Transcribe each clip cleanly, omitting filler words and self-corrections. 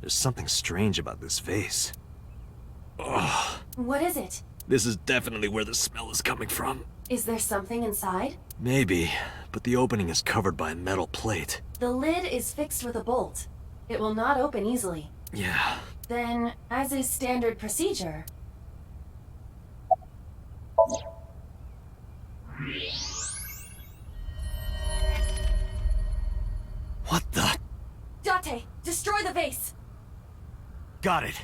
There's something strange about this vase. Ugh. What is it? This is definitely where the smell is coming from. Is there something inside? Maybe, but the opening is covered by a metal plate. The lid is fixed with a bolt. It will not open easily. Yeah. Then, as is standard procedure... What the? Date, destroy the vase! Got it.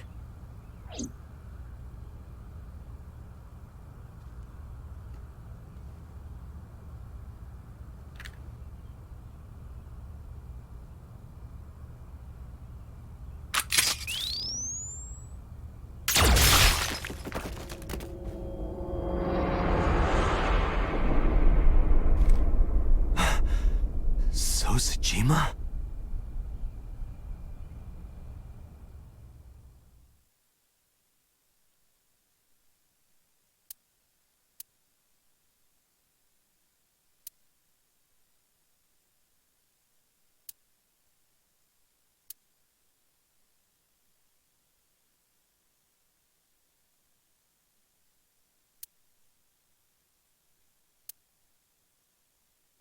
Sejima?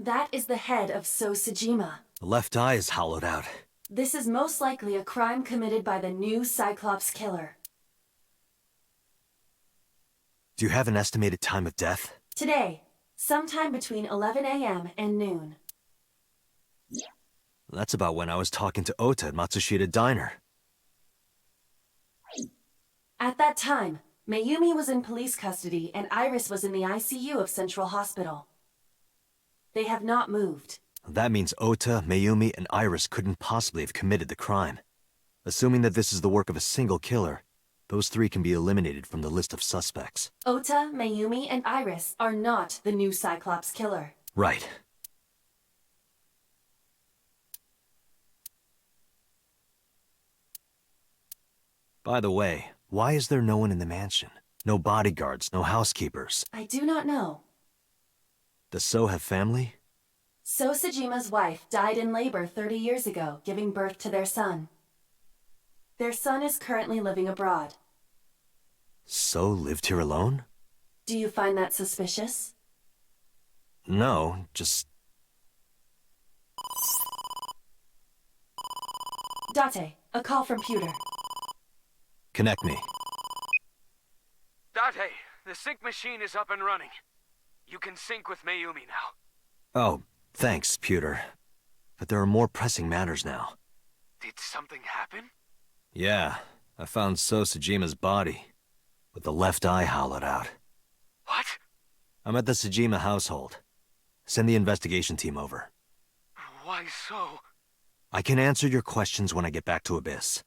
That is the head of Sejima. The left eye is hollowed out. This is most likely a crime committed by the new Cyclops killer. Do you have an estimated time of death? Today, sometime between 11 a.m. and noon. That's about when I was talking to Ota at Matsushita Diner. At that time, Mayumi was in police custody and Iris was in the ICU of Central Hospital. They have not moved. That means Ota, Mayumi, and Iris couldn't possibly have committed the crime. Assuming that this is the work of a single killer, those three can be eliminated from the list of suspects. Ota, Mayumi, and Iris are not the new Cyclops killer. Right. By the way, why is there no one in the mansion? No bodyguards, no housekeepers. I do not know. Does So have family? Sejima's wife died in labor 30 years ago, giving birth to their son. Their son is currently living abroad. So lived here alone? Do you find that suspicious? No, just... Date, a call from Pewter. Connect me. Date, the sync machine is up and running. You can sync with Mayumi now. Oh, thanks, Pewter. But there are more pressing matters now. Did something happen? Yeah, I found Sejima's body, with the left eye hollowed out. What? I'm at the Sejima household. Send the investigation team over. Why so? I can answer your questions when I get back to Abyss.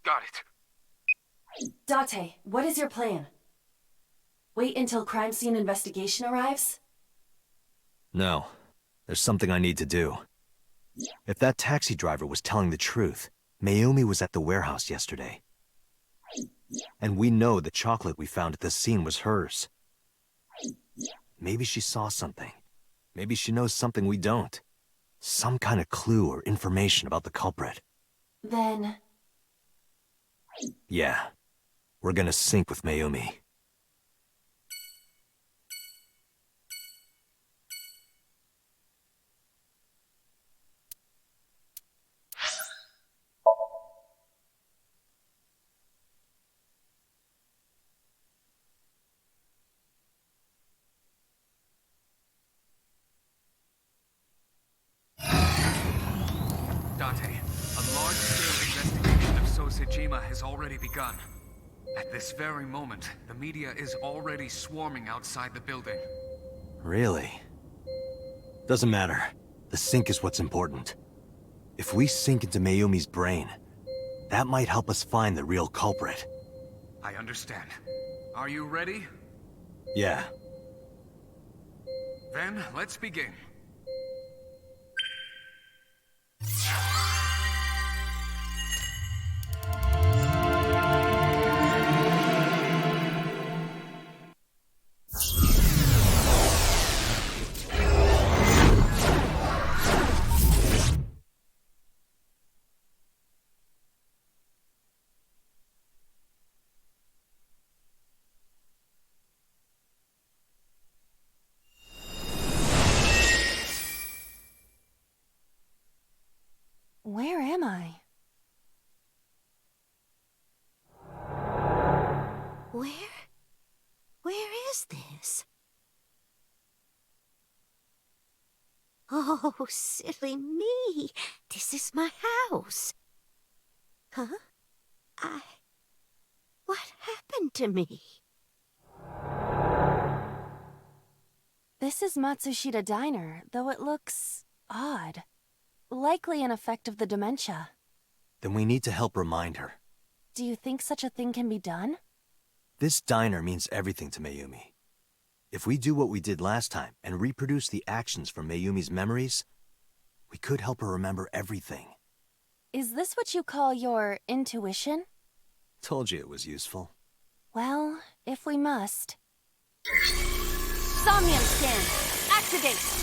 Got it. Date, what is your plan? Wait until crime scene investigation arrives? No. There's something I need to do. If that taxi driver was telling the truth, Mayumi was at the warehouse yesterday. And we know the chocolate we found at the scene was hers. Maybe she saw something. Maybe she knows something we don't. Some kind of clue or information about the culprit. Then... Yeah. We're gonna sync with Mayumi. Date, a large-scale investigation of Sejima has already begun. At this very moment, the media is already swarming outside the building. Really? Doesn't matter. The sync is what's important. If we sink into Mayumi's brain, that might help us find the real culprit. I understand. Are you ready? Yeah. Then, let's begin. am I? Where is this? Oh, silly me. This is my house. Huh? What happened to me? This is Matsushita Diner, though it looks odd. Likely an effect of the dementia. Then we need to help remind her. Do you think such a thing can be done? This diner means everything to Mayumi. If we do what we did last time and reproduce the actions from Mayumi's memories, we could help her remember everything. Is this what you call your intuition? Told you it was useful. Well, if we must. Somnium scan! Activate!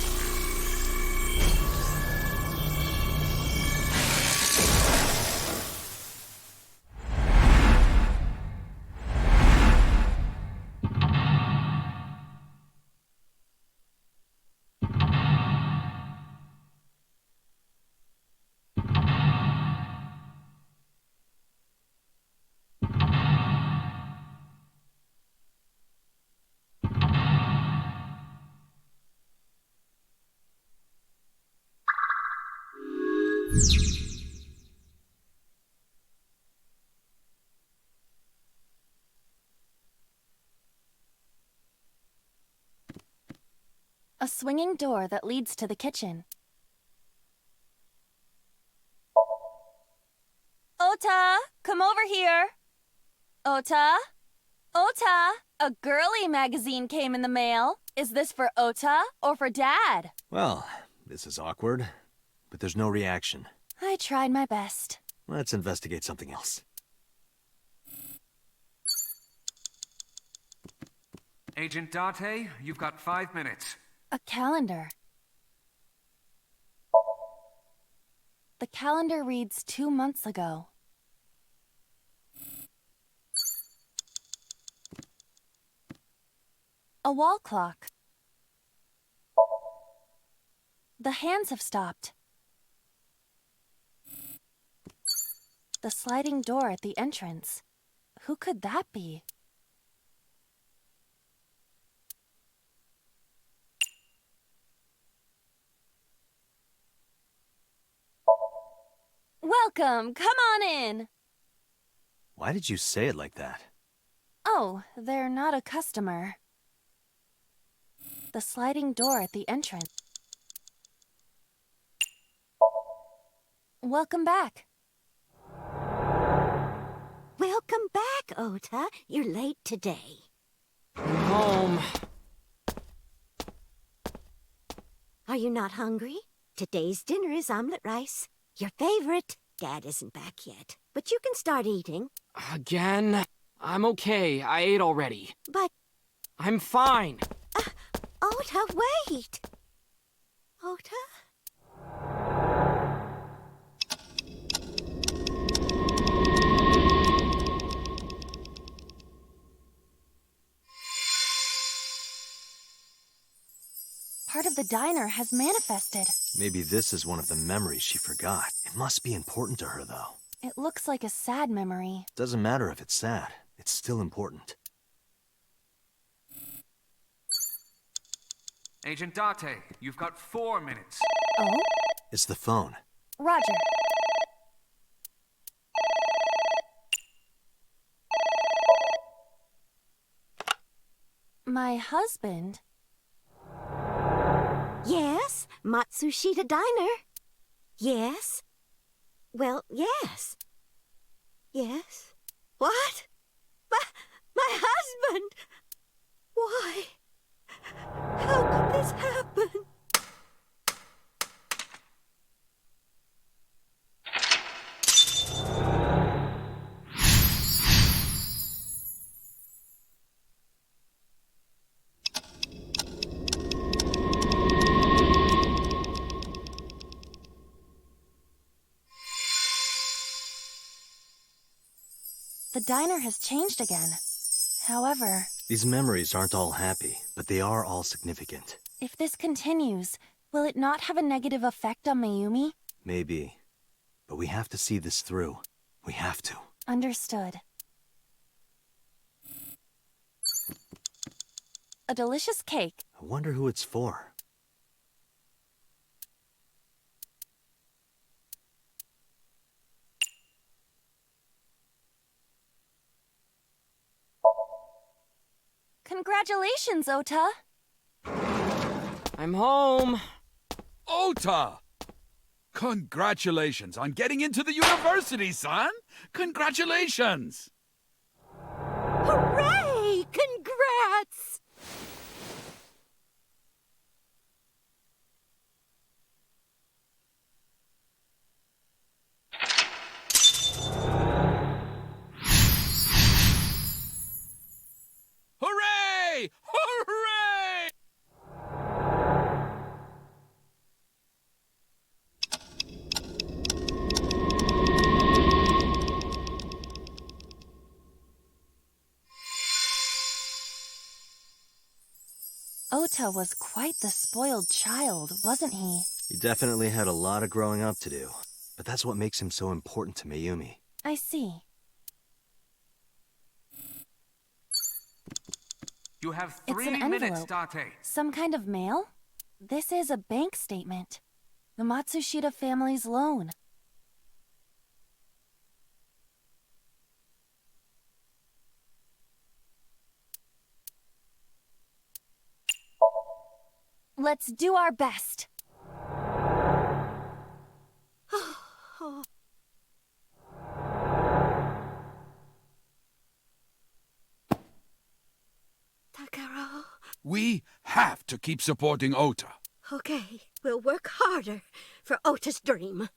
A swinging door that leads to the kitchen. Ota, come over here. Ota? Ota, a girly magazine came in the mail. Is this for Ota or for Dad? Well, this is awkward, but there's no reaction. I tried my best. Let's investigate something else. Agent Date, you've got 5 minutes. A calendar. The calendar reads 2 months ago. A wall clock. The hands have stopped. The sliding door at the entrance. Who could that be? Welcome! Come on in! Why did you say it like that? Oh, they're not a customer. The sliding door at the entrance. Welcome back. Welcome back, Ota. You're late today. Home. Are you not hungry? Today's dinner is omelet rice. Your favorite. Dad isn't back yet, but you can start eating. Again? I'm okay. I ate already. But, I'm fine. Ota, wait! Ota? Part of the diner has manifested. Maybe this is one of the memories she forgot. It must be important to her, though. It looks like a sad memory. Doesn't matter if it's sad. It's still important. Agent Date, you've got 4 minutes. Oh? It's the phone. Roger. My husband? Yes, Matsushita Diner. Yes. Well, yes. Yes. What? My husband! Why? How could this happen? The diner has changed again. However, These memories aren't all happy, but they are all significant. if this continues, will it not have a negative effect on Mayumi? Maybe. but we have to see this through. We have to. Understood. A delicious cake. I wonder who it's for. Congratulations, Ota. I'm home. Ota! Congratulations on getting into the university, son! Congratulations! Hooray! Congrats! Hooray! Hooray! Ota was quite the spoiled child, wasn't he? He definitely had a lot of growing up to do. But that's what makes him so important to Mayumi. I see. You have It's 3 an minutes, envelope. Date. Some kind of mail? This is a bank statement. The Matsushita family's loan. Let's do our best. Takaro. We have to keep supporting Ota. Okay, we'll work harder for Ota's dream.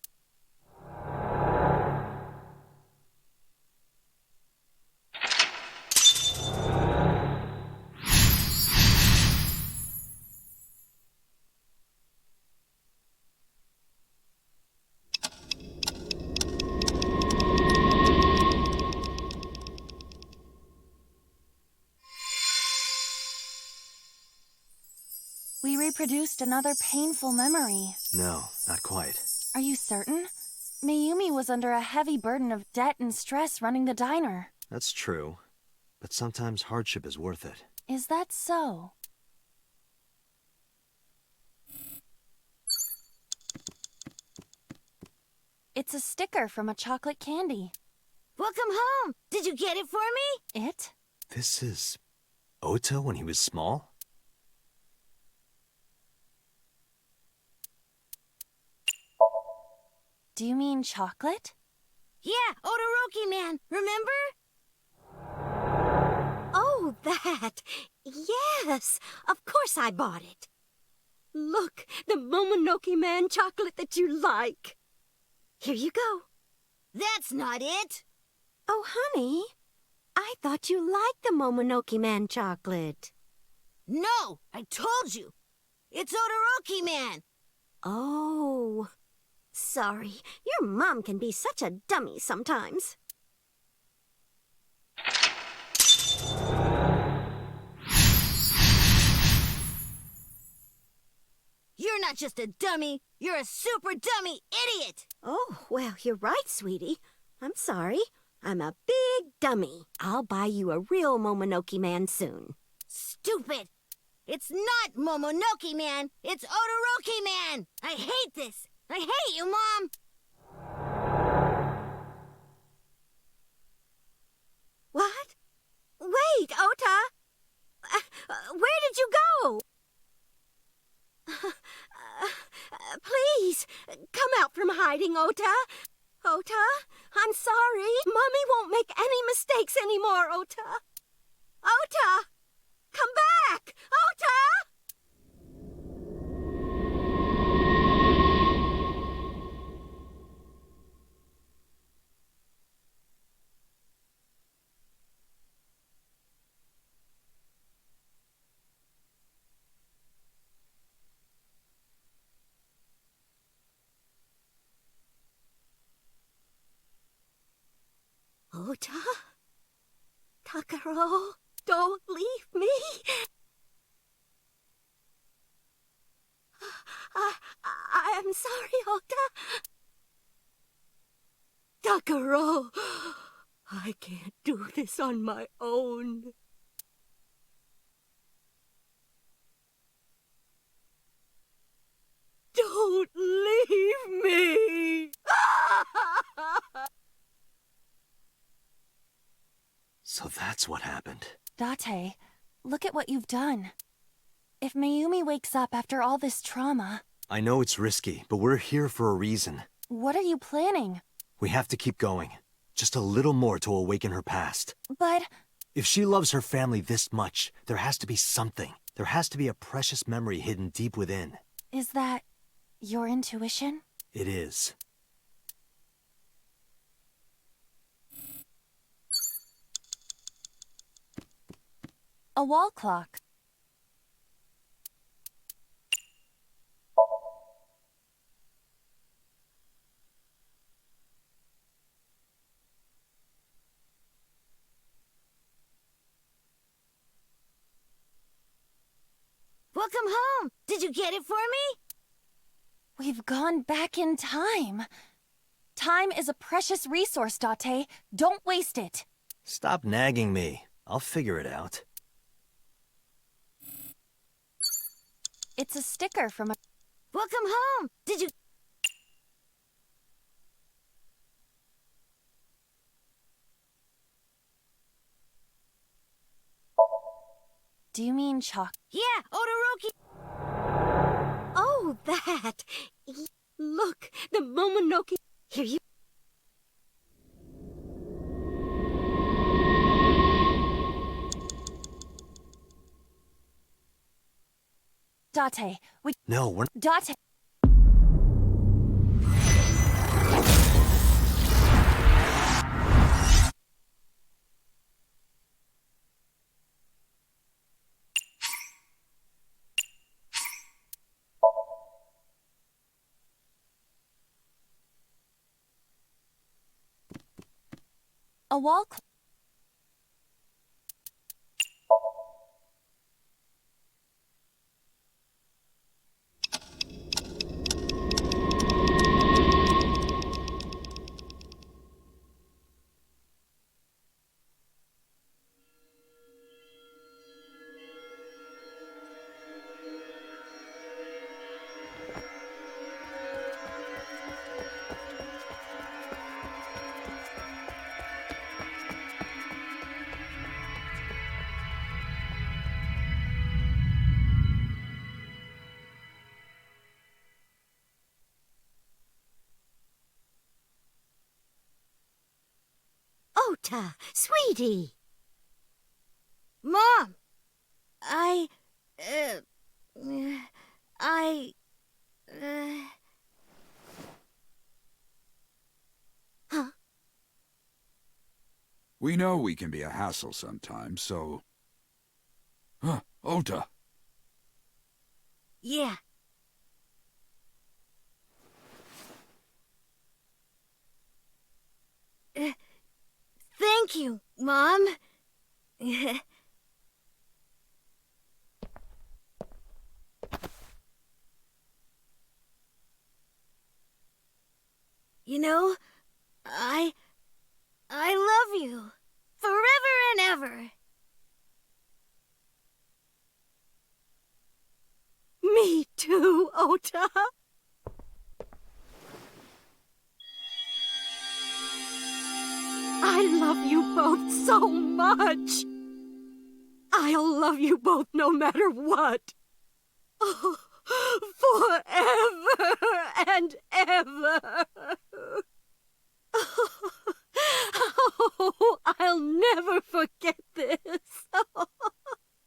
We reproduced another painful memory. No, not quite. Are you certain? Mayumi was under a heavy burden of debt and stress running the diner. That's true. But sometimes hardship is worth it. Is that so? It's a sticker from a chocolate candy. Welcome home. Did you get it for me? It? This is Ota when he was small? Do you mean chocolate? Yeah, Todoroki man, remember? Oh, that. Yes, of course I bought it. Look, the Momonoke man chocolate that you like. Here you go. That's not it. Oh, honey, I thought you liked the Momonoke man chocolate. No, I told you. It's Todoroki man. Oh. Sorry, your mom can be such a dummy sometimes. You're not just a dummy, you're a super dummy idiot! Oh, well, you're right, sweetie. I'm sorry. I'm a big dummy. I'll buy you a real Momonoke man soon. Stupid! It's not Momonoke man, it's Todoroki man! I hate this! I hate you, Mom! What? Wait, Ota! Where did you go? Please, come out from hiding, Ota. Ota, I'm sorry. Mommy won't make any mistakes anymore, Ota. Ota! Come back! Ota! Ota? Takaro, don't leave me. I'm sorry, Ota. Sakura, I can't do this on my own. Don't leave me! So that's what happened. Date, look at what you've done. If Mayumi wakes up after all this trauma... I know it's risky, but we're here for a reason. What are you planning? We have to keep going. Just a little more to awaken her past. But... If she loves her family this much, there has to be something. There has to be a precious memory hidden deep within. Is that your intuition? It is. A wall clock. Welcome home. Did you get it for me? We've gone back in time. Time is a precious resource, Date. Don't waste it. Stop nagging me. I'll figure it out. It's a sticker from a... Welcome home. Did you... Do you mean chalk? Yeah, Todoroki. Oh, that. Look, the Momonoke. Here you... Date, we... No, we're... Date... A wall clock. Ota, sweetie. Mom, I... Huh? We know we can be a hassle sometimes, so... Huh, Ota. Yeah. Thank you, Mom. You know, I love you. Forever and ever. Me too, Ota. I love you both so much. I'll love you both no matter what. Oh, forever and ever. Oh, I'll never forget this.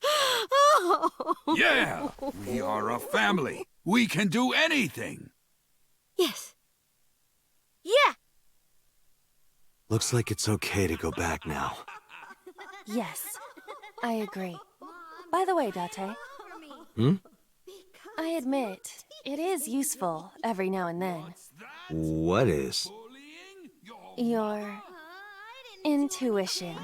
Oh. Yeah! We are a family. We can do anything. Yes. Yeah. Looks like it's okay to go back now. Yes, I agree. By the way, Date. Hmm? I admit, it is useful every now and then. What is? Your intuition.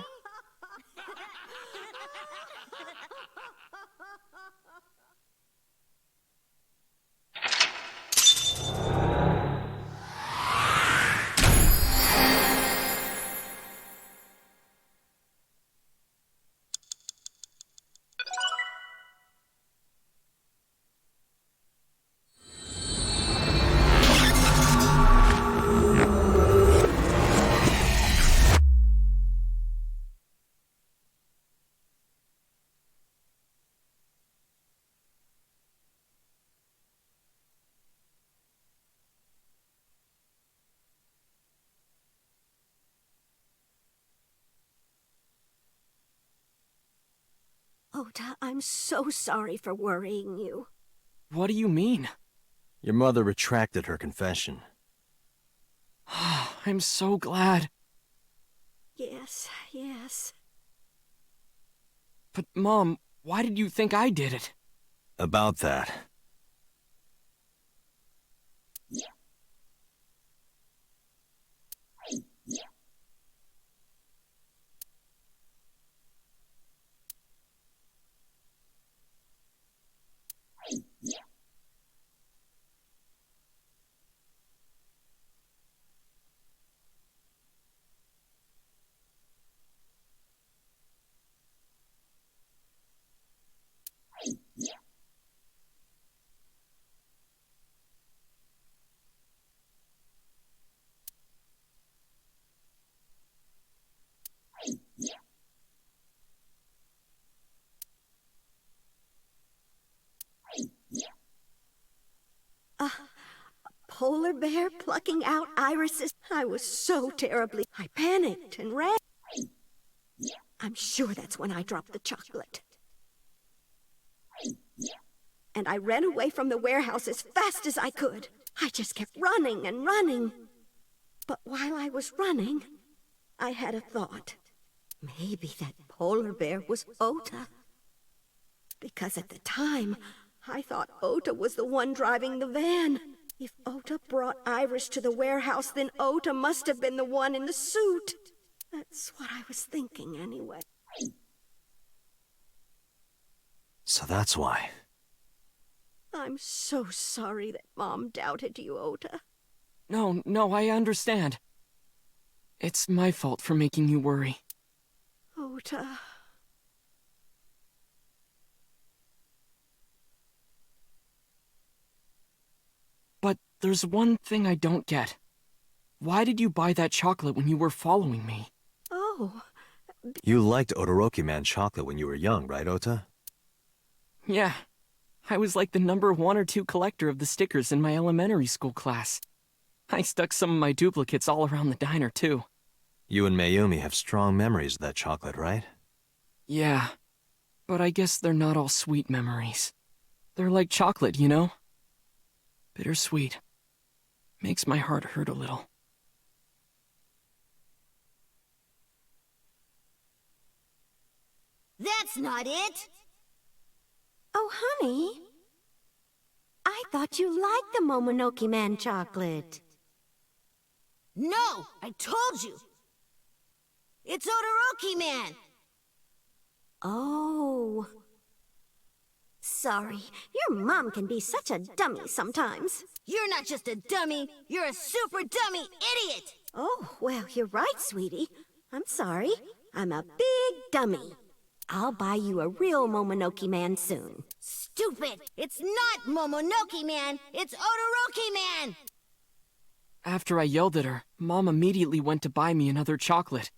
Ota, I'm so sorry for worrying you. What do you mean? Your mother retracted her confession. I'm so glad. Yes, yes. But, Mom, why did you think I did it? About that. A polar bear plucking out irises. I was so terribly... I panicked and ran. I'm sure that's when I dropped the chocolate. And I ran away from the warehouse as fast as I could. I just kept running and running. But while I was running, I had a thought. Maybe that polar bear was Ota. Because at the time, I thought Ota was the one driving the van. If Ota brought Iris to the warehouse, then Ota must have been the one in the suit. That's what I was thinking anyway. So that's why. I'm so sorry that Mom doubted you, Ota. No, I understand. It's my fault for making you worry. Ota... But there's one thing I don't get. Why did you buy that chocolate when you were following me? Oh, You liked Todoroki Man chocolate when you were young, right, Ota? Yeah. I was like the number 1 or 2 collector of the stickers in my elementary school class. I stuck some of my duplicates all around the diner, too. You and Mayumi have strong memories of that chocolate, right? Yeah. But I guess they're not all sweet memories. They're like chocolate, you know? Bittersweet. Makes my heart hurt a little. that's not it. Oh, honey. I thought you liked the Momonoke Man chocolate. No, I told you. It's Todoroki Man. Oh. Sorry, your mom can be such a dummy sometimes. You're not just a dummy, you're a super dummy idiot. Oh, well, you're right, sweetie. I'm sorry. I'm a big dummy. I'll buy you a real Momonoke Man soon. Stupid! It's not Momonoke Man, it's Todoroki Man! After I yelled at her, Mom immediately went to buy me another chocolate.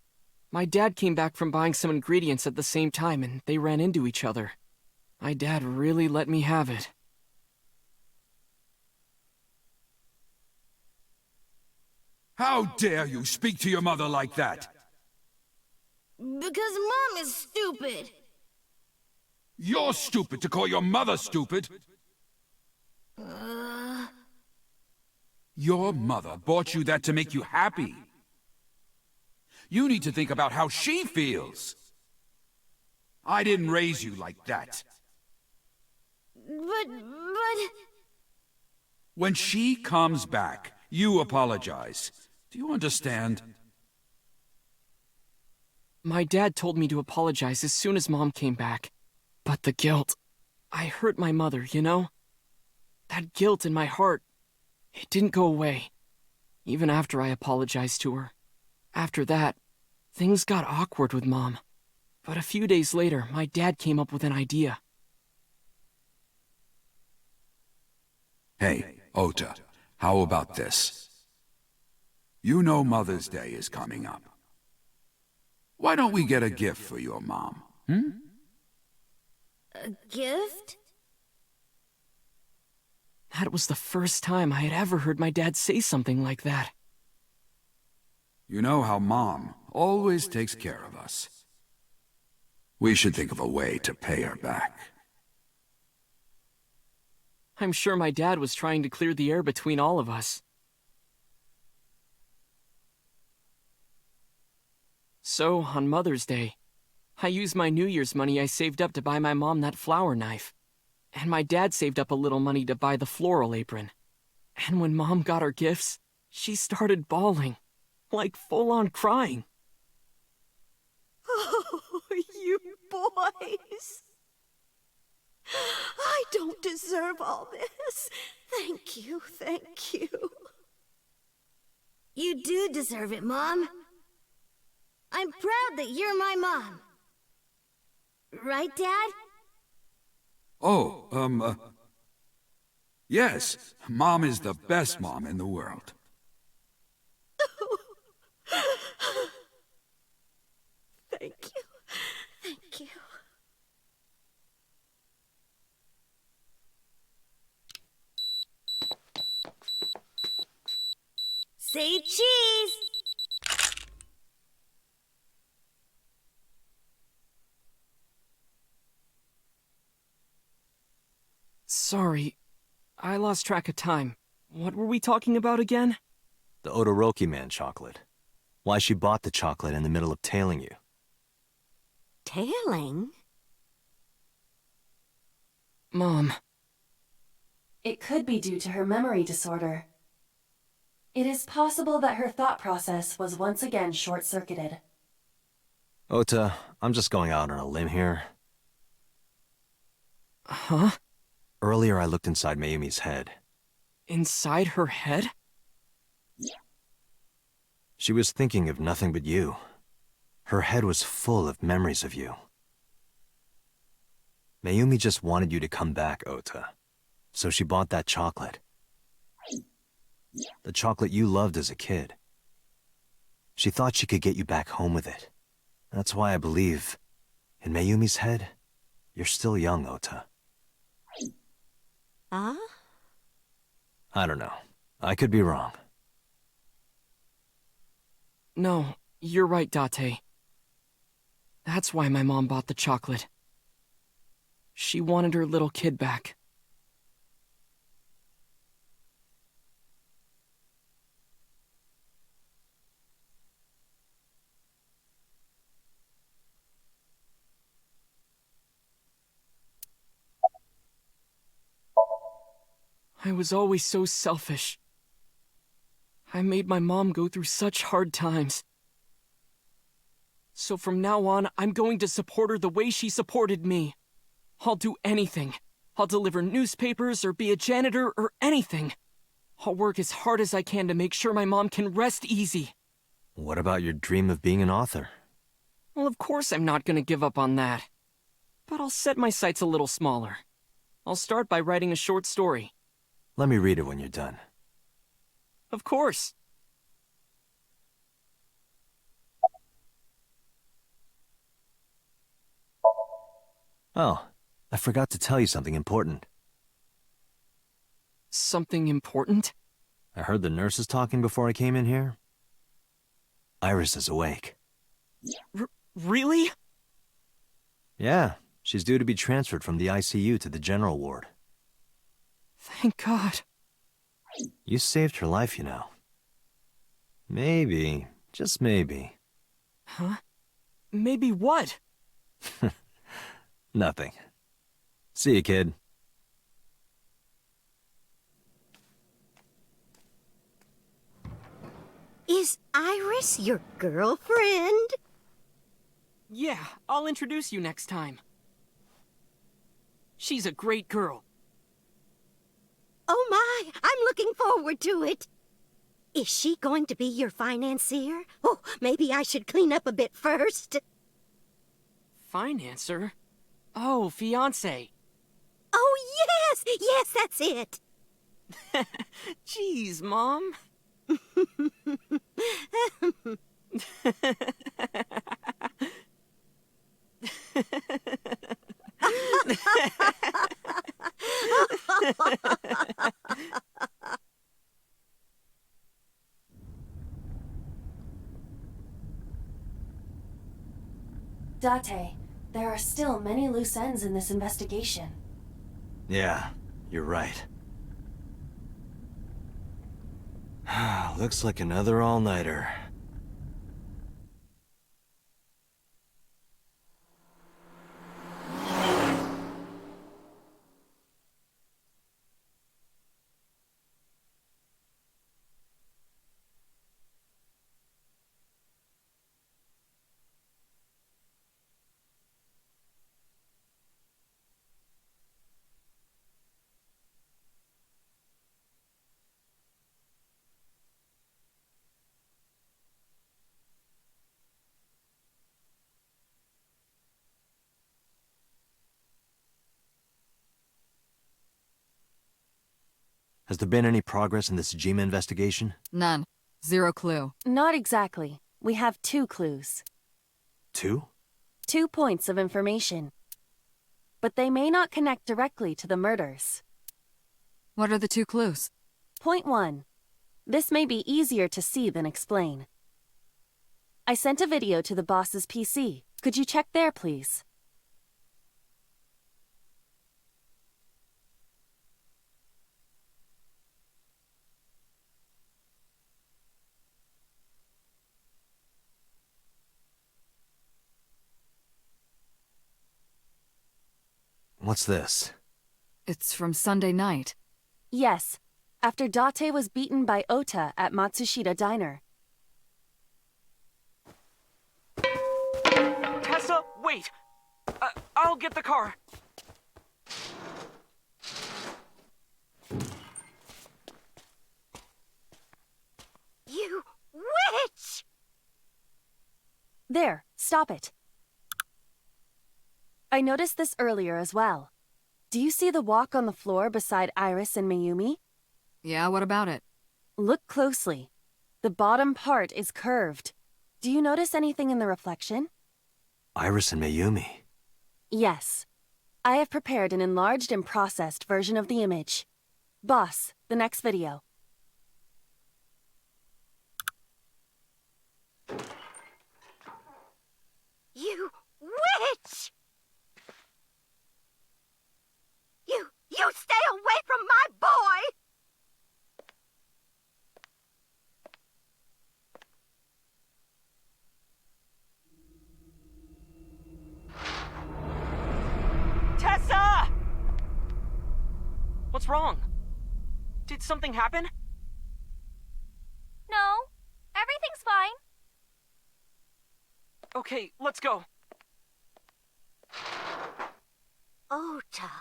My dad came back from buying some ingredients at the same time, and they ran into each other. My dad really let me have it. How dare you speak to your mother like that? Because Mom is stupid. You're stupid to call your mother stupid. Your mother bought you that to make you happy. You need to think about how she feels. I didn't raise you like that. But... When she comes back, you apologize. Do you understand? My dad told me to apologize as soon as Mom came back. But the guilt... I hurt my mother, you know? That guilt in my heart, it didn't go away. Even after I apologized to her. After that, things got awkward with Mom. But a few days later, my dad came up with an idea. Hey, Ota, how about this? You know Mother's Day is coming up. Why don't we get a gift for your mom, A gift? That was the first time I had ever heard my dad say something like that. You know how Mom always takes care of us. We should think of a way to pay her back. I'm sure my dad was trying to clear the air between all of us. So, on Mother's Day, I used my New Year's money I saved up to buy my mom that flower knife. And my dad saved up a little money to buy the floral apron. And when Mom got her gifts, she started bawling. Like full-on crying. Oh, you boys. I don't deserve all this. Thank you, thank you. You do deserve it, Mom. I'm proud that you're my mom. Right, Dad? Oh, yes. Mom is the best mom in the world. Thank you. Thank you. Say cheese! Sorry, I lost track of time. What were we talking about again? The Odoroki Man chocolate. Why she bought the chocolate in the middle of tailing you. Tailing? Mom. It could be due to her memory disorder. It is possible that her thought process was once again short-circuited. Ota, I'm just going out on a limb here. Huh? Earlier I looked inside Mayumi's head. Inside her head? She was thinking of nothing but you. Her head was full of memories of you. Mayumi just wanted you to come back, Ota. So she bought that chocolate. The chocolate you loved as a kid. She thought she could get you back home with it. That's why I believe, in Mayumi's head, you're still young, Ota. Huh? I don't know. I could be wrong. No, you're right, Date. That's why my mom bought the chocolate. She wanted her little kid back. I was always so selfish. I made my mom go through such hard times. So from now on, I'm going to support her the way she supported me. I'll do anything. I'll deliver newspapers or be a janitor or anything. I'll work as hard as I can to make sure my mom can rest easy. What about your dream of being an author? Well, of course I'm not going to give up on that. But I'll set my sights a little smaller. I'll start by writing a short story. Let me read it when you're done. Of course. Oh, I forgot to tell you something important. Something important? I heard the nurses talking before I came in here. Iris is awake. Really? Yeah, she's due to be transferred from the ICU to the general ward. Thank God. You saved her life, you know. Maybe, just maybe. Huh? Maybe what? Nothing. See you, kid. Is Iris your girlfriend? Yeah, I'll introduce you next time. She's a great girl. Oh my, I'm looking forward to it. Is she going to be your financier? Oh, maybe I should clean up a bit first. Financer? Oh, fiancé. Oh, yes! Yes, that's it! Jeez, Mom. Date, there are still many loose ends in this investigation. Yeah, you're right. Looks like another all-nighter. Has there been any progress in the Sejima investigation? None. Zero clue. Not exactly. We have 2 clues. 2? 2 points of information. But they may not connect directly to the murders. What are the 2 clues? Point 1. This may be easier to see than explain. I sent a video to the boss's PC. Could you check there, please? What's this? It's from Sunday night. Yes, after Date was beaten by Ota at Matsushita Diner. Tessa, wait! I'll get the car. You witch! There, stop it. I noticed this earlier as well. Do you see the walk on the floor beside Iris and Mayumi? Yeah, what about it? Look closely. The bottom part is curved. Do you notice anything in the reflection? Iris and Mayumi. Yes. I have prepared an enlarged and processed version of the image. Boss, the next video. You witch! You stay away from my boy! Tessa! What's wrong? Did something happen? No, everything's fine. Okay, let's go. Ota.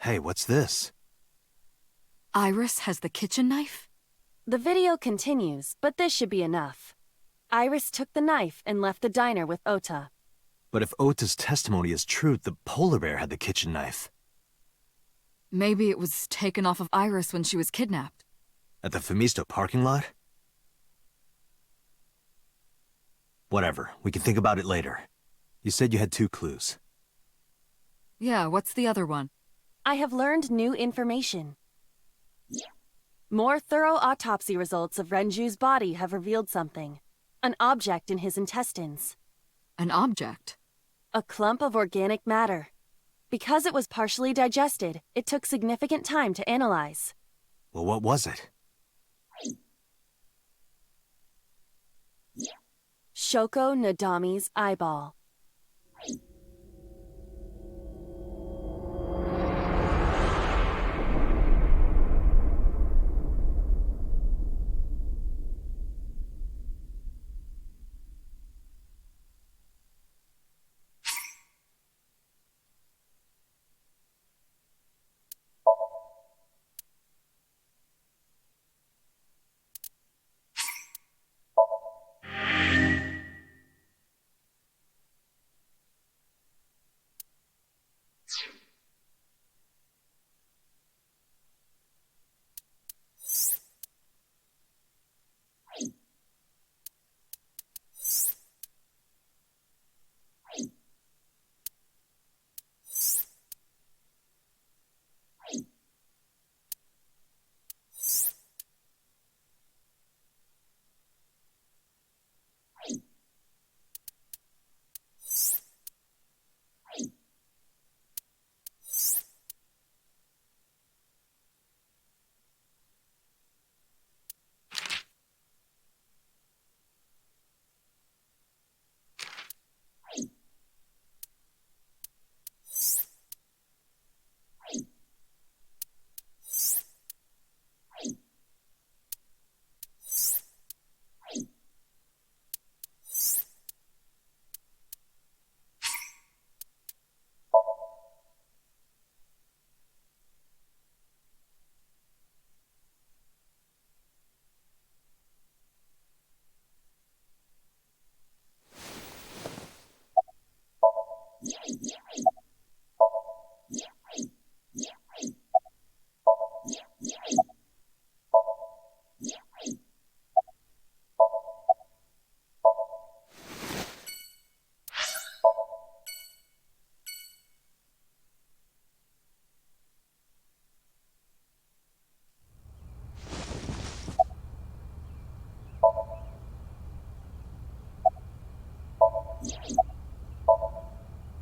Hey, what's this? Iris has the kitchen knife? The video continues, but this should be enough. Iris took the knife and left the diner with Ota. But if Ota's testimony is true, the polar bear had the kitchen knife. Maybe it was taken off of Iris when she was kidnapped. At the Femisto parking lot? Whatever, we can think about it later. You said you had 2 clues. Yeah, what's the other one? I have learned new information. More thorough autopsy results of Renju's body have revealed something. An object in his intestines. An object? A clump of organic matter. Because it was partially digested, it took significant time to analyze. Well, what was it? Shoko Nadami's eyeball.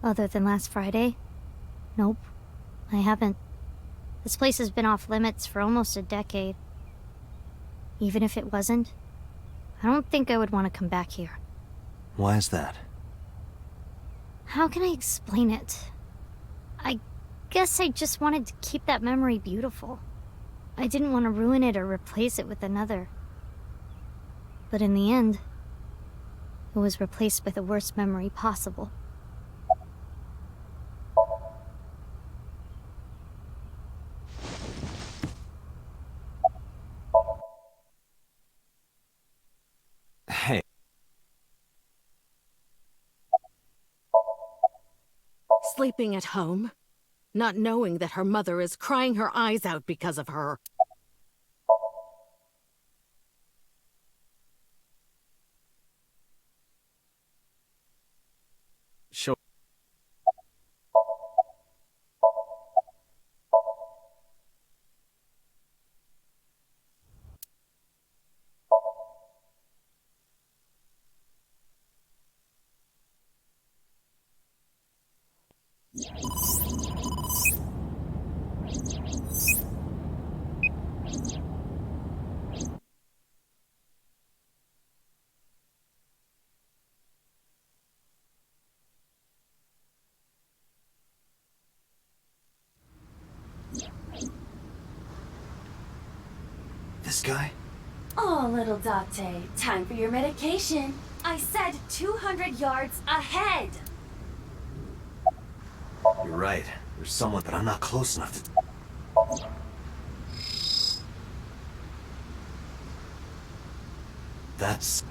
Other than last Friday? Nope, I haven't. This place has been off limits for almost a decade. Even if it wasn't, I don't think I would want to come back here. Why is that? How can I explain it? I guess I just wanted to keep that memory beautiful. I didn't want to ruin it or replace it with another. But in the end, it was replaced with the worst memory possible. Hey, Sleeping at home, not knowing that her mother is crying her eyes out because of her. show. This guy? Oh, little Date, time for your medication. I said 200 yards ahead. You're right. There's someone, but I'm not close enough to... That's...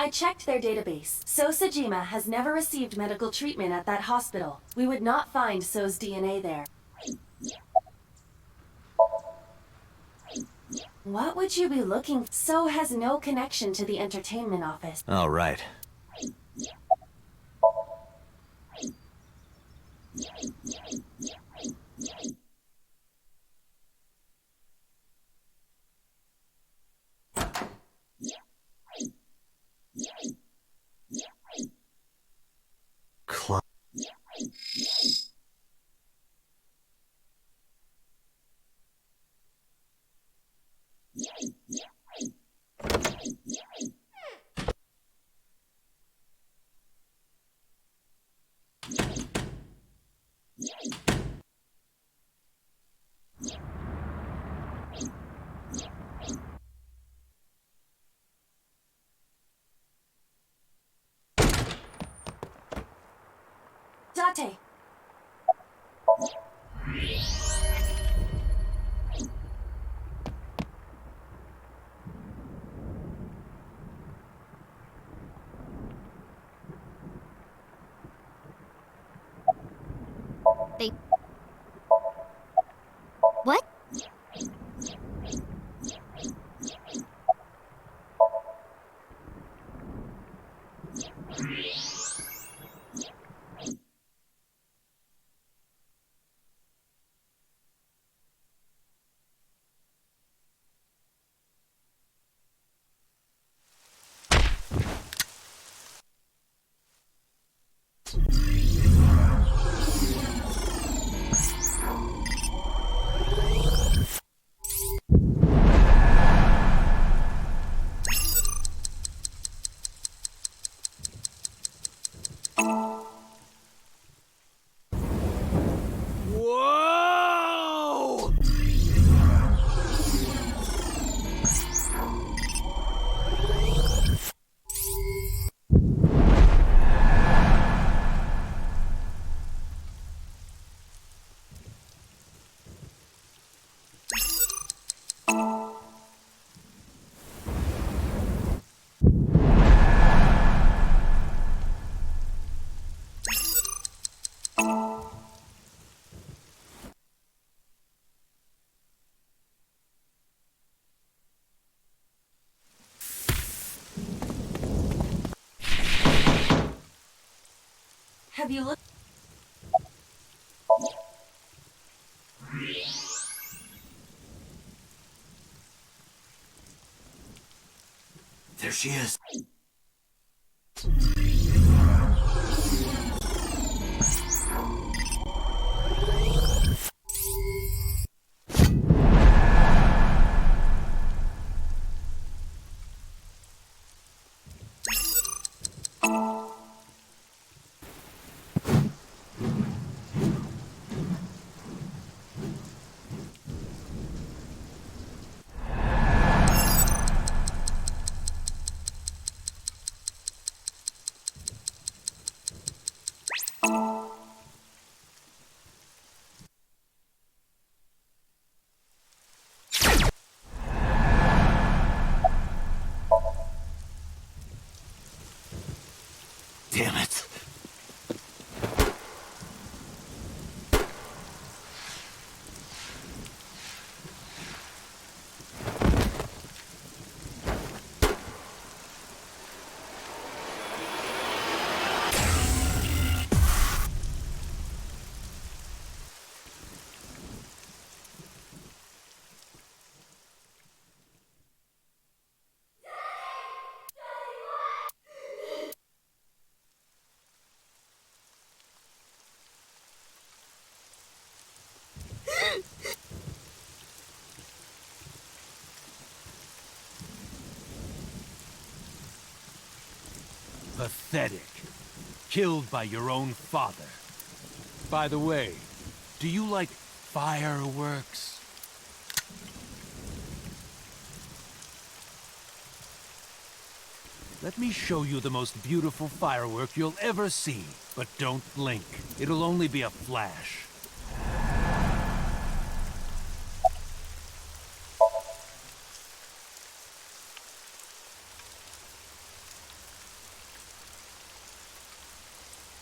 I checked their database. So Sejima has never received medical treatment at that hospital. We would not find So's DNA there. What would you be looking for? So has no connection to the entertainment office. Oh, right. Date! What? Have you looked? There she is. Damn it. Pathetic. Killed by your own father. By the way, do you like fireworks? Let me show you the most beautiful firework you'll ever see. But don't blink. It'll only be a flash.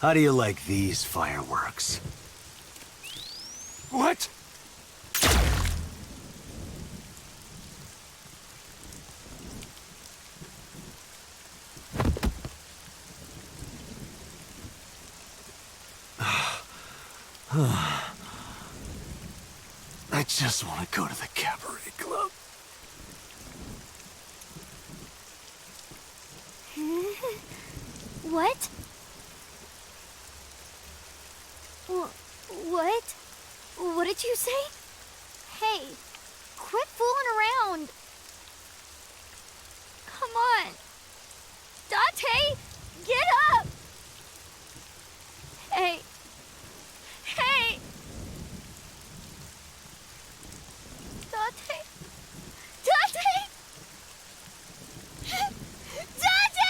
How do you like these fireworks? What? I just want to go to the cabaret club. What? What? What did you say? Hey, quit fooling around. Come on. Dante, get up! Hey. Hey! Dante! Dante! Dante!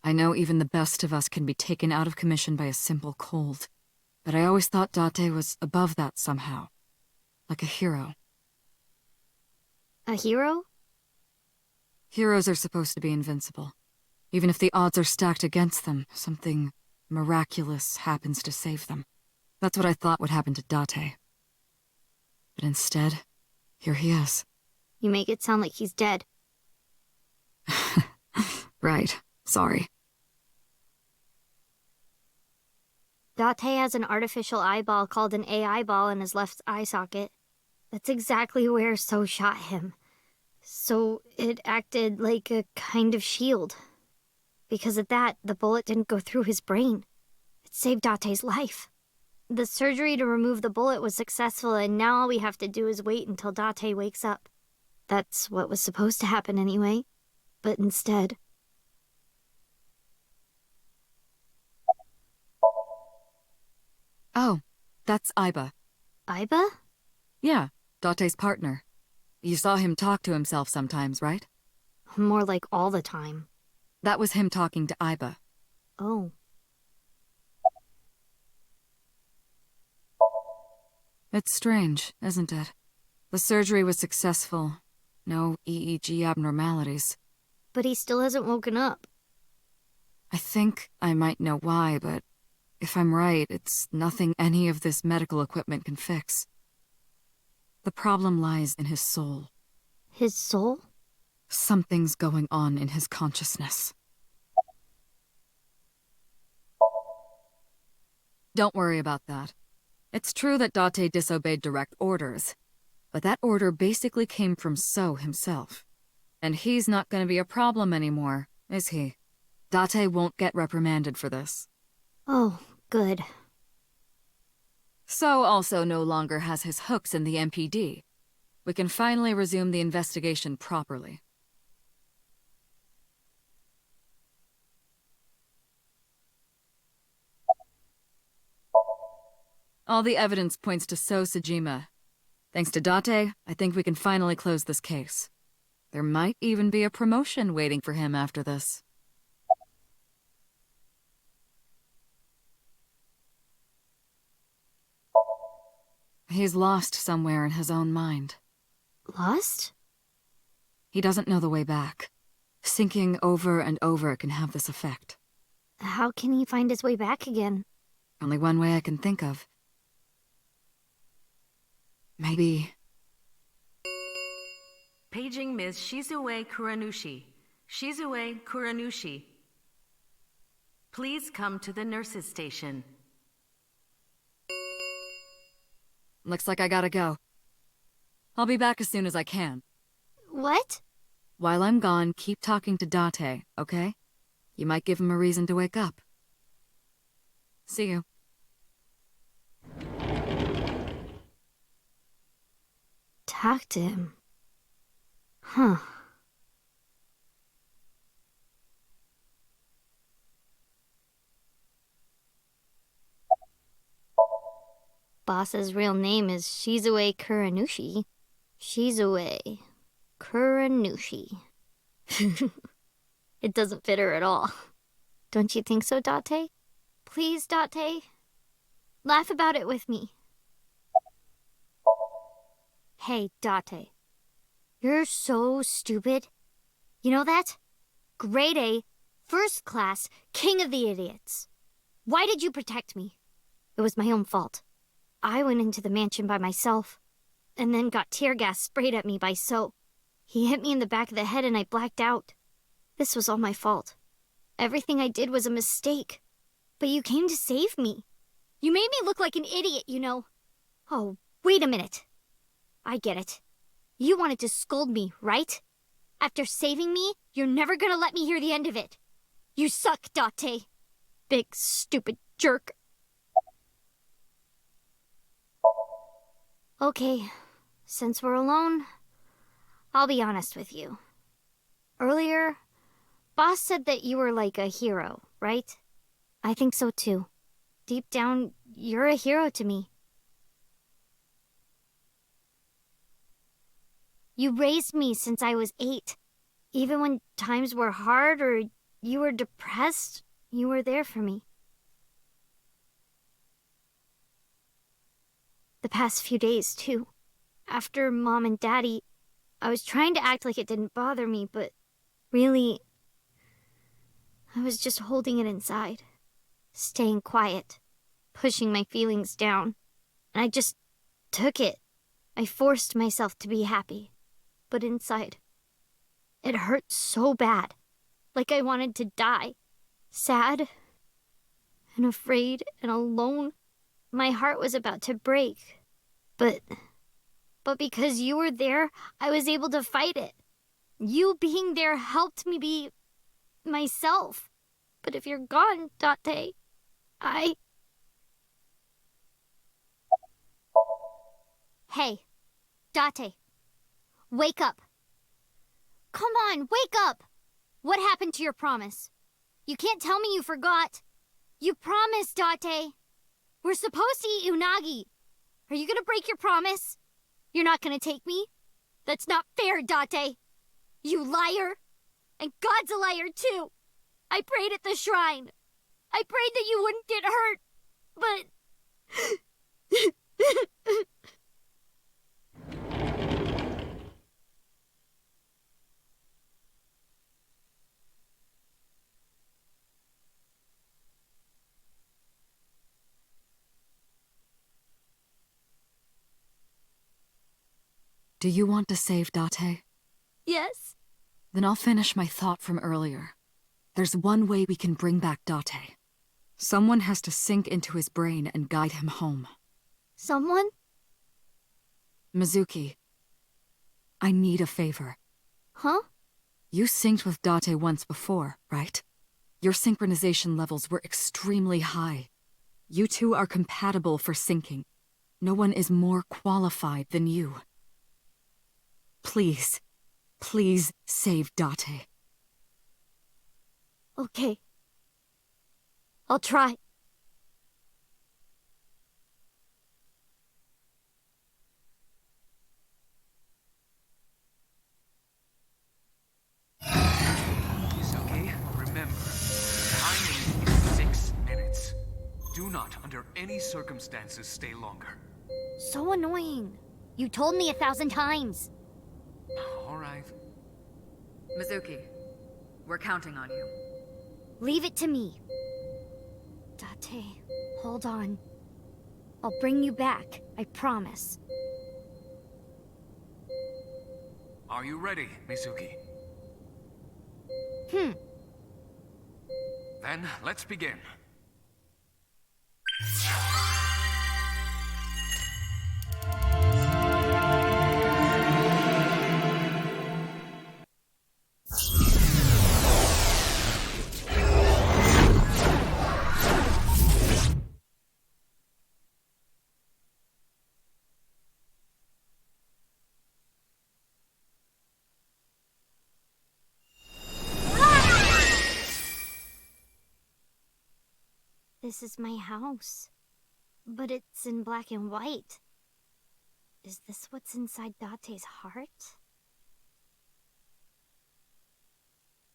I know even the best of us can be taken out of commission by a simple cold, but I always thought Date was above that somehow. Like a hero. A hero? Heroes are supposed to be invincible. Even if the odds are stacked against them, something miraculous happens to save them. That's what I thought would happen to Date. But instead, here he is. You make it sound like he's dead. Right. Sorry. Date has an artificial eyeball called an AI ball in his left eye socket. That's exactly where So shot him. So it acted like a kind of shield. Because of that, the bullet didn't go through his brain. It saved Date's life. The surgery to remove the bullet was successful, and now all we have to do is wait until Date wakes up. That's what was supposed to happen anyway. But instead... Oh, that's Aiba. Aiba? Yeah, Date's partner. You saw him talk to himself sometimes, right? More like all the time. That was him talking to Aiba. Oh. It's strange, isn't it? The surgery was successful, No EEG abnormalities. But he still hasn't woken up. I think I might know why, but if I'm right, it's nothing any of this medical equipment can fix. The problem lies in his soul. His soul? Something's going on in his consciousness. Don't worry about that. It's true that Date disobeyed direct orders, but that order basically came from So himself. And he's not going to be a problem anymore, is he? Date won't get reprimanded for this. Oh, good. So also no longer has his hooks in the MPD. We can finally resume the investigation properly. All the evidence points to So Sejima. Thanks to Date, I think we can finally close this case. There might even be a promotion waiting for him after this. He's lost somewhere in his own mind. Lost? He doesn't know the way back. Sinking over and over can have this effect. How can he find his way back again? Only one way I can think of. Maybe... Paging Ms. Shizue Kuranushi. Shizue Kuranushi. Please come to the nurse's station. Looks like I gotta go. I'll be back as soon as I can. What? While I'm gone, keep talking to Date, okay? You might give him a reason to wake up. See you. Talk to him. Huh. Boss's real name is Shizue Kuranushi. Shizue Kuranushi. It doesn't fit her at all. Don't you think so, Date? Please, Date? Laugh about it with me. Hey, Date. You're so stupid. You know that? Grade A, first class, king of the idiots. Why did you protect me? It was my own fault. I went into the mansion by myself, and then got tear gas sprayed at me by So. He hit me in the back of the head and I blacked out. This was all my fault. Everything I did was a mistake. But you came to save me. You made me look like an idiot, you know. Oh, wait a minute. I get it. You wanted to scold me, right? After saving me, you're never gonna let me hear the end of it. You suck, Date. Big, stupid jerk. Okay, since we're alone, I'll be honest with you. Earlier, Boss said that you were like a hero, right? I think so too. Deep down, you're a hero to me. You raised me since I was 8. Even when times were hard or you were depressed, you were there for me. The past few days, too. After Mom and Daddy, I was trying to act like it didn't bother me, but really, I was just holding it inside. Staying quiet. Pushing my feelings down. And I just took it. I forced myself to be happy. But inside, it hurt so bad. Like I wanted to die. Sad and afraid and alone. My heart was about to break. But because you were there, I was able to fight it. You being there helped me be myself. But if you're gone, Date, Hey, Date, wake up. Come on, wake up! What happened to your promise? You can't tell me you forgot. You promised, Date. We're supposed to eat unagi. Are you gonna break your promise? You're not gonna take me? That's not fair, Date. You liar. And God's a liar, too. I prayed at the shrine. I prayed that you wouldn't get hurt, but... Do you want to save Date? Yes. Then I'll finish my thought from earlier. There's one way we can bring back Date. Someone has to sink into his brain and guide him home. Someone? Mizuki, I need a favor. Huh? You synced with Date once before, right? Your synchronization levels were extremely high. You two are compatible for syncing. No one is more qualified than you. Please, please save Date. Okay. I'll try. Mizuki, remember, time limit is 6 minutes. Do not, under any circumstances, stay longer. So annoying. You told me 1,000 times. All right. Mizuki, we're counting on you. Leave it to me. Date, hold on. I'll bring you back, I promise. Are you ready, Mizuki? Then, let's begin. This is my house. But it's in black and white. Is this what's inside Date's heart?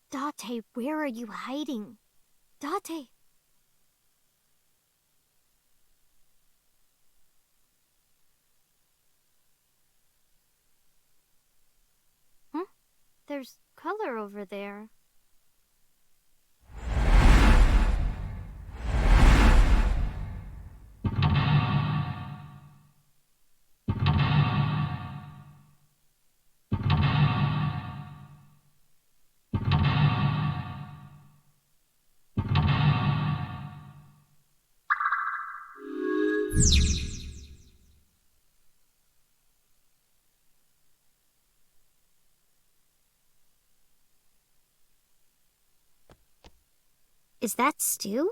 Date, where are you hiding? Date! Huh? There's color over there. Is that stew?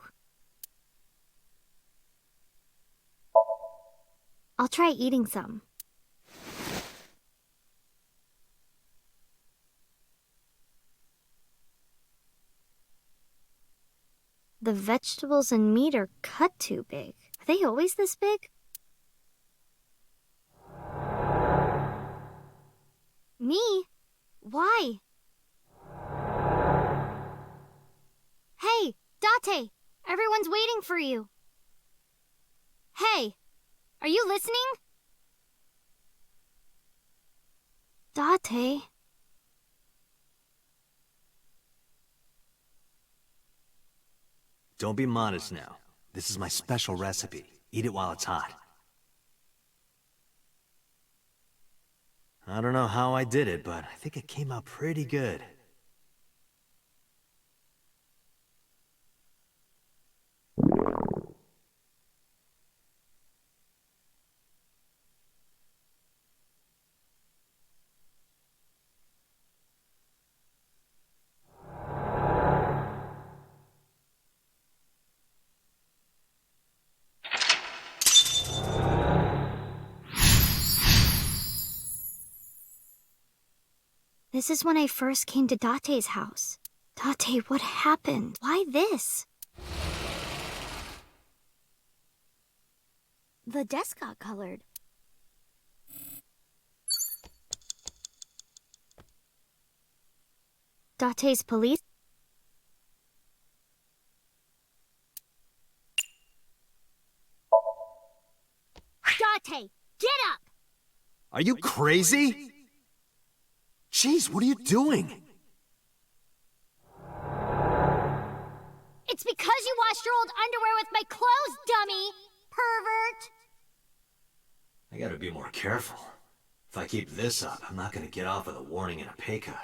I'll try eating some. The vegetables and meat are cut too big. Are they always this big? Me? Why? Hey, Date! Everyone's waiting for you. Hey, are you listening? Date? Don't be modest now. This is my special recipe. Eat it while it's hot. I don't know how I did it, but I think it came out pretty good. This is when I first came to Date's house. Date, what happened? Why this? The desk got colored. Date's police? Date, get up! Are you crazy? Jeez, what are you doing? It's because you washed your old underwear with my clothes, dummy! Pervert! I gotta be more careful. If I keep this up, I'm not gonna get off with a warning and a pay cut.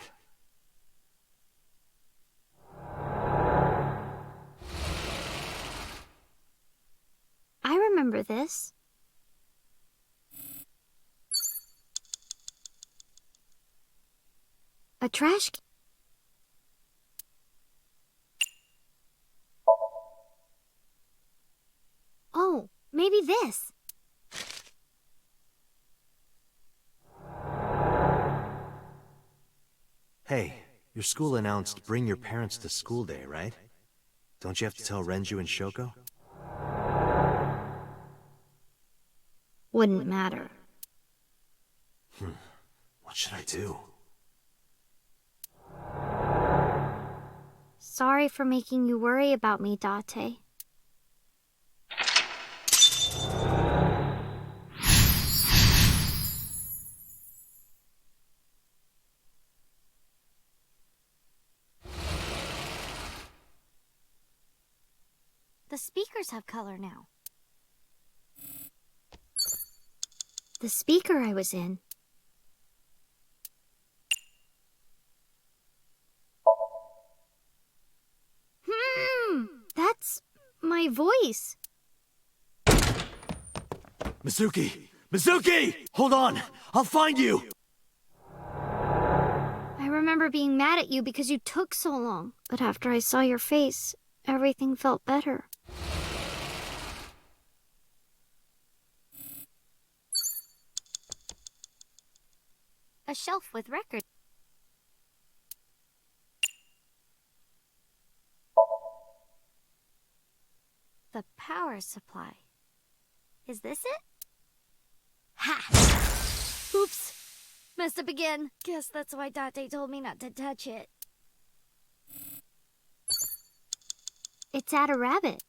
I remember this. A trash can. Oh, maybe this. Hey, your school announced bring your parents to school day, right? Don't you have to tell Renju and Shoko? Wouldn't matter. What should I do? Sorry for making you worry about me, Date. The speakers have color now. The speaker I was in. That's my voice. Mizuki! Mizuki! Hold on! I'll find you! I remember being mad at you because you took so long, but after I saw your face, everything felt better. A shelf with records. The power supply. Is this it? Ha! Oops. Messed up again. Guess that's why Date told me not to touch it. It's at a rabbit.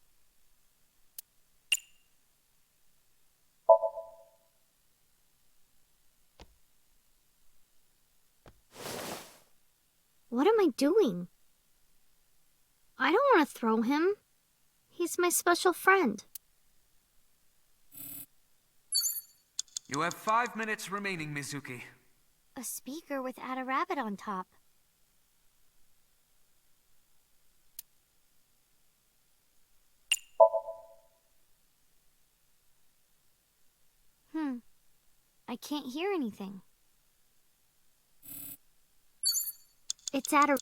What am I doing? I don't want to throw him. He's my special friend. You have 5 minutes remaining, Mizuki. A speaker with Add a Rabbit on top. I can't hear anything. It's at a...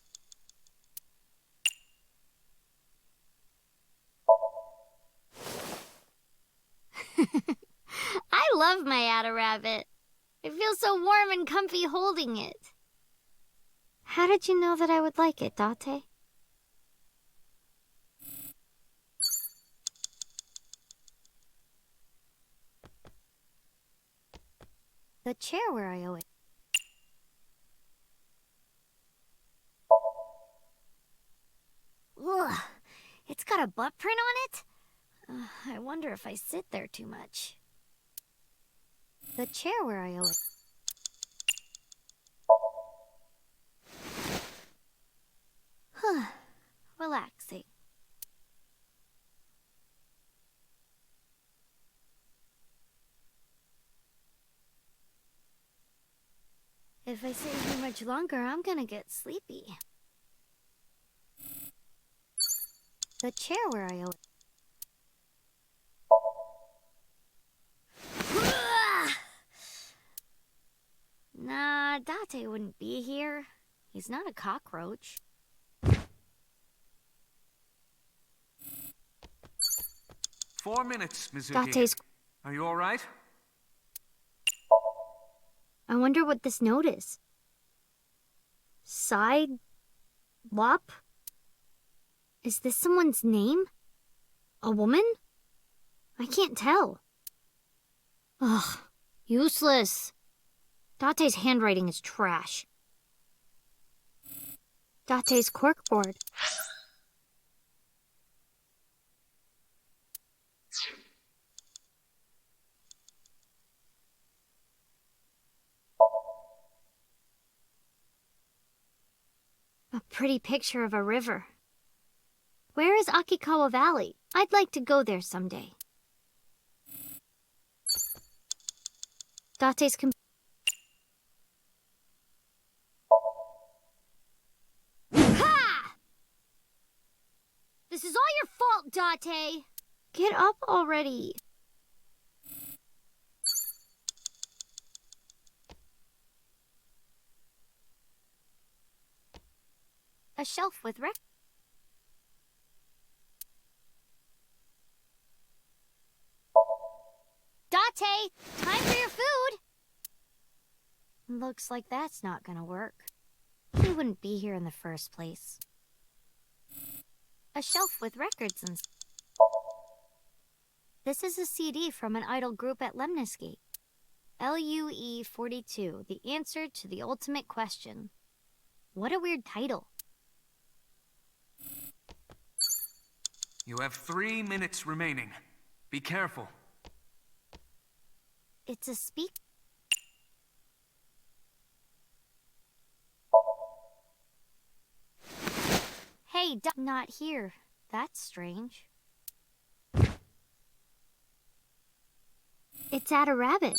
I love my Add a Rabbit. It feels so warm and comfy holding it. How did you know that I would like it, Date? The chair where I owe it. Ugh, it's got a butt print on it? I wonder if I sit there too much. The chair where I owe it. Huh, relaxing. If I sit here much longer, I'm gonna get sleepy. The chair where I owe it. Nah, Date wouldn't be here. He's not a cockroach. 4 minutes, Mizuki. Date's... Are you all right? I wonder what this note is. Side... Wop? Is this someone's name? A woman? I can't tell. Ugh, useless. Date's handwriting is trash. Date's corkboard. A pretty picture of a river. Where is Akikawa Valley? I'd like to go there someday. Date's Date. Get up already. A shelf with Date, time for your food! Looks like that's not gonna work. He wouldn't be here in the first place. A shelf with records and... This is a CD from an idol group at Lemniscate. LUE 42, the answer to the ultimate question. What a weird title. You have 3 minutes remaining. Be careful. It's a speak. Hey, not here. That's strange. It's at a rabbit.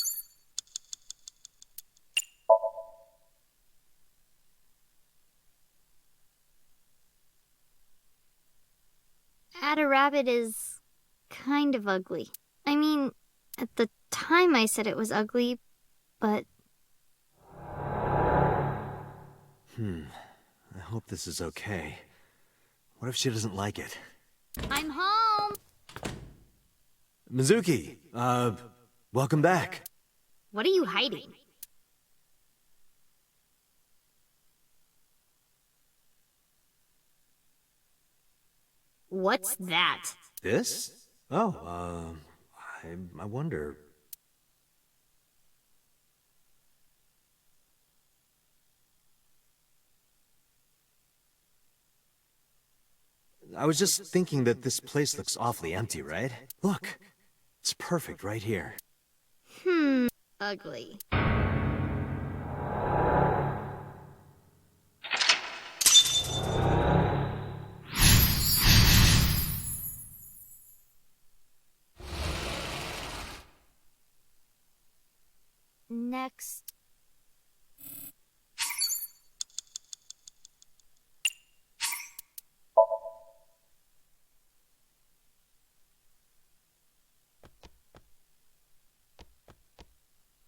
Ada Rabbit is kind of ugly. I mean, at the time I said it was ugly, but... I hope this is okay. What if she doesn't like it? I'm home! Mizuki, welcome back. What are you hiding? What's that? This? Oh, I wonder... I was just thinking that this place looks awfully empty, right? Look, it's perfect right here. Ugly. Next.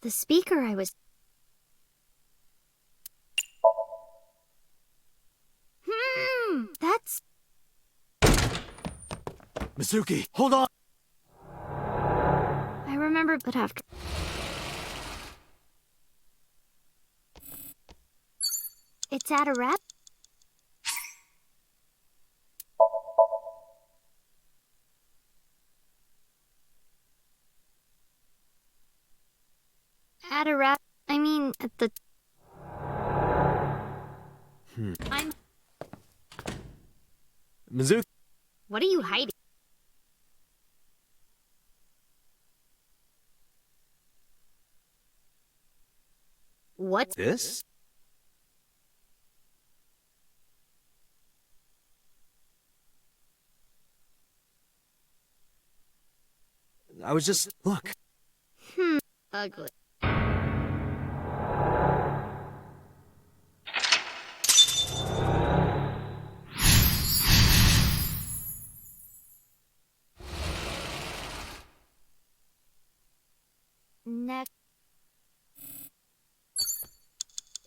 The speaker I was... That's... Mizuki, hold on! I remember, but after... It's at a rap... At a rap... I mean, at the... I'm... Mizuki... What are you hiding? What's... This? I was just... Look. Ugly. Next.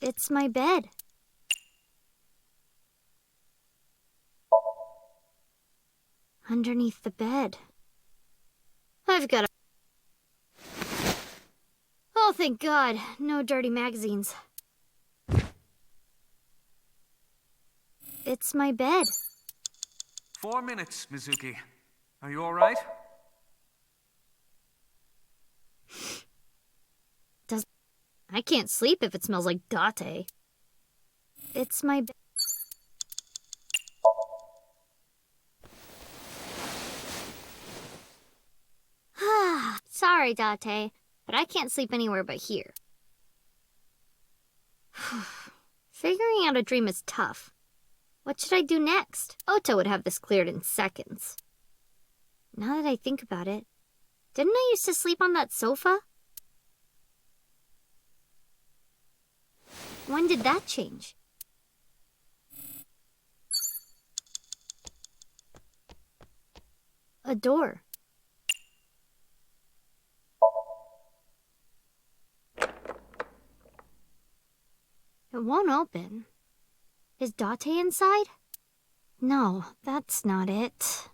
It's my bed. Underneath the bed. I've got a... Oh, thank God. No dirty magazines. It's my bed. 4 minutes, Mizuki. Are you all right? I can't sleep if it smells like Date. It's my bed. Sorry, Date, but I can't sleep anywhere but here. Figuring out a dream is tough. What should I do next? Ota would have this cleared in seconds. Now that I think about it, didn't I used to sleep on that sofa? When did that change? A door. It won't open. Is Date inside? No, that's not it.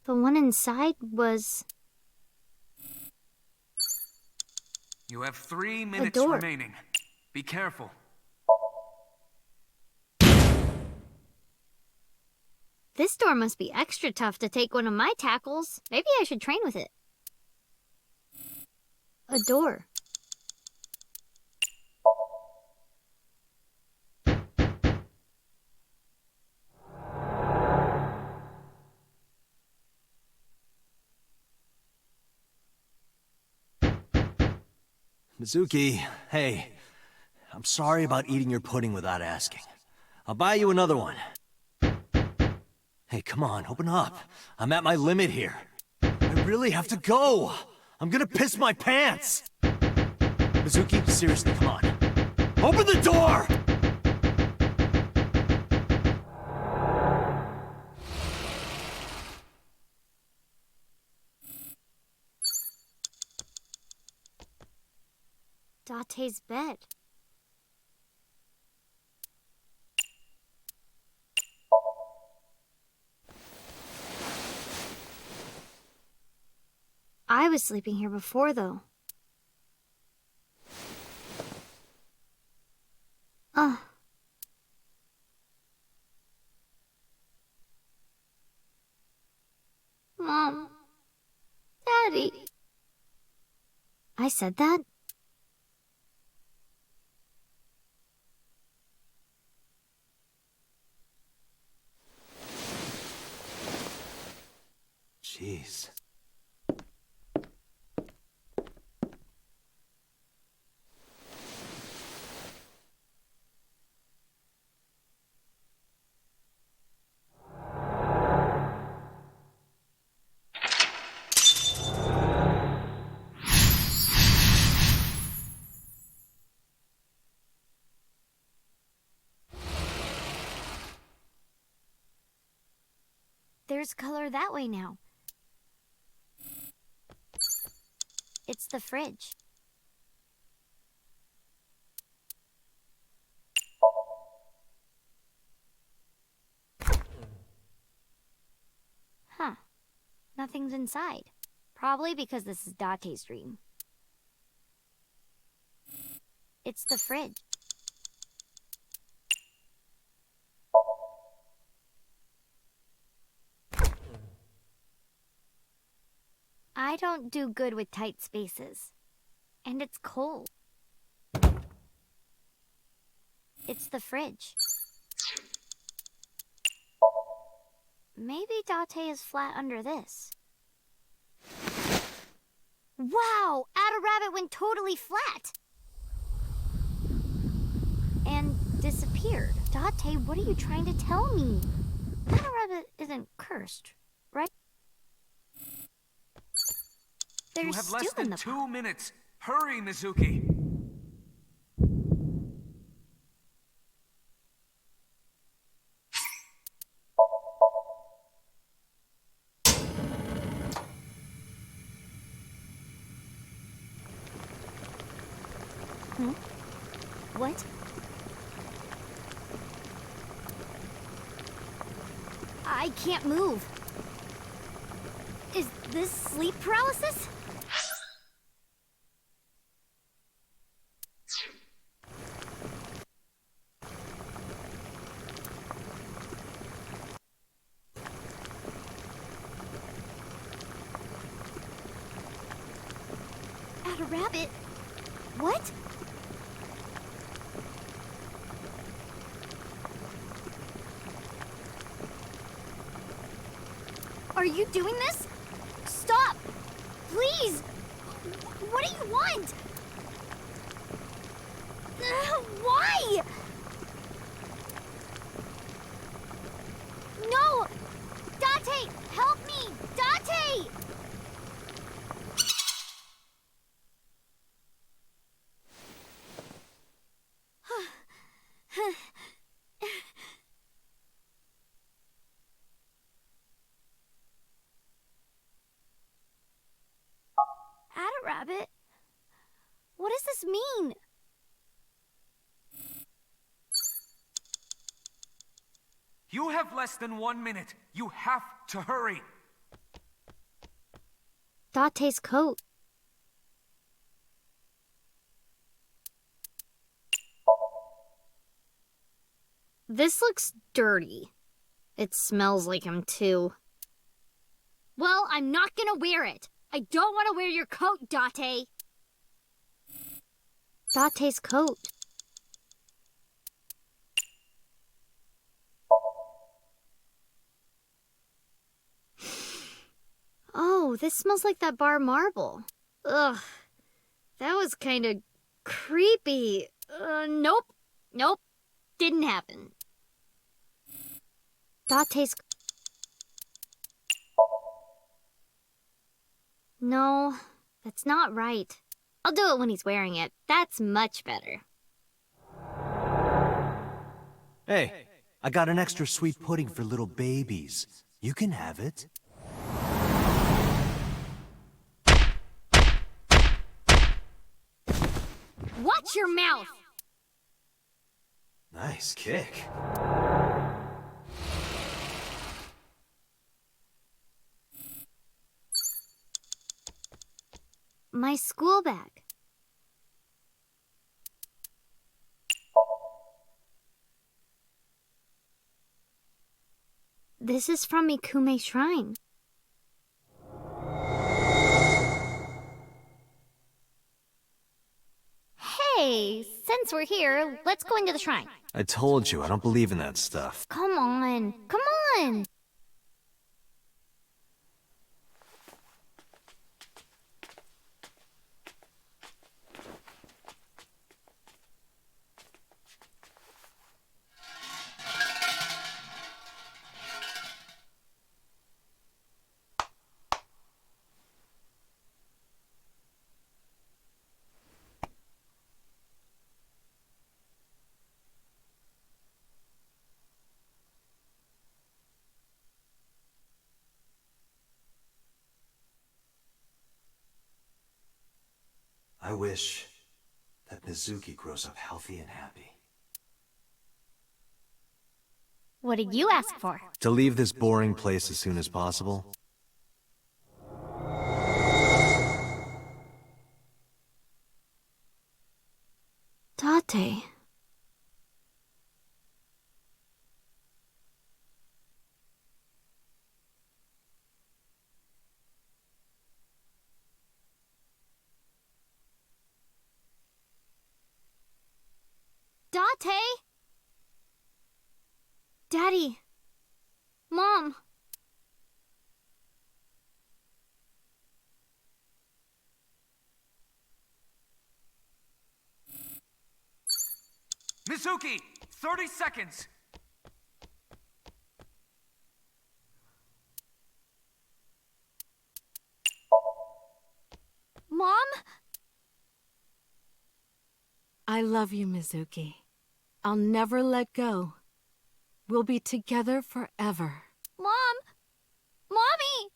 The one inside was... You have 3 minutes door. remaining. Be careful. This door must be extra tough to take one of my tackles. Maybe I should train with it. A door. Mizuki, hey. I'm sorry about eating your pudding without asking. I'll buy you another one. Hey, come on, open up. I'm at my limit here. I really have to go. I'm gonna piss my pants. Mizuki, seriously, come on. Open the door! Date's bed. I was sleeping here before, though. Mom. Daddy. I said that? Jeez. There's color that way now. It's the fridge. Huh. Nothing's inside. Probably because this is Date's dream. It's the fridge. I don't do good with tight spaces. And it's cold. It's the fridge. Maybe Date is flat under this. Wow! Ada Rabbit went totally flat! And disappeared. Date, what are you trying to tell me? Ada Rabbit isn't cursed, right? You have less than 2 minutes. Hurry, Mizuki. What? I can't move. Is this sleep paralysis? Ada Rabbit? What? Are you doing this? Stop! Please! What do you want? Why? No! Date! Help me! Date! have less than 1 minute. You have to hurry. Date's coat. This looks dirty. It smells like him, too. Well, I'm not gonna wear it. I don't want to wear your coat, Date. Date's coat. Oh, this smells like that bar marble. Ugh, that was kind of creepy. Nope. Nope. Didn't happen. Date's... No, that's not right. I'll do it when he's wearing it. That's much better. Hey, I got an extra sweet pudding for little babies. You can have it. Watch your mouth! Nice kick. My school bag. This is from Mikume Shrine. Hey, since we're here, let's go into the shrine. I told you, I don't believe in that stuff. Come on, come on! I wish that Mizuki grows up healthy and happy. What did you ask for? To leave this boring place as soon as possible. Date. Date? Daddy. Mom. Mizuki, 30 seconds. Mom? I love you, Mizuki. I'll never let go. We'll be together forever. Mom! Mommy!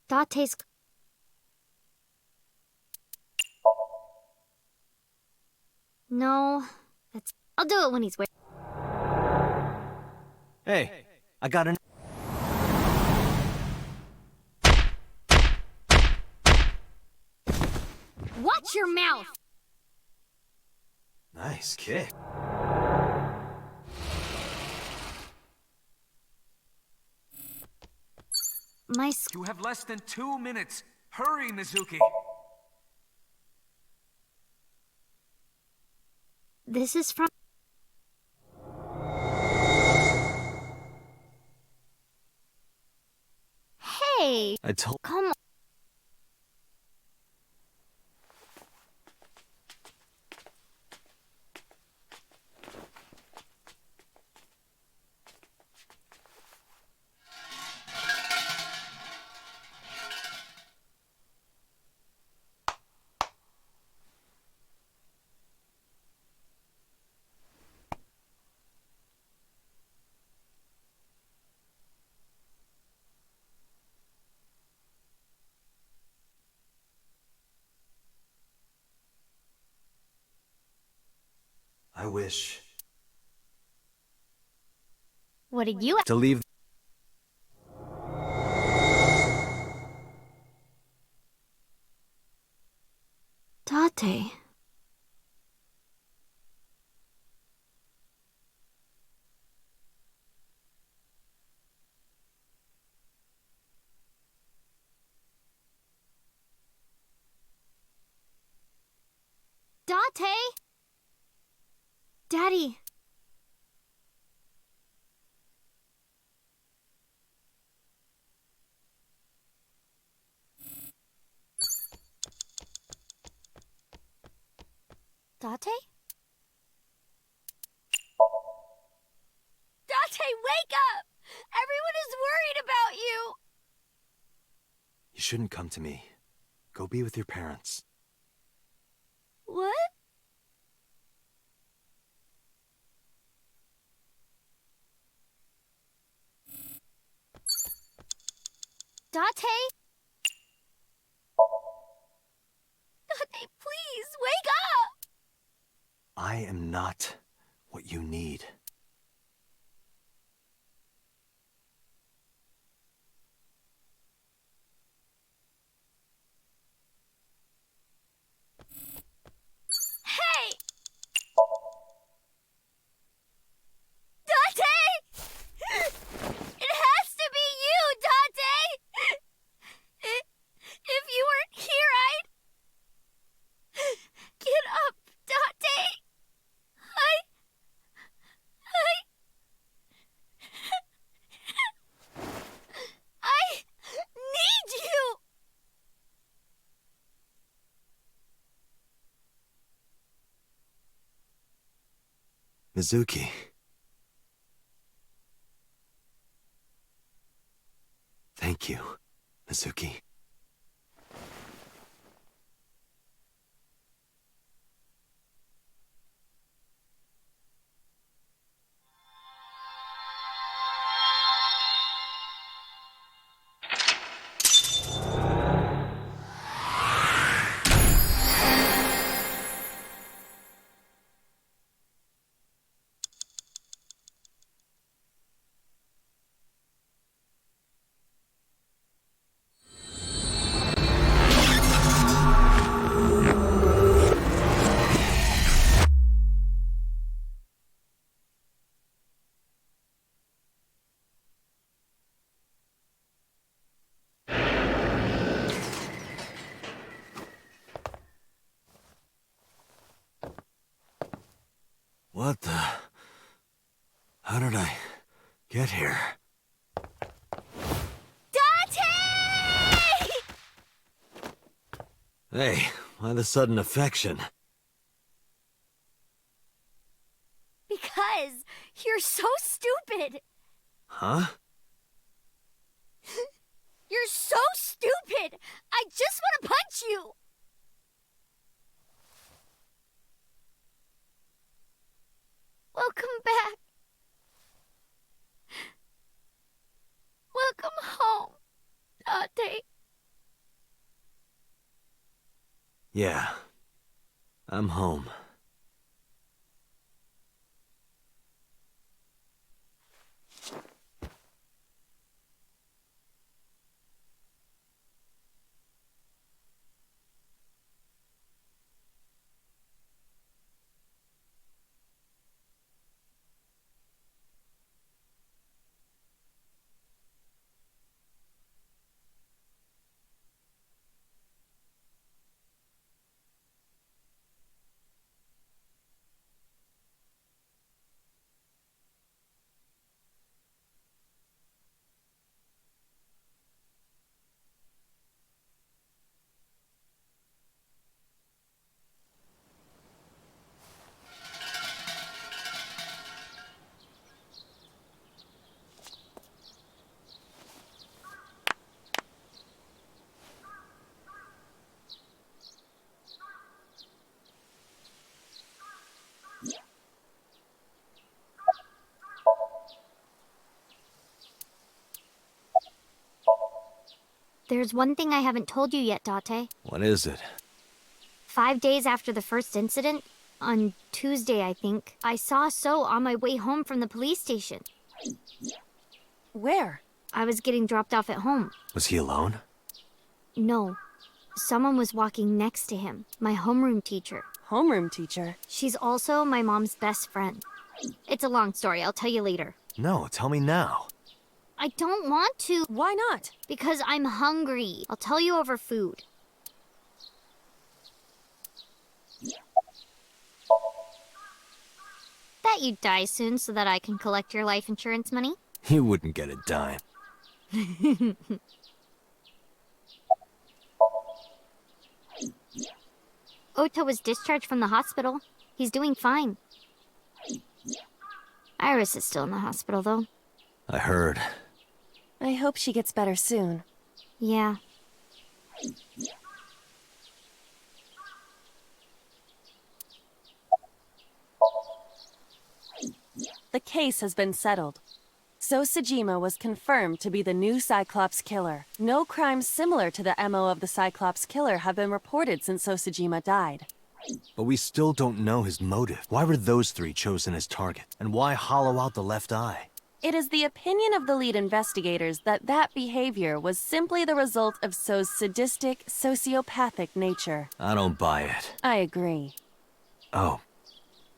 Date's... No, that's... I'll do it when he's wearing... Hey, I got an... Watch your mouth! Nice kick. You have less than 2 minutes. Hurry, Mizuki. This is from... Hey! I told... Come on. wish What did you... to leave. Date. Date? Daddy. Date? Date, wake up! Everyone is worried about you! You shouldn't come to me. Go be with your parents. What? Date? Date, please, wake up! I am not what you need. Hey! Date! It has to be you, Date! If you weren't here, I'd... Get up, Date! I need you! Mizuki. Thank you, Mizuki. What the... How did I get here? Date! Hey, why the sudden affection? Because you're so stupid. Huh? You're so stupid. I just want to punch you. Welcome back. Welcome home, Date. Yeah. I'm home. There's one thing I haven't told you yet, Date. What is it? 5 days after the first incident, On Tuesday, I think. I saw So on my way home from the police station. Where? I was getting dropped off at home. Was he alone? No. Someone was walking next to him. My homeroom teacher. Homeroom teacher? She's also my mom's best friend. It's a long story. I'll tell you later. No, tell me now. I don't want to. Why not? Because I'm hungry. I'll tell you over food. Bet you die soon so that I can collect your life insurance money. You wouldn't get a dime. Ota was discharged from the hospital. He's doing fine. Iris is still in the hospital, though. I heard. I hope she gets better soon. Yeah. The case has been settled. So Sejima was confirmed to be the new Cyclops killer. No crimes similar to the MO of the Cyclops killer have been reported since So Sejima died. But we still don't know his motive. Why were those three chosen as target? And why hollow out the left eye? It is the opinion of the lead investigators that that behavior was simply the result of So's sadistic, sociopathic nature. I don't buy it. I agree. Oh.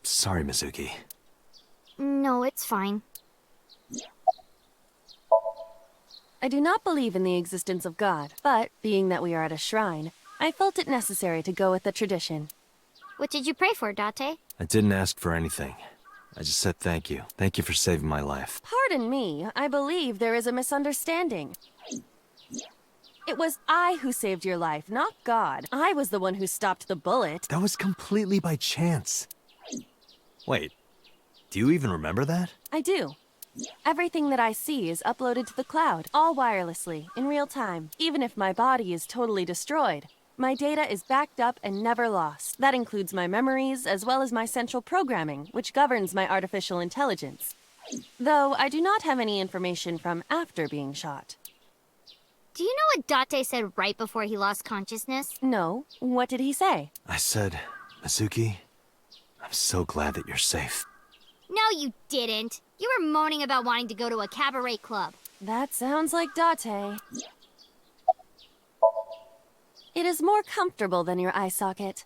Sorry, Mizuki. No, it's fine. I do not believe in the existence of God, but being that we are at a shrine, I felt it necessary to go with the tradition. What did you pray for, Date? I didn't ask for anything. I just said thank you. Thank you for saving my life. Pardon me, I believe there is a misunderstanding. It was I who saved your life, not God. I was the one who stopped the bullet. That was completely by chance. Wait, do you even remember that? I do. Everything that I see is uploaded to the cloud, all wirelessly, in real time. Even if my body is totally destroyed, my data is backed up and never lost. That includes my memories, as well as my central programming, which governs my artificial intelligence. Though I do not have any information from after being shot. Do you know what Date said right before he lost consciousness? No. What did he say? I said, Mizuki, I'm so glad that you're safe. No, you didn't. You were moaning about wanting to go to a cabaret club. That sounds like Date. It is more comfortable than your eye socket.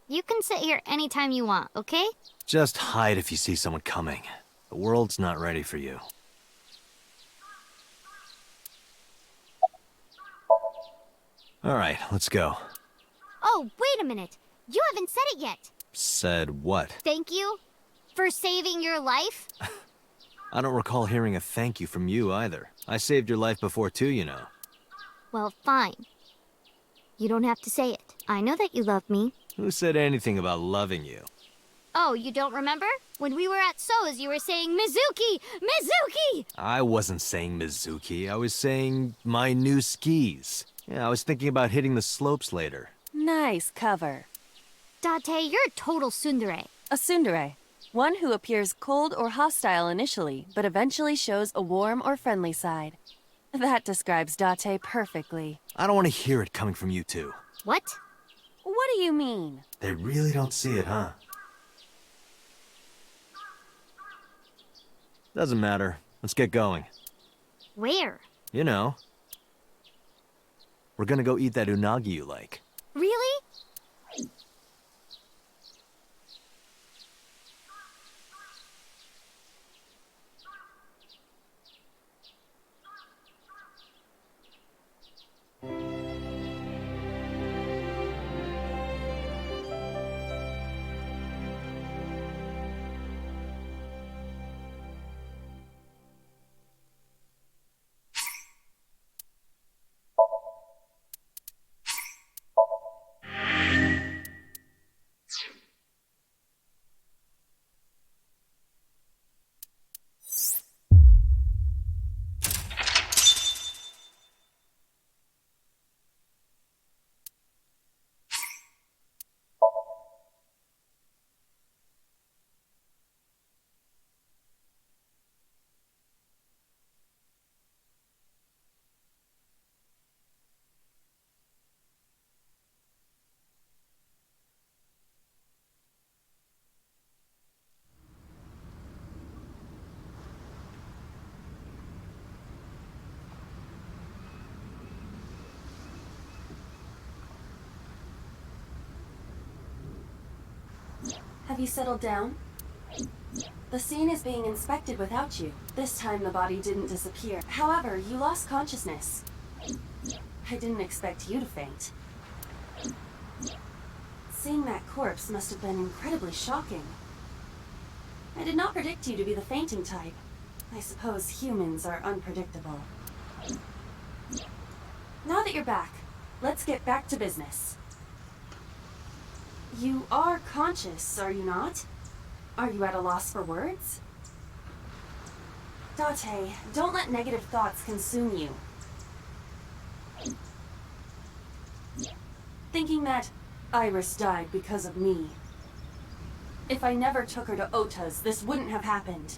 You can sit here anytime you want, okay? Just hide if you see someone coming. The world's not ready for you. All right, let's go. Oh, wait a minute. You haven't said it yet. Said what? Thank you for saving your life. I don't recall hearing a thank you from you either. I saved your life before too, you know. Well, fine. You don't have to say it. I know that you love me. Who said anything about loving you? Oh, you don't remember? When we were at So's, you were saying, Mizuki! Mizuki! I wasn't saying Mizuki. I was saying my new skis. Yeah, I was thinking about hitting the slopes later. Nice cover. Date, you're a total tsundere. A tsundere. One who appears cold or hostile initially, but eventually shows a warm or friendly side. That describes Date perfectly. I don't want to hear it coming from you two. What? What do you mean? They really don't see it, huh? Doesn't matter. Let's get going. Where? You know. We're gonna go eat that unagi you like. Really? Have you settled down? The scene is being inspected without you. This time the body didn't disappear. However, you lost consciousness. I didn't expect you to faint. Seeing that corpse must have been incredibly shocking. I did not predict you to be the fainting type. I suppose humans are unpredictable. Now that you're back, let's get back to business. You are conscious, are you not? Are you at a loss for words? Date, don't let negative thoughts consume you. Thinking that Iris died because of me. If I never took her to Ota's, this wouldn't have happened.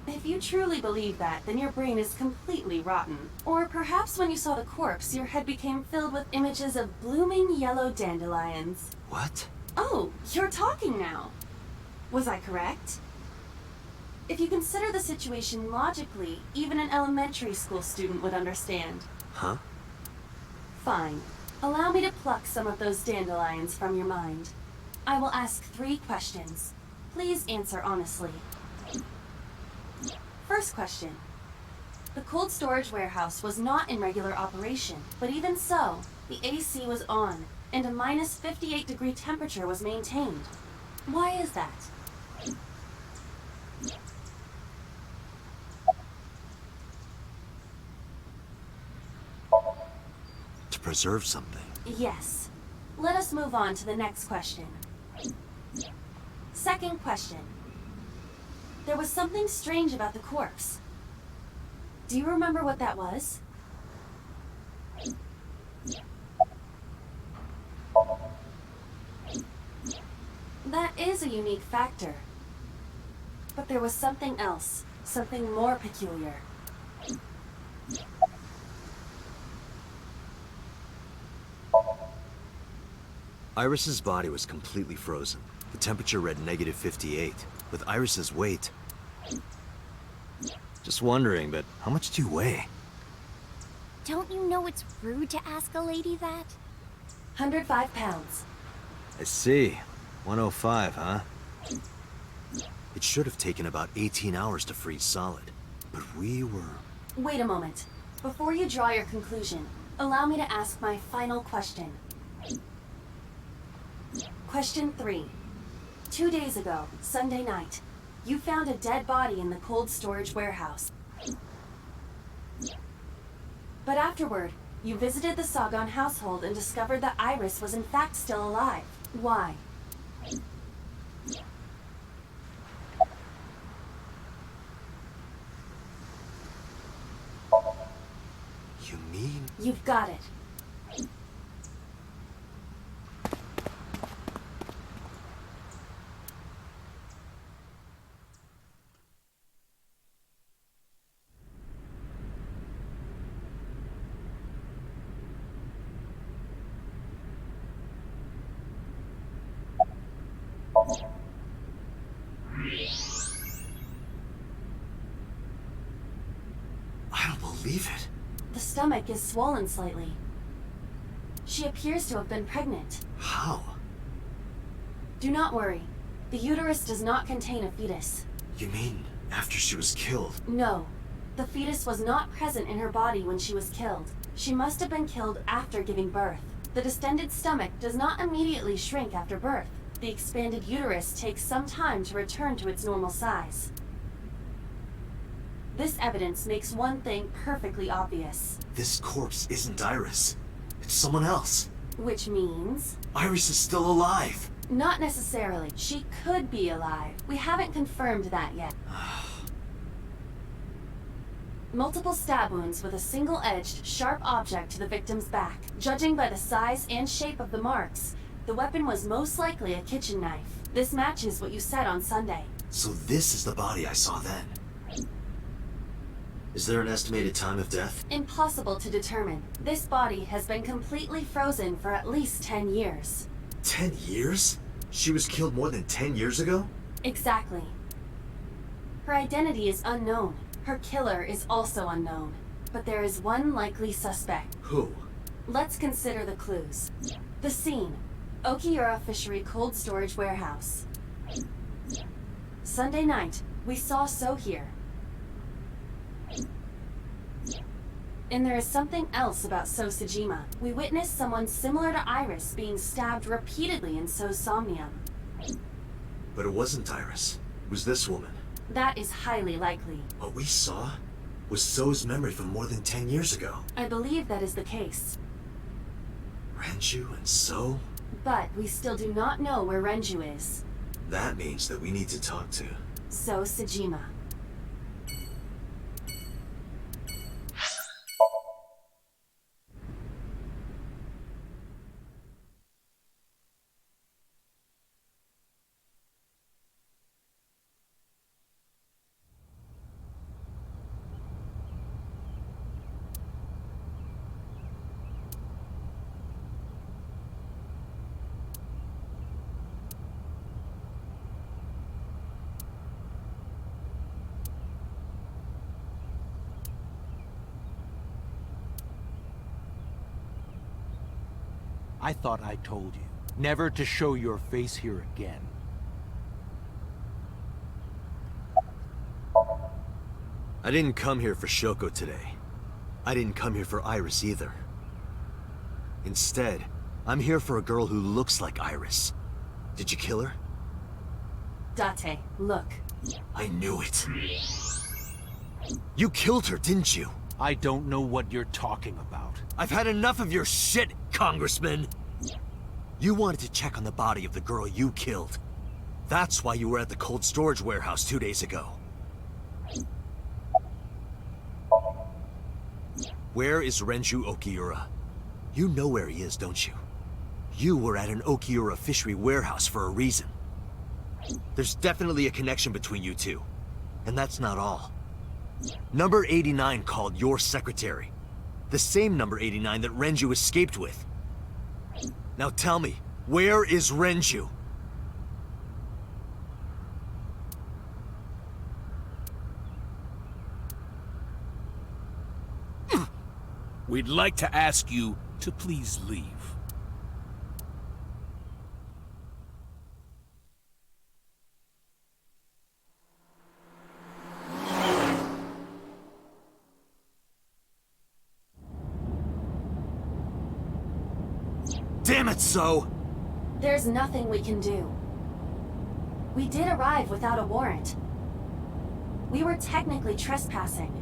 If you truly believe that, then your brain is completely rotten. Or perhaps when you saw the corpse, your head became filled with images of blooming yellow dandelions. What? Oh, you're talking now. Was I correct? If you consider the situation logically, even an elementary school student would understand. Huh? Fine. Allow me to pluck some of those dandelions from your mind. I will ask 3 questions. Please answer honestly. First question. The cold storage warehouse was not in regular operation, but even so, the AC was on, and a minus 58-degree temperature was maintained. Why is that? To preserve something. Yes. Let us move on to the next question. Second question. There was something strange about the corpse. Do you remember what that was? That is a unique factor. But there was something else, something more peculiar. Iris's body was completely frozen. The temperature read negative 58. With Iris's weight... Just wondering, but how much do you weigh? Don't you know it's rude to ask a lady that? 105 pounds. I see. 105, huh? It should have taken about 18 hours to freeze solid. But we were... Wait a moment. Before you draw your conclusion, allow me to ask my final question. Question 3. 2 days ago, Sunday night, you found a dead body in the cold storage warehouse. But afterward, you visited the Sagan household and discovered that Iris was in fact still alive. Why? You mean... You've got it. I don't believe it. The stomach is swollen slightly. She appears to have been pregnant. How? Do not worry. The uterus does not contain a fetus. You mean after she was killed? No. The fetus was not present in her body when she was killed. She must have been killed after giving birth. The distended stomach does not immediately shrink after birth. The expanded uterus takes some time to return to its normal size. This evidence makes one thing perfectly obvious. This corpse isn't Iris. It's someone else. Which means... Iris is still alive. Not necessarily. She could be alive. We haven't confirmed that yet. Multiple stab wounds with a single-edged, sharp object to the victim's back. Judging by the size and shape of the marks, the weapon was most likely a kitchen knife. This matches what you said on Sunday. So this is the body I saw then. Is there an estimated time of death? Impossible to determine. This body has been completely frozen for at least 10 years. 10 years? She was killed more than 10 years ago? Exactly. Her identity is unknown. Her killer is also unknown. But there is one likely suspect. Who? Let's consider the clues. The scene. Okiura Fishery Cold Storage Warehouse. Sunday night, we saw So here. And there is something else about So Sejima. We witnessed someone similar to Iris being stabbed repeatedly in So's Somnium. But it wasn't Iris. It was this woman. That is highly likely. What we saw was So's memory from more than 10 years ago. I believe that is the case. Renju and So? But we still do not know where Renju is. That means that we need to talk to So Sejima. I thought I told you, never to show your face here again. I didn't come here for Shoko today. I didn't come here for Iris either. Instead, I'm here for a girl who looks like Iris. Did you kill her? Date, look. I knew it. You killed her, didn't you? I don't know what you're talking about. I've had enough of your shit, Congressman! You wanted to check on the body of the girl you killed. That's why you were at the cold storage warehouse 2 days ago. Where is Renju Okiura? You know where he is, don't you? You were at an Okiura fishery warehouse for a reason. There's definitely a connection between you two. And that's not all. Number 89 called your secretary. The same number 89 that Renju escaped with. Now tell me, where is Renju? We'd like to ask you to please leave. Damn it, So! There's nothing we can do. We did arrive without a warrant. We were technically trespassing.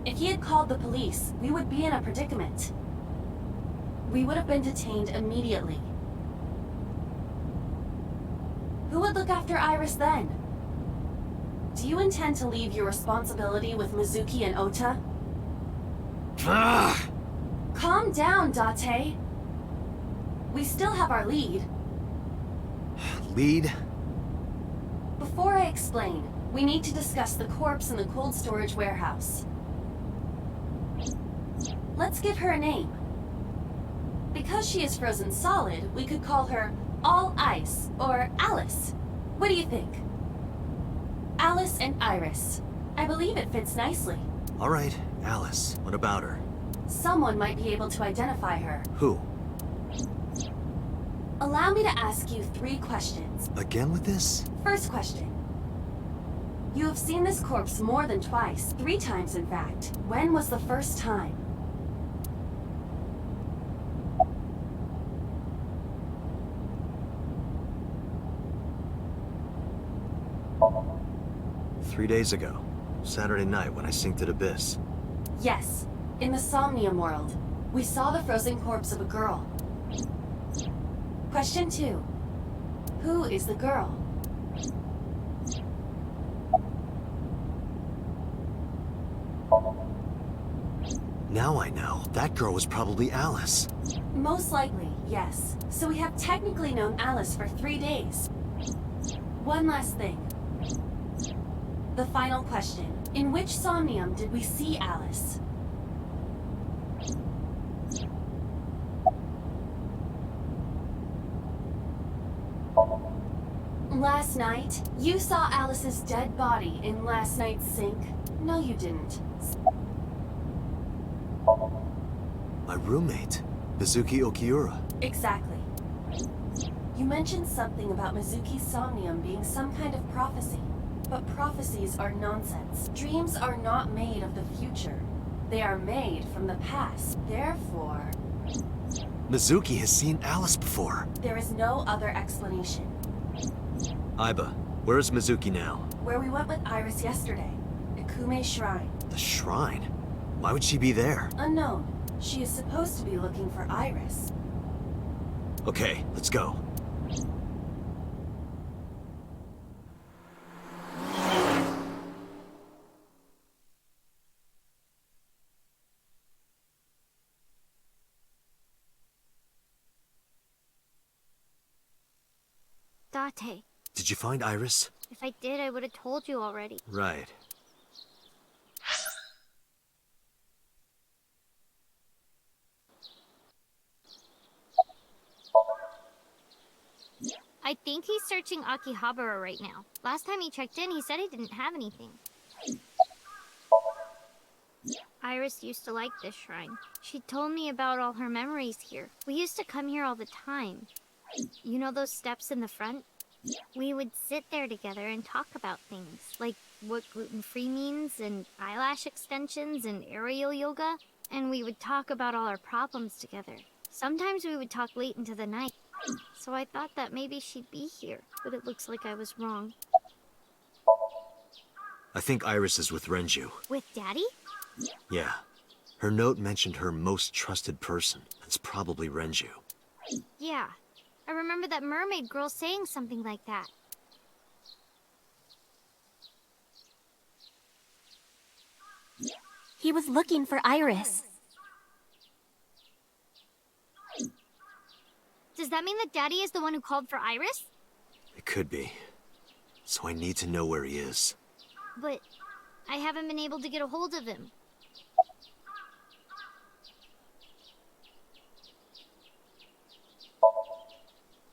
If he had called the police, we would be in a predicament. We would have been detained immediately. Who would look after Iris then? Do you intend to leave your responsibility with Mizuki and Ota? Calm down, Date. We still have our lead. Lead? Before I explain, we need to discuss the corpse in the cold storage warehouse. Let's give her a name. Because she is frozen solid, we could call her All Ice or Alice. What do you think? Alice and Iris. I believe it fits nicely. All right, Alice. What about her? Someone might be able to identify her. Who? Allow me to ask you 3 questions. Again with this? First question. You have seen this corpse more than twice. 3 times, in fact. When was the first time? Three days ago. Saturday night when I synced at Abyss. Yes. In the Somnium world. We saw the frozen corpse of a girl. Question 2. Who is the girl? Now I know. That girl was probably Alice. Most likely, yes. So we have technically known Alice for 3 days. One last thing. The final question. In which Somnium did we see Alice? Last night, you saw Alice's dead body in last night's sink. No, you didn't. My roommate, Mizuki Okiura. Exactly. You mentioned something about Mizuki's somnium being some kind of prophecy. But prophecies are nonsense. Dreams are not made of the future. They are made from the past. Therefore, Mizuki has seen Alice before. there is no other explanation. Iba, where is Mizuki now? Where we went with Iris yesterday, Ikume Shrine. The shrine? Why would she be there? Unknown. She is supposed to be looking for Iris. Okay, let's go. Date, Did you find Iris? if I did, I would have told you already. Right. I think he's searching Akihabara right now. Last time he checked in, he said he didn't have anything. Iris used to like this shrine. She told me about all her memories here. We used to come here all the time. You know those steps in the front? We would sit there together and talk about things, like what gluten-free means, and eyelash extensions, and aerial yoga. And we would talk about all our problems together. Sometimes we would talk late into the night. So I thought that maybe she'd be here, but it looks like I was wrong. I think Iris is with Renju. With Daddy? Yeah. Her note mentioned her most trusted person. It's probably Renju. Yeah. I remember that mermaid girl saying something like that. He was looking for Iris. Does that mean that Daddy is the one who called for Iris? It could be. So I need to know where he is. But I haven't been able to get a hold of him.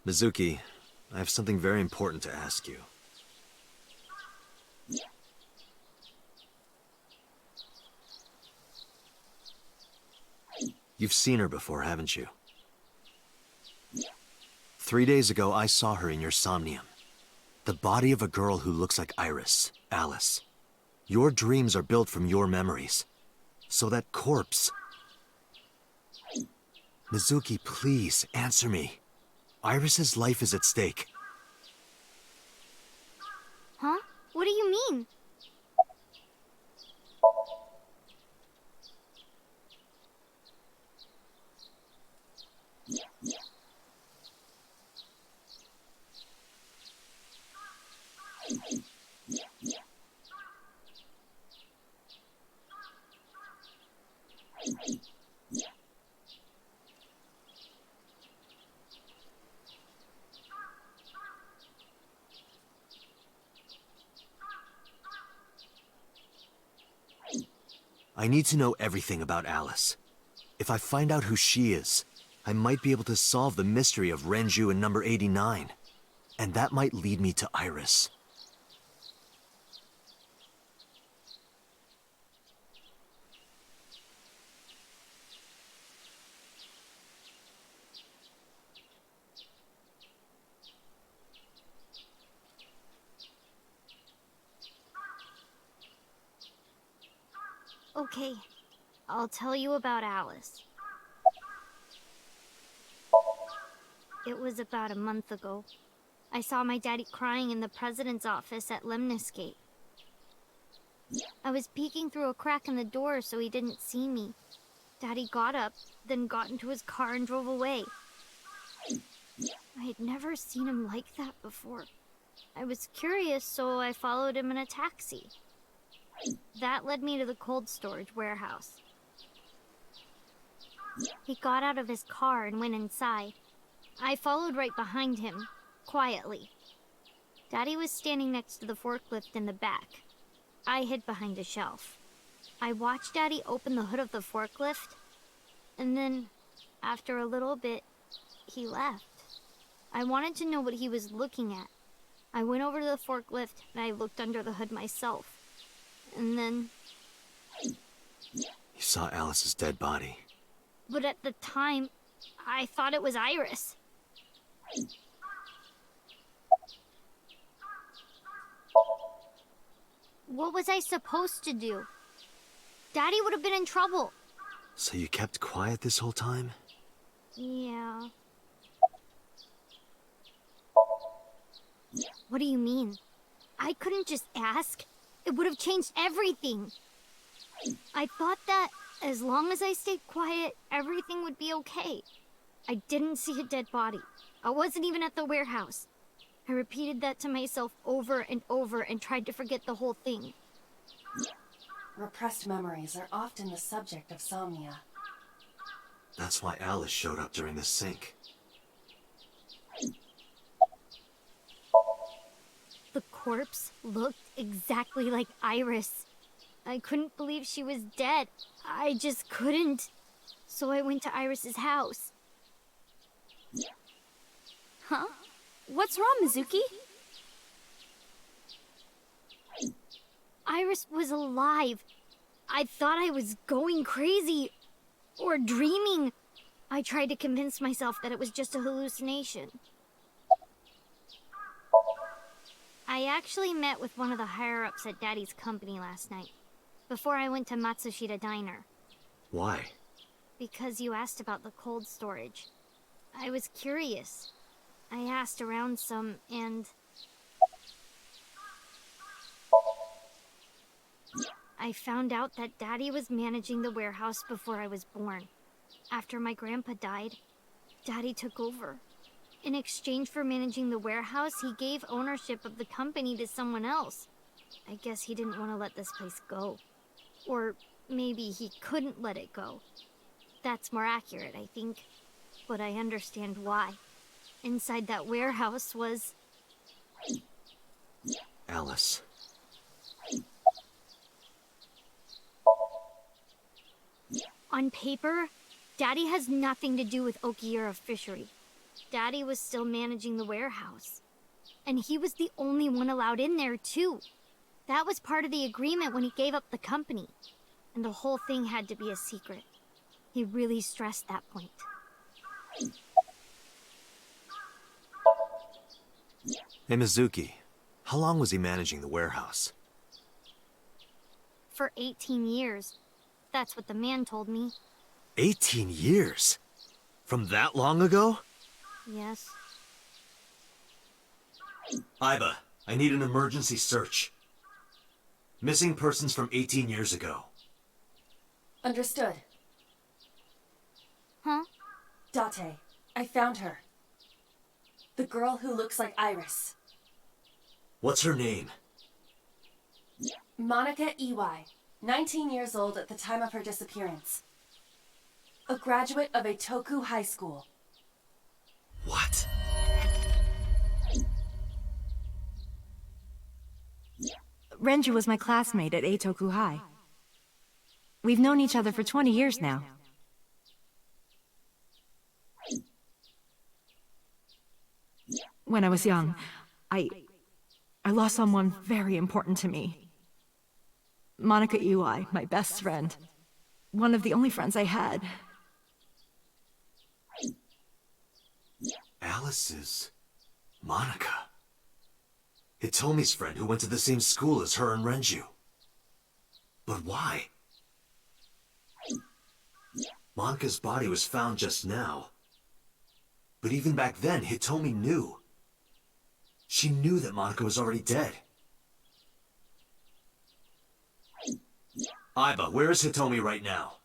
Mizuki, I have something very important to ask you. You've seen her before, haven't you? 3 days ago, I saw her in your somnium. The body of a girl who looks like Iris, Alice. Your dreams are built from your memories. So that corpse... Mizuki, please, answer me. Iris's life is at stake. Huh? What do you mean? I need to know everything about Alice. If I find out who she is, I might be able to solve the mystery of Renju and number 89. And that might lead me to Iris. Okay, I'll tell you about Alice. It was about a month ago. I saw my daddy crying in the president's office at Lemnis Gate. I was peeking through a crack in the door so he didn't see me. Daddy got up, then got into his car and drove away. I had never seen him like that before. I was curious, so I followed him in a taxi. That led me to the cold storage warehouse. He got out of his car and went inside. I followed right behind him, quietly. Daddy was standing next to the forklift in the back. I hid behind a shelf. I watched Daddy open the hood of the forklift, and then, after a little bit, he left. I wanted to know what he was looking at. I went over to the forklift and I looked under the hood myself. And then... You saw Alice's dead body. But at the time, I thought it was Iris. What was I supposed to do? Daddy would have been in trouble. So you kept quiet this whole time? Yeah. What do you mean? I couldn't just ask. It would have changed everything. I thought that as long as I stayed quiet, everything would be okay. I didn't see a dead body. I wasn't even at the warehouse. I repeated that to myself over and over and tried to forget the whole thing. Repressed memories are often the subject of somnia. That's why Alice showed up during the sync. The corpse looked exactly like Iris. I couldn't believe she was dead. I just couldn't. So I went to Iris's house. Huh? What's wrong, Mizuki? Iris was alive. I thought I was going crazy. Or dreaming. I tried to convince myself that it was just a hallucination. I actually met with one of the higher-ups at Daddy's company last night, before I went to Matsushita Diner. Why? Because you asked about the cold storage. I was curious. I asked around some, and I found out that Daddy was managing the warehouse before I was born. After my grandpa died, Daddy took over. In exchange for managing the warehouse, he gave ownership of the company to someone else. I guess he didn't want to let this place go. Or maybe he couldn't let it go. That's more accurate, I think. But I understand why. Inside that warehouse was... Alice. On paper, Daddy has nothing to do with Okiura Fishery. Daddy was still managing the warehouse. And he was the only one allowed in there, too. That was part of the agreement when he gave up the company. And the whole thing had to be a secret. He really stressed that point. Hey, Mizuki. How long was he managing the warehouse? For 18 years. That's what the man told me. 18 years? From that long ago? Yes. Iba, I need an emergency search. Missing persons from 18 years ago. Understood. Huh? Date, I found her. The girl who looks like Iris. What's her name? Monica Ewy, 19 years old at the time of her disappearance. A graduate of Eitoku High School. What? Renju was my classmate at Eitoku High. We've known each other for 20 years now. When I was young, I lost someone very important to me. Monica Ewy, my best friend. One of the only friends I had. Alice is... Monica. Hitomi's friend who went to the same school as her and Renju. But why? Monica's body was found just now. But even back then, Hitomi knew. She knew that Monica was already dead. Iba, where is Hitomi right now?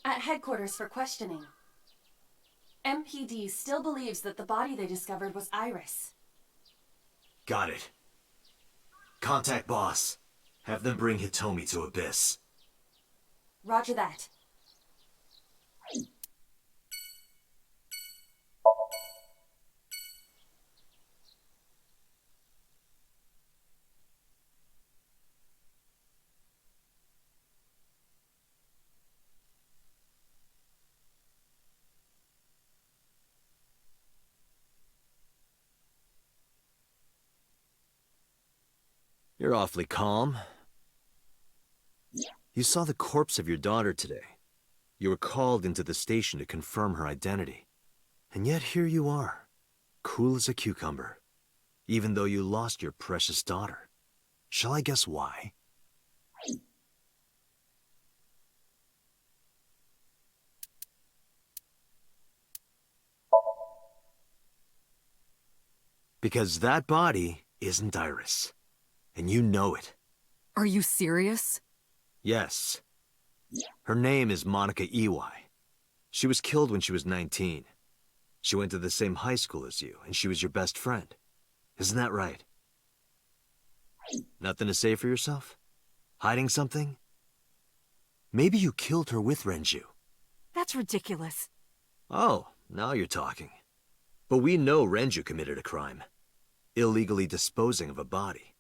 At headquarters for questioning. MPD still believes that the body they discovered was Iris. Got it. Contact boss. Have them bring Hitomi to Abyss. Roger that. You're awfully calm. You saw the corpse of your daughter today. You were called into the station to confirm her identity. And yet here you are, cool as a cucumber, even though you lost your precious daughter. Shall I guess why? Because that body isn't Iris. And you know it. Are you serious? Yes. Her name is Monica Ewy. She was killed when she was 19. She went to the same high school as you, and she was your best friend. Isn't that right? Nothing to say for yourself? Hiding something? Maybe you killed her with Renju. That's ridiculous. Oh, now you're talking. But we know Renju committed a crime. Illegally disposing of a body.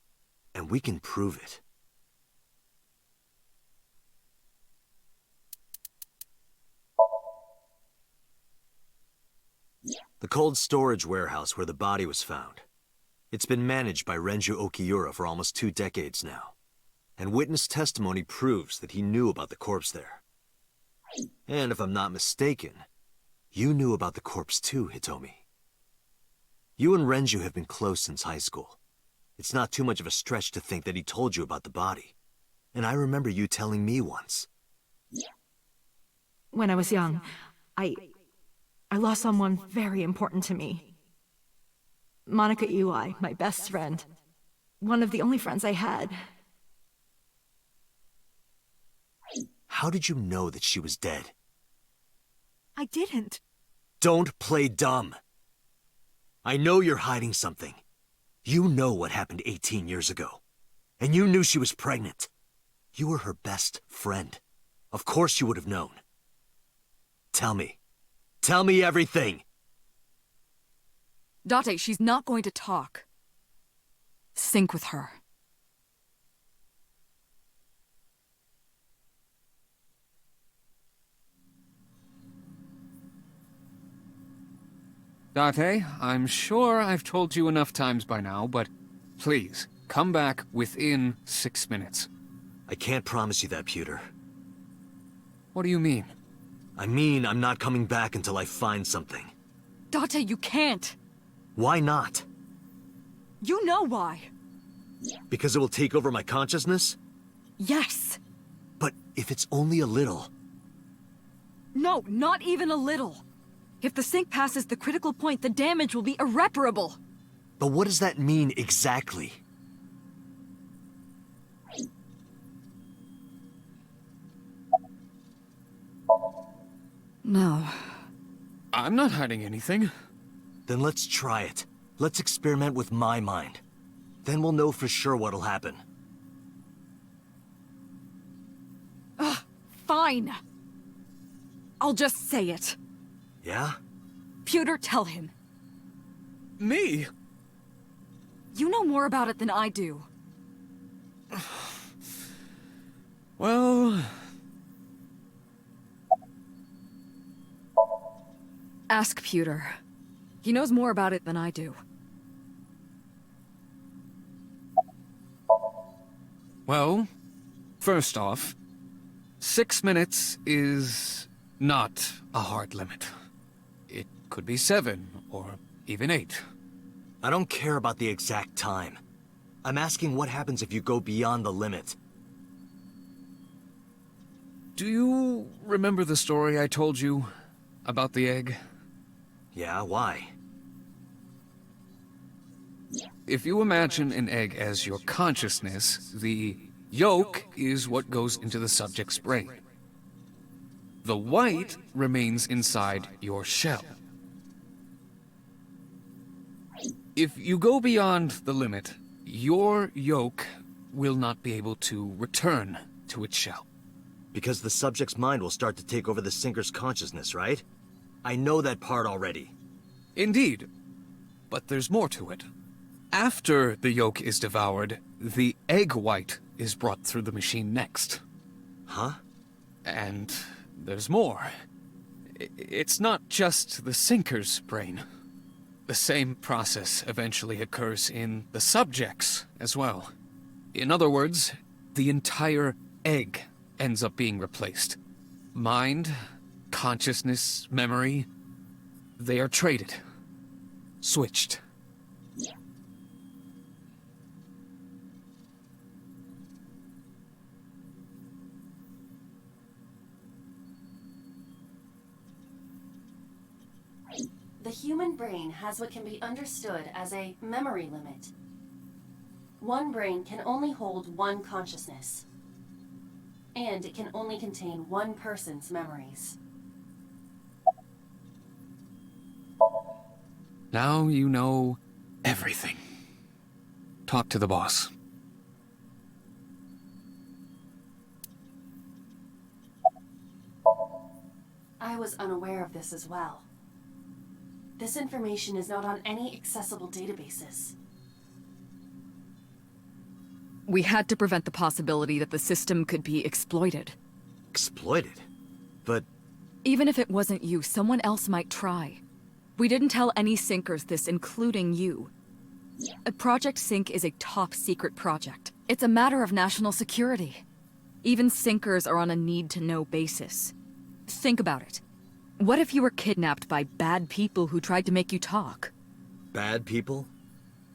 And we can prove it. The cold storage warehouse where the body was found. It's been managed by Renju Okiura for almost 2 decades now. And witness testimony proves that he knew about the corpse there. And if I'm not mistaken, you knew about the corpse too, Hitomi. You and Renju have been close since high school. It's not too much of a stretch to think that he told you about the body. And I remember you telling me once. When I was young, I lost someone very important to me. Monica Ewy, my best friend. One of the only friends I had. How did you know that she was dead? I didn't. Don't play dumb. I know you're hiding something. You know what happened 18 years ago. And you knew she was pregnant. You were her best friend. Of course you would have known. Tell me. Tell me everything! Date, she's not going to talk. Sync with her. Date, I'm sure I've told you enough times by now, but please, come back within 6 minutes. I can't promise you that, Pewter. What do you mean? I mean, I'm not coming back until I find something. Date, you can't. Why not? You know why. Because it will take over my consciousness? Yes. But if it's only a little... No, not even a little. If the sync passes the critical point, the damage will be irreparable. But what does that mean exactly? No. I'm not hiding anything. Then let's try it. Let's experiment with my mind. Then we'll know for sure what'll happen. Fine. I'll just say it. Yeah? Pewter, tell him. Me? You know more about it than I do. Well... Ask Pewter. He knows more about it than I do. Well, first off, 6 minutes is not a hard limit. It could be 7, or even 8. I don't care about the exact time. I'm asking what happens if you go beyond the limit. Do you remember the story I told you about the egg? Yeah, why? If you imagine an egg as your consciousness, the yolk is what goes into the subject's brain. The white remains inside your shell. If you go beyond the limit, your yolk will not be able to return to its shell. Because the subject's mind will start to take over the sinker's consciousness, right? I know that part already. Indeed. But there's more to it. After the yolk is devoured, the egg white is brought through the machine next. Huh? And there's more. It's not just the sinker's brain. The same process eventually occurs in the subject's as well. In other words, the entire egg ends up being replaced. Mind, consciousness, memory, they are traded. Switched. human brain has what can be understood as a memory limit. One brain can only hold one consciousness, and it can only contain one person's memories. Now you know everything. Talk to the boss. I was unaware of this as well. This information is not on any accessible databases. We had to prevent the possibility that the system could be exploited. Exploited? But... Even if it wasn't you, someone else might try. We didn't tell any Syncers this, including you. Project Sync is a top-secret project. It's a matter of national security. Even Syncers are on a need-to-know basis. Think about it. What if you were kidnapped by bad people who tried to make you talk? Bad people?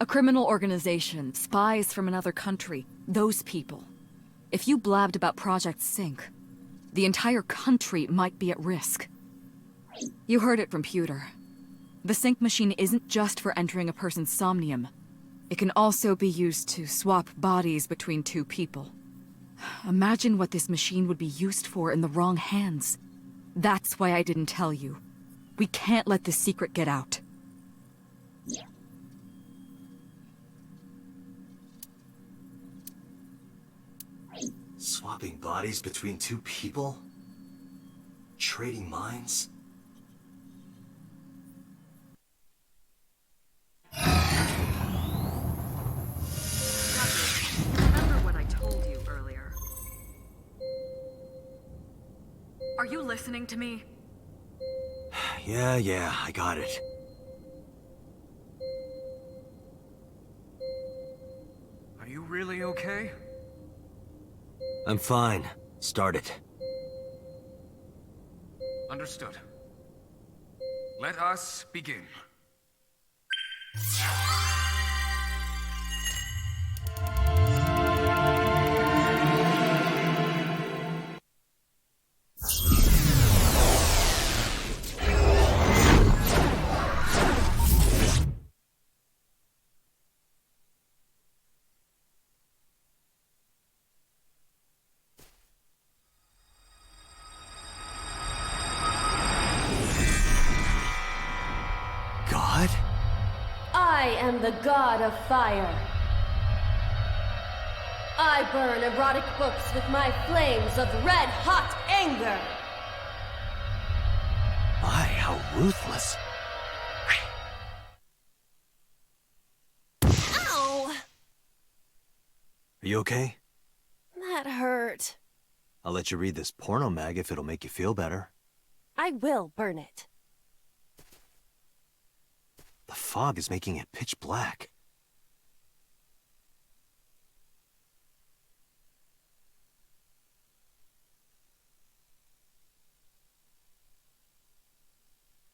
A criminal organization, spies from another country, those people. If you blabbed about Project Sync, the entire country might be at risk. You heard it from Pewter. The Sync machine isn't just for entering a person's somnium. It can also be used to swap bodies between two people. Imagine what this machine would be used for in the wrong hands. That's why I didn't tell you. We can't let this secret get out. Swapping bodies between two people? Trading minds? Remember what I told you earlier? Are you listening to me? Yeah, I got it. Are you really okay? I'm fine. Start it. Understood. Let us begin. God? I am the god of fire. I burn erotic books with my flames of red-hot anger. My, how ruthless. Ow! Are you okay? That hurt. I'll let you read this porno mag if it'll make you feel better. I will burn it. The fog is making it pitch black.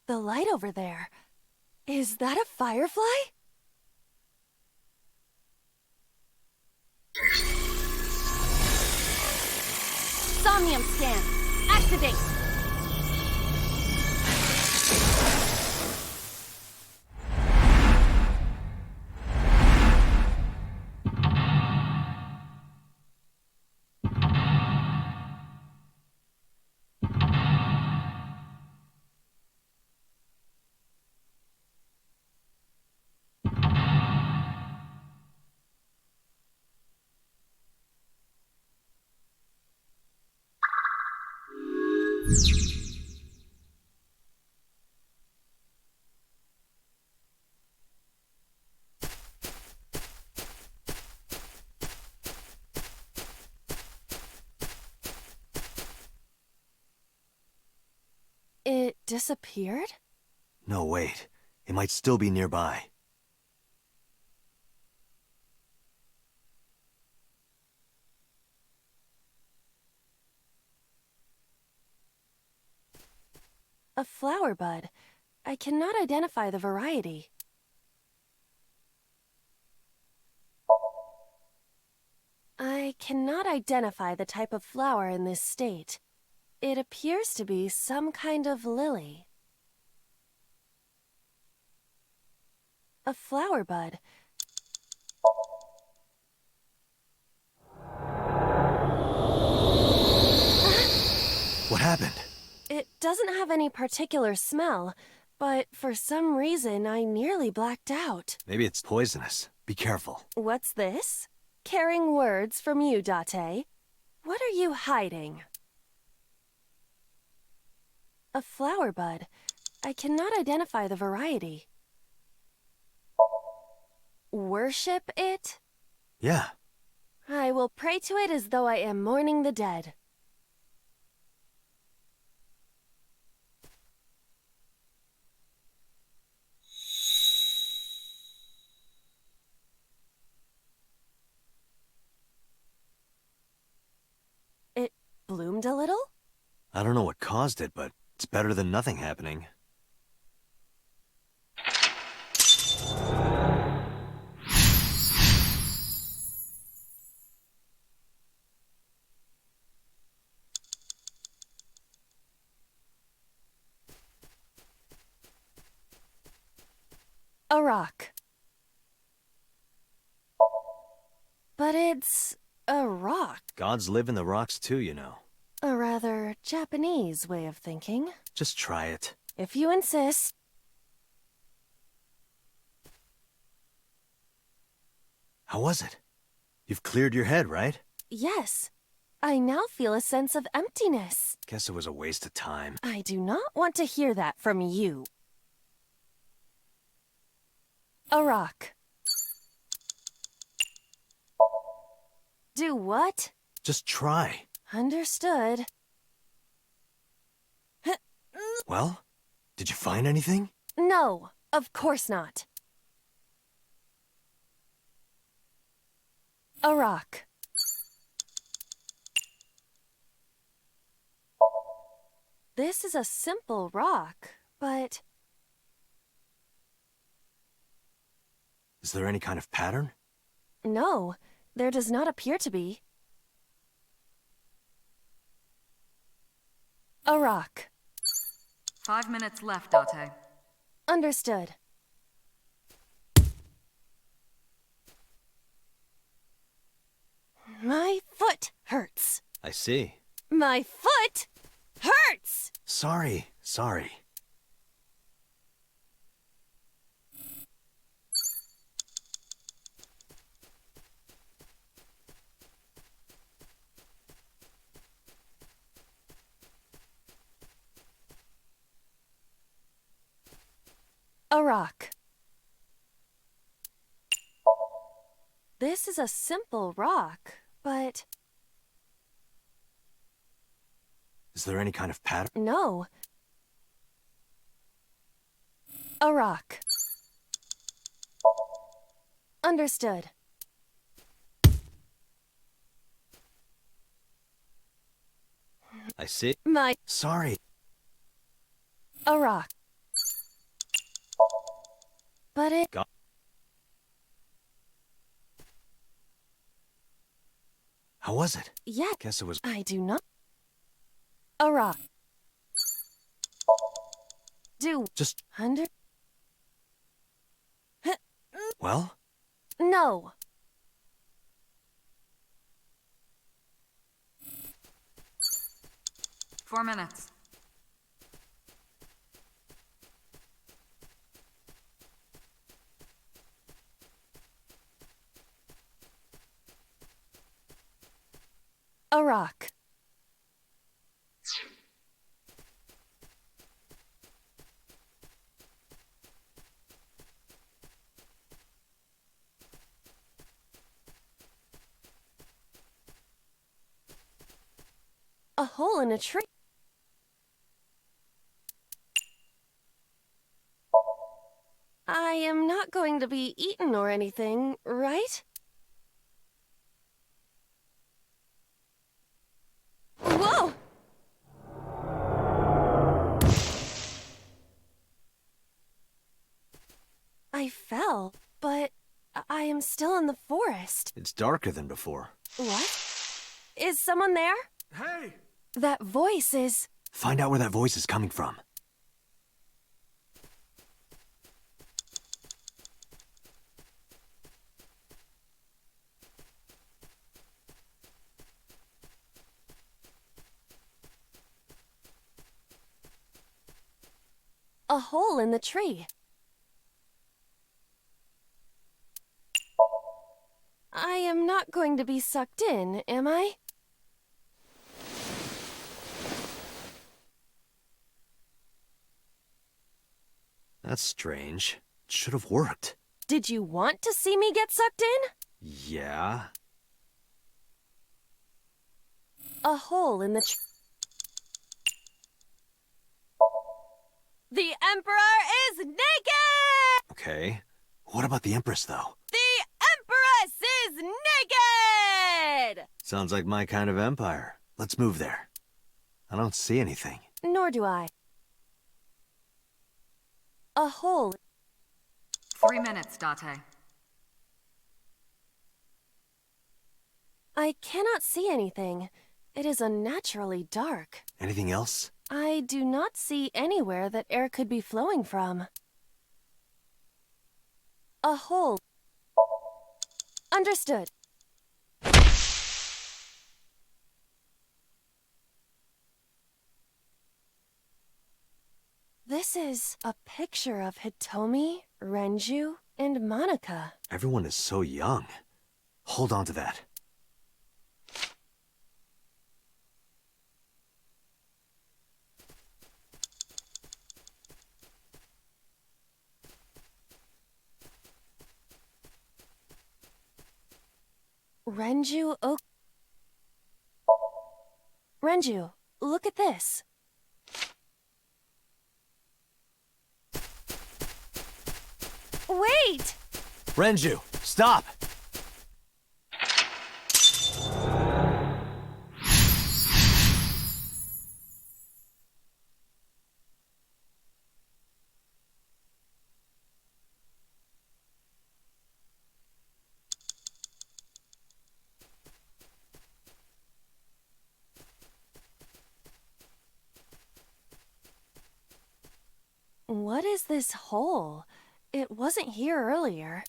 The light over there. Is that a firefly? Somnium scan. Activate. It disappeared? No, wait. It might still be nearby. A flower bud. I cannot identify the variety. I cannot identify the type of flower in this state. It appears to be some kind of lily. A flower bud. What happened? It doesn't have any particular smell, but for some reason I nearly blacked out. Maybe it's poisonous. Be careful. What's this? Caring words from you, Date. What are you hiding? A flower bud. I cannot identify the variety. Worship it? Yeah. I will pray to it as though I am mourning the dead. It bloomed a little? I don't know what caused it, but it's better than nothing happening. A rock. But it's a rock. Gods live in the rocks too, you know. A rather Japanese way of thinking. Just try it. If you insist. How was it? You've cleared your head, right? Yes. I now feel a sense of emptiness. Guess it was a waste of time. I do not want to hear that from you. A rock. Do what? Just try. Understood. Well, did you find anything? No, of course not. A rock. This is a simple rock, but... Is there any kind of pattern? No, there does not appear to be. A rock. 5 minutes left, Date. Understood. My foot hurts. I see. My foot hurts! Sorry. A rock. This is a simple rock, but... Is there any kind of pattern? No. A rock. Understood. I see. Sorry. A rock. But it... How was it? Yeah. Guess it was... I do not... A rock. Do... Just... Well? No. Four minutes. A rock. A hole in a tree. I am not going to be eaten or anything, right? Whoa! I fell, but I am still in the forest. It's darker than before. What? Is someone there? Hey! That voice is... Find out where that voice is coming from. A hole in the tree. I am not going to be sucked in, am I? That's strange. It should have worked. Did you want to see me get sucked in? Yeah? A hole in the The Emperor is naked! Okay. What about the Empress, though? The Empress is naked! Sounds like my kind of empire. Let's move there. I don't see anything. Nor do I. A hole. 3 minutes, Date. I cannot see anything. It is unnaturally dark. Anything else? I do not see anywhere that air could be flowing from. A hole. Understood. This is a picture of Hitomi, Renju, and Monica. Everyone is so young. Hold on to that. Renju, look at this. Wait! Renju, stop! What is this hole? It wasn't here earlier.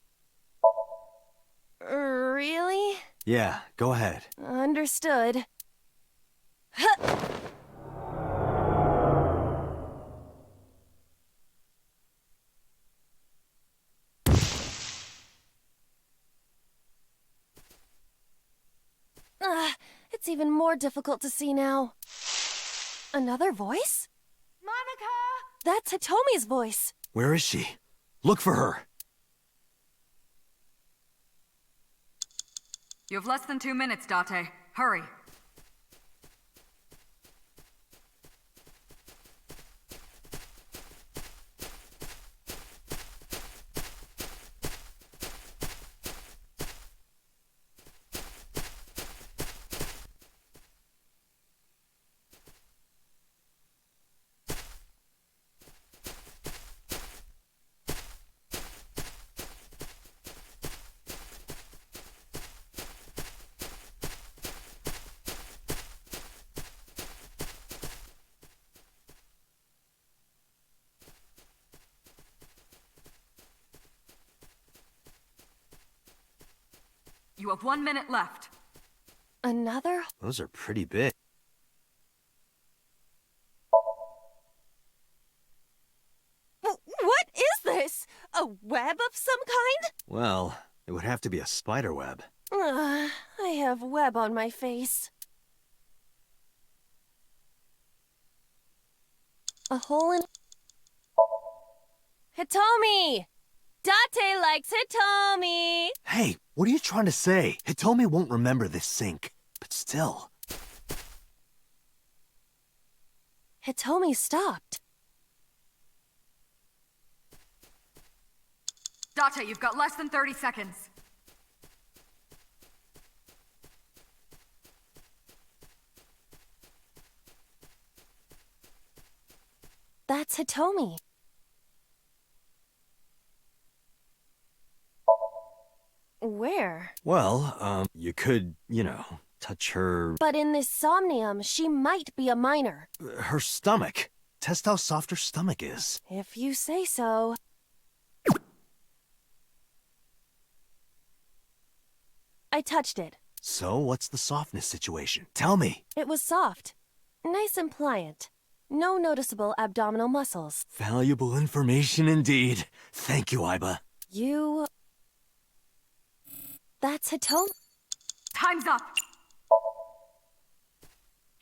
Really? Yeah, go ahead. Understood. Huh. It's even more difficult to see now. Another voice? Monica! That's Hitomi's voice. Where is she? Look for her. You have less than 2 minutes, Date. Hurry. You have 1 minute left. Another? Those are pretty big. What is this? A web of some kind? Well, it would have to be a spider web. I have web on my face. A hole in... Hitomi! Date likes Hitomi! Hey, what are you trying to say? Hitomi won't remember this sink, but still. Hitomi stopped. Date, you've got less than 30 seconds. That's Hitomi. Where? Well, you could, touch her... But in this somnium, she might be a minor. her stomach. Test how soft her stomach is. If you say so. I touched it. So, what's the softness situation? Tell me. It was soft. Nice and pliant. No noticeable abdominal muscles. Valuable information indeed. Thank you, Aiba. You... That's Hitomi? Time's up!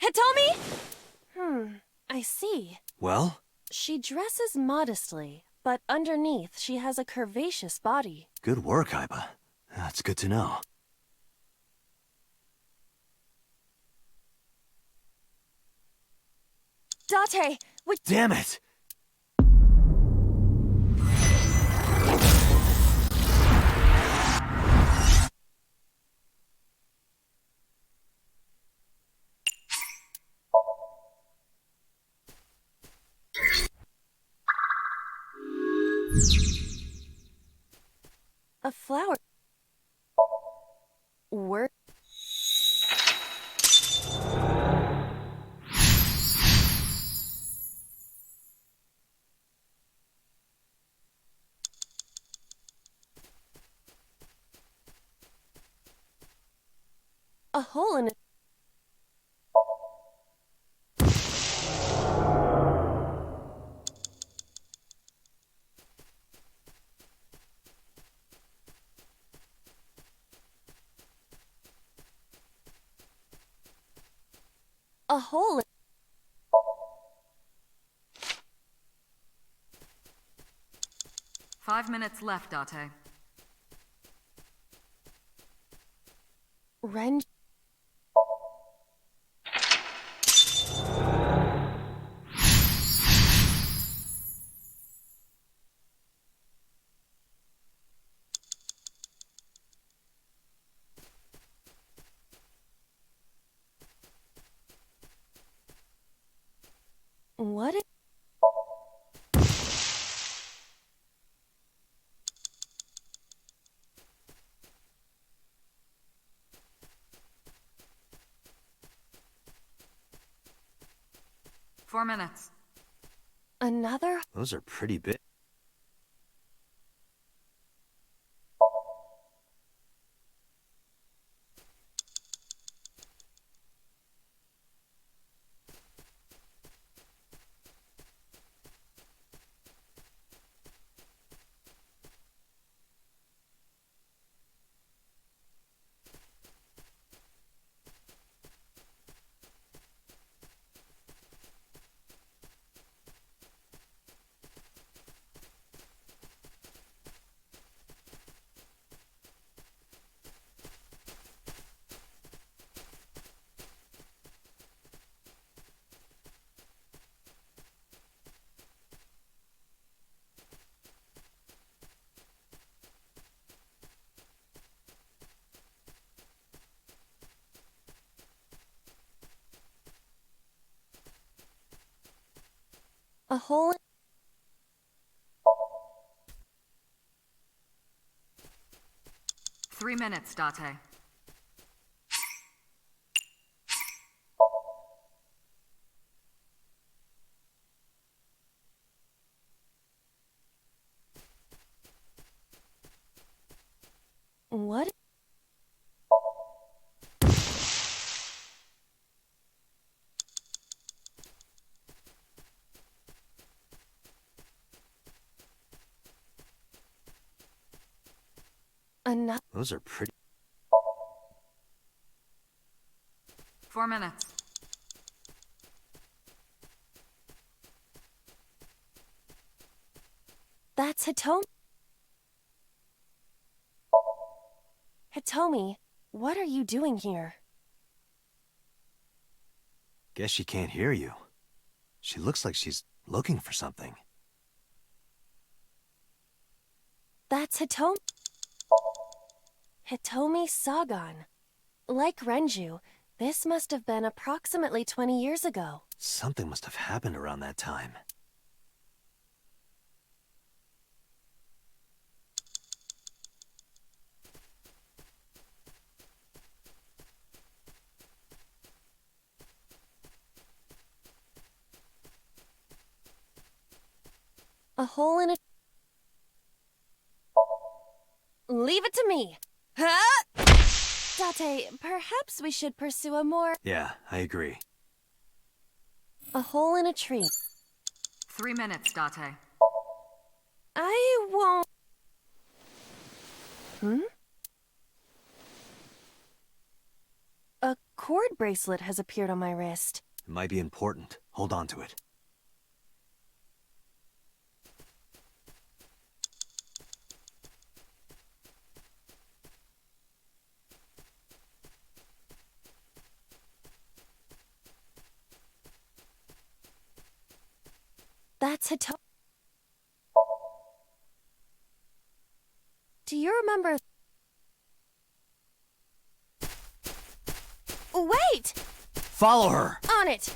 Hitomi? I see. Well? She dresses modestly, but underneath she has a curvaceous body. Good work, Aiba. That's good to know. Date! Damn it! A flower. Word. A hole in it. A hole in... 5 minutes left, Date. Ren... What? 4 minutes. Another? Those are pretty big. A hole in... Three minutes, Date. What? Another... Those are pretty... 4 minutes. That's Hitomi. Hitomi, what are you doing here? Guess she can't hear you. She looks like she's looking for something. That's Hitomi. Hitomi Sagan. Like Renju, this must have been approximately 20 years ago. Something must have happened around that time. A hole in a... Leave it to me! Huh? Date, perhaps we should pursue a more... Yeah, I agree. A hole in a tree. 3 minutes, Date. I won't... A cord bracelet has appeared on my wrist. It might be important. Hold on to it. That's Hito... Do you remember... Wait! Follow her! On it!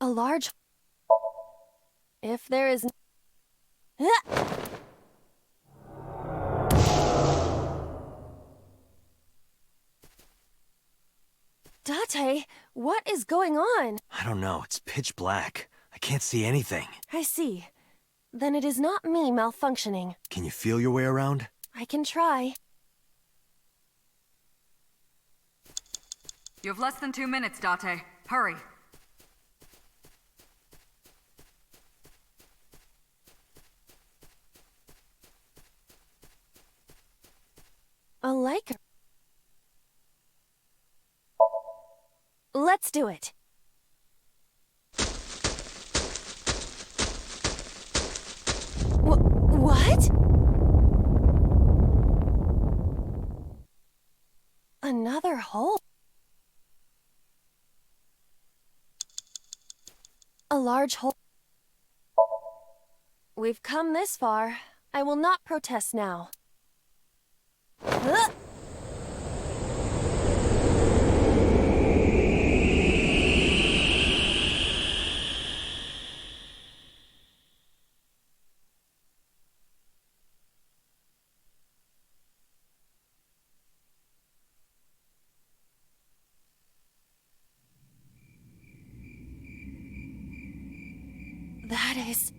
A large... If there is... Date, what is going on? I don't know. It's pitch black. I can't see anything. I see. Then it is not me malfunctioning. Can you feel your way around? I can try. You have less than 2 minutes, Date. Hurry. A Leica. Let's do it. What? Another hole? A large hole. We've come this far. I will not protest now. That is...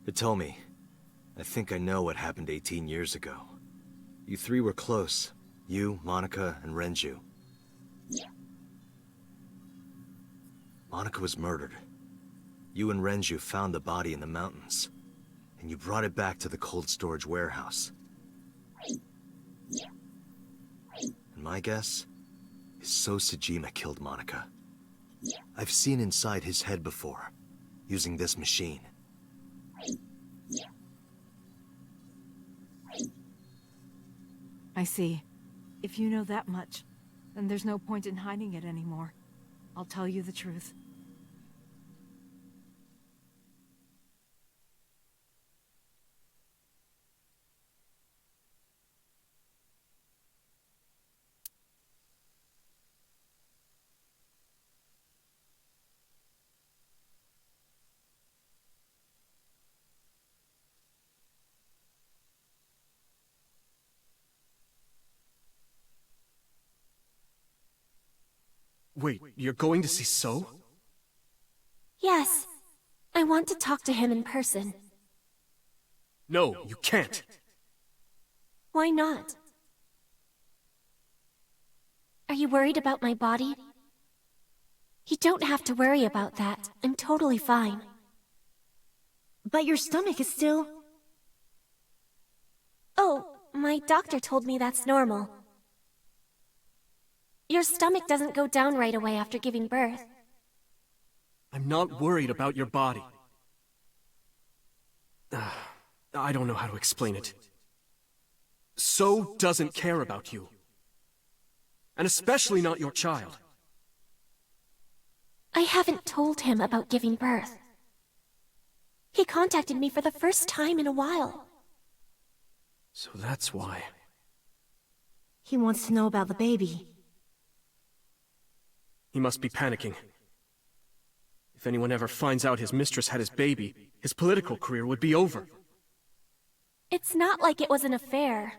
Hitomi, I think I know what happened 18 years ago. You three were close. You, Monica, and Renju. Monica was murdered. You and Renju found the body in the mountains, and you brought it back to the cold storage warehouse. And my guess is Sejima killed Monica. I've seen inside his head before, using this machine. I see. If you know that much, then there's no point in hiding it anymore. I'll tell you the truth. Wait, you're going to see So? Yes. I want to talk to him in person. No, you can't. Why not? Are you worried about my body? You don't have to worry about that. I'm totally fine. But your stomach is still... Oh, my doctor told me that's normal. Your stomach doesn't go down right away after giving birth. I'm not worried about your body. I don't know how to explain it. So doesn't care about you. And especially not your child. I haven't told him about giving birth. He contacted me for the first time in a while. So that's why. He wants to know about the baby. He must be panicking. If anyone ever finds out his mistress had his baby, his political career would be over. It's not like it was an affair.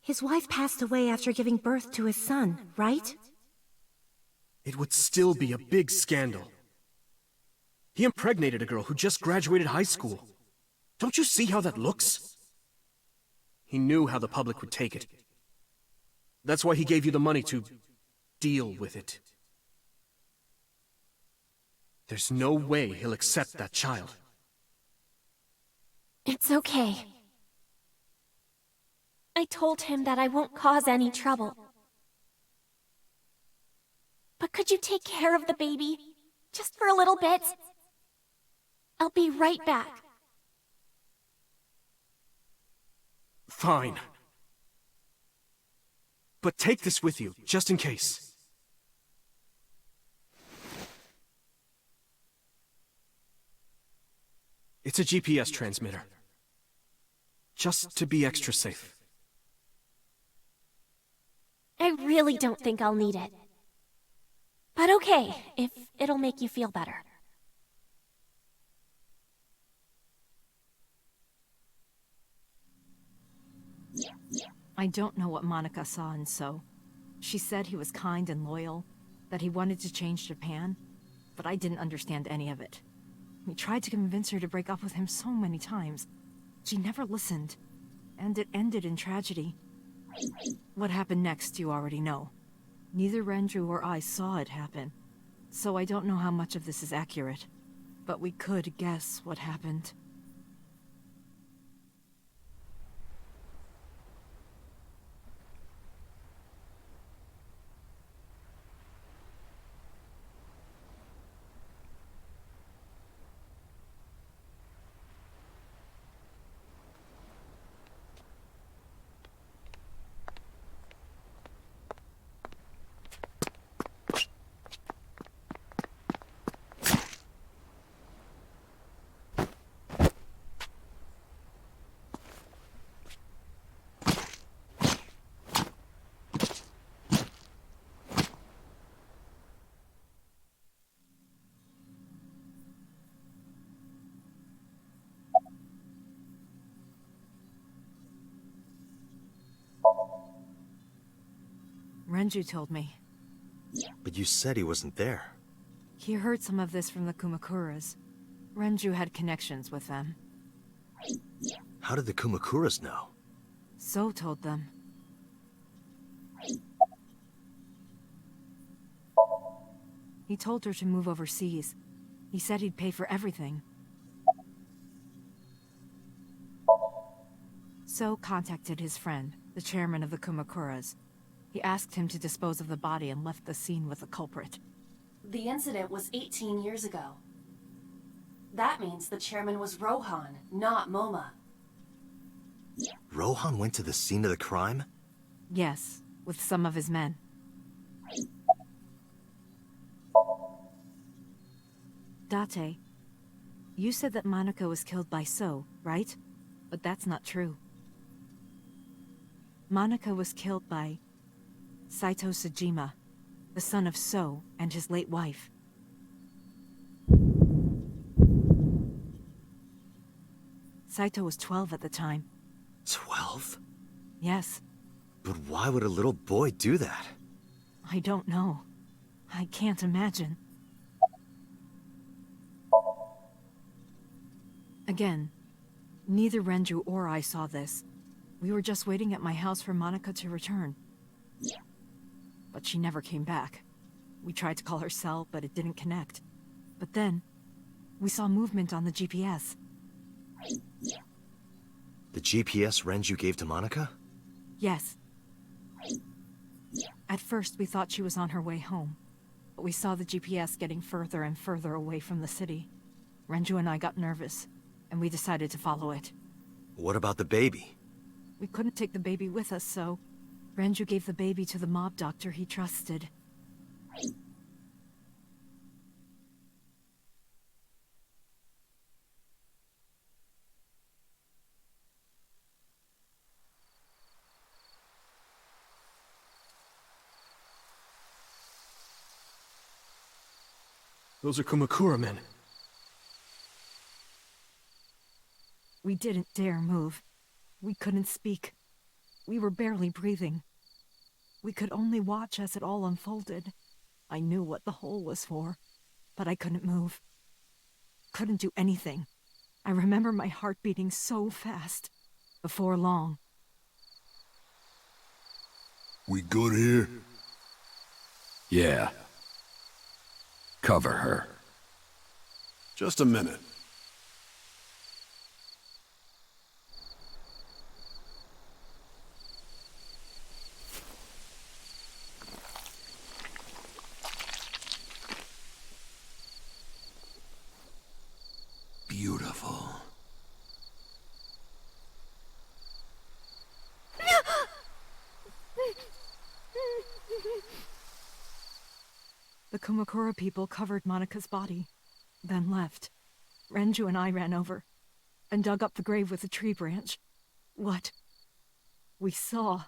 His wife passed away after giving birth to his son, right? It would still be a big scandal. He impregnated a girl who just graduated high school. Don't you see how that looks? He knew how the public would take it. That's why he gave you the money to deal with it. There's no way he'll accept that child. It's okay. I told him that I won't cause any trouble. But could you take care of the baby? Just for a little bit? I'll be right back. Fine. But take this with you, just in case. It's a GPS transmitter. Just to be extra safe. I really don't think I'll need it. But okay, if it'll make you feel better. I don't know what Monica saw in So. She said he was kind and loyal, that he wanted to change Japan, but I didn't understand any of it. We tried to convince her to break up with him so many times. She never listened, and it ended in tragedy. What happened next, you already know. Neither Renju or I saw it happen, so I don't know how much of this is accurate, but we could guess what happened. Renju told me. But you said he wasn't there. He heard some of this from the Kumakuras. Renju had connections with them. How did the Kumakuras know? So told them. He told her to move overseas. He said he'd pay for everything. So contacted his friend, the chairman of the Kumakuras. He asked him to dispose of the body and left the scene with the culprit. The incident was 18 years ago. That means the chairman was Rohan, not Moma. Rohan went to the scene of the crime? Yes, with some of his men. Date, you said that Monica was killed by So, right? But that's not true. Monica was killed by Saito Sejima, the son of So and his late wife. Saito was 12 at the time. 12? Yes. But why would a little boy do that? I don't know. I can't imagine. Again, neither Renju or I saw this. We were just waiting at my house for Monica to return. but she never came back. We tried to call her cell, but it didn't connect. But then, we saw movement on the GPS. The GPS Renju gave to Monica? Yes. At first, we thought she was on her way home, but we saw the GPS getting further and further away from the city. Renju and I got nervous, and we decided to follow it. What about the baby? We couldn't take the baby with us, so Renju gave the baby to the mob doctor he trusted. Those are Kumakura men. We didn't dare move. We couldn't speak. We were barely breathing. We could only watch as it all unfolded. I knew what the hole was for, but I couldn't move. Couldn't do anything. I remember my heart beating so fast. Before long. We good here? Yeah. Cover her. Just a minute. Beautiful. The Kumakura people covered Monica's body, then left. Renju and I ran over, and dug up the grave with a tree branch. What we saw.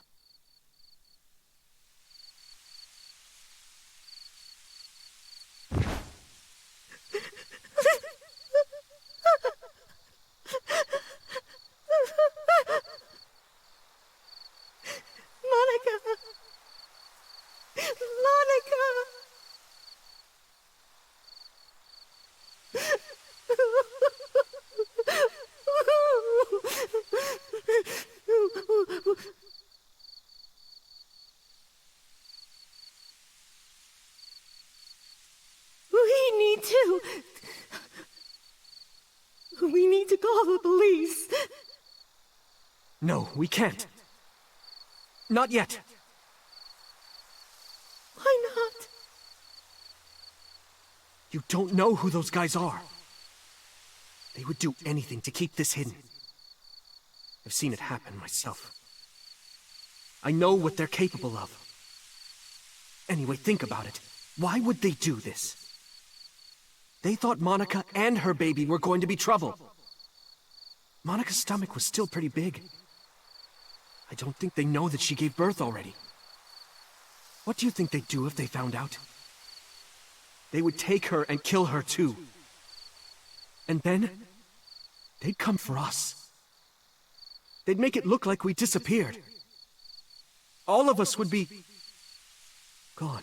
We need to call the police. No, we can't. Not yet. Why not? You don't know who those guys are. They would do anything to keep this hidden. I've seen it happen myself. I know what they're capable of. Anyway, think about it. Why would they do this? They thought Monica and her baby were going to be trouble. Monica's stomach was still pretty big. I don't think they know that she gave birth already. What do you think they'd do if they found out? They would take her and kill her too. And then, they'd come for us. They'd make it look like we disappeared. All of us would be gone.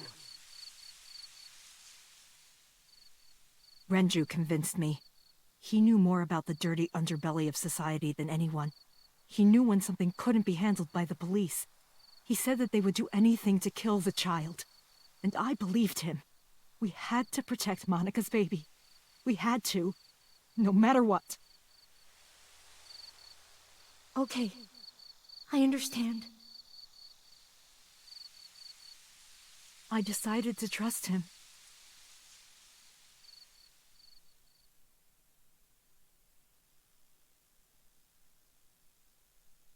Renju convinced me. He knew more about the dirty underbelly of society than anyone. He knew when something couldn't be handled by the police. He said that they would do anything to kill the child. And I believed him. We had to protect Monica's baby. We had to. No matter what. Okay. I understand. I decided to trust him.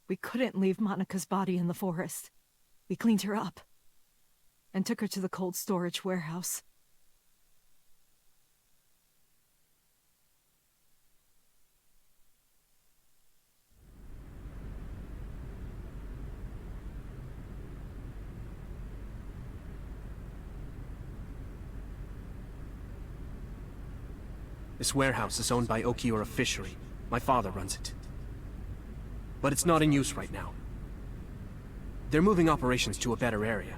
We couldn't leave Monica's body in the forest. We cleaned her up and took her to the cold storage warehouse. This warehouse is owned by Okiura Fishery. My father runs it. But it's not in use right now. They're moving operations to a better area.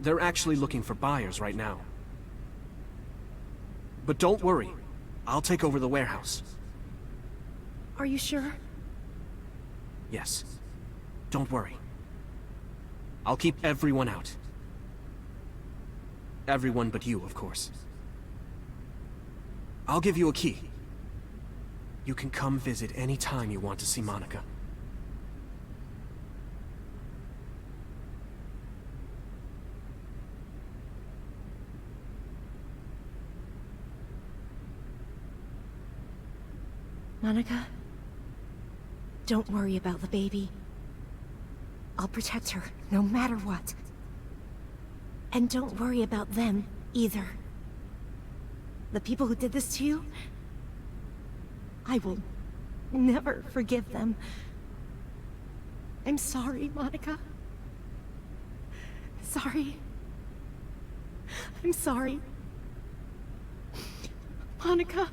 They're actually looking for buyers right now. But don't worry, I'll take over the warehouse. Are you sure? Yes. Don't worry. I'll keep everyone out. Everyone but you, of course. I'll give you a key. You can come visit any time you want to see Monica. Monica, don't worry about the baby. I'll protect her, no matter what. And don't worry about them, either. The people who did this to you, I will never forgive them. I'm sorry, Monica. Sorry. I'm sorry. Monica.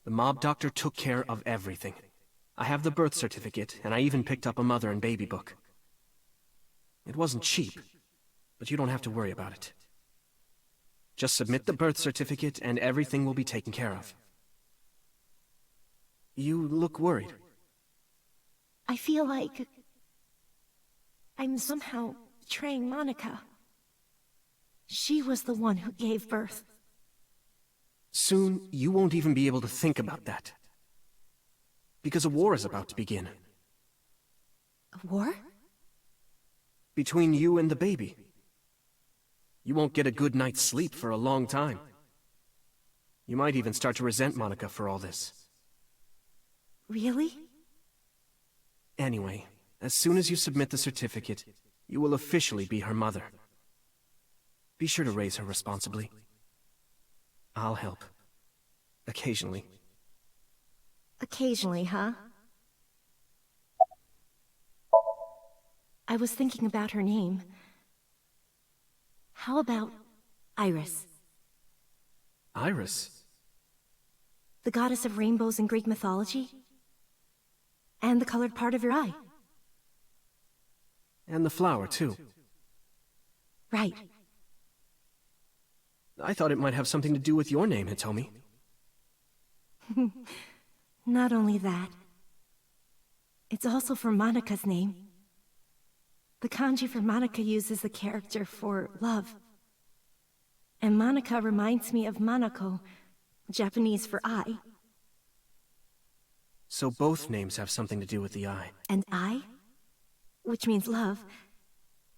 The mob doctor took care of everything. I have the birth certificate, and I even picked up a mother and baby book. It wasn't cheap, but you don't have to worry about it. Just submit the birth certificate, and everything will be taken care of. You look worried. I feel like I'm somehow betraying Monica. She was the one who gave birth. Soon, you won't even be able to think about that. Because a war is about to begin. A war? Between you and the baby. You won't get a good night's sleep for a long time. You might even start to resent Monica for all this. Really? Anyway, as soon as you submit the certificate, you will officially be her mother. Be sure to raise her responsibly. I'll help. Occasionally. Occasionally, huh? I was thinking about her name. How about Iris? Iris? The goddess of rainbows in Greek mythology? And the colored part of your eye. And the flower, too. Right. I thought it might have something to do with your name, Hitomi. Not only that. It's also for Monica's name. The kanji for Monica uses the character for love. And Monica reminds me of Manako, Japanese for eye. So both names have something to do with the eye. And eye, which means love,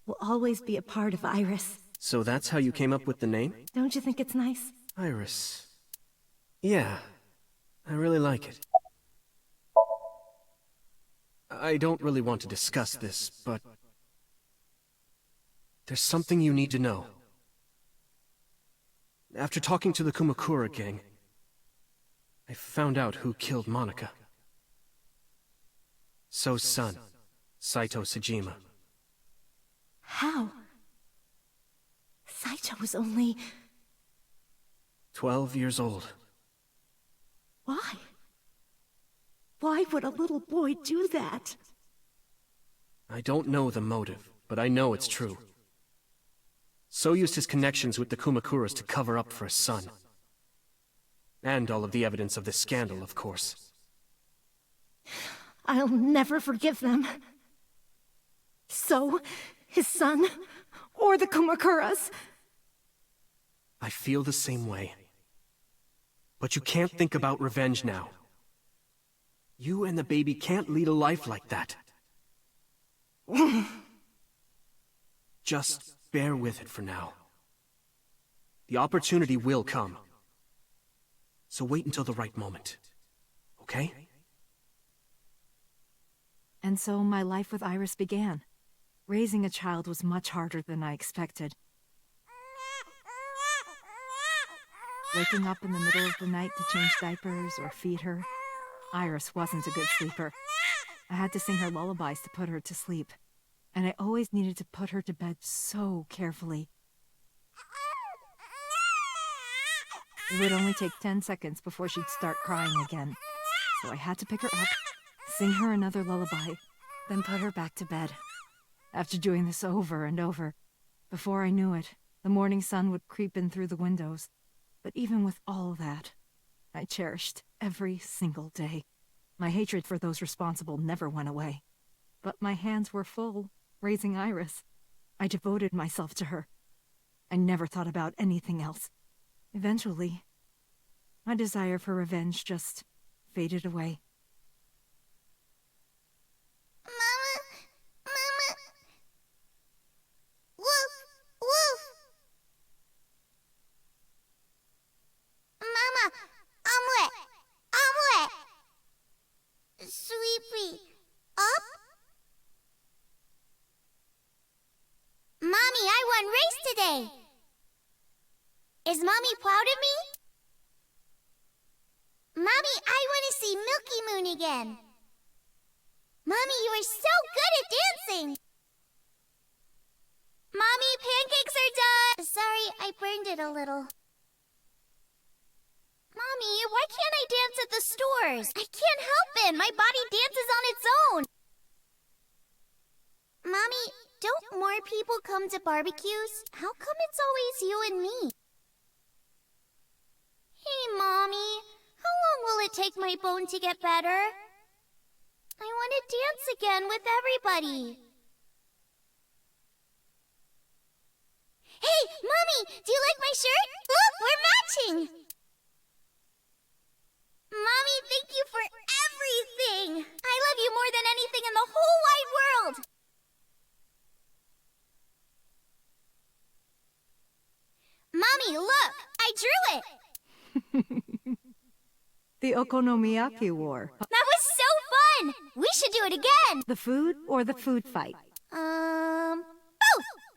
will always be a part of Iris. So that's how you came up with the name? Don't you think it's nice? Iris. Yeah, I really like it. I don't really want to discuss this, but there's something you need to know. After talking to the Kumakura gang, I found out who killed Monica. So's son, Saito Sejima. How? Saito was only 12 years old. Why? Why would a little boy do that? I don't know the motive, but I know it's true. So used his connections with the Kumakuras to cover up for his son. And all of the evidence of this scandal, of course. I'll never forgive them. So, his son, or the Kumakuras. I feel the same way. But you can't think about revenge now. You and the baby can't lead a life like that. Just bear with it for now. The opportunity will come. So wait until the right moment. Okay? And so my life with Iris began. Raising a child was much harder than I expected. Waking up in the middle of the night to change diapers or feed her, Iris wasn't a good sleeper. I had to sing her lullabies to put her to sleep, and I always needed to put her to bed so carefully. It would only take 10 seconds before she'd start crying again, so I had to pick her up, sing her another lullaby, then put her back to bed. After doing this over and over, before I knew it, the morning sun would creep in through the windows. But even with all that, I cherished every single day. My hatred for those responsible never went away. But my hands were full, raising Iris. I devoted myself to her. I never thought about anything else. Eventually, my desire for revenge just faded away. Mama! Mama! Woof! Woof! Mama! Omelet! Omelet! Sweepy! Up? Mommy, I won race today! Is Mommy proud of me? Mommy, I want to see Milky Moon again. Mommy, you are so good at dancing. Mommy, pancakes are done. Sorry, I burned it a little. Mommy, why can't I dance at the stores? I can't help it. My body dances on its own. Mommy, don't more people come to barbecues? How come it's always you and me? Hey, Mommy. How long will it take my bone to get better? I want to dance again with everybody. Hey, Mommy! Do you like my shirt? Look, we're matching! Mommy, thank you for everything! I love you more than anything in the whole wide world! Mommy, look! I drew it! The Okonomiyaki War. That was so fun! We should do it again! The food or the food fight? Both!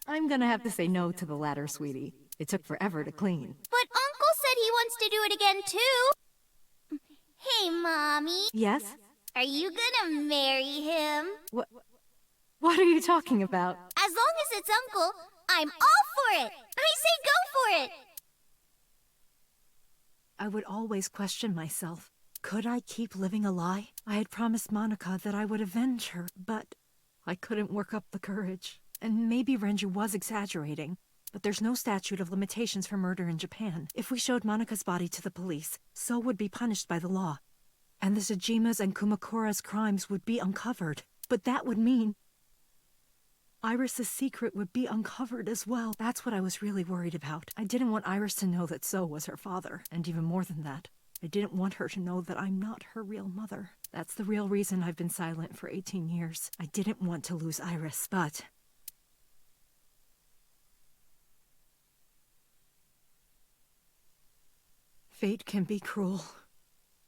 I'm gonna have to say no to the latter, sweetie. It took forever to clean. But Uncle said he wants to do it again, too. Hey, Mommy. Yes? Are you gonna marry him? What are you talking about? As long as it's Uncle, I'm all for it! I say go for it! I would always question myself. Could I keep living a lie? I had promised Monica that I would avenge her, but I couldn't work up the courage. And maybe Renju was exaggerating, but there's no statute of limitations for murder in Japan. If we showed Monica's body to the police, So would be punished by the law. And the Sejima's and Kumakura's crimes would be uncovered. But that would mean Iris's secret would be uncovered as well. That's what I was really worried about. I didn't want Iris to know that So was her father. And even more than that, I didn't want her to know that I'm not her real mother. That's the real reason I've been silent for 18 years. I didn't want to lose Iris, but fate can be cruel.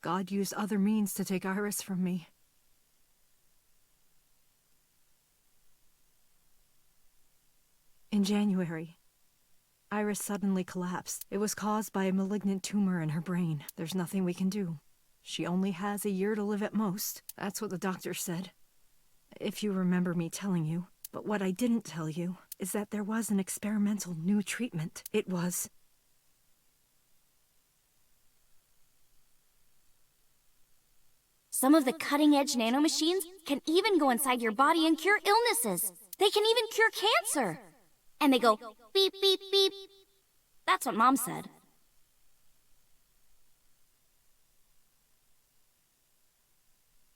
God used other means to take Iris from me. In January, Iris suddenly collapsed. It was caused by a malignant tumor in her brain. There's nothing we can do. She only has a year to live at most. That's what the doctor said. If you remember me telling you. But what I didn't tell you is that there was an experimental new treatment. It was some of the cutting-edge nanomachines can even go inside your body and cure illnesses. They can even cure cancer. And they go beep, beep, beep. That's what Mom said.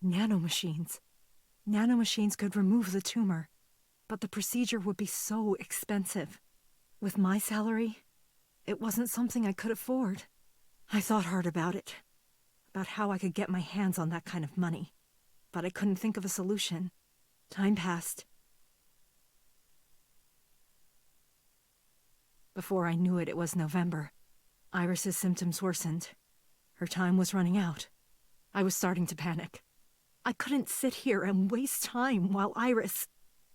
nanomachines. Nanomachines could remove the tumor, but the procedure would be so expensive. With my salary, it wasn't something I could afford. I thought hard about it, about how I could get my hands on that kind of money, but I couldn't think of a solution. Time passed. Before I knew it, it was November. Iris's symptoms worsened. Her time was running out. I was starting to panic. I couldn't sit here and waste time while Iris...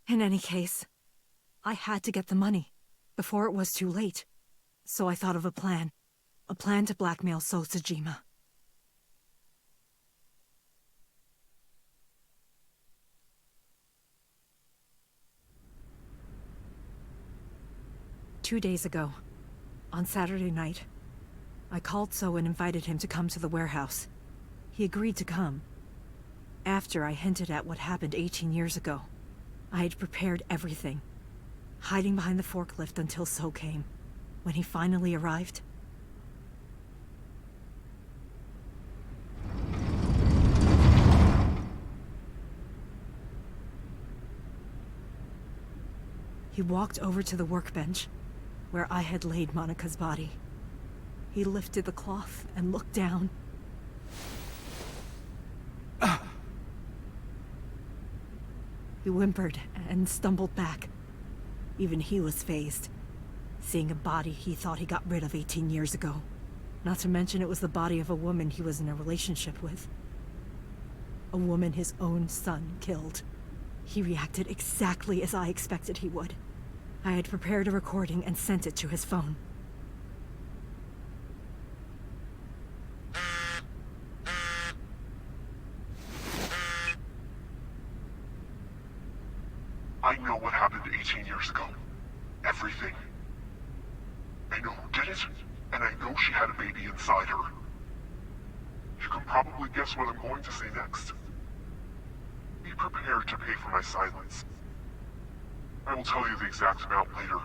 In any case, I had to get the money before it was too late. So I thought of a plan. A plan to blackmail Sejima. Two days ago, on Saturday night, I called So and invited him to come to the warehouse. He agreed to come. After I hinted at what happened 18 years ago, I had prepared everything, hiding behind the forklift until So came. When he finally arrived, he walked over to the workbench where I had laid Monica's body. He lifted the cloth and looked down. He whimpered and stumbled back. Even he was fazed, seeing a body he thought he got rid of 18 years ago. Not to mention it was the body of a woman he was in a relationship with. A woman his own son killed. He reacted exactly as I expected he would. I had prepared a recording and sent it to his phone. I know what happened 18 years ago. Everything. I know who did it, and I know she had a baby inside her. You can probably guess what I'm going to say next. Be prepared to pay for my silence. I will tell you the exact amount later.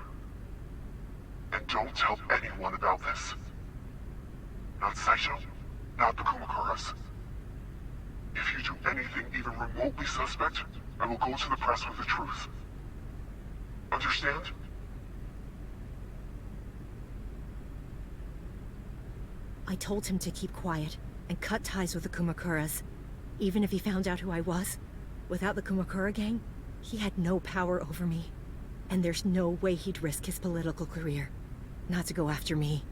And don't tell anyone about this. Not Saito, not the Kumakuras. If you do anything even remotely suspect, I will go to the press with the truth. Understand? I told him to keep quiet and cut ties with the Kumakuras. Even if he found out who I was, without the Kumakura gang, he had no power over me. And there's no way he'd risk his political career, not to go after me.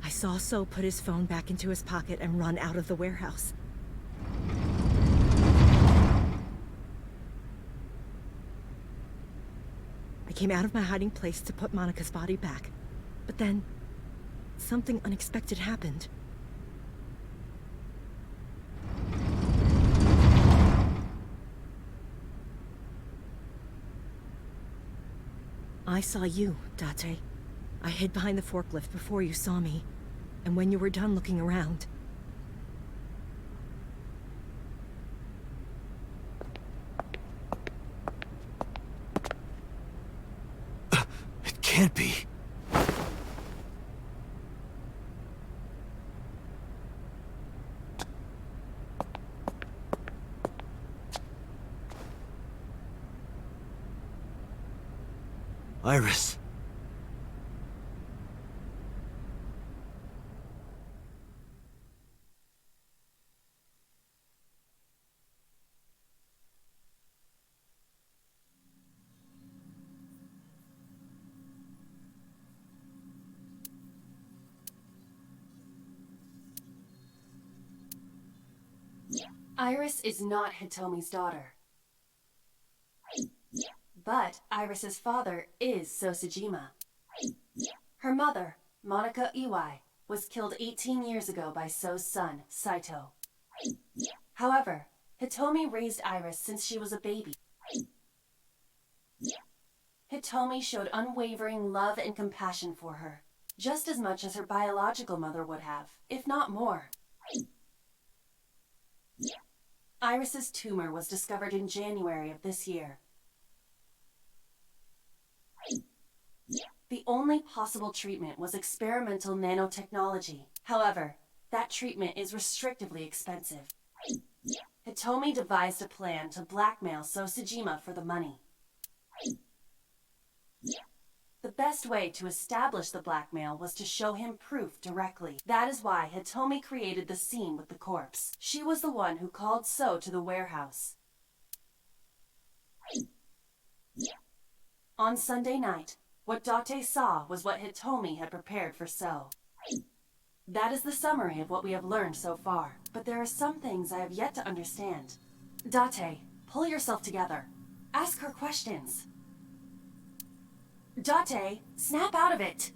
I saw So put his phone back into his pocket and run out of the warehouse. I came out of my hiding place to put Monica's body back, but then something unexpected happened. I saw you, Date. I hid behind the forklift before you saw me, and when you were done looking around... It can't be. Iris. Iris is not Hitomi's daughter. But Iris's father is Sejima. Her mother, Monica Ewy, was killed 18 years ago by So's son, Saito. However, Hitomi raised Iris since she was a baby. Hitomi showed unwavering love and compassion for her, just as much as her biological mother would have, if not more. Iris's tumor was discovered in January of this year. The only possible treatment was experimental nanotechnology. However, that treatment is restrictively expensive. Hitomi devised a plan to blackmail Sejima for the money. The best way to establish the blackmail was to show him proof directly. That is why Hitomi created the scene with the corpse. She was the one who called So to the warehouse. On Sunday night, what Date saw was what Hitomi had prepared for So. That is the summary of what we have learned so far, but there are some things I have yet to understand. Date, pull yourself together. Ask her questions. Date, snap out of it!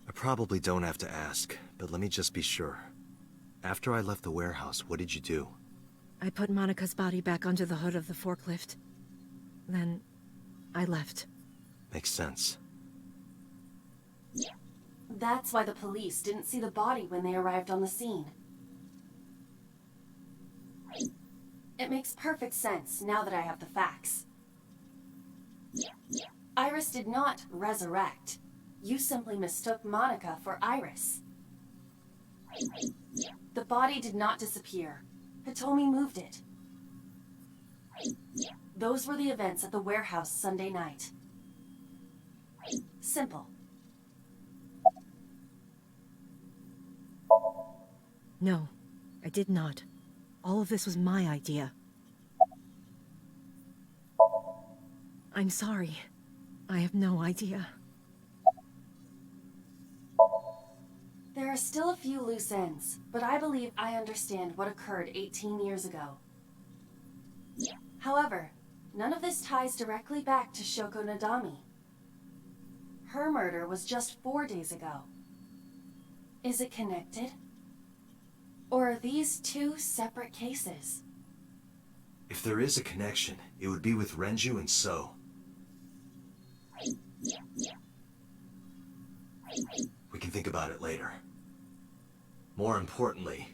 I probably don't have to ask, but let me just be sure. After I left the warehouse, what did you do? I put Monica's body back onto the hood of the forklift. Then, I left. Makes sense. That's why the police didn't see the body when they arrived on the scene. It makes perfect sense now that I have the facts. Iris did not resurrect. You simply mistook Monica for Iris. The body did not disappear. Hitomi moved it. Those were the events at the warehouse Sunday night. Simple. No, I did not. All of this was my idea. I'm sorry. I have no idea. There are still a few loose ends, but I believe I understand what occurred 18 years ago. However, none of this ties directly back to Shoko Nadami. Her murder was just 4 days ago. Is it connected? Or are these two separate cases? If there is a connection, it would be with Renju and So. We can think about it later. More importantly...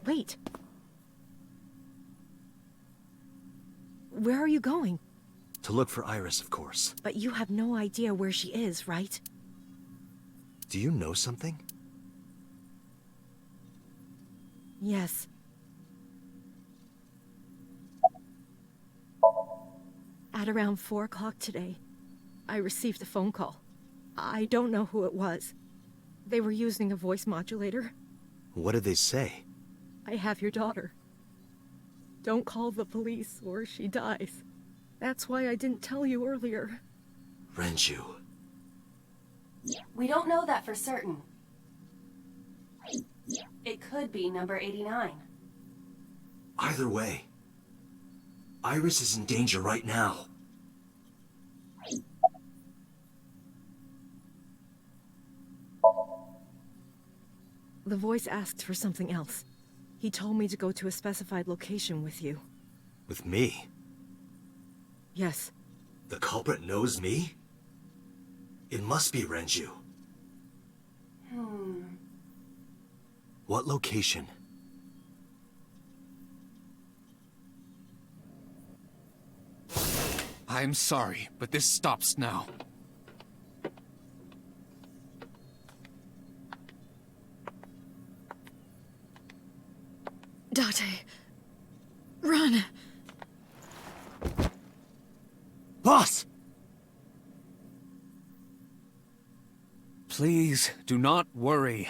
Wait. Where are you going? To look for Iris, of course. But you have no idea where she is, right? Do you know something? Yes. At around 4 o'clock today, I received a phone call. I don't know who it was. They were using a voice modulator. What did they say? I have your daughter. Don't call the police or she dies. That's why I didn't tell you earlier. Renju. We don't know that for certain. It could be number 89. Either way, Iris is in danger right now. The voice asked for something else. He told me to go to a specified location with you. With me? Yes. The culprit knows me? It must be Renju. What location? I'm sorry, but this stops now. Date, run! Boss! Please, do not worry.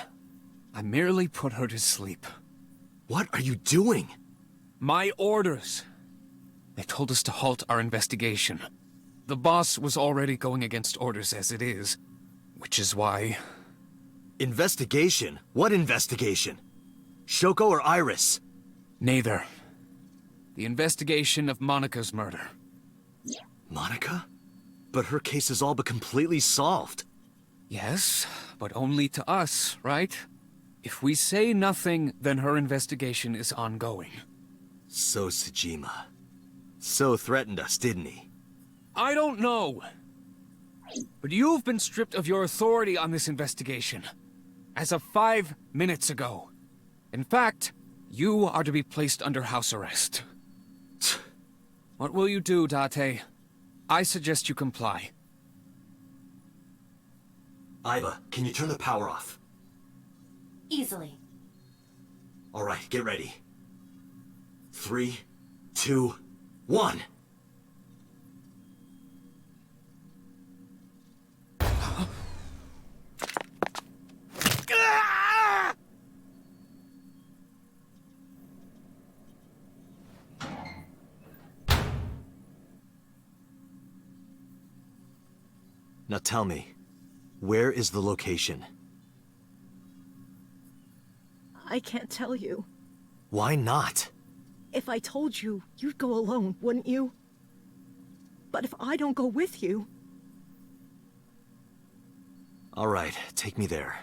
I merely put her to sleep. What are you doing? My orders. They told us to halt our investigation. The boss was already going against orders as it is, which is why... Investigation? What investigation? Shoko or Iris? Neither. The investigation of Monica's murder. Monica? But her case is all but completely solved. Yes, but only to us, right? If we say nothing, then her investigation is ongoing. So Sejima. So threatened us, didn't he? I don't know. But you've been stripped of your authority on this investigation. As of 5 minutes ago. In fact, you are to be placed under house arrest. What will you do, Date? I suggest you comply. Aiba, can you turn the power off? Easily. All right, get ready. 3, 2, 1. Now tell me, where is the location? I can't tell you. Why not? If I told you, you'd go alone, wouldn't you? But if I don't go with you... All right, take me there.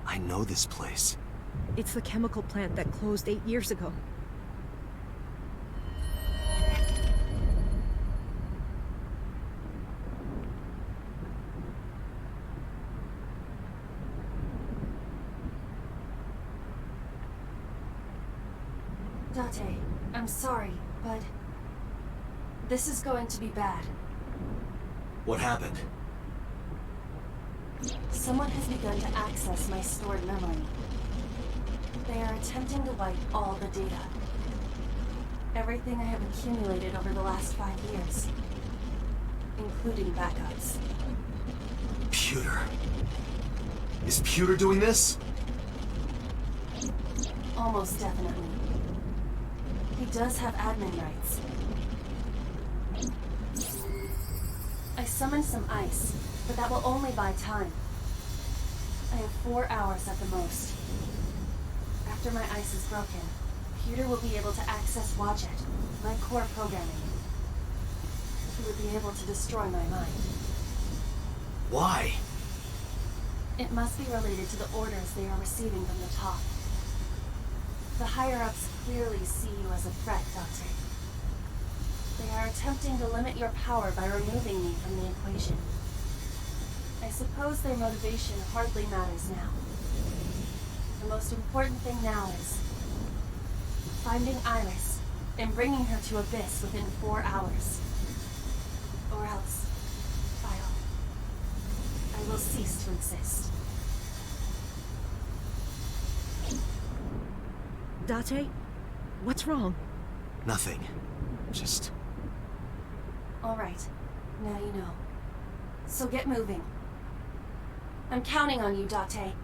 I know this place. It's the chemical plant that closed 8 years ago. Date, I'm sorry, but this is going to be bad. What happened? Someone has begun to access my stored memory. They are attempting to wipe all the data. Everything I have accumulated over the last 5 years. Including backups. Pewter. Is Pewter doing this? Almost definitely. He does have admin rights. I summoned some ice, but that will only buy time. I have 4 hours at the most. After my ice is broken, Pewter will be able to access Wadjet, my core programming. He would be able to destroy my mind. Why? It must be related to the orders they are receiving from the top. The higher-ups clearly see you as a threat, Doctor. They are attempting to limit your power by removing me from the equation. I suppose their motivation hardly matters now. The most important thing now is finding Iris and bringing her to Abyss within 4 hours. Or else, I will cease to exist. Date? What's wrong? Nothing. Just... All right. Now you know. So get moving. I'm counting on you, Date.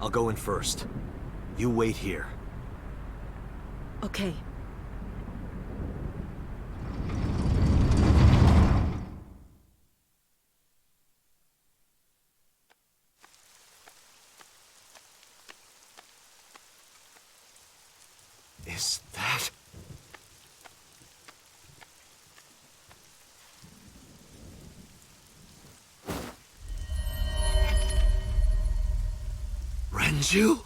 I'll go in first. You wait here. Okay. Is that... Renju?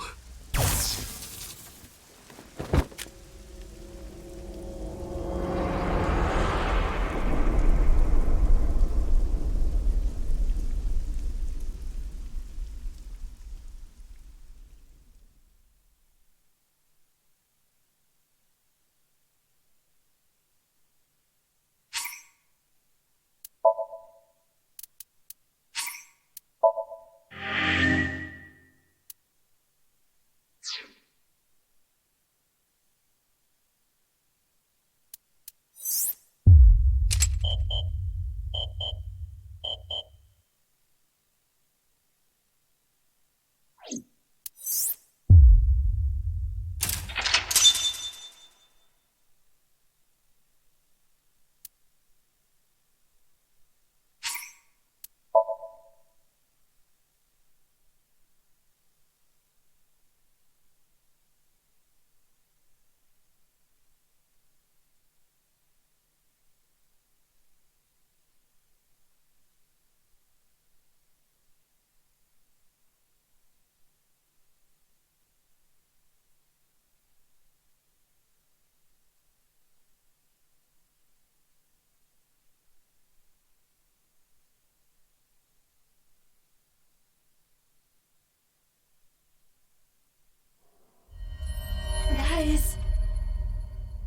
That is...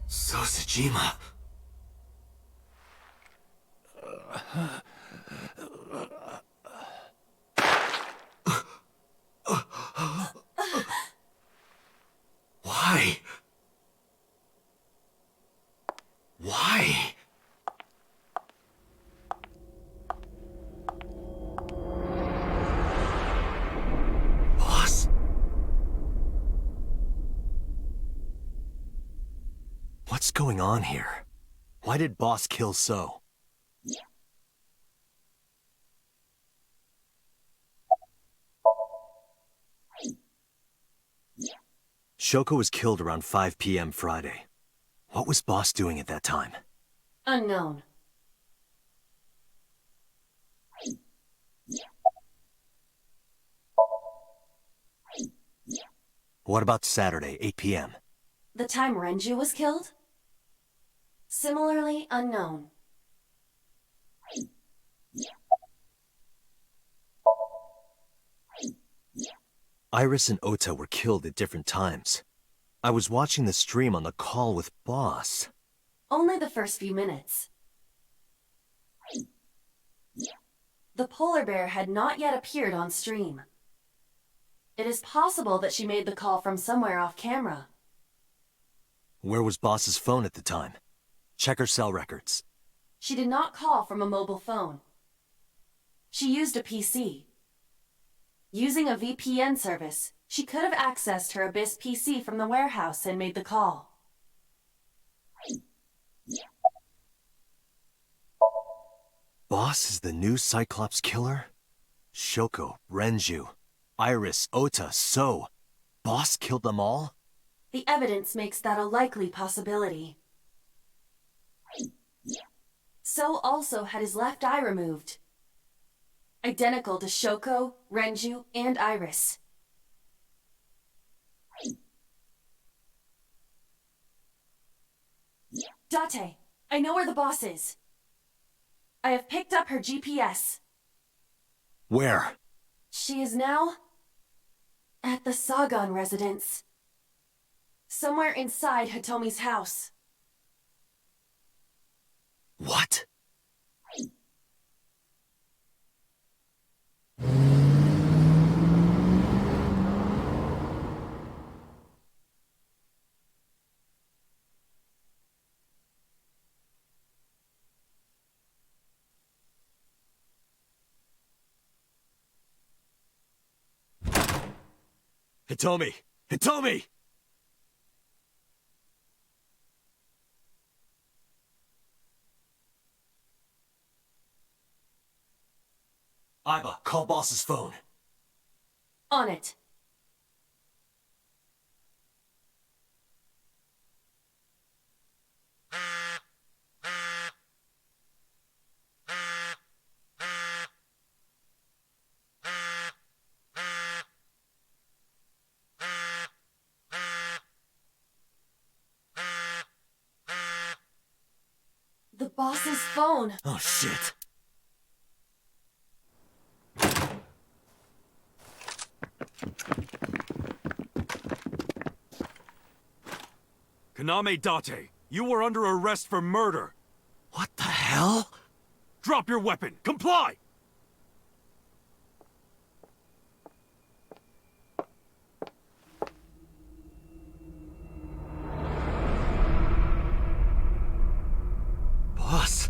So Sejima. What's going on here? Why did Boss kill So? Shoko was killed around 5 p.m. Friday. What was Boss doing at that time? Unknown. What about Saturday, 8 p.m.? The time Renju was killed? Similarly unknown. Iris and Ota were killed at different times. I was watching the stream on the call with Boss. Only the first few minutes. The polar bear had not yet appeared on stream. It is possible that she made the call from somewhere off camera. Where was Boss's phone at the time? Check her cell records. She did not call from a mobile phone. She used a PC. Using a VPN service, she could have accessed her Abyss PC from the warehouse and made the call. Boss is the new Cyclops killer? Shoko, Renju, Iris, Ota, So. Boss killed them all? The evidence makes that a likely possibility. So also had his left eye removed. Identical to Shoko, Renju, and Iris. Date, I know where the boss is. I have picked up her GPS. Where? She is now at the Sagan residence. Somewhere inside Hitomi's house. What? Hitomi! Hitomi! Iba, call Boss's phone. On it. The boss's phone. Oh, shit. Kaname Date, you were under arrest for murder. What the hell? Drop your weapon! Comply! Boss?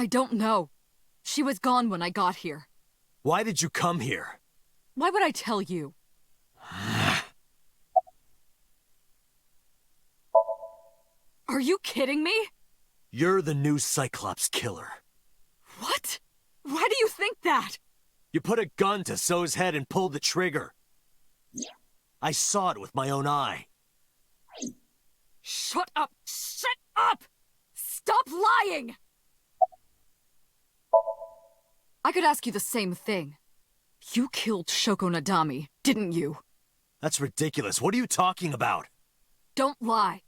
I don't know. She was gone when I got here. Why did you come here? Why would I tell you? Are you kidding me? You're the new Cyclops killer. What? Why do you think that? You put a gun to So's head and pulled the trigger. I saw it with my own eye. Shut up! Shut up! Stop lying! I could ask you the same thing. You killed Shoko Nadami, didn't you? That's ridiculous. What are you talking about? Don't lie.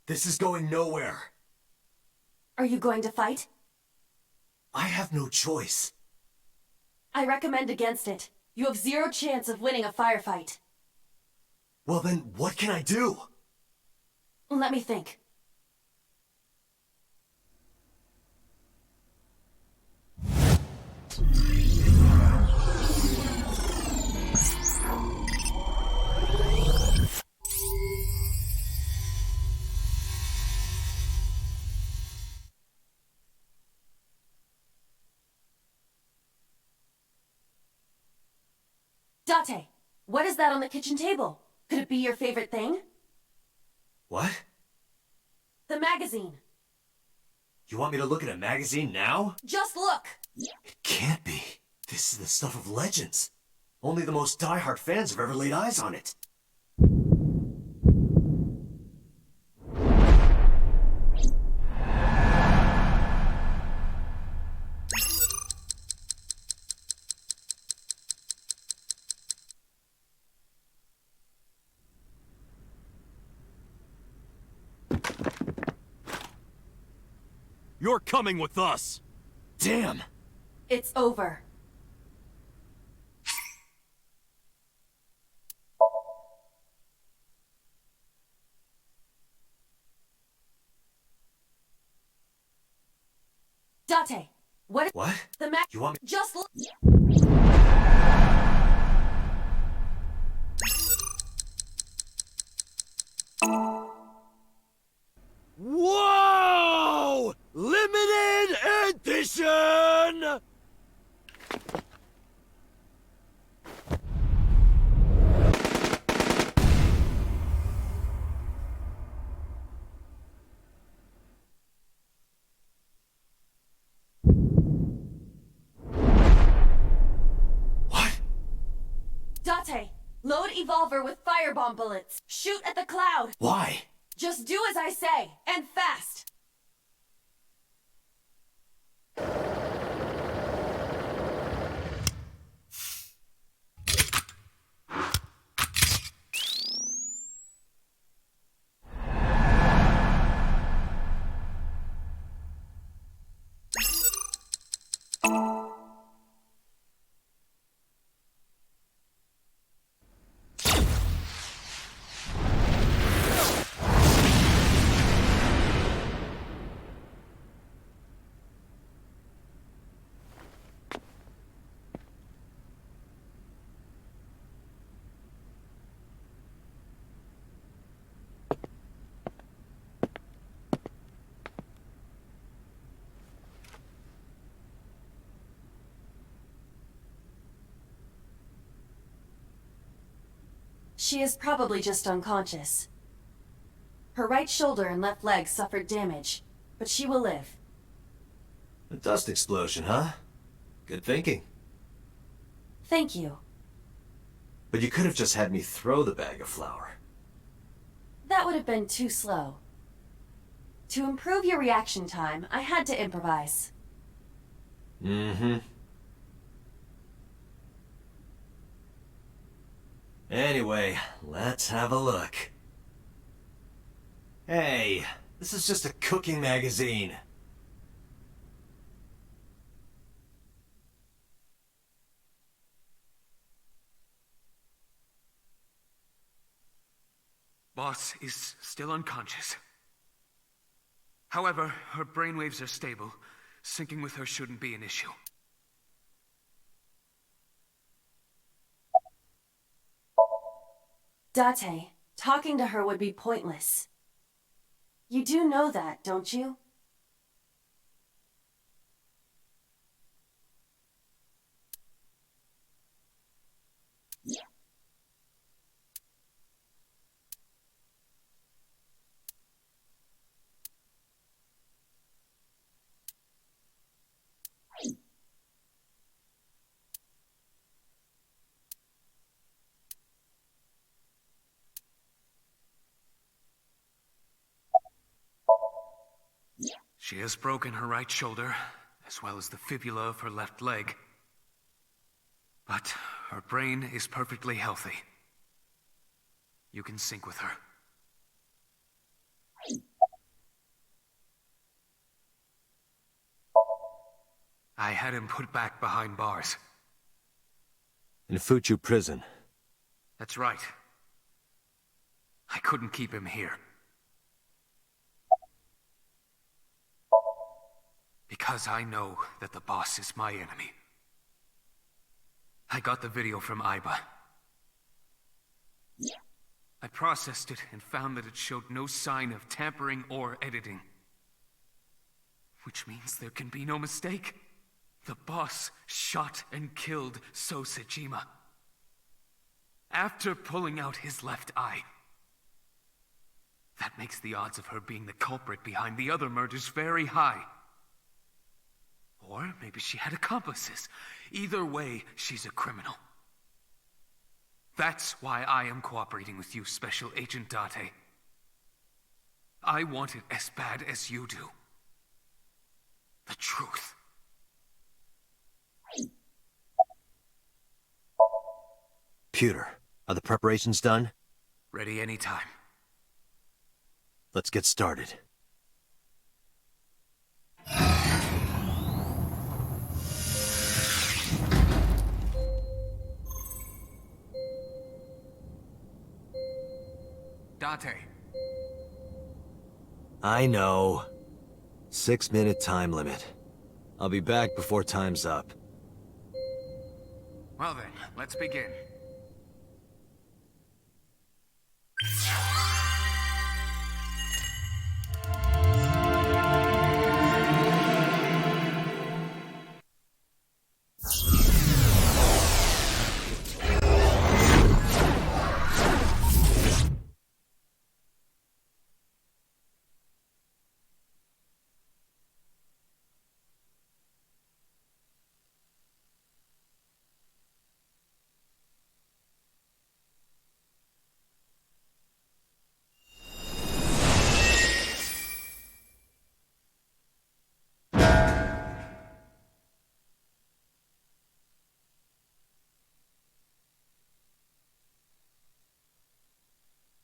This is going nowhere. Are you going to fight? I have no choice. I recommend against it. You have zero chance of winning a firefight. Well then, what can I do? Let me think. Date, what is that on the kitchen table? Could it be your favorite thing? What? The magazine. You want me to look at a magazine now? Just look! It can't be. This is the stuff of legends. Only the most die-hard fans have ever laid eyes on it. You're coming with us! Damn! It's over. Date, what? What? The mag. You want me? Just look. Whoa! Limited edition! Date, load Evolver with firebomb bullets. Shoot at the cloud. Why? Just do as I say, and fast. She is probably just unconscious. Her right shoulder and left leg suffered damage, but she will live. A dust explosion, huh? Good thinking. Thank you. But you could have just had me throw the bag of flour. That would have been too slow. To improve your reaction time, I had to improvise. Mm-hmm. Anyway, let's have a look. Hey, this is just a cooking magazine. Boss is still unconscious. However, her brainwaves are stable. Syncing with her shouldn't be an issue. Date, talking to her would be pointless. You do know that, don't you? She has broken her right shoulder, as well as the fibula of her left leg. But her brain is perfectly healthy. You can sync with her. I had him put back behind bars. In Fuchu prison. That's right. I couldn't keep him here. Because I know that the boss is my enemy. I got the video from Aiba. I processed it and found that it showed no sign of tampering or editing. Which means there can be no mistake. The boss shot and killed Sejima. after pulling out his left eye. That makes the odds of her being the culprit behind the other murders very high. Or maybe she had accomplices. Either way, she's a criminal. That's why I am cooperating with you, Special Agent Date. I want it as bad as you do. The truth. Pewter, are the preparations done? Ready anytime. Let's get started. Date. I know. 6-minute time limit. I'll be back before time's up. Well then, let's begin.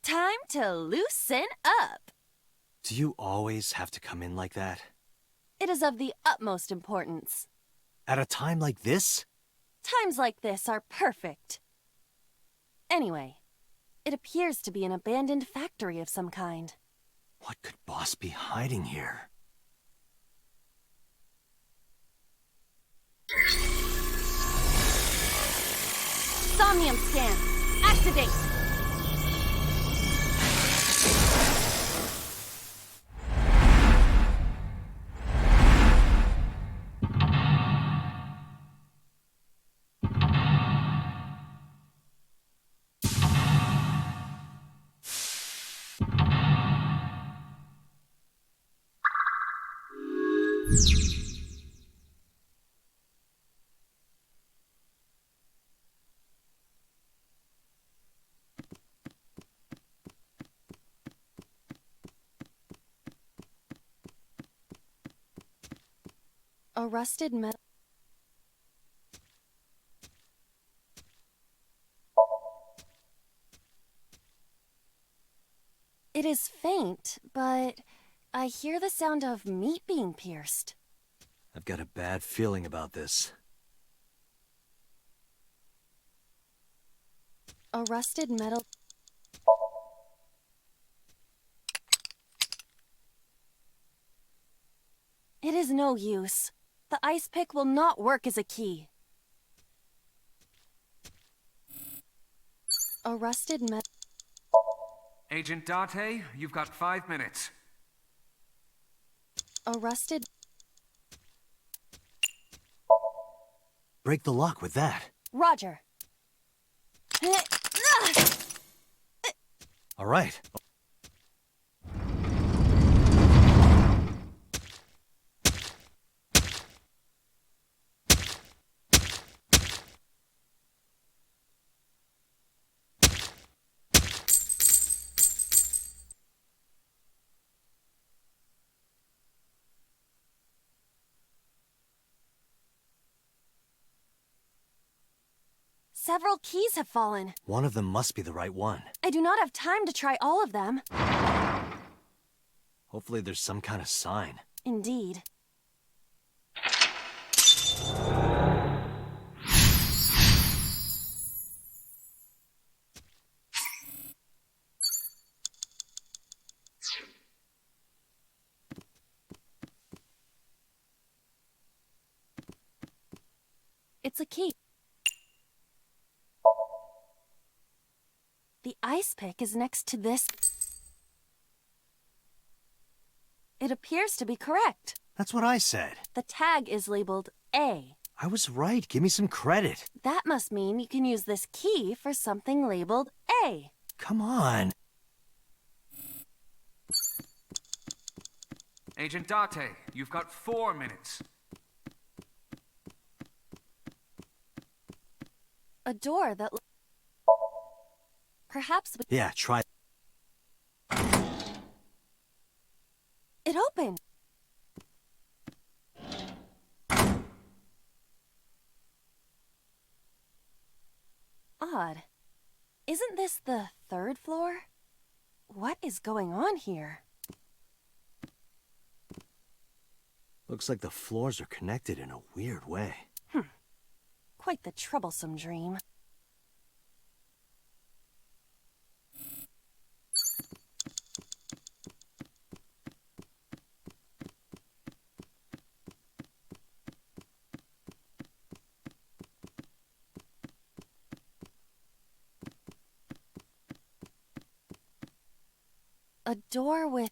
Time to loosen up. Do you always have to come in like that? It is of the utmost importance. At a time like this? Times like this are perfect. Anyway, it appears to be an abandoned factory of some kind. What could Boss be hiding here? Somnium scan. Activate. A rusted metal. It is faint, but I hear the sound of meat being pierced. I've got a bad feeling about this. A rusted metal. It is no use. The ice pick will not work as a key. A rusted metal. Agent Date, you've got 5 minutes. A rusted. Break the lock with that. Roger. All right. Several keys have fallen. One of them must be the right one. I do not have time to try all of them. Hopefully there's some kind of sign. Indeed. It's a key. The ice pick is next to this. It appears to be correct. That's what I said. The tag is labeled A. I was right. Give me some credit. That must mean you can use this key for something labeled A. Come on. Agent Date, you've got 4 minutes. A door that... Perhaps we... Yeah, try. It opened. Odd. Isn't this the 3rd floor? What is going on here? Looks like the floors are connected in a weird way. Quite the troublesome dream. A door with...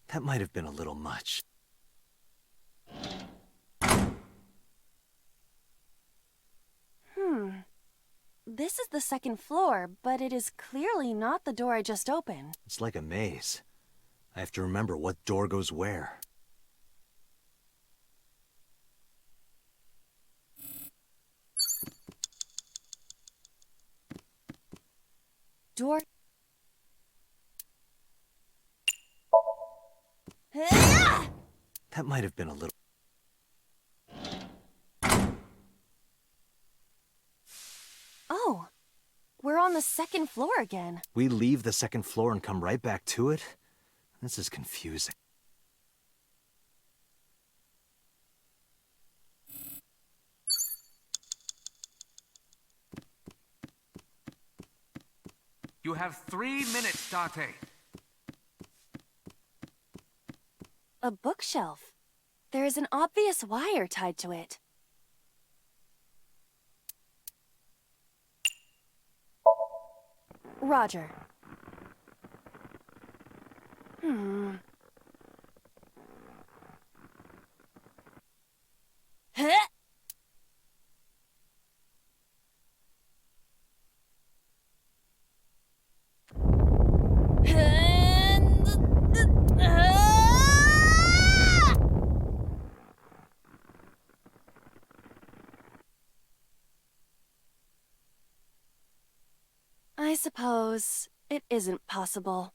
That might have been a little much. This is the 2nd floor, but it is clearly not the door I just opened. It's like a maze. I have to remember what door goes where. Door... That might have been a little... Oh, we're on the 2nd floor again. We leave the 2nd floor and come right back to it? This is confusing. You have 3 minutes, Date. A bookshelf. There is an obvious wire tied to it. Roger. Huh? I suppose it isn't possible.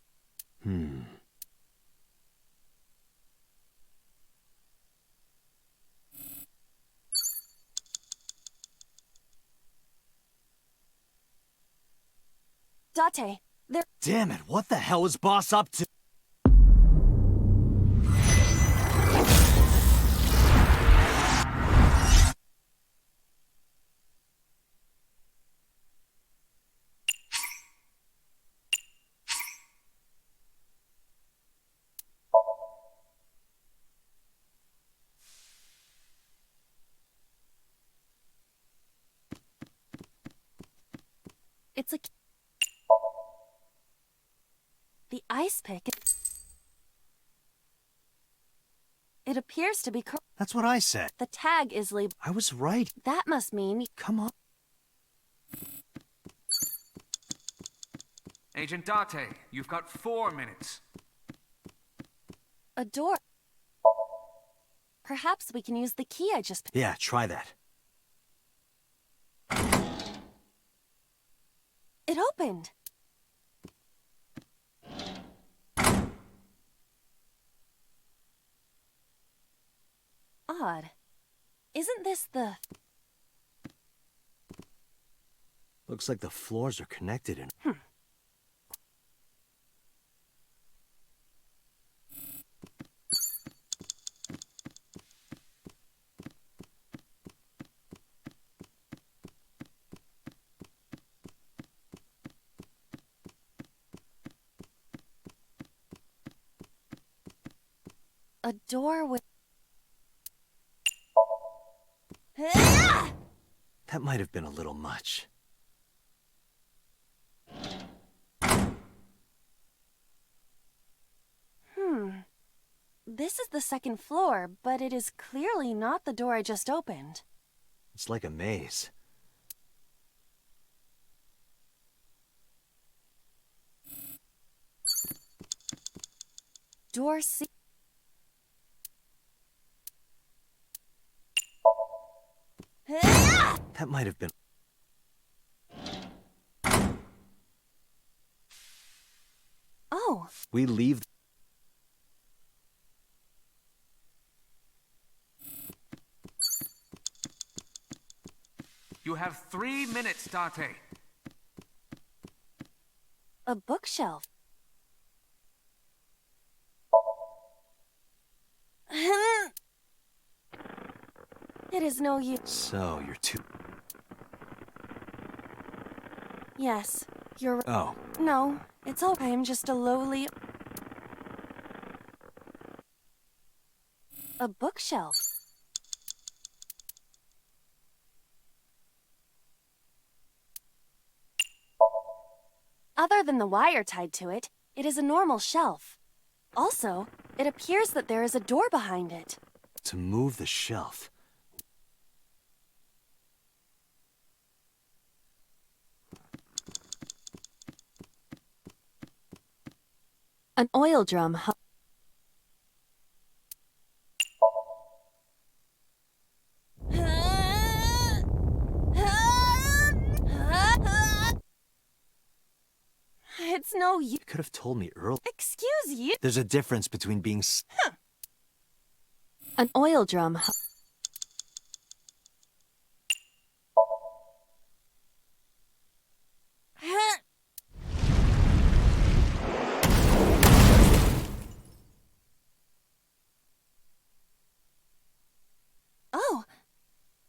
Date, there... Damn it, what the hell is Boss up to? It's a... The ice pick... It appears to be correct. That's what I said. The tag is labeled... I was right. That must mean... Come on. Agent Date, you've got 4 minutes. A door... Perhaps we can use the key I just... Yeah, try that. It opened. Odd. Isn't this the... Looks like the floors are connected in... A door with... That might have been a little much. This is the second floor, but it is clearly not the door I just opened. It's like a maze. Door C. That might have been... Oh. We leave... You have 3 minutes, Date. A bookshelf. It is no use. So, you're too... Yes, you're... Oh. No, it's all... I am just a lowly... A bookshelf. Other than the wire tied to it, it is a normal shelf. Also, it appears that there is a door behind it. To move the shelf... An oil drum. It's no use. You could have told me earlier. Excuse you. There's a difference between being... An oil drum. Oh.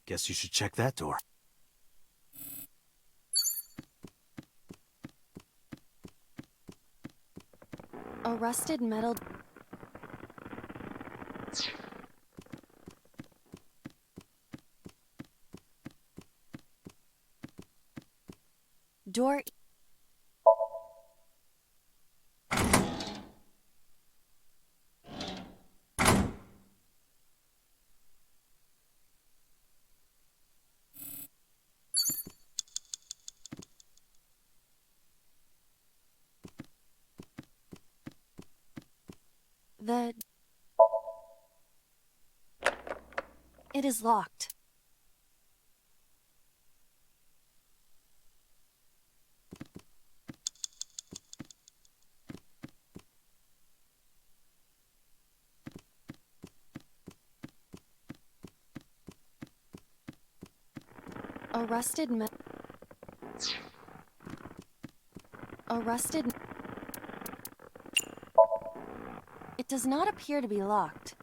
Guess you should check that door. A rusted metal... Door... It is locked. A rusted It does not appear to be locked.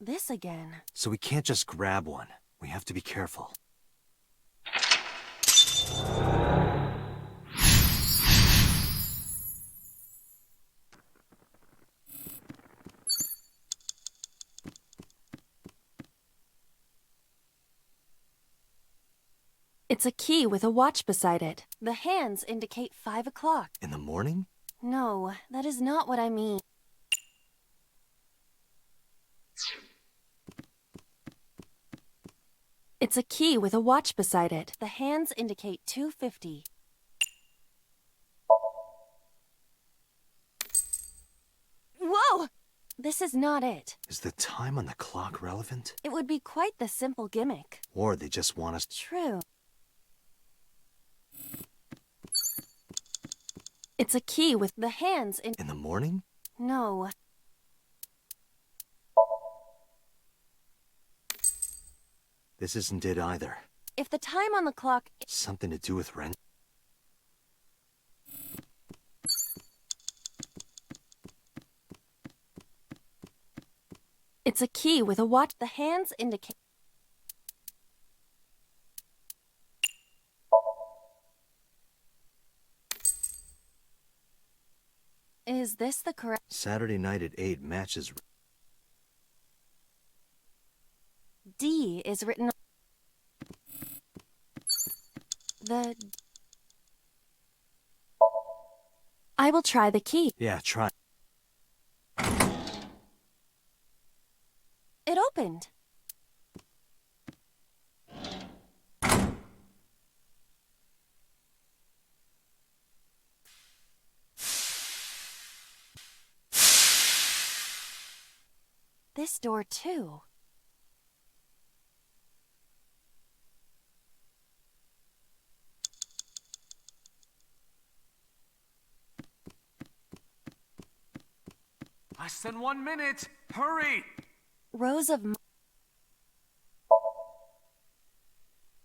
This again. So we can't just grab one. We have to be careful. It's a key with a watch beside it. The hands indicate 5 o'clock. In the morning? No, that is not what I mean. It's a key with a watch beside it. The hands indicate 2:50. Whoa! This is not it. Is the time on the clock relevant? It would be quite the simple gimmick. Or they just want us... True. It's a key with the hands in... In the morning? No. This isn't it either. If the time on the clock... Something to do with rent? It's a key with a watch. The hands indicate... Is this the correct... Saturday night at 8 matches... D is written... The... I will try the key. Yeah, try. It opened. This door, too. Less than 1 minute! Hurry! Rows of...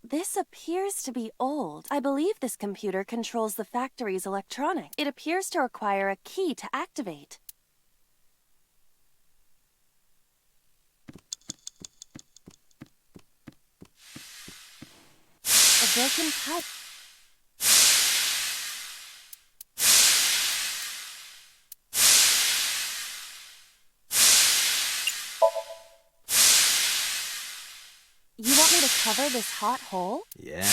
This appears to be old. I believe this computer controls the factory's electronics. It appears to require a key to activate. A broken pipe. You want me to cover this hot hole? Yeah.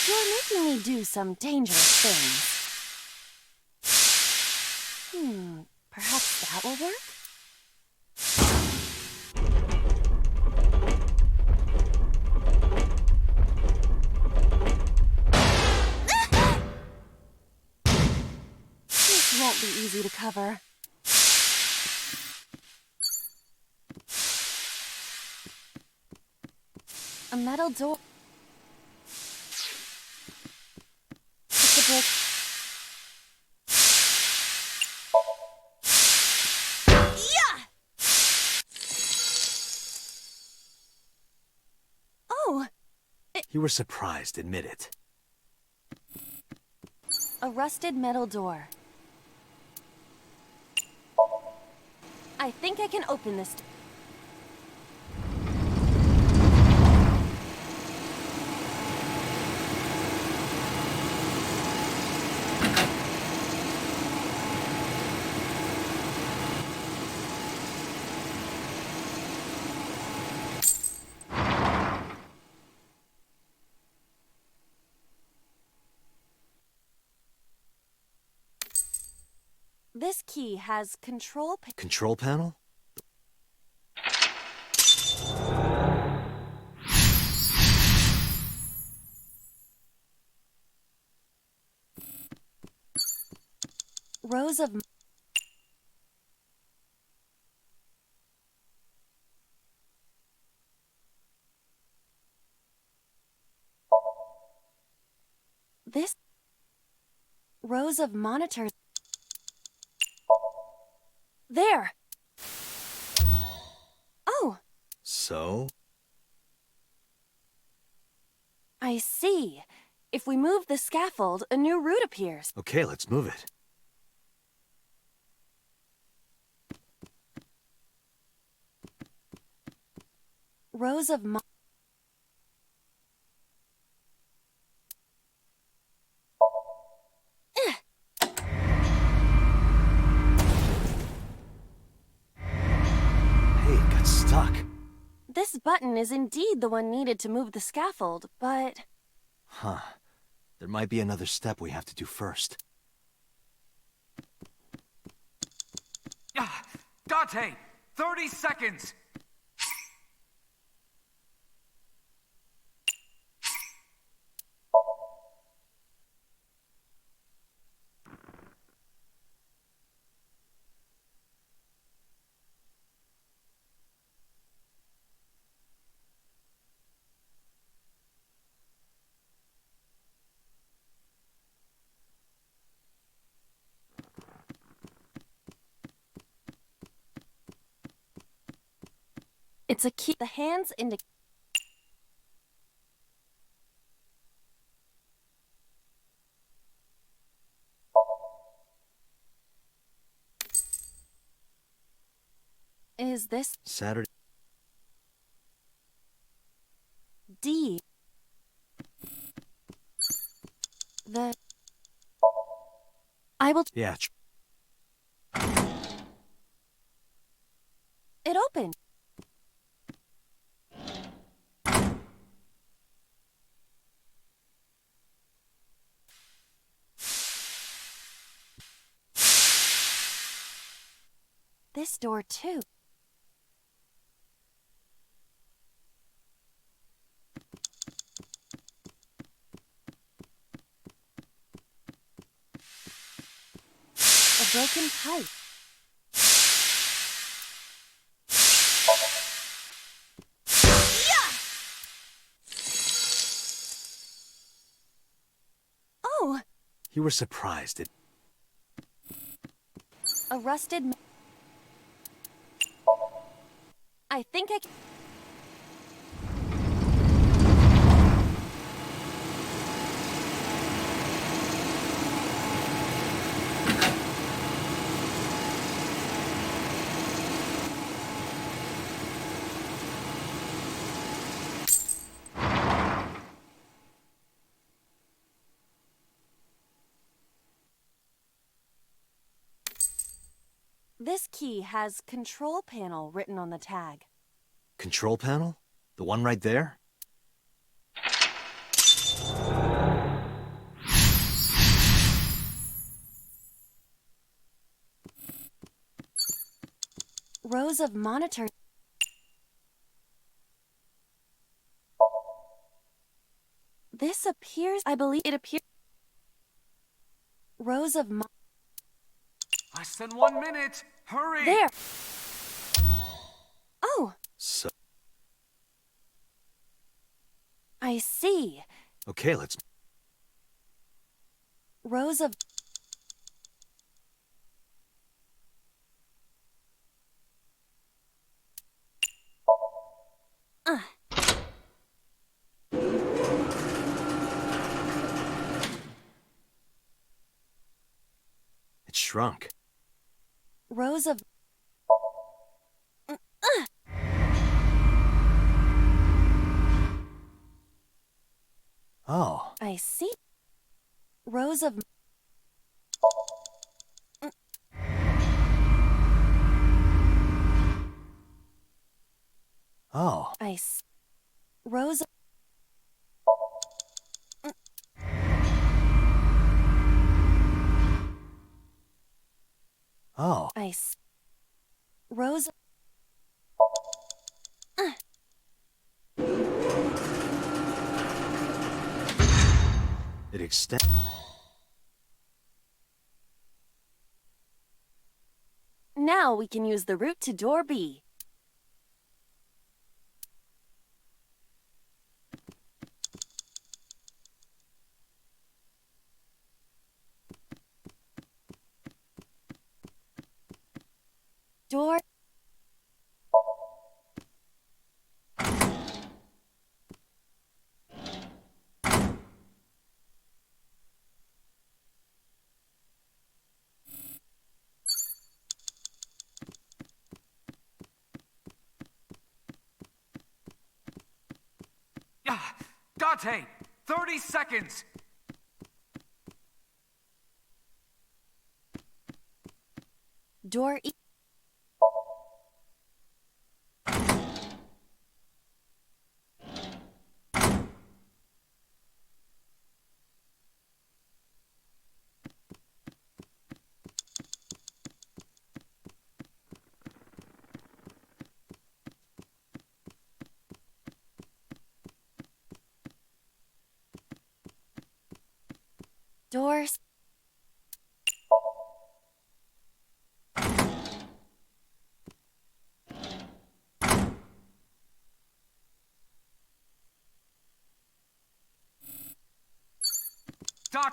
You're making me do some dangerous things. Perhaps that will work? This won't be easy to cover. A metal door. It's a brick. Yeah! Oh! You were surprised, admit it. A rusted metal door. I think I can open this. This key has control... Control panel? Rows of... This... Rows of monitors... There! Oh! So? I see. If we move the scaffold, a new route appears. Okay, let's move it. Rows of Stuck. This button is indeed the one needed to move the scaffold, but... Huh. There might be another step we have to do first. Date! 30 seconds! It's a key. The hands indicate... Is this... Saturday... D. The... I will... Yeah. This door, too. A broken pipe. Oh! You were surprised it... A rusted... I think I can... This key has control panel written on the tag. Control panel? The one right there? Rows of monitors. This appears... I believe it appears... Rows of Less than 1 minute! Hurry! There! Oh! So... I see. Okay, let's... Rows of... It shrunk. Rows of... Oh. I see. Rows of... Oh. I see. Rows of... Oh. I see. Rows of... It extends... Now we can use the route to door B. Door... Date! 30 seconds! Door E... Doors...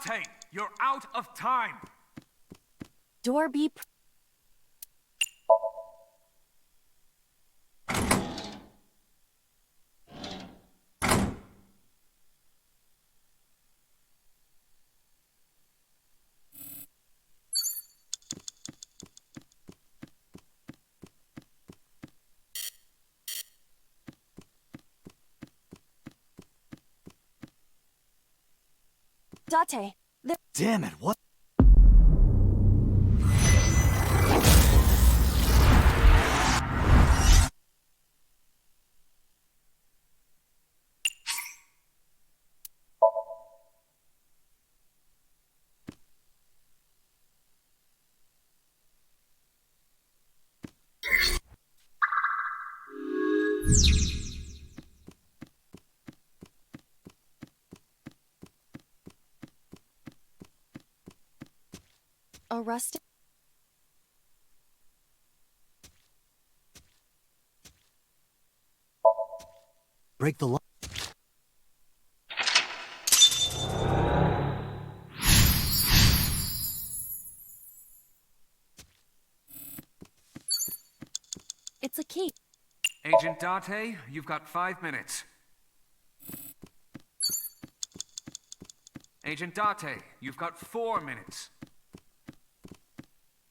Date! You're out of time! Door B... Date, the... Damn it, what? Arrested. Break the law. It's a key. Agent Date, you've got 5 minutes. Agent Date, you've got 4 minutes.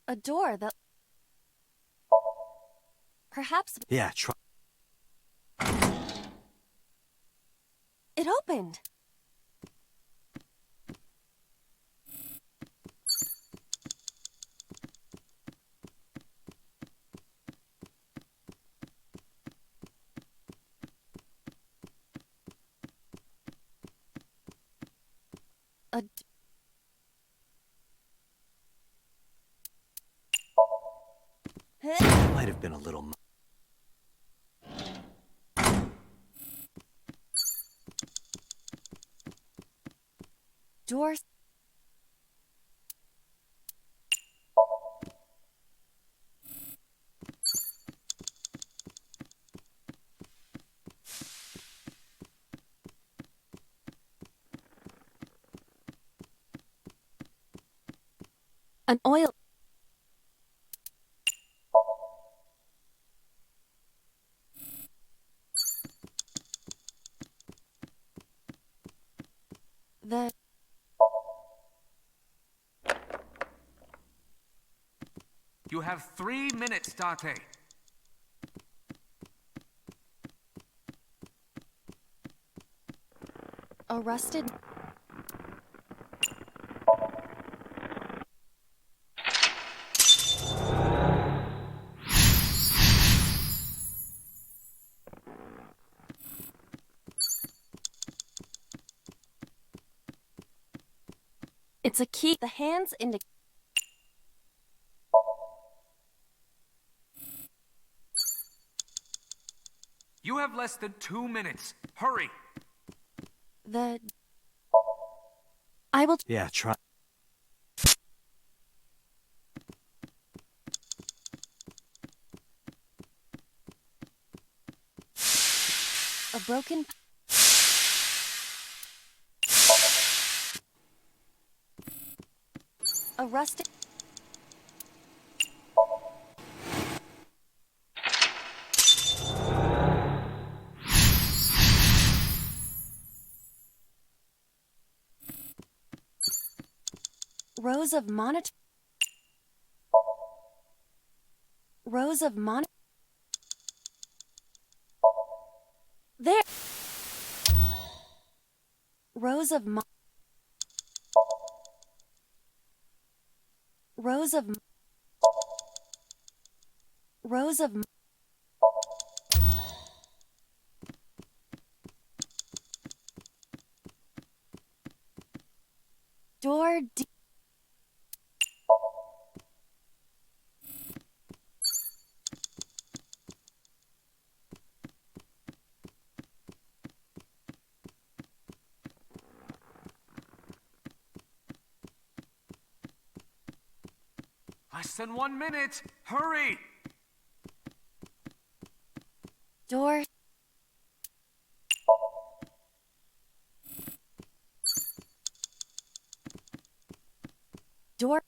A door that... Perhaps... Yeah, try. It opened. Might have been a little. Doors. An oil. The... You have 3 minutes, Date. Arrested. It's a key. The hands indicate. You have less than 2 minutes. Hurry! The... I will... Yeah, try. A broken... Arrested. Rows of monitor. Rows of monitor. There. Rows of rows of rows of door D. Less than 1 minute. Hurry! Door. Door.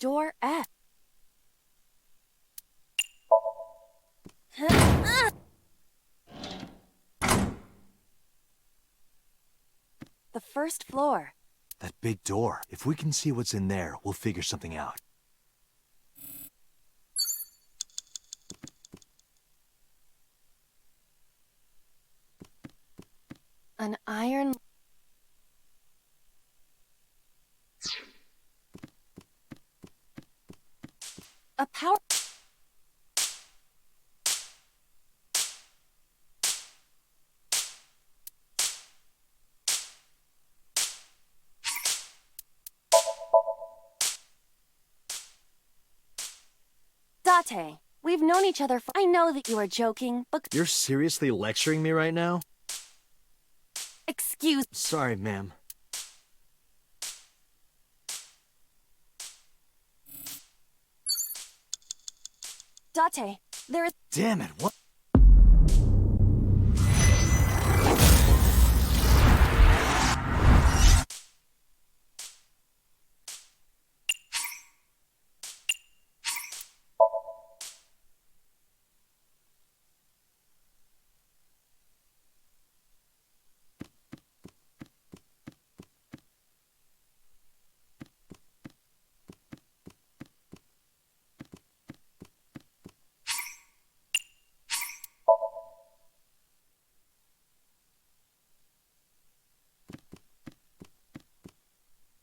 Door F. The first floor. That big door. If we can see what's in there, we'll figure something out. An iron... A power... Date, we've known each other for— I know that you are joking, but— You're seriously lecturing me right now? Excuse— Sorry, ma'am. Date, there is— Damn it, what?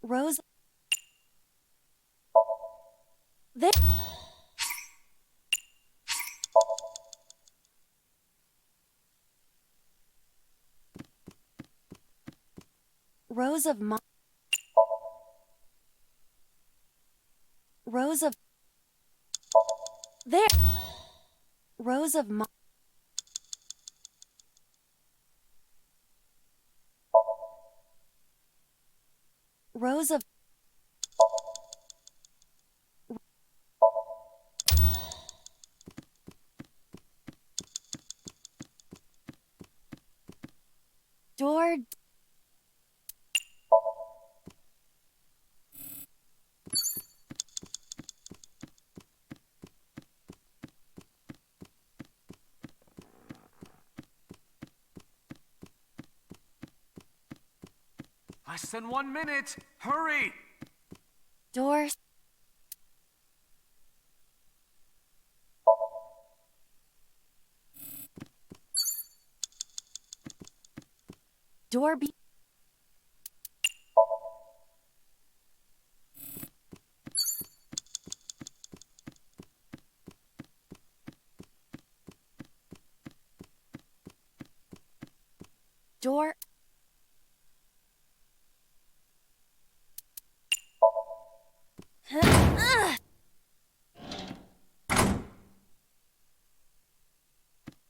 Rose— There— Rose of Mo— Rose of— There— Rose of Mo— Rose of— Door— Less than 1 minute! Hurry! Door— Door be— Door—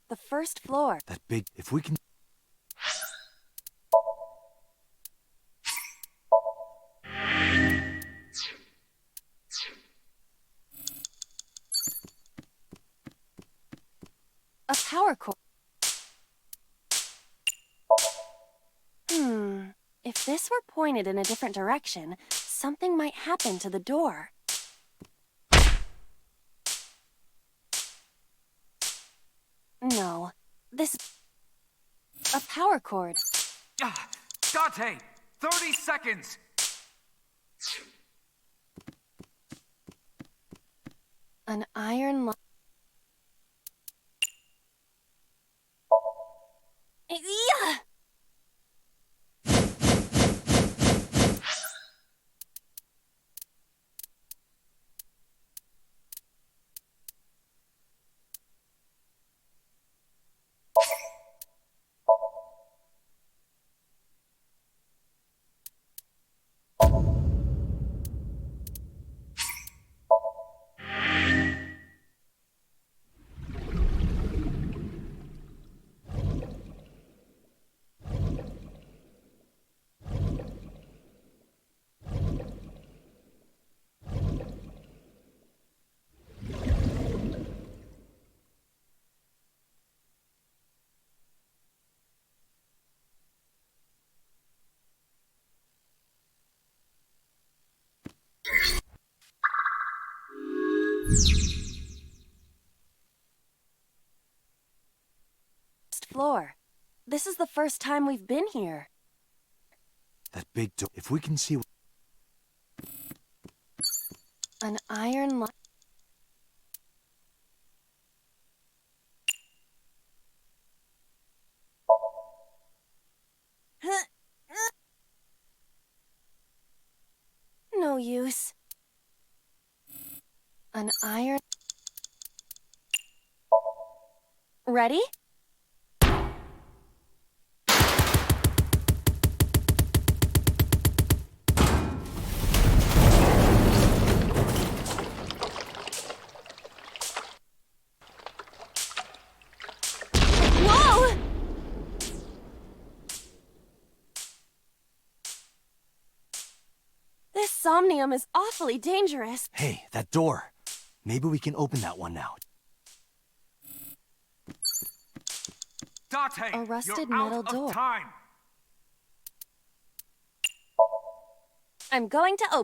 The first floor. That big... If we can... A power cord. If this were pointed in a different direction, something might happen to the door. No, this... A power cord. Date! 30 seconds! An iron... Yeah! Floor. This is the first time we've been here. That big door... If we can see... An iron li... No use. An iron... Ready? Somnium is awfully dangerous. Hey, that door. Maybe we can open that one now. Date, A rusted you're metal out door. of time. I'm going to open.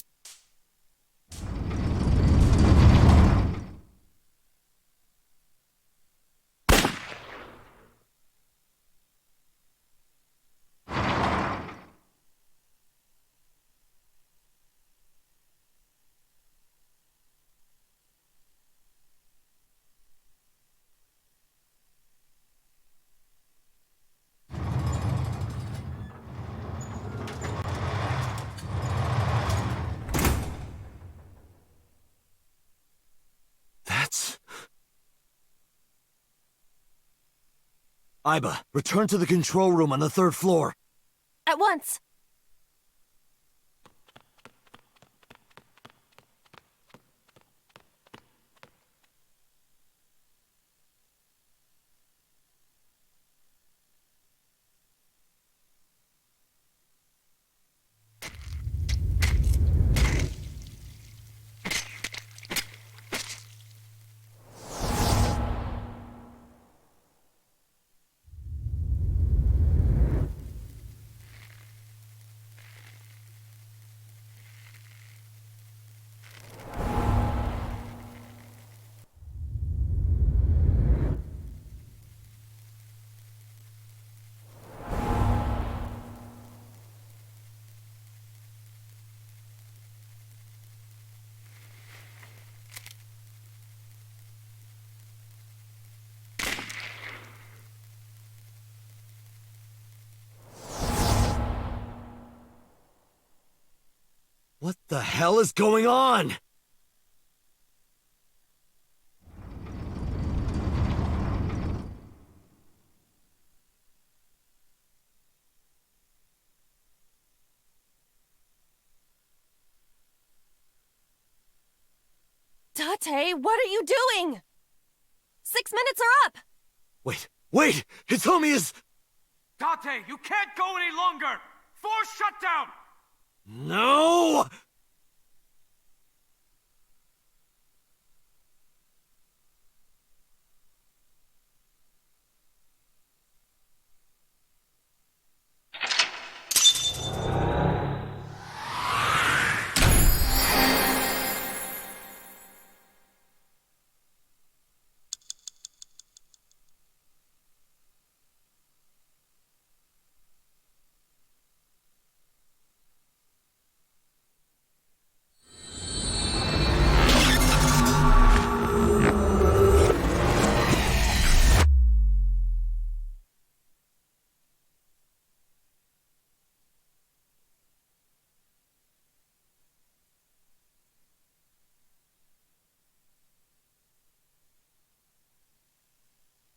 Iba, return to the control room on the 3rd floor. At once. What the hell is going on? Date, what are you doing? 6 minutes are up! Wait! Hitomi is... Date, you can't go any longer! Force shutdown! No!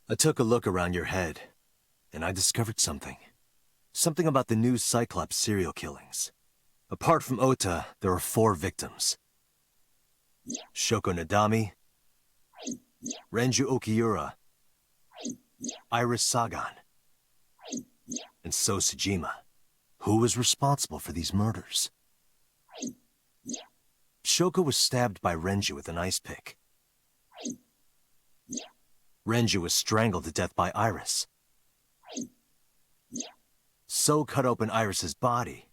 I took a look around your head, and I discovered something. Something about the new Cyclops serial killings. Apart from Ota, there are 4 victims. Shoko Nadami, Renju Okiura, Iris Sagan, and So Sejima. Who was responsible for these murders? Shoko was stabbed by Renju with an ice pick. Renju was strangled to death by Iris. So cut open Iris's body.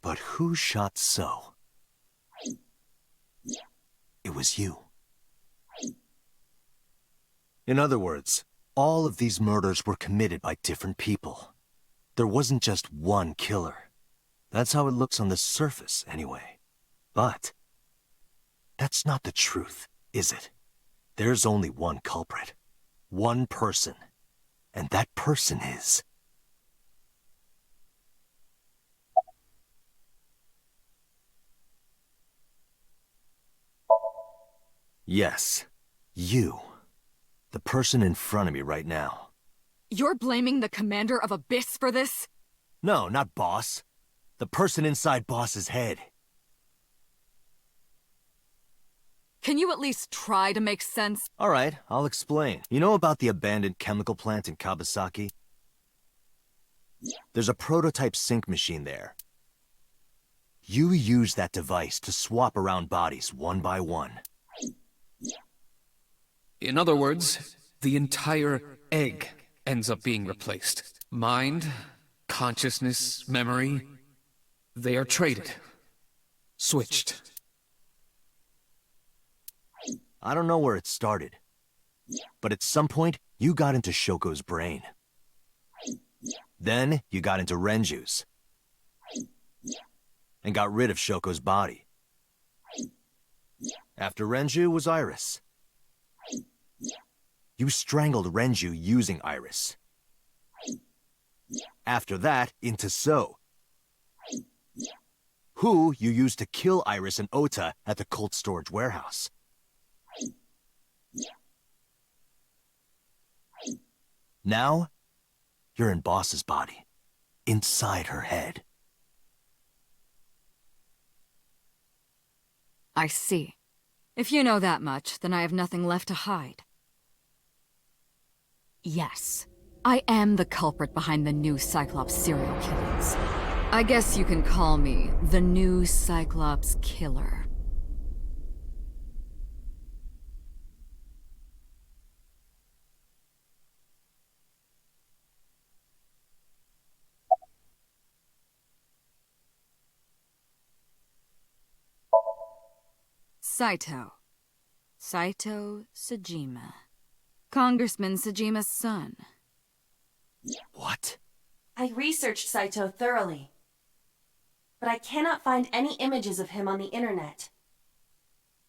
But who shot So? It was you. In other words, all of these murders were committed by different people. There wasn't just one killer. That's how it looks on the surface, anyway. But that's not the truth, is it? There's only one culprit. One person. And that person is... Yes, you. The person in front of me right now. You're blaming the commander of Abyss for this? No, not Boss. The person inside Boss's head. Can you at least try to make sense? All right, I'll explain. You know about the abandoned chemical plant in Kawasaki? There's a prototype sync machine there. You use that device to swap around bodies one by one. In other words, the entire egg ends up being replaced. Mind, consciousness, memory, they are traded. Switched. I don't know where it started, but at some point, you got into Shoko's brain. Then, you got into Renju's. And got rid of Shoko's body. After Renju was Iris. You strangled Renju using Iris. After that, into So. Who you used to kill Iris and Ota at the cult storage warehouse. Now, you're in Boss's body, inside her head. I see. If you know that much, then I have nothing left to hide. Yes, I am the culprit behind the new Cyclops serial killings. I guess you can call me the new Cyclops killer. Saito Sejima. Congressman Sejima's son. What? I researched Saito thoroughly, but I cannot find any images of him on the internet.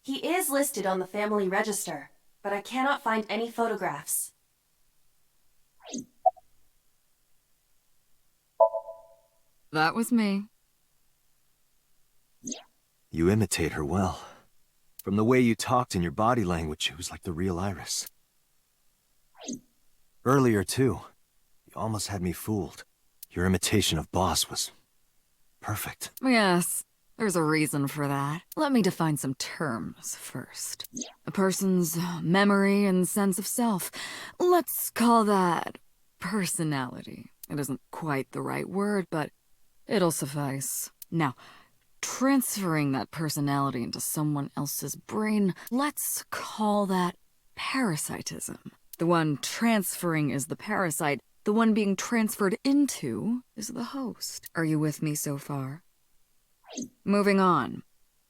He is listed on the family register, but I cannot find any photographs. That was me. You imitate her well. From the way you talked and your body language, it was like the real Iris. Earlier, too, you almost had me fooled. Your imitation of Boss was perfect. Yes, there's a reason for that. Let me define some terms first. A person's memory and sense of self. Let's call that personality. It isn't quite the right word, but it'll suffice. Now, transferring that personality into someone else's brain, let's call that parasitism. The one transferring is the parasite. The one being transferred into is the host. Are you with me so far? Moving on.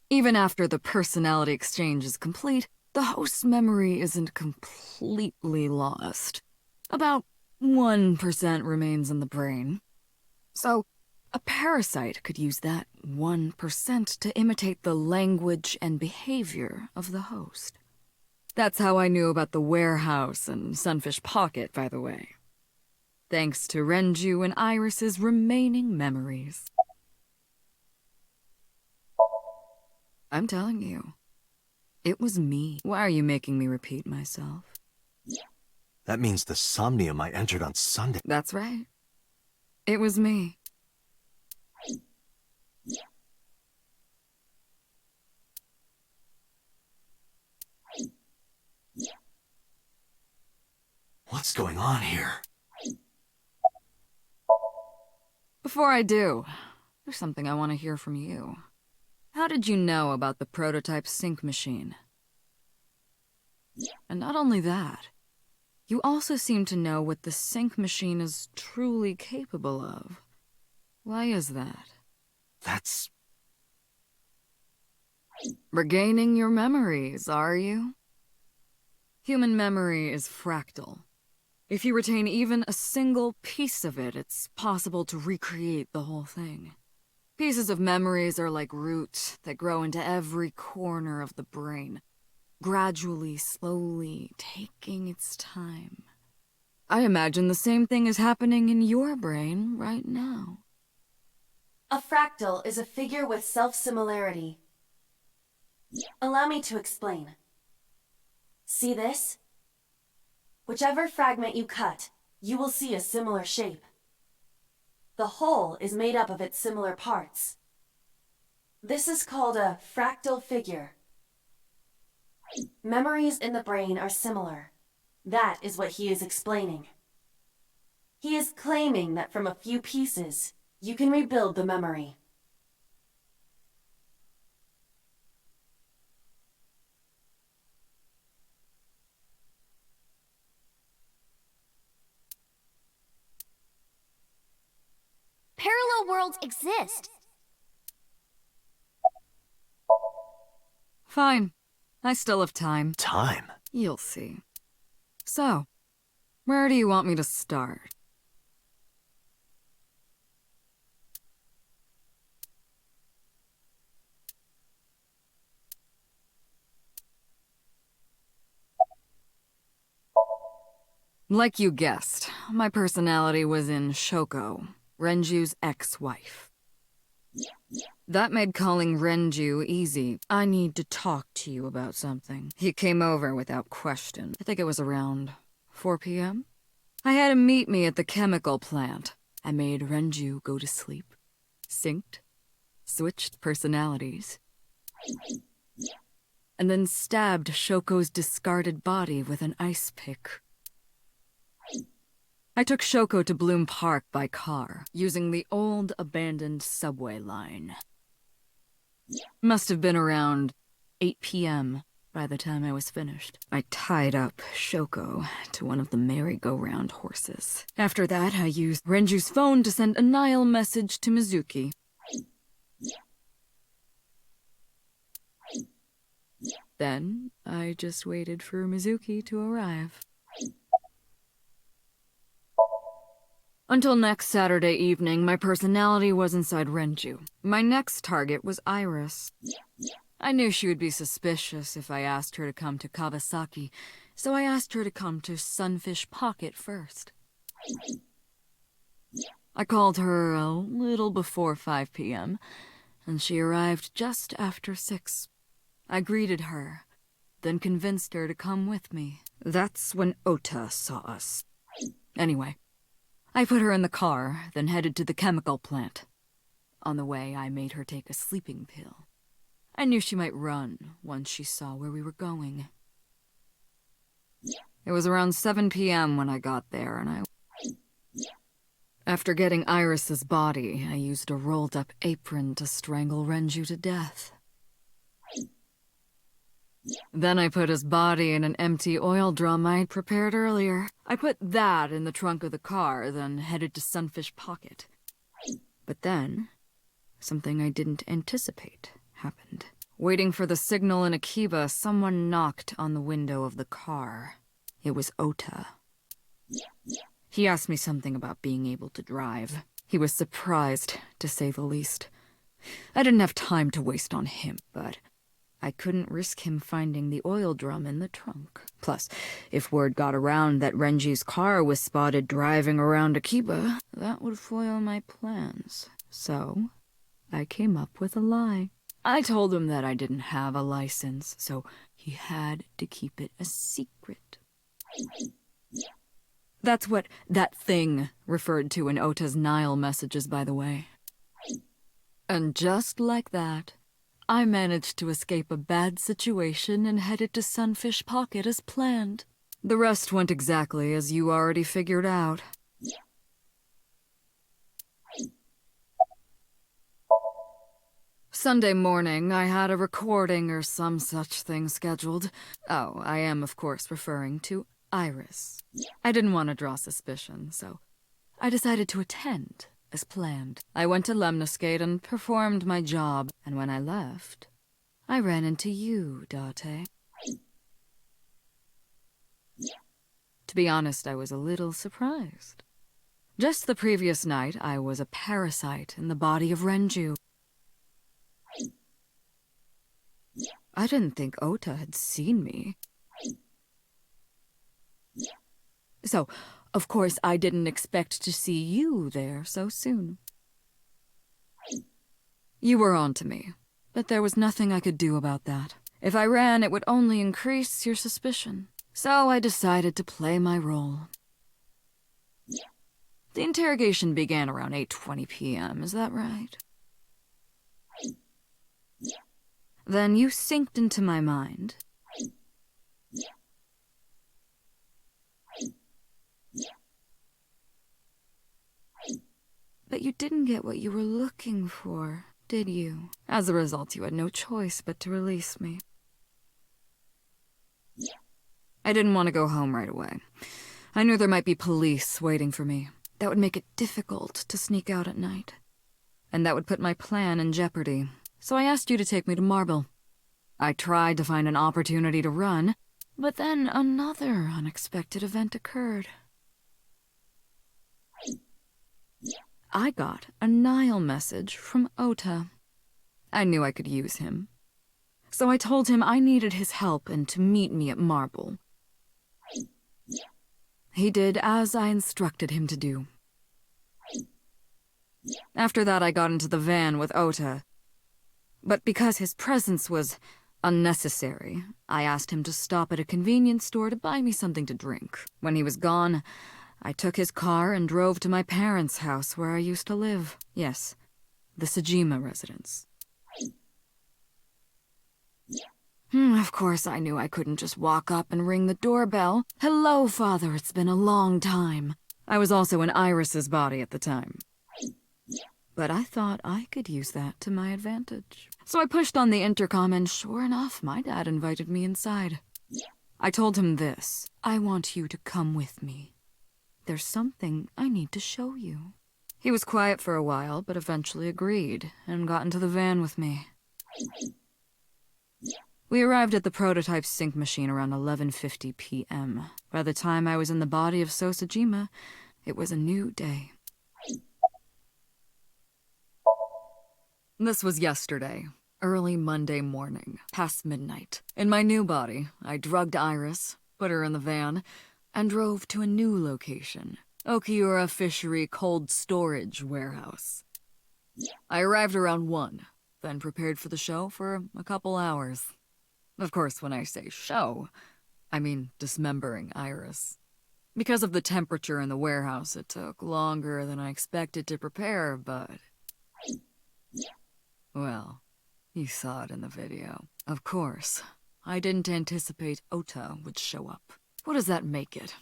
Even after the personality exchange is complete, the host's memory isn't completely lost. About 1% remains in the brain. So, a parasite could use that 1% to imitate the language and behavior of the host. That's how I knew about the warehouse and Sunfish Pocket, by the way. Thanks to Renju and Iris's remaining memories. I'm telling you, it was me. Why are you making me repeat myself? That means the Somnium I entered on Sunday. That's right. It was me. What's going on here? Before I do, there's something I want to hear from you. How did you know about the prototype sync machine? And not only that, you also seem to know what the sync machine is truly capable of. Why is that? That's... Regaining your memories, are you? Human memory is fractal. If you retain even a single piece of it, it's possible to recreate the whole thing. Pieces of memories are like roots that grow into every corner of the brain, gradually, slowly, taking its time. I imagine the same thing is happening in your brain right now. A fractal is a figure with self-similarity. Allow me to explain. See this? Whichever fragment you cut, you will see a similar shape. The whole is made up of its similar parts. This is called a fractal figure. Memories in the brain are similar. That is what he is explaining. He is claiming that from a few pieces, you can rebuild the memory. worlds exist. Fine. I still have time. Time? You'll see. So, where do you want me to start? Like you guessed, my personality was in Shoko, Renju's ex-wife. That made calling Renju easy. I need to talk to you about something. He came over without question. I think it was around 4 p.m. I had him meet me at the chemical plant. I made Renju go to sleep. Synced. Switched personalities. And then stabbed Shoko's discarded body with an ice pick. I took Shoko to Bloom Park by car, using the old, abandoned subway line. Must have been around 8 p.m. by the time I was finished. I tied up Shoko to one of the merry-go-round horses. After that, I used Renju's phone to send a Nile message to Mizuki. Then, I just waited for Mizuki to arrive. Until next Saturday evening, my personality was inside Renju. My next target was Iris. I knew she would be suspicious if I asked her to come to Kawasaki, so I asked her to come to Sunfish Pocket first. I called her a little before 5 p.m., and she arrived just after 6. I greeted her, then convinced her to come with me. That's when Ota saw us. Anyway, I put her in the car, then headed to the chemical plant. On the way, I made her take a sleeping pill. I knew she might run once she saw where we were going. It was around 7 p.m. when I got there, and After getting Iris's body, I used a rolled-up apron to strangle Renju to death. Then I put his body in an empty oil drum I'd prepared earlier. I put that in the trunk of the car, then headed to Sunfish Pocket. But then, something I didn't anticipate happened. Waiting for the signal in Akiba, someone knocked on the window of the car. It was Ota. He asked me something about being able to drive. He was surprised, to say the least. I didn't have time to waste on him, but I couldn't risk him finding the oil drum in the trunk. Plus, if word got around that Renji's car was spotted driving around Akiba, that would foil my plans. So, I came up with a lie. I told him that I didn't have a license, so he had to keep it a secret. That's what that thing referred to in Ota's Nile messages, by the way. And just like that, I managed to escape a bad situation and headed to Sunfish Pocket as planned. The rest went exactly as you already figured out. Sunday morning, I had a recording or some such thing scheduled. Oh, I am, of course, referring to Iris. I didn't want to draw suspicion, so I decided to attend, as planned. I went to Lemniscate and performed my job, and when I left, I ran into you, Date. To be honest, I was a little surprised. Just the previous night, I was a parasite in the body of Renju. I didn't think Ota had seen me. So, of course, I didn't expect to see you there so soon. You were on to me, but there was nothing I could do about that. If I ran, it would only increase your suspicion. So I decided to play my role. The interrogation began around 8:20 p.m., is that right? Then you synced into my mind. But you didn't get what you were looking for, did you? As a result, you had no choice but to release me. I didn't want to go home right away. I knew there might be police waiting for me. That would make it difficult to sneak out at night. and that would put my plan in jeopardy. So I asked you to take me to Marble. I tried to find an opportunity to run, but then another unexpected event occurred. I got a Nile message from Ota. I knew I could use him. So I told him I needed his help and to meet me at Marble. He did as I instructed him to do. After that, I got into the van with Ota. But because his presence was unnecessary, I asked him to stop at a convenience store to buy me something to drink. When he was gone, I took his car and drove to my parents' house where I used to live. Yes, the Sejima residence. Of course, I knew I couldn't just walk up and ring the doorbell. Hello, Father, it's been a long time. I was also in Iris's body at the time. But I thought I could use that to my advantage. So I pushed on the intercom, and sure enough, my dad invited me inside. I told him this: I want you to come with me. There's something I need to show you. He was quiet for a while, but eventually agreed, and got into the van with me. We arrived at the prototype sync machine around 11:50 p.m. By the time I was in the body of Sejima, it was a new day. This was yesterday, early Monday morning, past midnight. In my new body, I drugged Iris, put her in the van, and drove to a new location, Okiura Fishery Cold Storage Warehouse. I arrived around 1, then prepared for the show for a couple hours. Of course, when I say show, I mean dismembering Iris. Because of the temperature in the warehouse, it took longer than I expected to prepare, but... well, you saw it in the video. Of course, I didn't anticipate Ota would show up. What does that make it?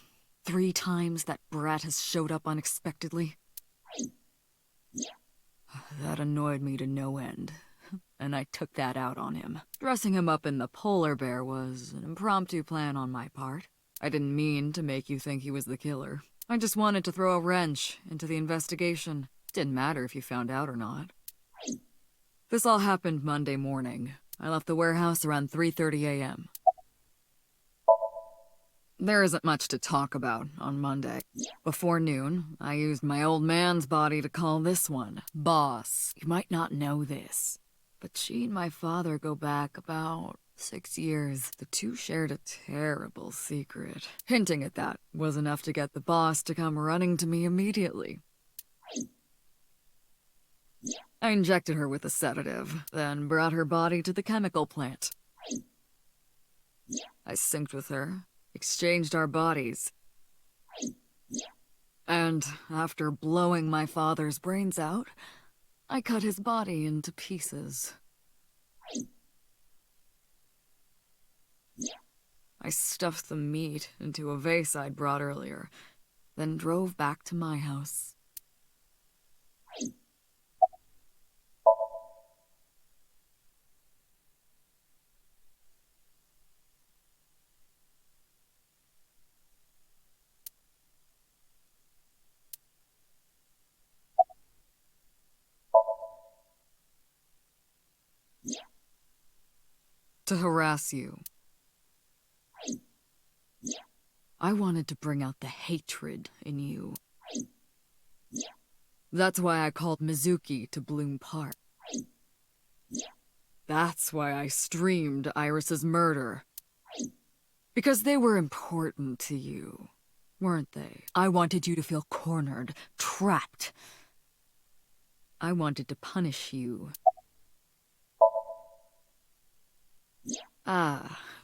3 times that brat has showed up unexpectedly? That annoyed me to no end, and I took that out on him. Dressing him up in the polar bear was an impromptu plan on my part. I didn't mean to make you think he was the killer. I just wanted to throw a wrench into the investigation. Didn't matter if you found out or not. This all happened Monday morning. I left the warehouse around 3:30 a.m. There isn't much to talk about on Monday. Before noon, I used my old man's body to call this one Boss. You might not know this, but she and my father go back about 6 years. The two shared a terrible secret. Hinting at that was enough to get the boss to come running to me immediately. I injected her with a sedative, then brought her body to the chemical plant. I synced with her, exchanged our bodies, and after blowing my father's brains out, I cut his body into pieces. I stuffed the meat into a vase I'd brought earlier, then drove back to my house. To harass you. I wanted to bring out the hatred in you. That's why I called Mizuki to Bloom Park. That's why I streamed Iris's murder. Because they were important to you, weren't they? I wanted you to feel cornered, trapped. I wanted to punish you.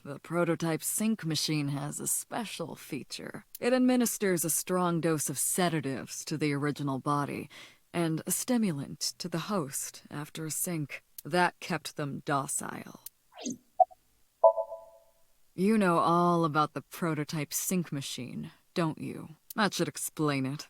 The prototype sync machine has a special feature. It administers a strong dose of sedatives to the original body, and a stimulant to the host after a sync. That kept them docile. You know all about the prototype sync machine, don't you? That should explain it.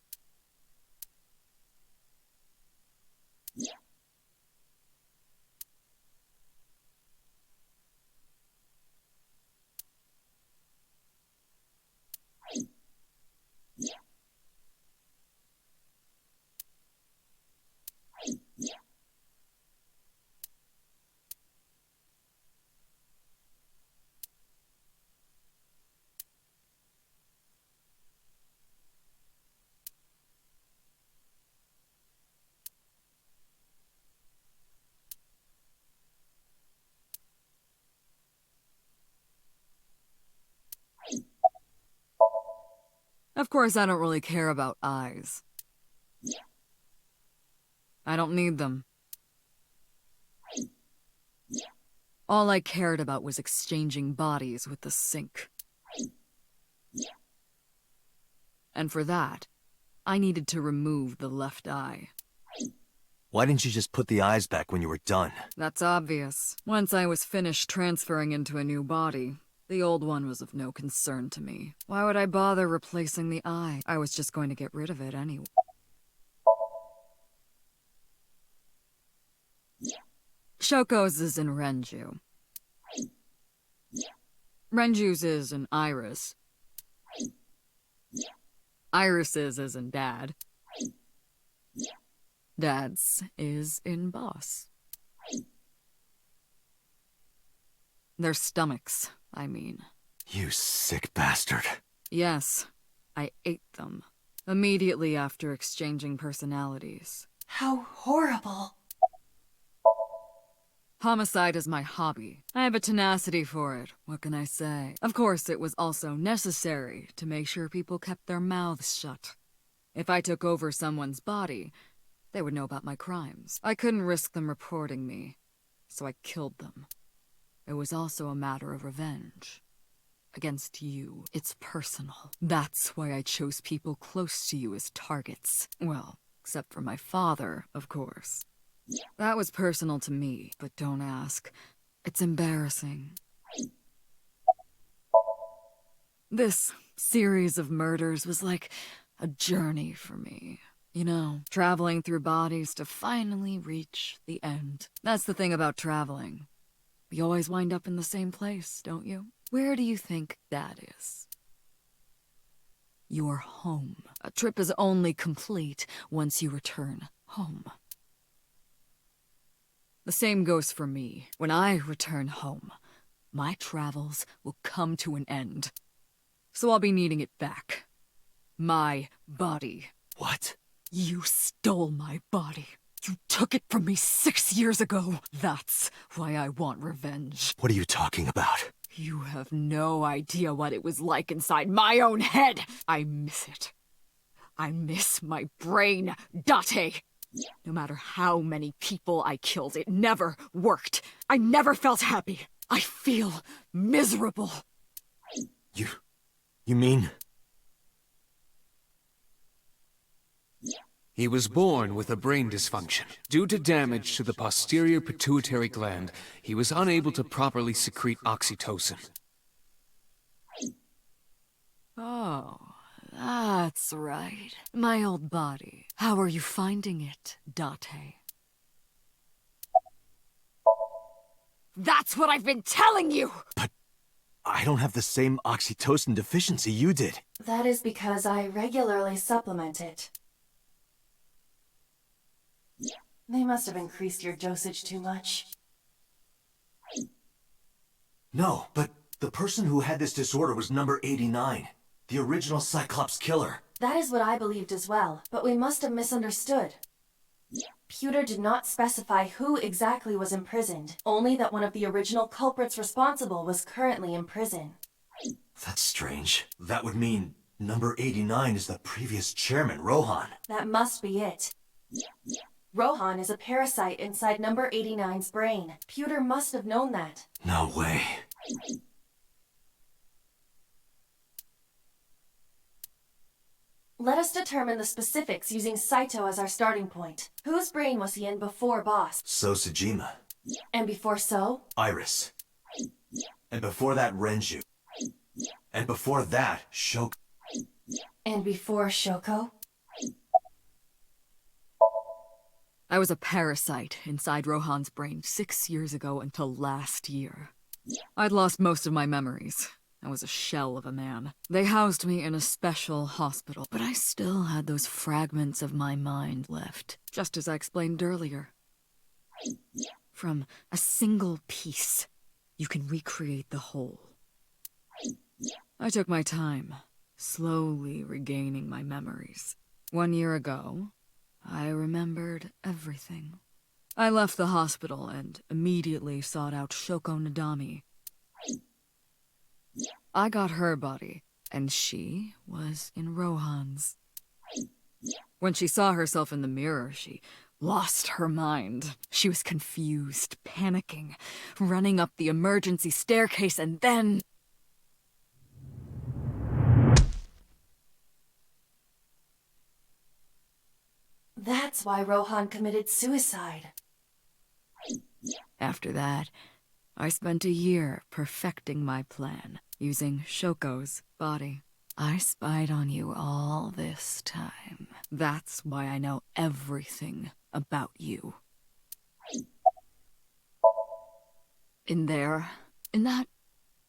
Of course, I don't really care about eyes. I don't need them. All I cared about was exchanging bodies with the sink. And for that, I needed to remove the left eye. Why didn't you just put the eyes back when you were done? That's obvious. Once I was finished transferring into a new body, the old one was of no concern to me. Why would I bother replacing the eye? I was just going to get rid of it anyway. Shoko's is in Renju. Renju's is in Iris. Iris's is in Dad. Dad's is in Boss. Their stomachs, I mean. You sick bastard. Yes, I ate them. Immediately after exchanging personalities. How horrible. Homicide is my hobby. I have a tenacity for it, what can I say? Of course, it was also necessary to make sure people kept their mouths shut. If I took over someone's body, they would know about my crimes. I couldn't risk them reporting me, so I killed them. It was also a matter of revenge. Against you. It's personal. That's why I chose people close to you as targets. Well, except for my father, of course. That was personal to me, but don't ask. It's embarrassing. This series of murders was like a journey for me. You know, traveling through bodies to finally reach the end. That's the thing about traveling. You always wind up in the same place, don't you? Where do you think that is? Your home. A trip is only complete once you return home. The same goes for me. When I return home, my travels will come to an end. So I'll be needing it back. My body. What? You stole my body. You took it from me 6 years ago. That's why I want revenge. What are you talking about? You have no idea what it was like inside my own head. I miss it. I miss my brain, Date. No matter how many people I killed, it never worked. I never felt happy. I feel miserable. You mean? He was born with a brain dysfunction. Due to damage to the posterior pituitary gland, he was unable to properly secrete oxytocin. Oh, that's right. My old body. How are you finding it, Date? That's what I've been telling you! But I don't have the same oxytocin deficiency you did. That is because I regularly supplement it. They must have increased your dosage too much. No, but the person who had this disorder was number 89. The original Cyclops killer. That is what I believed as well, but we must have misunderstood. Pewter did not specify who exactly was imprisoned, only that one of the original culprits responsible was currently in prison. That's strange. That would mean number 89 is the previous chairman, Rohan. That must be it. Rohan is a parasite inside number 89's brain. Pewter must have known that. No way. Let us determine the specifics using Saito as our starting point. Whose brain was he in before Boss? So Sejima. And before So? Iris. And before that, Renju. And before that, Shoko. And before Shoko? I was a parasite inside Rohan's brain 6 years ago until last year. I'd lost most of my memories. I was a shell of a man. They housed me in a special hospital, but I still had those fragments of my mind left, just as I explained earlier. From a single piece, you can recreate the whole. I took my time, slowly regaining my memories. 1 year ago, I remembered everything. I left the hospital and immediately sought out Shoko Nadami. I got her body, And she was in Rohan's. When she saw herself in the mirror, she lost her mind. She was confused, panicking, running up the emergency staircase, and then... That's why Rohan committed suicide. After that, I spent a year perfecting my plan, using Shoko's body. I spied on you all this time. That's why I know everything about you. In there, in that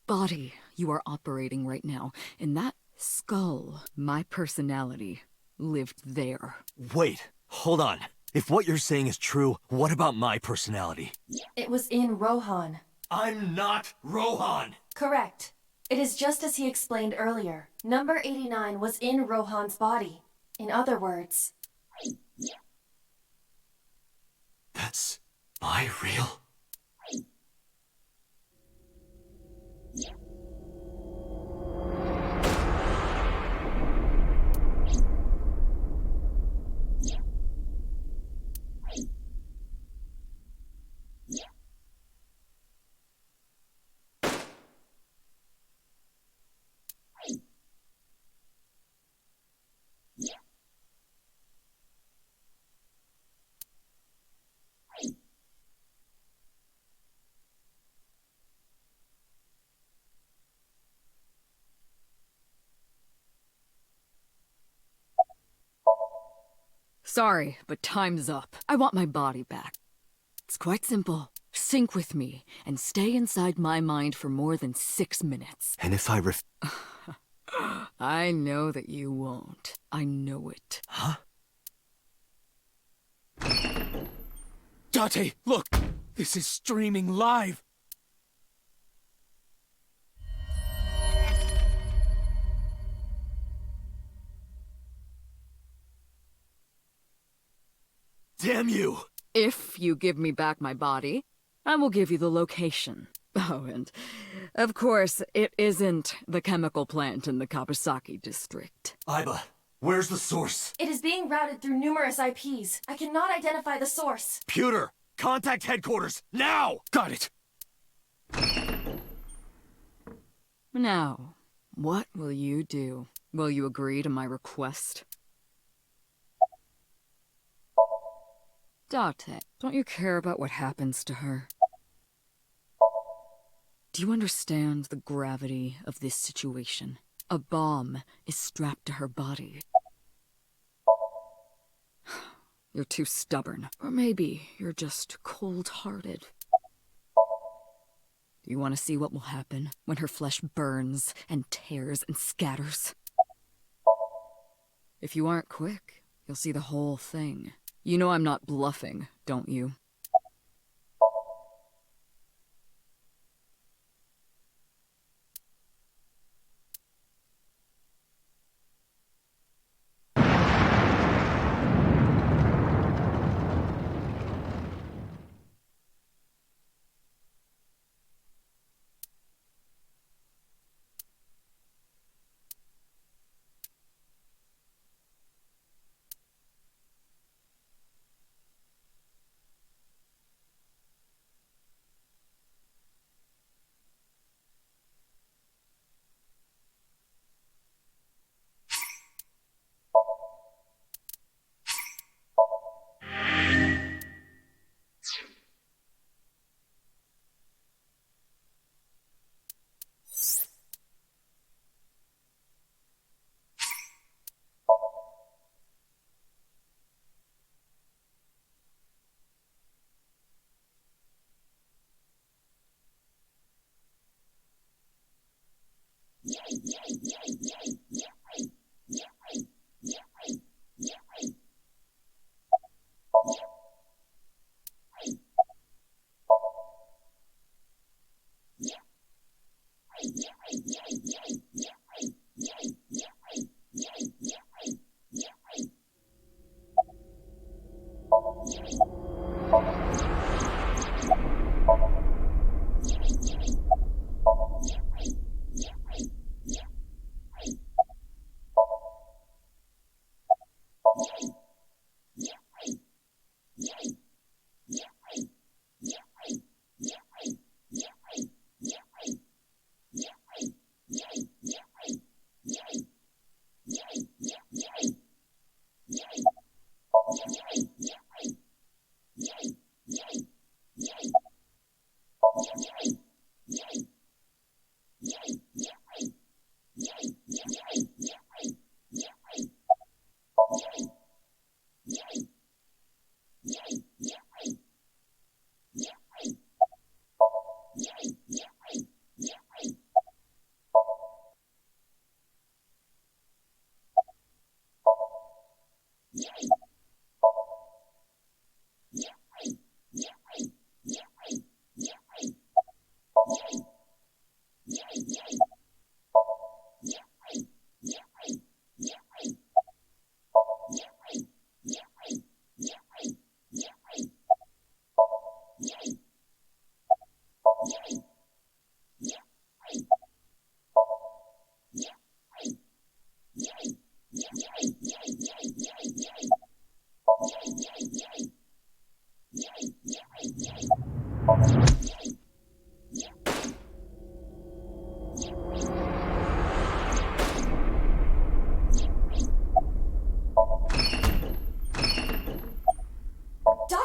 body you are operating right now, in that skull, my personality lived there. Wait, hold on. If what you're saying is true, what about my personality? It was in Rohan. I'm not Rohan! Correct. It is just as he explained earlier. Number 89 was in Rohan's body. In other words... That's my real... Sorry, but time's up. I want my body back. It's quite simple. Sync with me, and stay inside my mind for more than 6 minutes. And if I I know that you won't. I know it. Huh? Date, look! This is streaming live! Damn you! If you give me back my body, I will give you the location. Oh, and of course, it isn't the chemical plant in the Kabasaki district. Aiba, where's the source? It is being routed through numerous IPs. I cannot identify the source. Pewter, contact headquarters, now! Got it! Now, what will you do? Will you agree to my request? Date, don't you care about what happens to her? Do you understand the gravity of this situation? A bomb is strapped to her body. You're too stubborn. Or maybe you're just cold-hearted. Do you want to see what will happen when her flesh burns and tears and scatters? If you aren't quick, you'll see the whole thing. You know I'm not bluffing, don't you?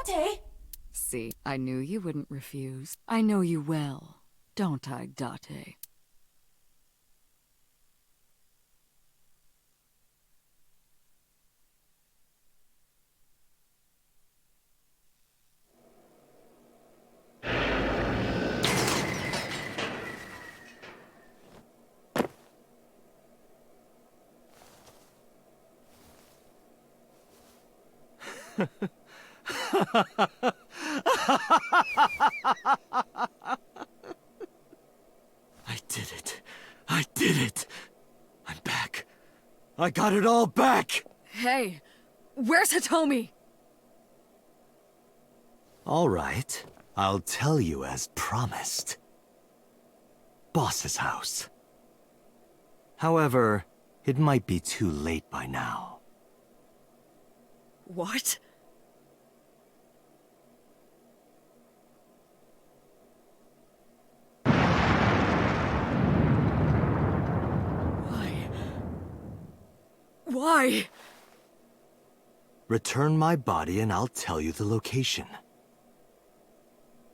Date! See, I knew you wouldn't refuse. I know you well, don't I, Date? I did it. I did it. I'm back. I got it all back! Hey, where's Hitomi? All right. I'll tell you as promised. Boss's house. However, it might be too late by now. What? Why? Return my body and I'll tell you the location.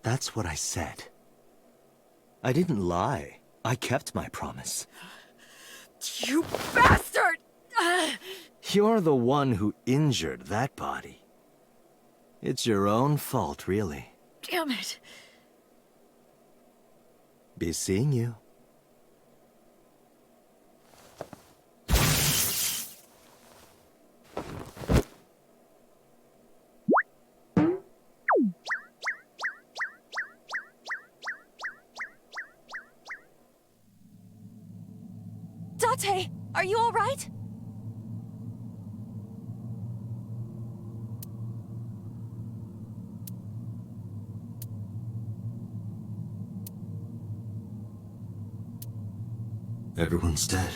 That's what I said. I didn't lie. I kept my promise. You bastard! You're the one who injured that body. It's your own fault, really. Damn it. Be seeing you. Date, are you all right? Everyone's dead.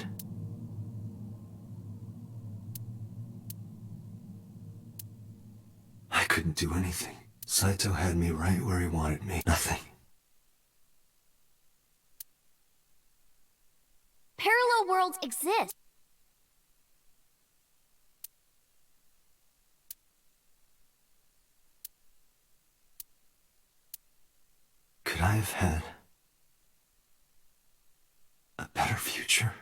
I couldn't do anything. Saito had me right where he wanted me. Nothing. Parallel worlds exist. Could I have had a better future?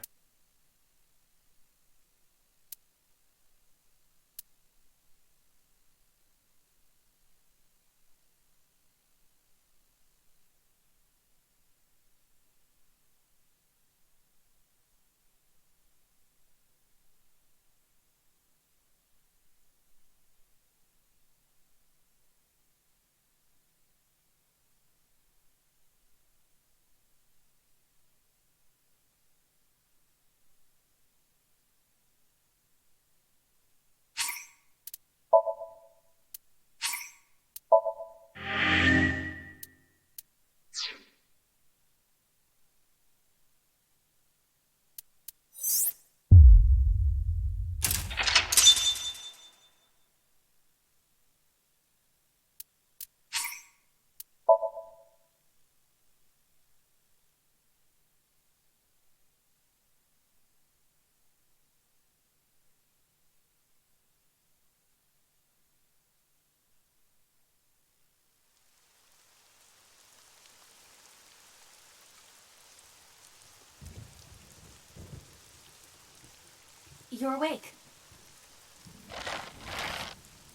You're awake.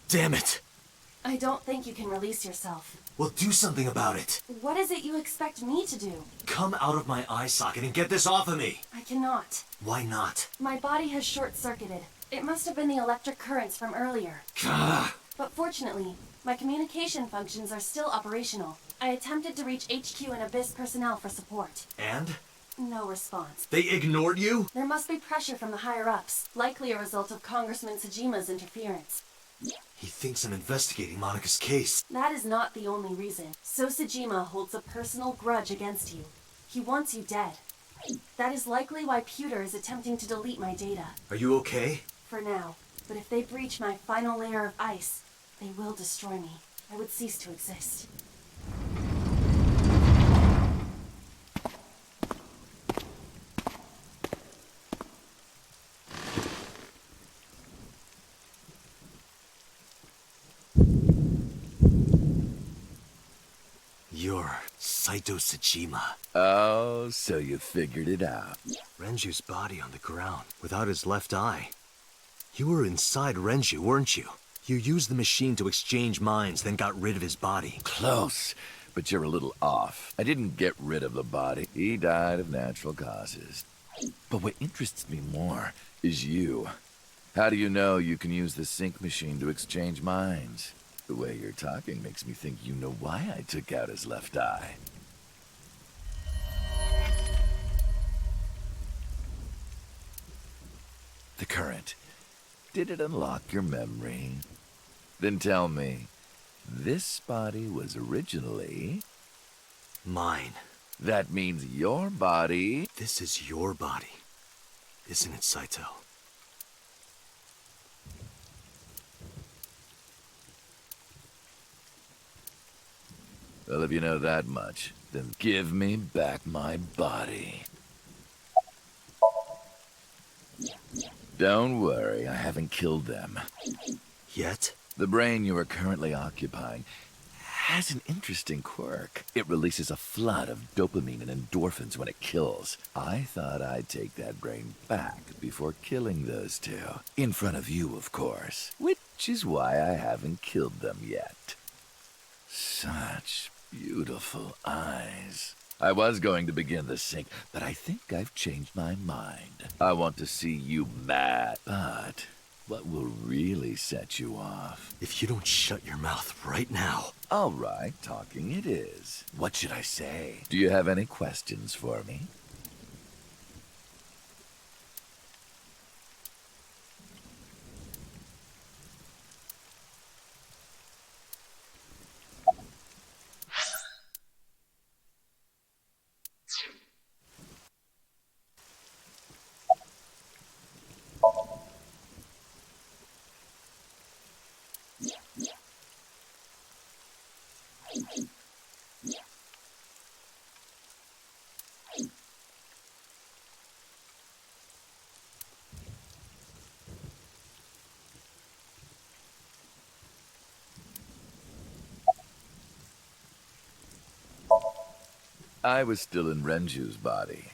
Damn it! I don't think you can release yourself. Well, do something about it. What is it you expect me to do? Come out of my eye socket and get this off of me. I cannot. Why not? My body has short-circuited. It must have been the electric currents from earlier. But fortunately, my communication functions are still operational. I attempted to reach HQ and Abyss personnel for support. And? No response. They ignored you? There must be pressure from the higher-ups, likely a result of Congressman Sejima's interference. He thinks I'm investigating Monica's case. That is not the only reason. So Sejima holds a personal grudge against you. He wants you dead. That is likely why Pewter is attempting to delete my data. Are you okay? For now. But if they breach my final layer of ice, they will destroy me. I would cease to exist. You're Saito Sejima. Oh, so you figured it out. Renju's body on the ground, without his left eye. You were inside Renju, weren't you? You used the machine to exchange minds, then got rid of his body. Close, but you're a little off. I didn't get rid of the body. He died of natural causes. But what interests me more is you. How do you know you can use the sync machine to exchange minds? The way you're talking makes me think you know why I took out his left eye. The current. Did it unlock your memory? Then tell me, this body was originally... mine. That means your body... This is your body, isn't it, Saito? Well, if you know that much, then give me back my body. Don't worry, I haven't killed them. Yet? The brain you are currently occupying has an interesting quirk. It releases a flood of dopamine and endorphins when it kills. I thought I'd take that brain back before killing those two. In front of you, of course. Which is why I haven't killed them yet. Such beautiful eyes. I was going to begin the sync, but I think I've changed my mind. I want to see you mad, but what will really set you off? If you don't shut your mouth right now. All right, talking it is. What should I say? Do you have any questions for me? I was still in Renju's body.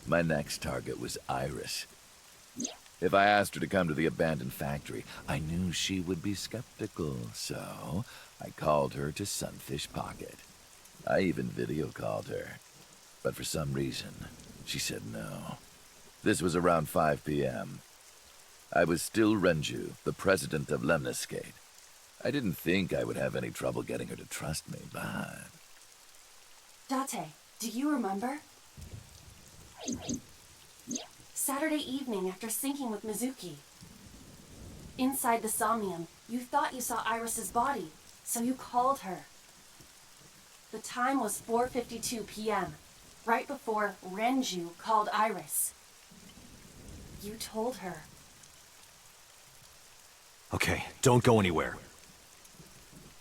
My next target was Iris. If I asked her to come to the abandoned factory, I knew she would be skeptical, so I called her to Sunfish Pocket. I even video called her, but for some reason, she said no. This was around 5 p.m. I was still Renju, the president of Lemniscate. I didn't think I would have any trouble getting her to trust me, but... Date, do you remember? Saturday evening after syncing with Mizuki. Inside the Somnium, you thought you saw Iris's body, so you called her. The time was 4:52 p.m., right before Renju called Iris. You told her. Okay, don't go anywhere.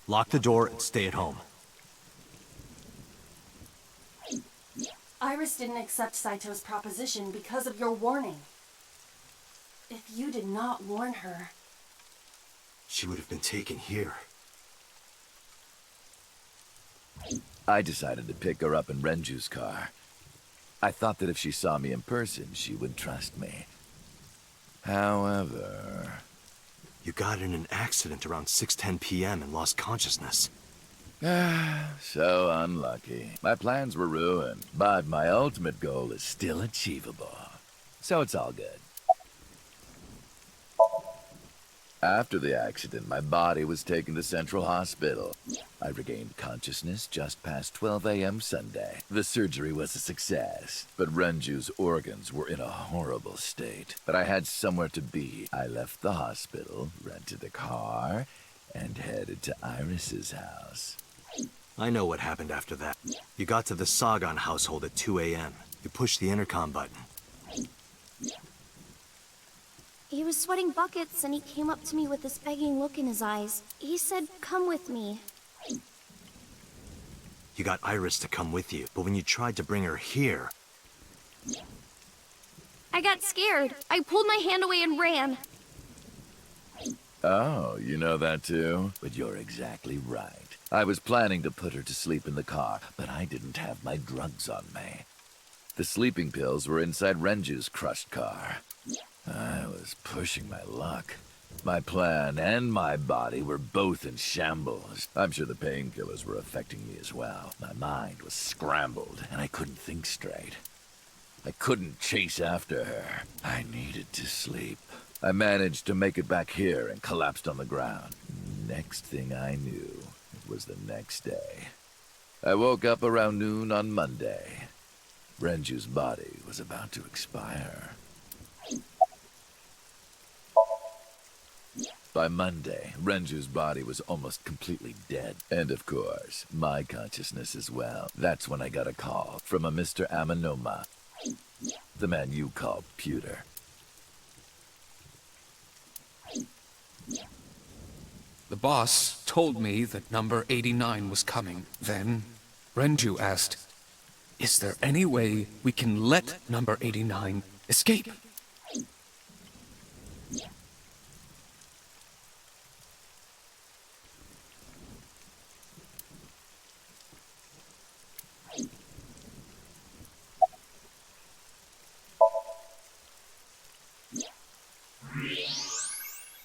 Lock the door and stay at home. Iris didn't accept Saito's proposition because of your warning. If you did not warn her... She would have been taken here. I decided to pick her up in Renju's car. I thought that if she saw me in person, she would trust me. However... You got in an accident around 6:10 p.m. and lost consciousness. So unlucky. My plans were ruined, but my ultimate goal is still achievable. So it's all good. After the accident, my body was taken to Central Hospital. I regained consciousness just past 12 a.m. Sunday. The surgery was a success, but Renju's organs were in a horrible state. But I had somewhere to be. I left the hospital, rented a car, and headed to Iris's house. I know what happened after that. You got to the Sagan household at 2 a.m. You pushed the intercom button. He was sweating buckets and he came up to me with this begging look in his eyes. He said, "Come with me." You got Iris to come with you, but when you tried to bring her here... I got scared. I pulled my hand away and ran. Oh, you know that too? But you're exactly right. I was planning to put her to sleep in the car, but I didn't have my drugs on me. The sleeping pills were inside Renju's crushed car. I was pushing my luck. My plan and my body were both in shambles. I'm sure the painkillers were affecting me as well. My mind was scrambled, and I couldn't think straight. I couldn't chase after her. I needed to sleep. I managed to make it back here and collapsed on the ground. Next thing I knew, it was the next day. I woke up around noon on Monday. Renju's body was about to expire. By Monday, Renju's body was almost completely dead. And of course, my consciousness as well. That's when I got a call from a Mr. Amanoma. The man you call Pewter. The boss told me that number 89 was coming. Then, Renju asked, "Is there any way we can let number 89 escape?"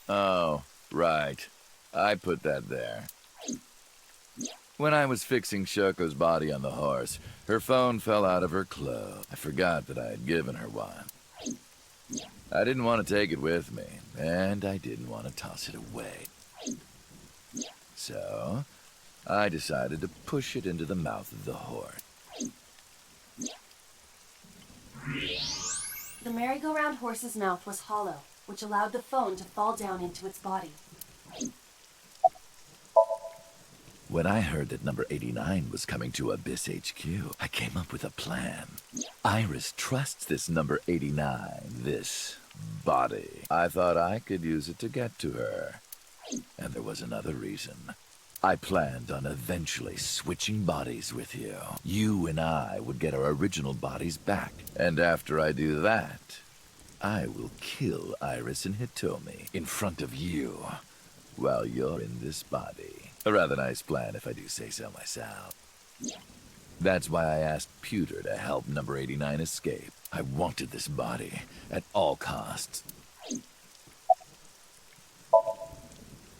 Oh, right. I put that there. When I was fixing Shoko's body on the horse, her phone fell out of her clothes. I forgot that I had given her one. I didn't want to take it with me, and I didn't want to toss it away. So, I decided to push it into the mouth of the horse. The merry-go-round horse's mouth was hollow, which allowed the phone to fall down into its body. When I heard that number 89 was coming to Abyss HQ, I came up with a plan. Iris trusts this number 89, this body. I thought I could use it to get to her. And there was another reason. I planned on eventually switching bodies with you. You and I would get our original bodies back. And after I do that, I will kill Iris and Hitomi in front of you while you're in this body. A rather nice plan if I do say so myself. That's why I asked Pewter to help number 89 escape. I wanted this body at all costs.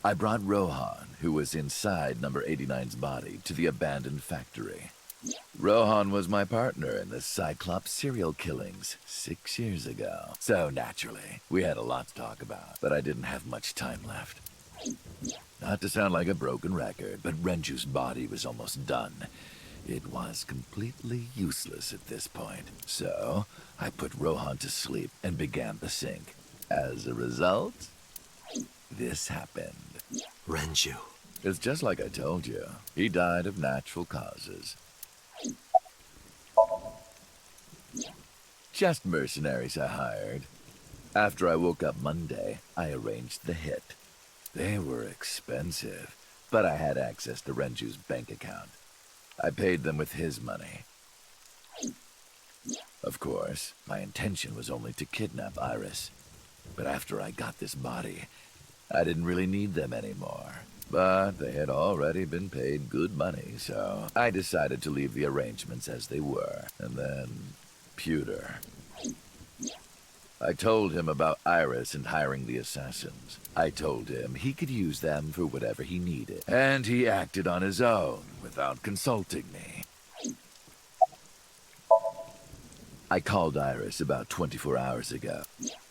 I brought Rohan, who was inside number 89's body, to the abandoned factory. Rohan was my partner in the Cyclops serial killings 6 years ago. So naturally, we had a lot to talk about, but I didn't have much time left. Not to sound like a broken record, but Renju's body was almost done. It was completely useless at this point. So, I put Rohan to sleep and began the sync. As a result, this happened. Renju. It's just like I told you. He died of natural causes. Just mercenaries I hired. After I woke up Monday, I arranged the hit. They were expensive, but I had access to Renju's bank account. I paid them with his money. Of course, my intention was only to kidnap Iris. But after I got this body, I didn't really need them anymore. But they had already been paid good money, so I decided to leave the arrangements as they were. And then, Pewter. I told him about Iris and hiring the assassins. I told him he could use them for whatever he needed. And he acted on his own, without consulting me. I called Iris about 24 hours ago.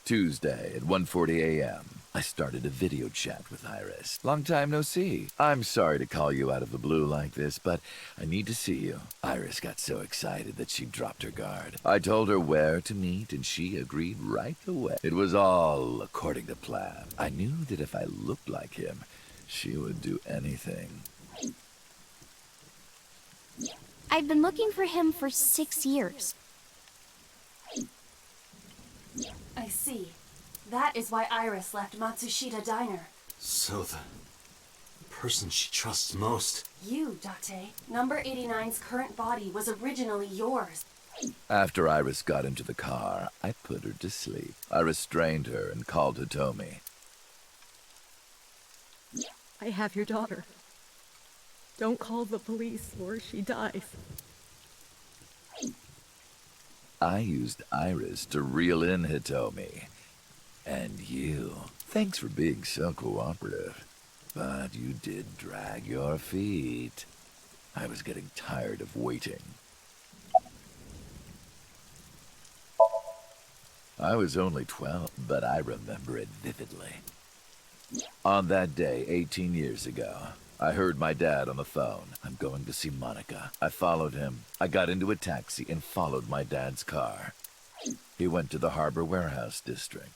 Tuesday at 1:40 a.m. I started a video chat with Iris. Long time no see. I'm sorry to call you out of the blue like this, but I need to see you. Iris got so excited that she dropped her guard. I told her where to meet, and she agreed right away. It was all according to plan. I knew that if I looked like him, she would do anything. I've been looking for him for 6 years. I see. That is why Iris left Matsushita Diner. So the person she trusts most. You, Date. Number 89's current body was originally yours. After Iris got into the car, I put her to sleep. I restrained her and called Hitomi. I have your daughter. Don't call the police or she dies. I used Iris to reel in Hitomi. And you. Thanks for being so cooperative. But you did drag your feet. I was getting tired of waiting. I was only 12, but I remember it vividly. On that day, 18 years ago, I heard my dad on the phone. I'm going to see Monica. I followed him. I got into a taxi and followed my dad's car. He went to the Harbor Warehouse District.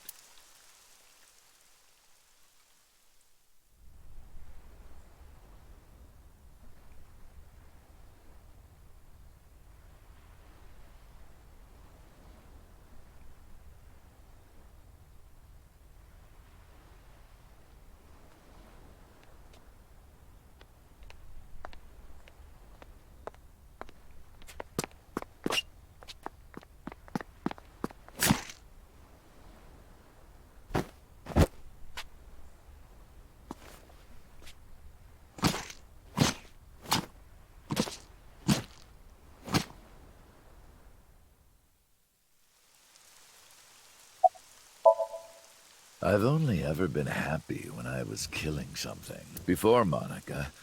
I've only ever been happy when I was killing something. Before Monica,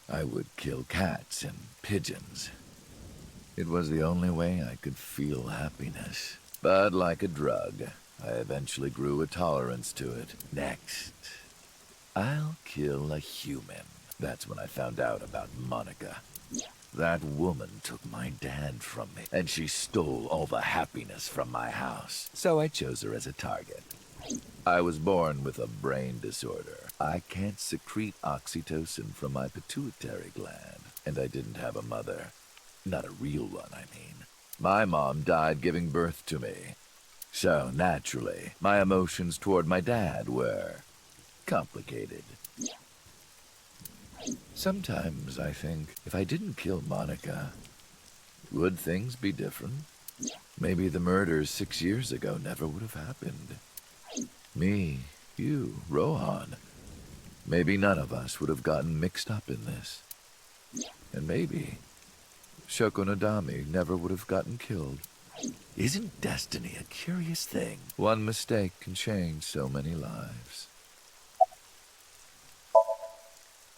I would kill cats and pigeons. It was the only way I could feel happiness. But like a drug, I eventually grew a tolerance to it. Next, I'll kill a human. That's when I found out about Monica. That woman took my dad from me, and she stole all the happiness from my house. So I chose her as a target. I was born with a brain disorder. I can't secrete oxytocin from my pituitary gland, and I didn't have a mother. Not a real one, I mean. My mom died giving birth to me. So, naturally, my emotions toward my dad were complicated. Sometimes I think, if I didn't kill Monica, would things be different? Maybe the murders 6 years ago never would have happened. Me, you, Rohan. Maybe none of us would have gotten mixed up in this. And maybe Shoko Nadami never would have gotten killed. Isn't destiny a curious thing? One mistake can change so many lives.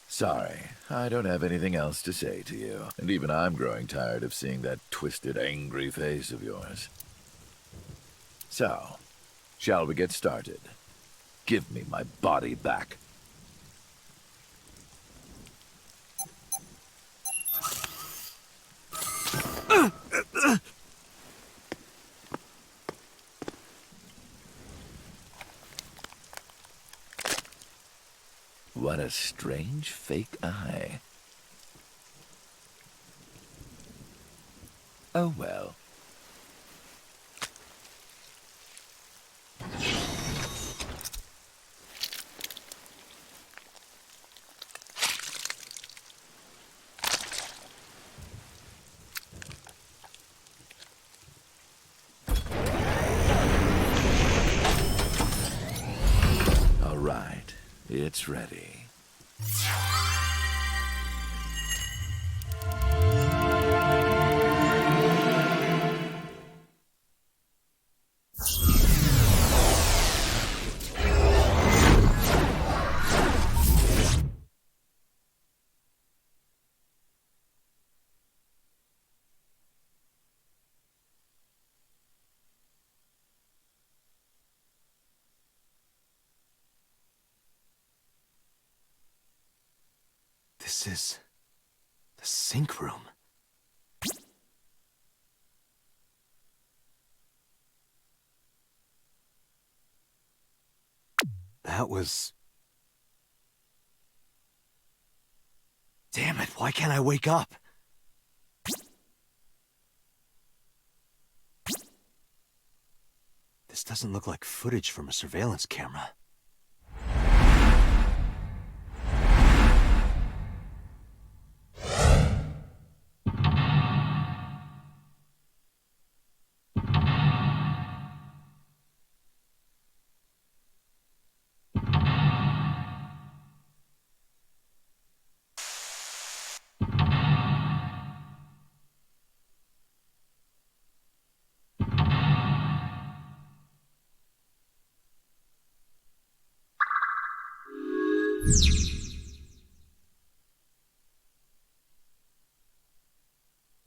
Sorry, I don't have anything else to say to you. And even I'm growing tired of seeing that twisted, angry face of yours. So, shall we get started? Give me my body back. What a strange fake eye. Oh well. All right, it's ready. This is the sink room. That was... Damn it, why can't I wake up? This doesn't look like footage from a surveillance camera.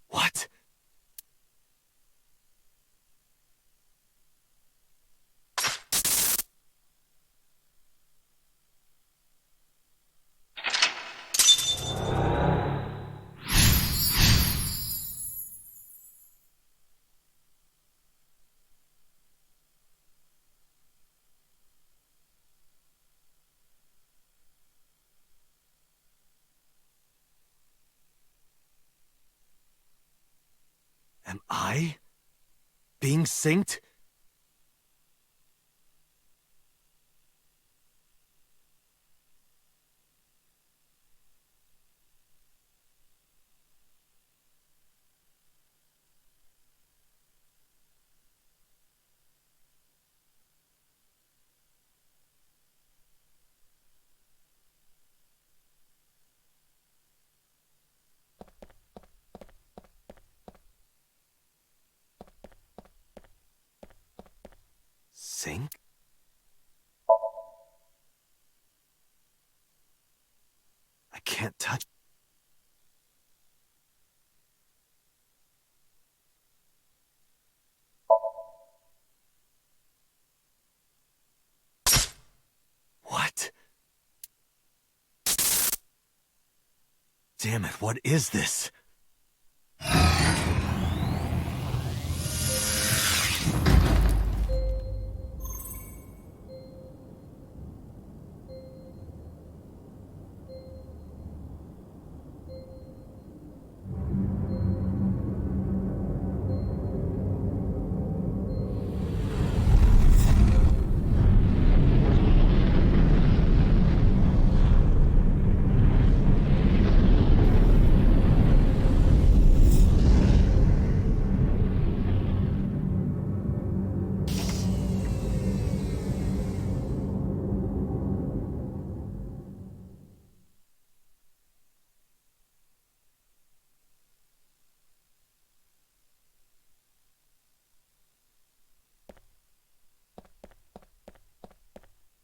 What? Am I being synced? Sync? I can't touch... What? Damn it, what is this?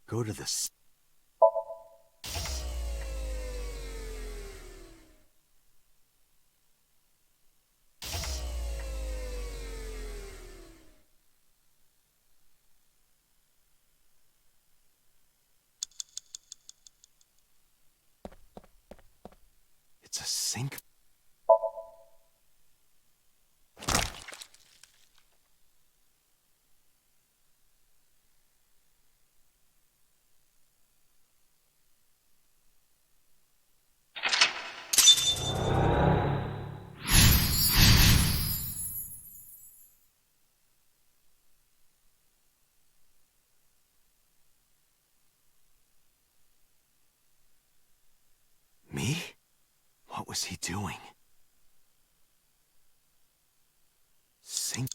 Go to the... It's a sink. Me? What was he doing? Sink.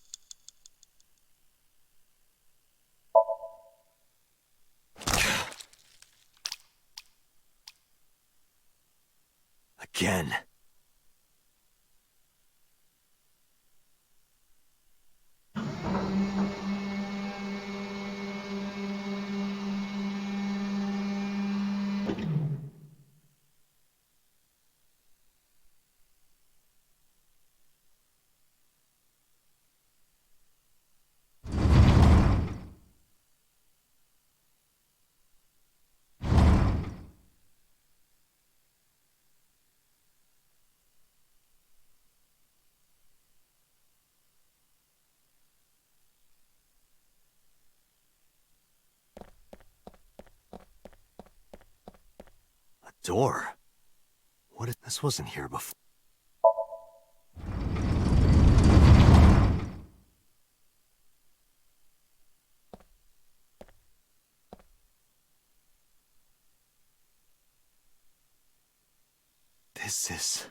Again. Door? What if this wasn't here before? This is...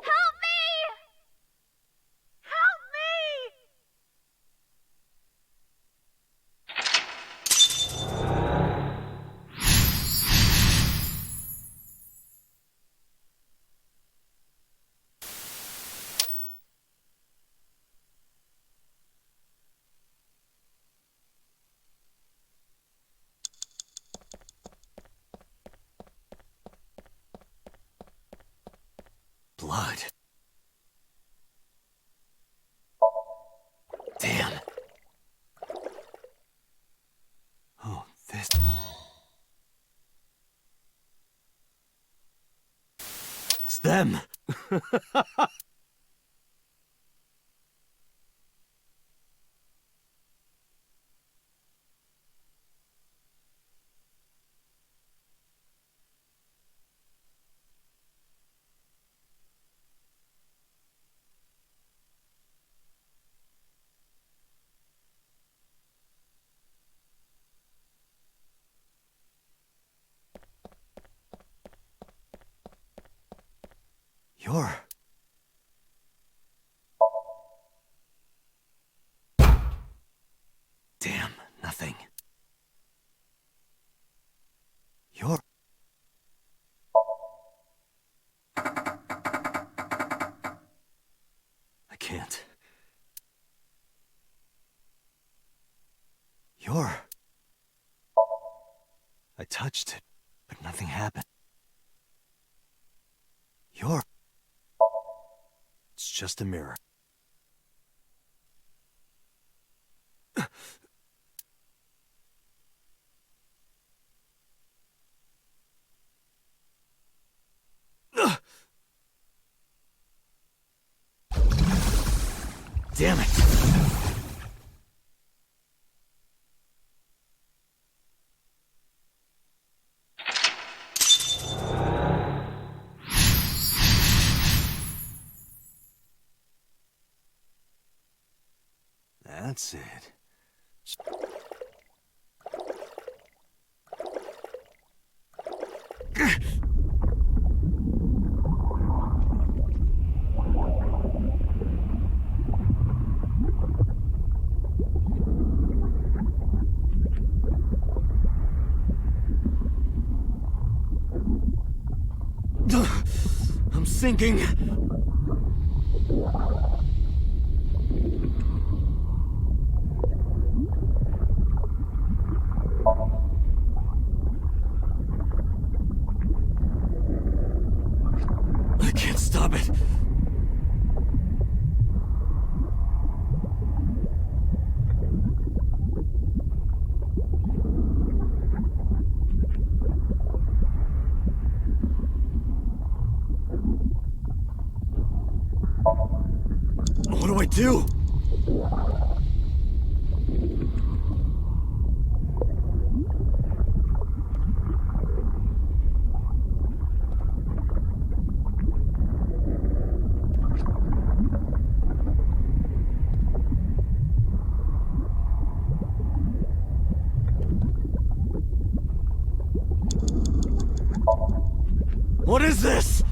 Help me! Help me! Blood. Damn. Oh, this... It's them! You're... Damn, nothing. You're... I can't. You're... I touched it, but nothing happened. You're... It's just a mirror. Damn it! That's it. I'm sinking. I can't stop it. What do I do? What is this?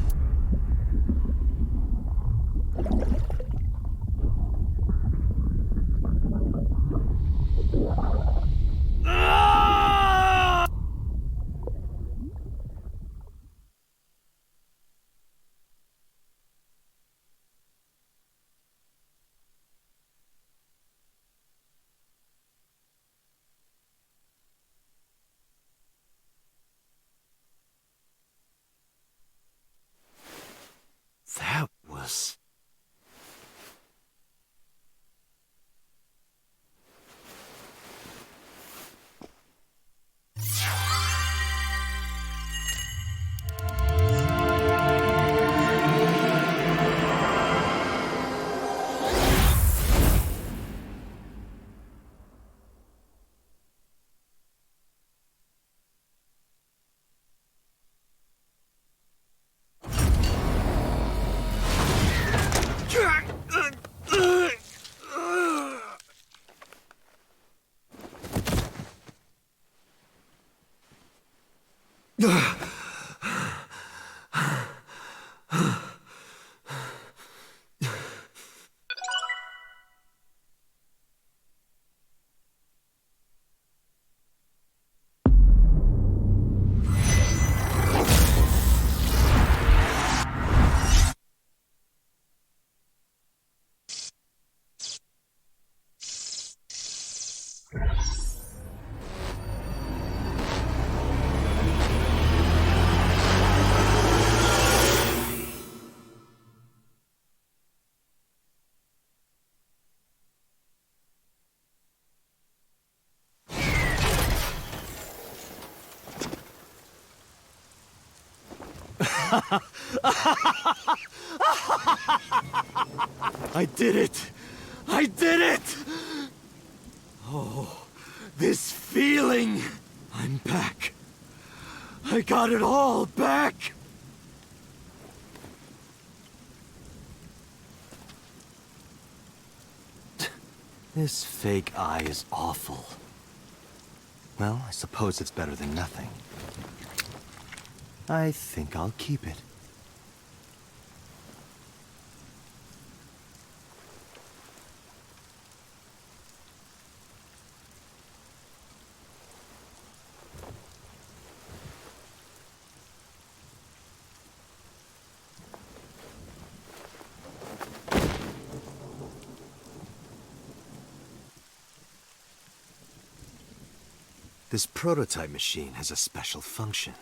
I did it! I did it! Oh, this feeling! I'm back. I got it all back! This fake eye is awful. Well, I suppose it's better than nothing. I think I'll keep it. This prototype machine has a special function.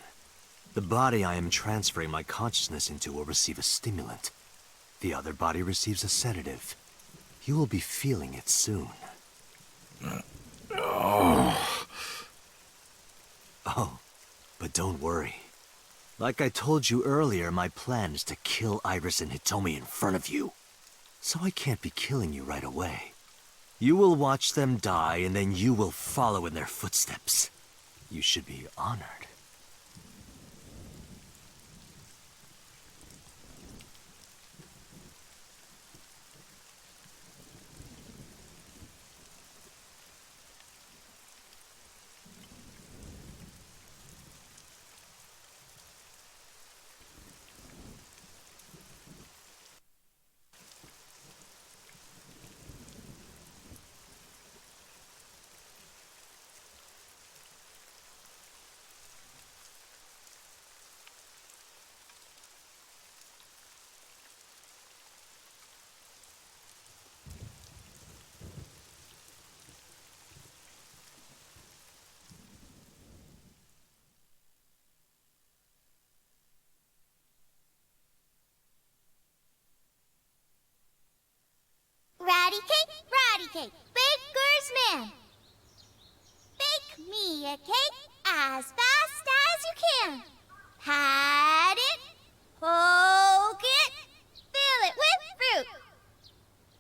The body I am transferring my consciousness into will receive a stimulant. The other body receives a sedative. You will be feeling it soon. Oh, but don't worry. Like I told you earlier, my plan is to kill Iris and Hitomi in front of you. So I can't be killing you right away. You will watch them die, and then you will follow in their footsteps. You should be honored. Ratty cake, baker's man. Bake me a cake as fast as you can. Pat it, poke it, fill it with fruit.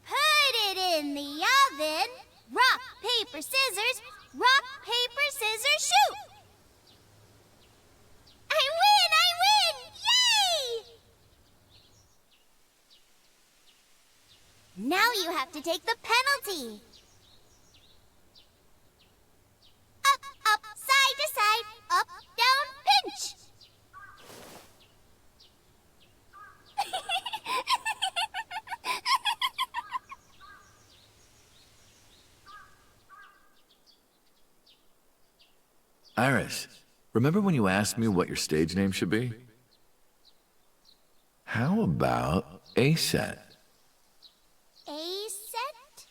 Put it in the oven. Rock, paper, scissors, shoot. I win! Yay! Now you have to take the penalty. Up, side to side, up, down, pinch. Iris, remember when you asked me what your stage name should be? How about A-Set? A-Set?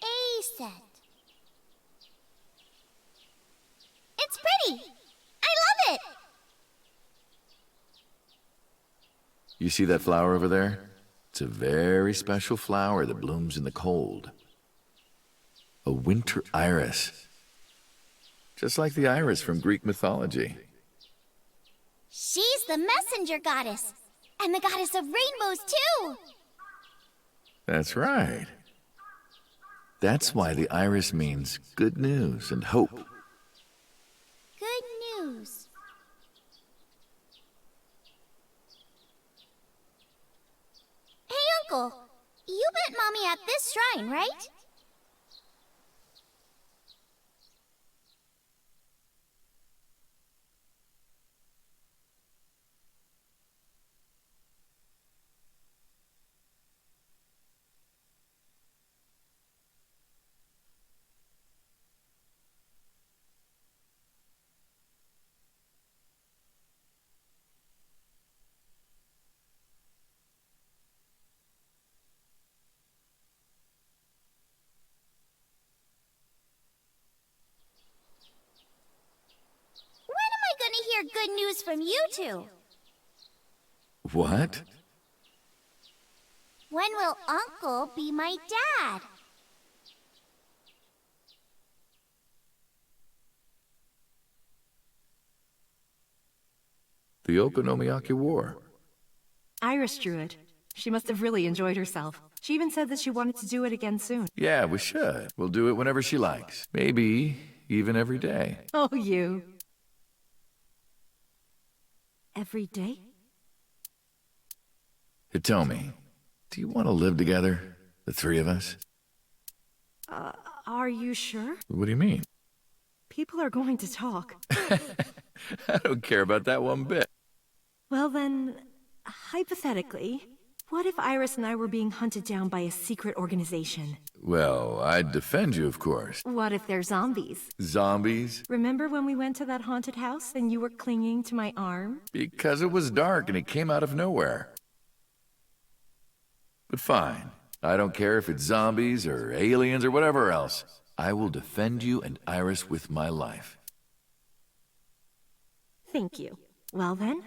A-Set. It's pretty. I love it. You see that flower over there? It's a very special flower that blooms in the cold. A winter iris. Just like the iris from Greek mythology. She's the messenger goddess. And the goddess of rainbows, too. That's right. That's why the iris means good news and hope. Good news. Hey, Uncle. You met Mommy at this shrine, right? good news from you two. What? When will Uncle be my dad? The Okonomiyaki War. Iris drew it. She must have really enjoyed herself. She even said that she wanted to do it again soon. Yeah, we should. We'll do it whenever she likes. Maybe even every day. Oh, you. Every day? Hitomi, do you want to live together? The three of us? Are you sure? What do you mean? People are going to talk. I don't care about that one bit. Well then, hypothetically, what if Iris and I were being hunted down by a secret organization? Well, I'd defend you, of course. What if they're zombies? Zombies? Remember when we went to that haunted house and you were clinging to my arm? Because it was dark and it came out of nowhere. But fine. I don't care if it's zombies or aliens or whatever else. I will defend you and Iris with my life. Thank you. Well then,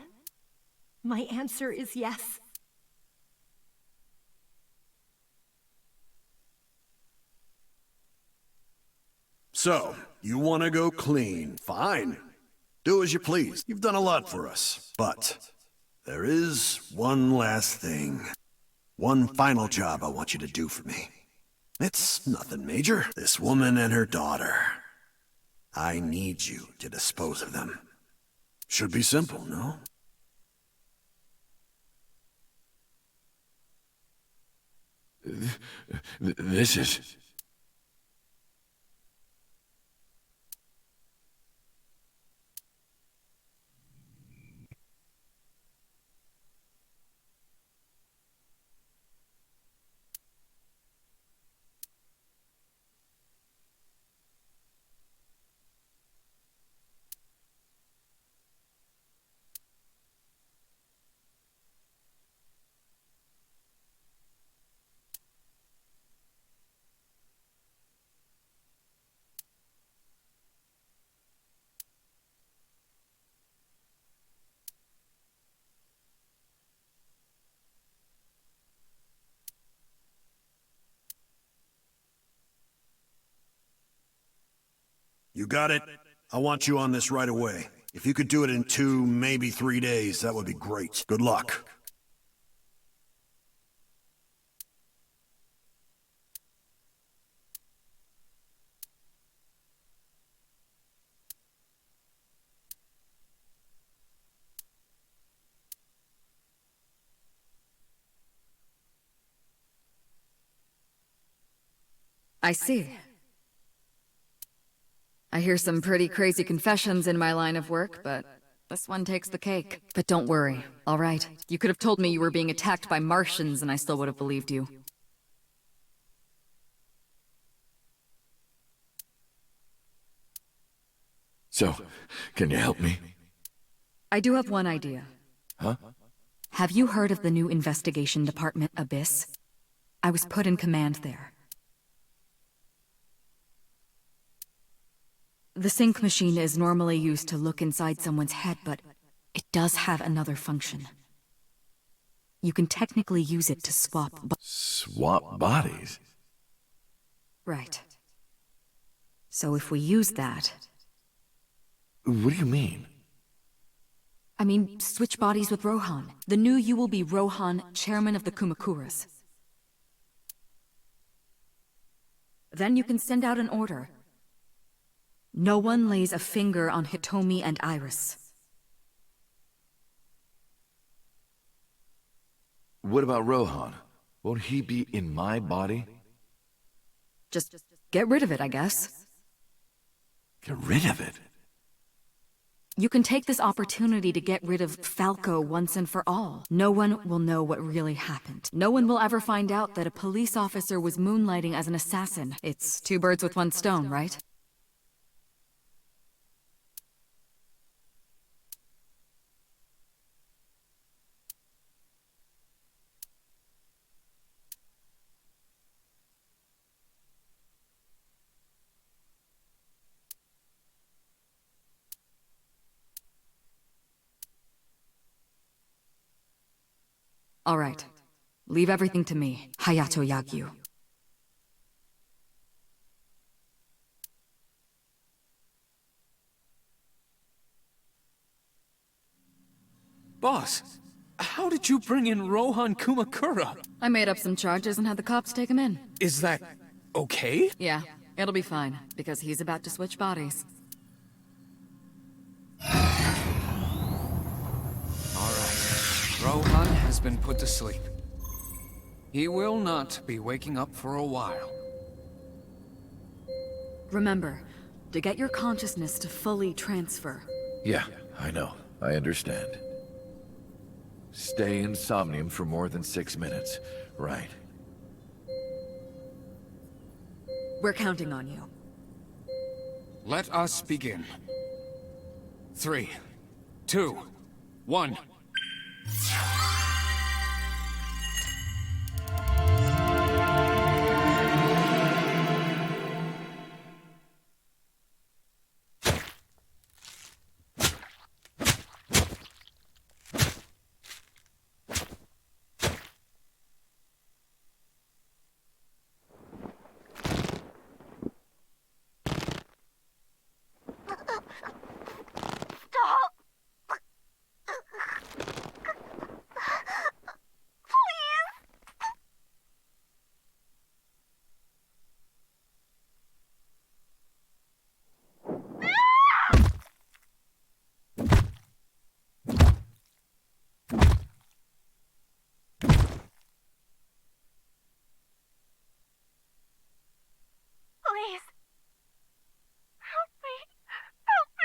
my answer is yes. So, you want to go clean? Fine. Do as you please. You've done a lot for us. But there is one last thing. One final job I want you to do for me. It's nothing major. This woman and her daughter. I need you to dispose of them. Should be simple, no? This is... You got it? I want you on this right away. If you could do it in 2, maybe 3 days, that would be great. Good luck. I see. I hear some pretty crazy confessions in my line of work, but this one takes the cake. But don't worry, all right? You could have told me you were being attacked by Martians and I still would have believed you. So, can you help me? I do have one idea. Huh? Have you heard of the new investigation department, Abyss? I was put in command there. The sync machine is normally used to look inside someone's head, but it does have another function. You can technically use it to Swap bodies? Right. So if we use that... What do you mean? I mean, switch bodies with Rohan. The new you will be Rohan, chairman of the Kumakuras. Then you can send out an order. No one lays a finger on Hitomi and Iris. What about Rohan? Won't he be in my body? Just get rid of it, I guess. Get rid of it? You can take this opportunity to get rid of Falco once and for all. No one will know what really happened. No one will ever find out that a police officer was moonlighting as an assassin. It's 2 birds with 1 stone, right? All right. Leave everything to me, Hayato Yagyu. Boss, how did you bring in Rohan Kumakura? I made up some charges and had the cops take him in. Is that okay? Yeah, it'll be fine, because he's about to switch bodies. Alright. Rohan has been put to sleep. He will not be waking up for a while. Remember, to get your consciousness to fully transfer. Yeah, I know. I understand. Stay in Somnium for more than 6 minutes, right? We're counting on you. Let us begin. 3, 2, 1. Stop! Please. Help me. Help me.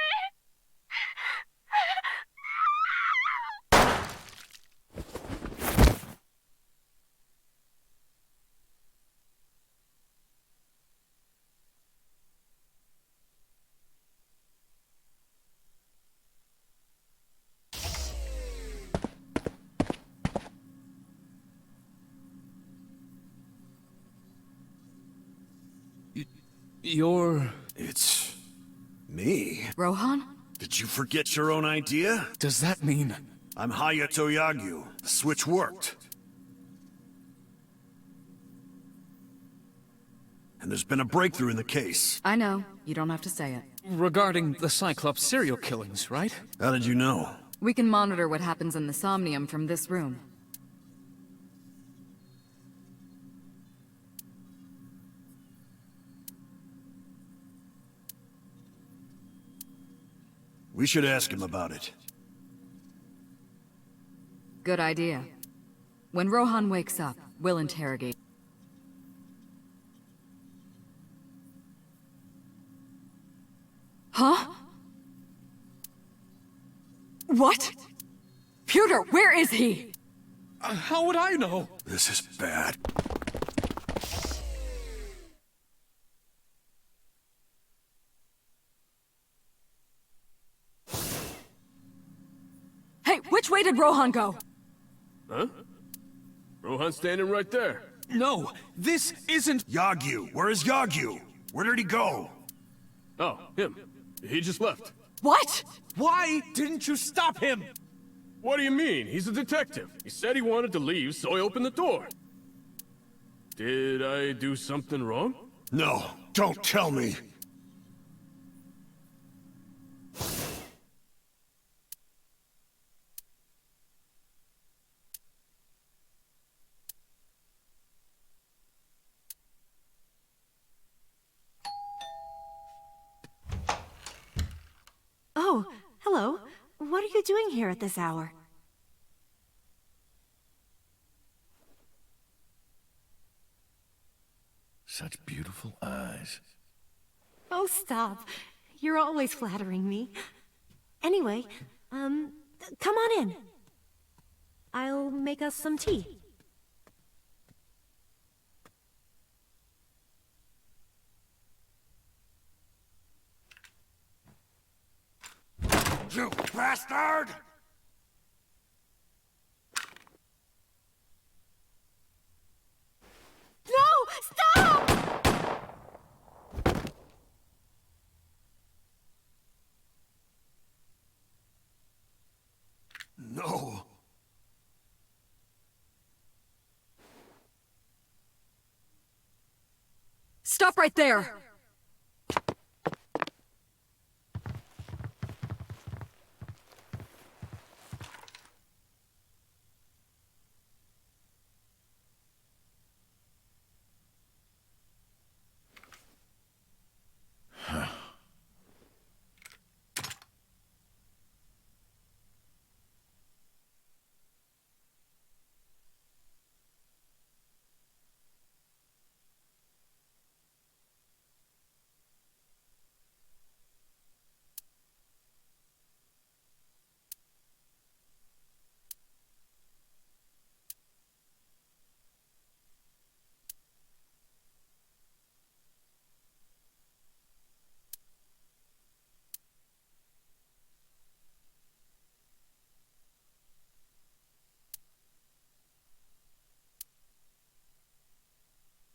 You're... It's... me. Rohan? Did you forget your own idea? Does that mean... I'm Hayato Yagyu. The switch worked. And there's been a breakthrough in the case. I know. You don't have to say it. Regarding the Cyclops serial killings, right? How did you know? We can monitor what happens in the Somnium from this room. We should ask him about it. Good idea. When Rohan wakes up, we'll interrogate. Huh? What? Pewter, where is he? How would I know? This is bad. Hey, which way did Rohan go? Huh? Rohan's standing right there. No, this isn't... Yagyu! Where is Yagyu? Where did he go? Oh, him. He just left. What? Why didn't you stop him? What do you mean? He's a detective. He said he wanted to leave, so I opened the door. Did I do something wrong? No, don't tell me. Oh, hello. What are you doing here at this hour? Such beautiful eyes. Oh, stop. You're always flattering me. Anyway, come on in. I'll make us some tea. You bastard! No! Stop! No. stop right there!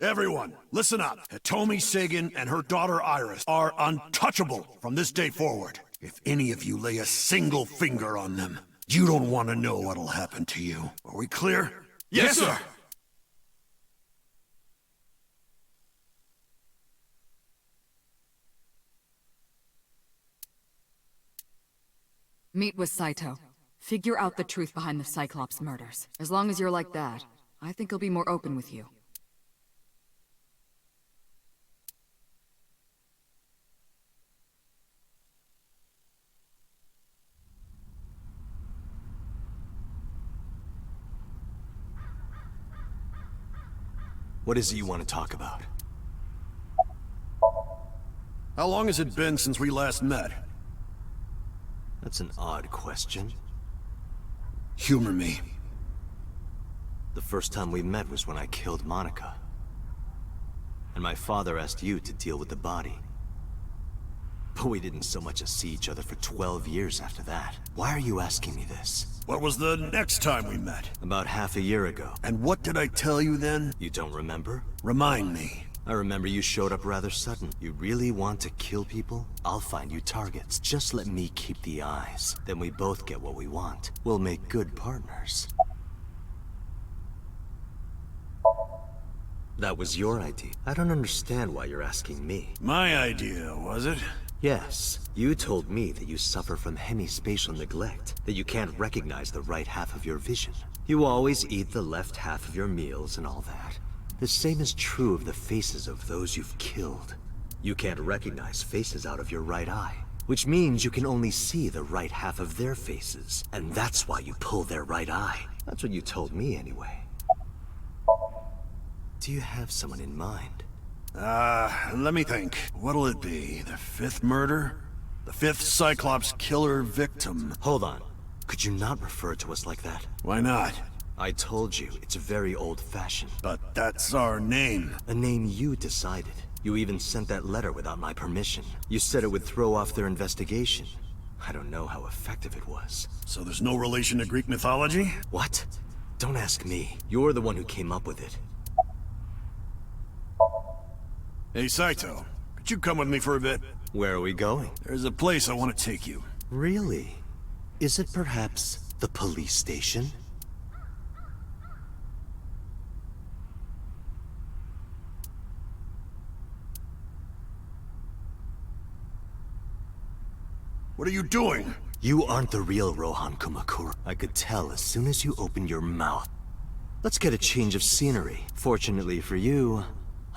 Everyone, listen up. Hitomi Sagan and her daughter Iris are untouchable from this day forward. If any of you lay a single finger on them, you don't want to know what'll happen to you. Are we clear? Yes, sir! Meet with Saito. Figure out the truth behind the Cyclops murders. As long as you're like that, I think he'll be more open with you. What is it you want to talk about? How long has it been since we last met? That's an odd question. Humor me. The first time we met was when I killed Monica. And my father asked you to deal with the body. But we didn't so much as see each other for 12 years after that. Why are you asking me this? What was the next time we met? About half a year ago. And what did I tell you then? You don't remember? Remind me. I remember you showed up rather sudden. You really want to kill people? I'll find you targets. Just let me keep the eyes. Then we both get what we want. We'll make good partners. That was your idea. I don't understand why you're asking me. My idea, was it? Yes. You told me that you suffer from hemispatial neglect, that you can't recognize the right half of your vision. You always eat the left half of your meals and all that. The same is true of the faces of those you've killed. You can't recognize faces out of your right eye, which means you can only see the right half of their faces, and that's why you pull their right eye. That's what you told me anyway. Do you have someone in mind? Let me think. What'll it be? The fifth murder? The fifth Cyclops killer victim? Hold on. Could you not refer to us like that? Why not? I told you, it's very old-fashioned. But that's our name. A name you decided. You even sent that letter without my permission. You said it would throw off their investigation. I don't know how effective it was. So there's no relation to Greek mythology? What? Don't ask me. You're the one who came up with it. Hey, Saito. Could you come with me for a bit? Where are we going? There's a place I want to take you. Really? Is it perhaps the police station? What are you doing? You aren't the real Rohan Kumakura. I could tell as soon as you opened your mouth. Let's get a change of scenery. Fortunately for you,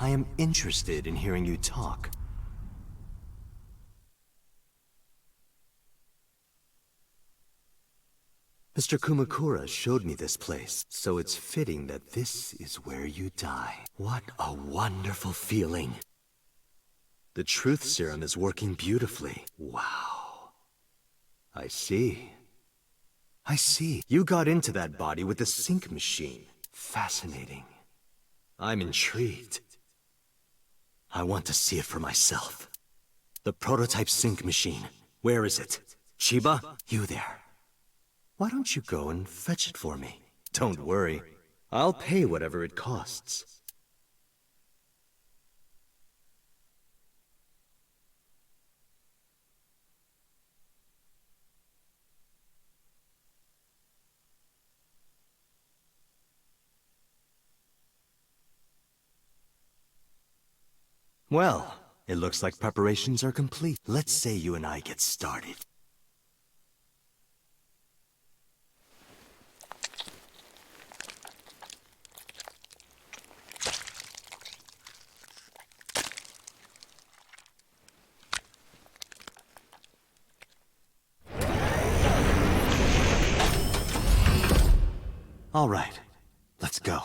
I am interested in hearing you talk. Mr. Kumakura showed me this place, so it's fitting that this is where you die. What a wonderful feeling. The truth serum is working beautifully. Wow. I see. I see. You got into that body with the sync machine. Fascinating. I'm intrigued. I want to see it for myself. The prototype sync machine. Where is it? Chiba? You there. Why don't you go and fetch it for me? Don't worry. I'll pay whatever it costs. Well, it looks like preparations are complete. Let's say you and I get started. All right, let's go.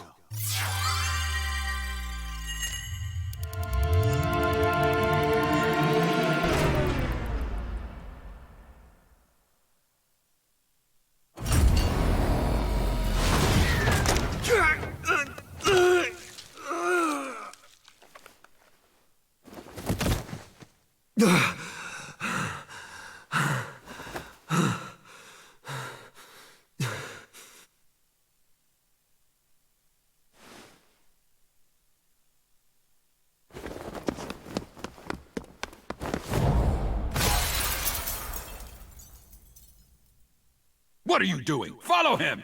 What are you doing? Follow him!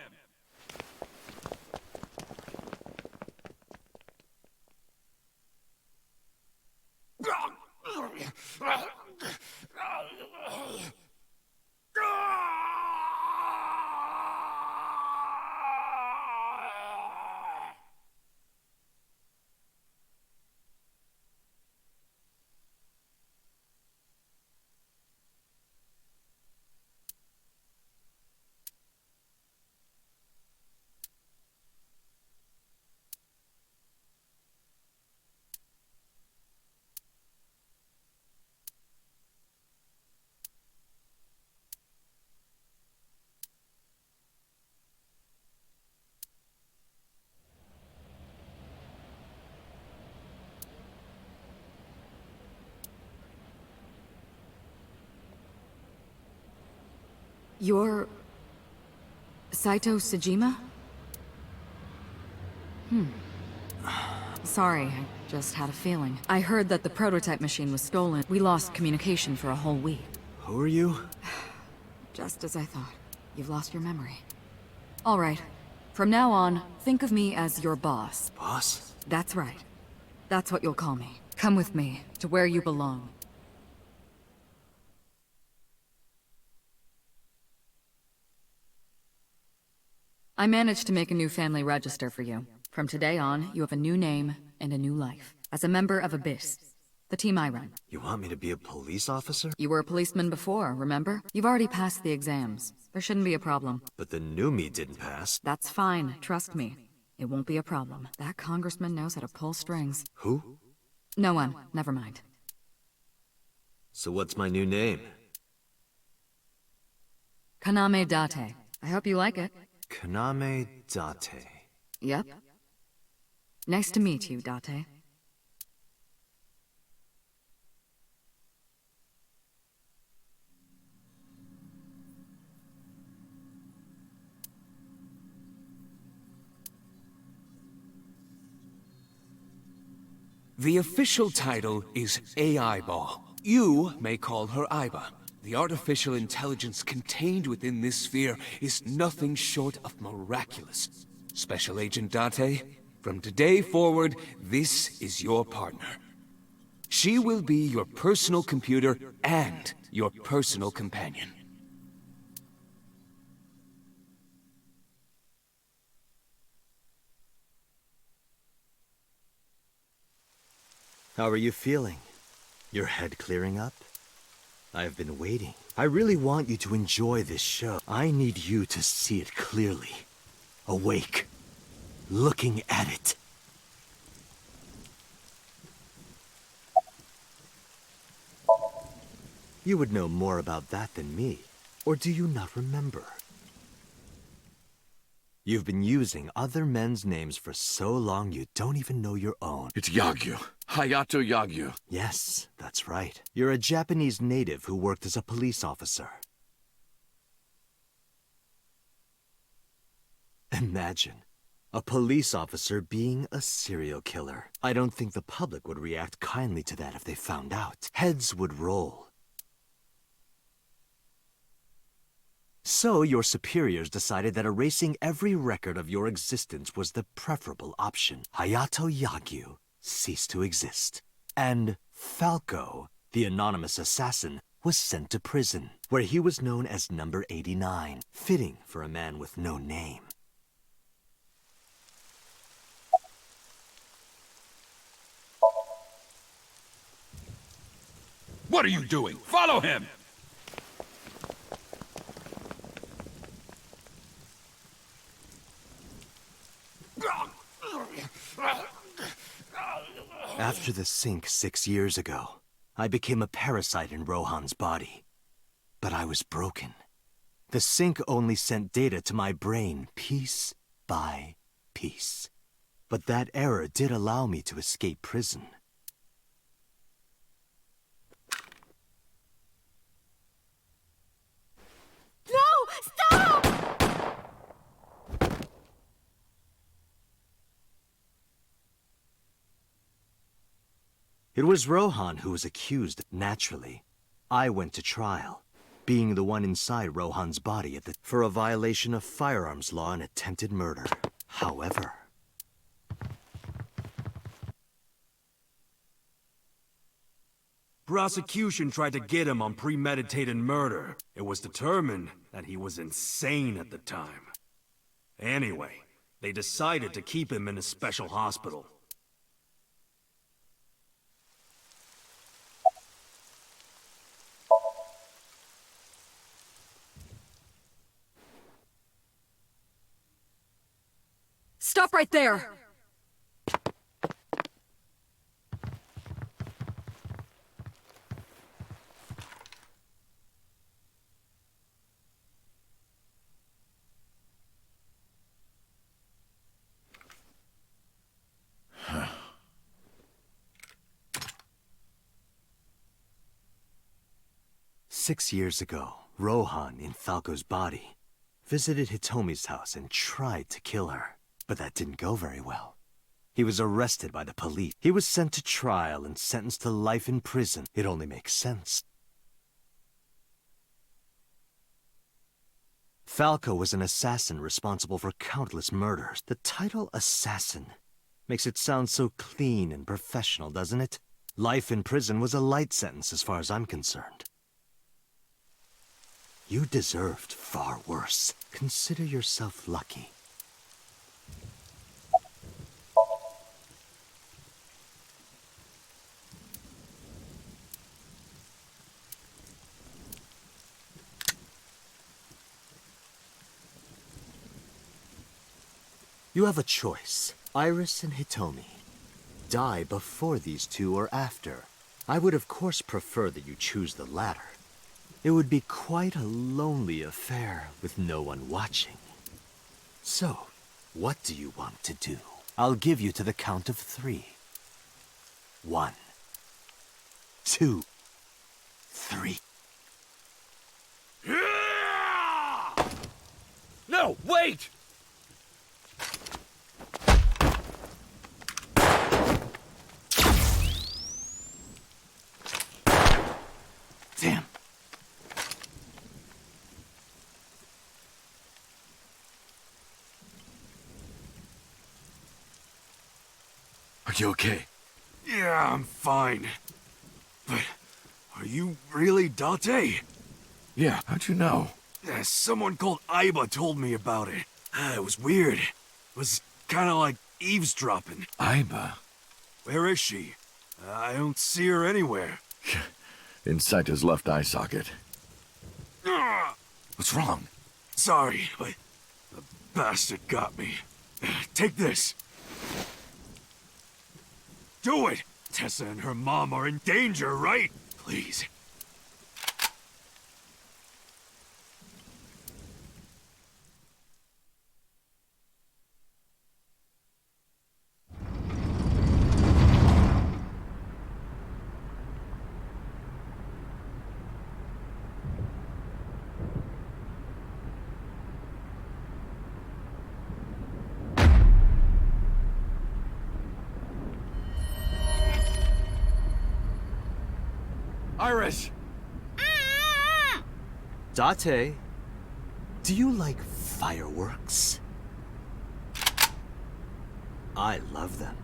You're... Saito Sejima? Sorry, I just had a feeling. I heard that the prototype machine was stolen. We lost communication for a whole week. Who are you? Just as I thought. You've lost your memory. All right. From now on, think of me as your boss. Boss? That's right. That's what you'll call me. Come with me, to where you belong. I managed to make a new family register for you. From today on, you have a new name and a new life. As a member of Abyss, the team I run. You want me to be a police officer? You were a policeman before, remember? You've already passed the exams. There shouldn't be a problem. But the new me didn't pass. That's fine, trust me. It won't be a problem. That congressman knows how to pull strings. Who? No one. Never mind. So what's my new name? Kaname Date. I hope you like it. Kaname Date. Yep. Nice to meet you, Date. The official title is AI Ball. You may call her Aiba. The artificial intelligence contained within this sphere is nothing short of miraculous. Special Agent Date, from today forward, this is your partner. She will be your personal computer and your personal companion. How are you feeling? Your head clearing up? I've been waiting. I really want you to enjoy this show. I need you to see it clearly. Awake. Looking at it. You would know more about that than me. Or do you not remember? You've been using other men's names for so long you don't even know your own. It's Yagyu. Hayato Yagyu. Yes, that's right. You're a Japanese native who worked as a police officer. Imagine, a police officer being a serial killer. I don't think the public would react kindly to that if they found out. Heads would roll. So your superiors decided that erasing every record of your existence was the preferable option. Hayato Yagyu ceased to exist. And Falco, the anonymous assassin, was sent to prison, where he was known as Number 89, fitting for a man with no name. What are you doing? Follow him! After the sink 6 years ago, I became a parasite in Rohan's body. But I was broken. The sink only sent data to my brain piece by piece. But that error did allow me to escape prison. No! Stop! It was Rohan who was accused, naturally. I went to trial, being the one inside Rohan's body for a violation of firearms law and attempted murder. However... Prosecution tried to get him on premeditated murder. It was determined that he was insane at the time. Anyway, they decided to keep him in a special hospital. Stop right there! "6 years ago, Rohan, in Falco's body, visited Hitomi's house and tried to kill her. But that didn't go very well. He was arrested by the police. He was sent to trial and sentenced to life in prison. It only makes sense. Falco was an assassin responsible for countless murders. The title assassin makes it sound so clean and professional, doesn't it? Life in prison was a light sentence as far as I'm concerned. You deserved far worse. Consider yourself lucky. You have a choice. Iris and Hitomi. Die before these two or after. I would of course prefer that you choose the latter. It would be quite a lonely affair with no one watching. So, what do you want to do? I'll give you to the count of 3. 1, 2, 3. No, wait! Damn. Are you okay? Yeah, I'm fine. But are you really Date? Yeah, how'd you know? Someone called Aiba told me about it. It was weird. It was kind of like eavesdropping. Aiba? Where is she? I don't see her anywhere. Inside his left eye socket. What's wrong? Sorry, but the bastard got me. Take this. Do it! Tessa and her mom are in danger, right? Please. Iris! Date, do you like fireworks? I love them.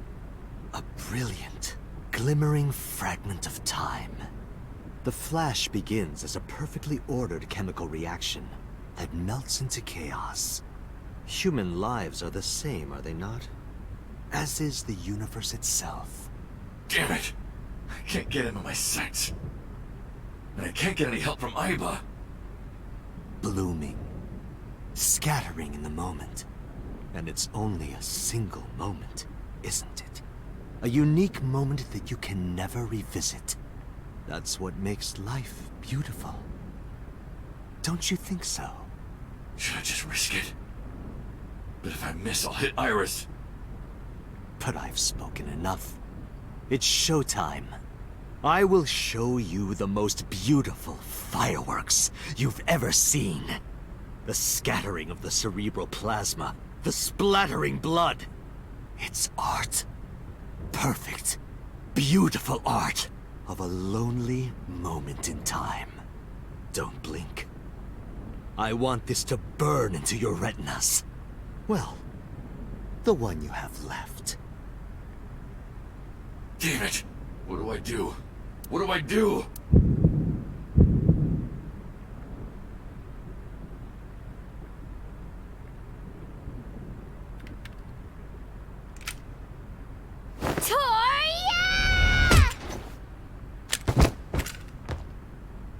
A brilliant, glimmering fragment of time. The flash begins as a perfectly ordered chemical reaction that melts into chaos. Human lives are the same, are they not? As is the universe itself. Damn it! I can't get into my sights. And I can't get any help from Aiba. Blooming, scattering in the moment. And it's only a single moment, isn't it? A unique moment that you can never revisit. That's what makes life beautiful. Don't you think so? Should I just risk it? But if I miss, I'll hit Iris. But I've spoken enough. It's showtime. I will show you the most beautiful fireworks you've ever seen. The scattering of the cerebral plasma, the splattering blood. It's art. Perfect, beautiful art of a lonely moment in time. Don't blink. I want this to burn into your retinas. Well, the one you have left. Damn it! What do I do? What do I do?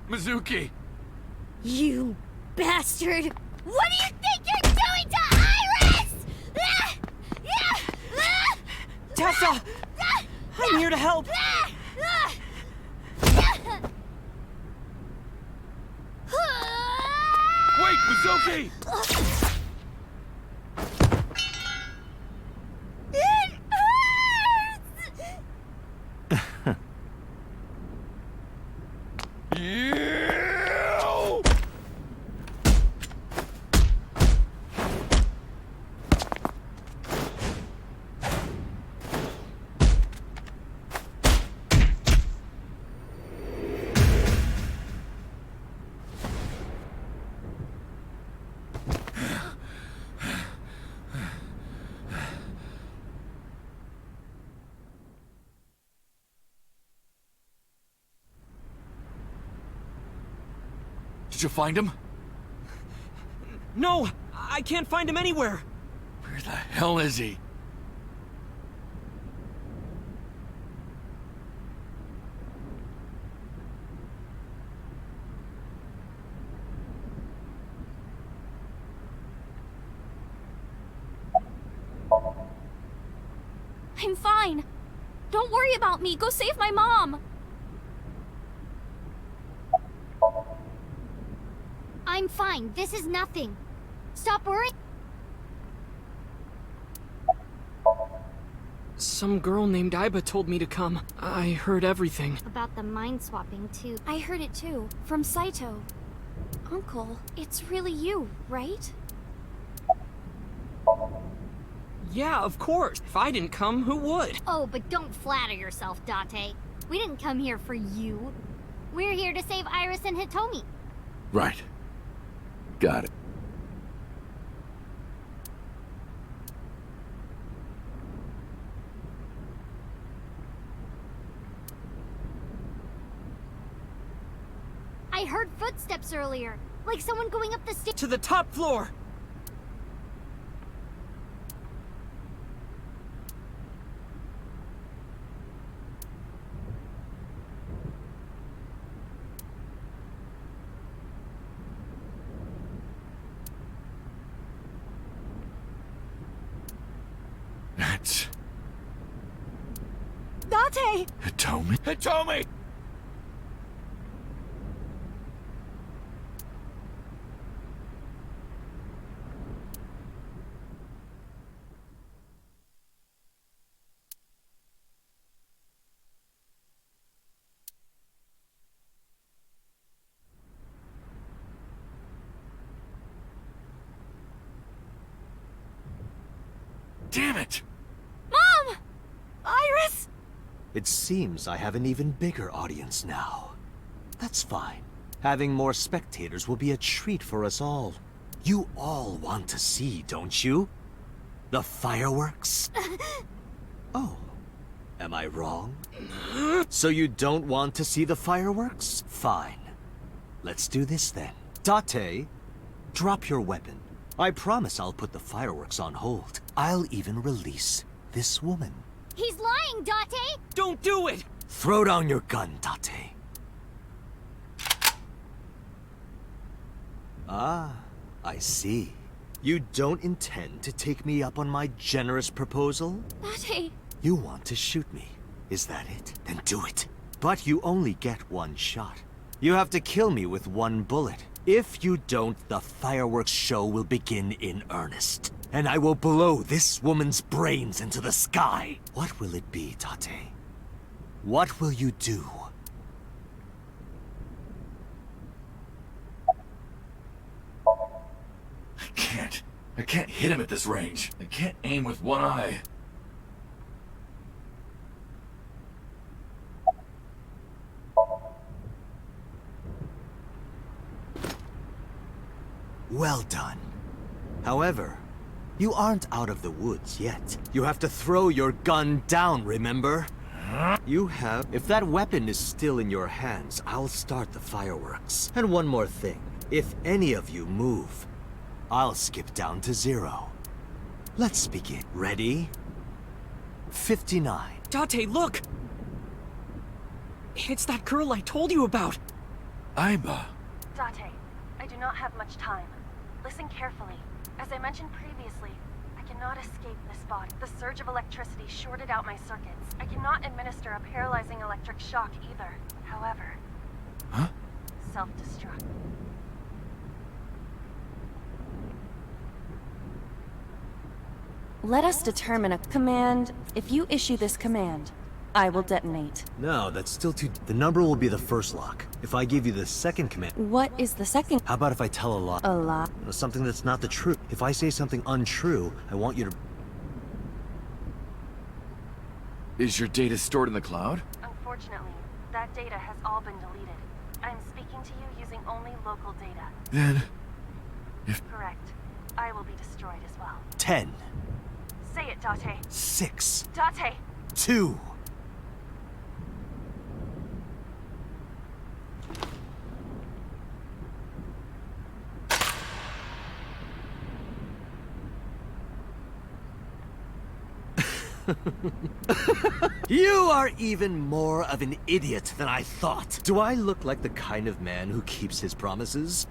Mizuki! You bastard! What do you think you're doing to Iris? Tessa! I'm here to help! Wait, Mizuki! It hurts! Did you find him? No! I can't find him anywhere! Where the hell is he? I'm fine. Don't worry about me. Go save my mom. I'm fine. This is nothing. Stop worrying. Some girl named Aiba told me to come. I heard everything. About the mind swapping, too. I heard it, too. From Saito. Uncle, it's really you, right? Yeah, of course. If I didn't come, who would? Oh, but don't flatter yourself, Date. We didn't come here for you. We're here to save Iris and Hitomi. Right. Got it. I heard footsteps earlier. Like someone going up the stairs. To the top floor! That's... Date! Hitomi? Hitomi! Damn it! Mom! Iris! It seems I have an even bigger audience now. That's fine. Having more spectators will be a treat for us all. You all want to see, don't you? The fireworks? Oh, Am I wrong? So you don't want to see the fireworks? Fine. Let's do this then. Date, drop your weapon. I promise I'll put the fireworks on hold. I'll even release this woman. He's lying, Date! Don't do it! Throw down your gun, Date. Ah, I see. You don't intend to take me up on my generous proposal? Date! You want to shoot me, is that it? Then do it. But you only get one shot. You have to kill me with one bullet. If you don't, the fireworks show will begin in earnest. And I will blow this woman's brains into the sky. What will it be, Date? What will you do? I can't hit him at this range. I can't aim with one eye. Well done. However, you aren't out of the woods yet. You have to throw your gun down, remember? You have... If that weapon is still in your hands, I'll start the fireworks. And one more thing. If any of you move, I'll skip down to 0. Let's begin. Ready? 59. Date, look! It's that girl I told you about! Aiba. Date, I do not have much time. Listen carefully. As I mentioned previously, I cannot escape this body. The surge of electricity shorted out my circuits. I cannot administer a paralyzing electric shock either. However... Huh? Self-destruct. Let us determine a command. If you issue this command, I will detonate. No, that's still too... The number will be the first lock. If I give you the second command... What is the second? How about if I tell a lie? A lie? Something that's not the truth. If I say something untrue, I want you to... Is your data stored in the cloud? Unfortunately, that data has all been deleted. I'm speaking to you using only local data. Then... Correct. I will be destroyed as well. 10. Say it, Date. 6. Date! 2. You are even more of an idiot than I thought. Do I look like the kind of man who keeps his promises?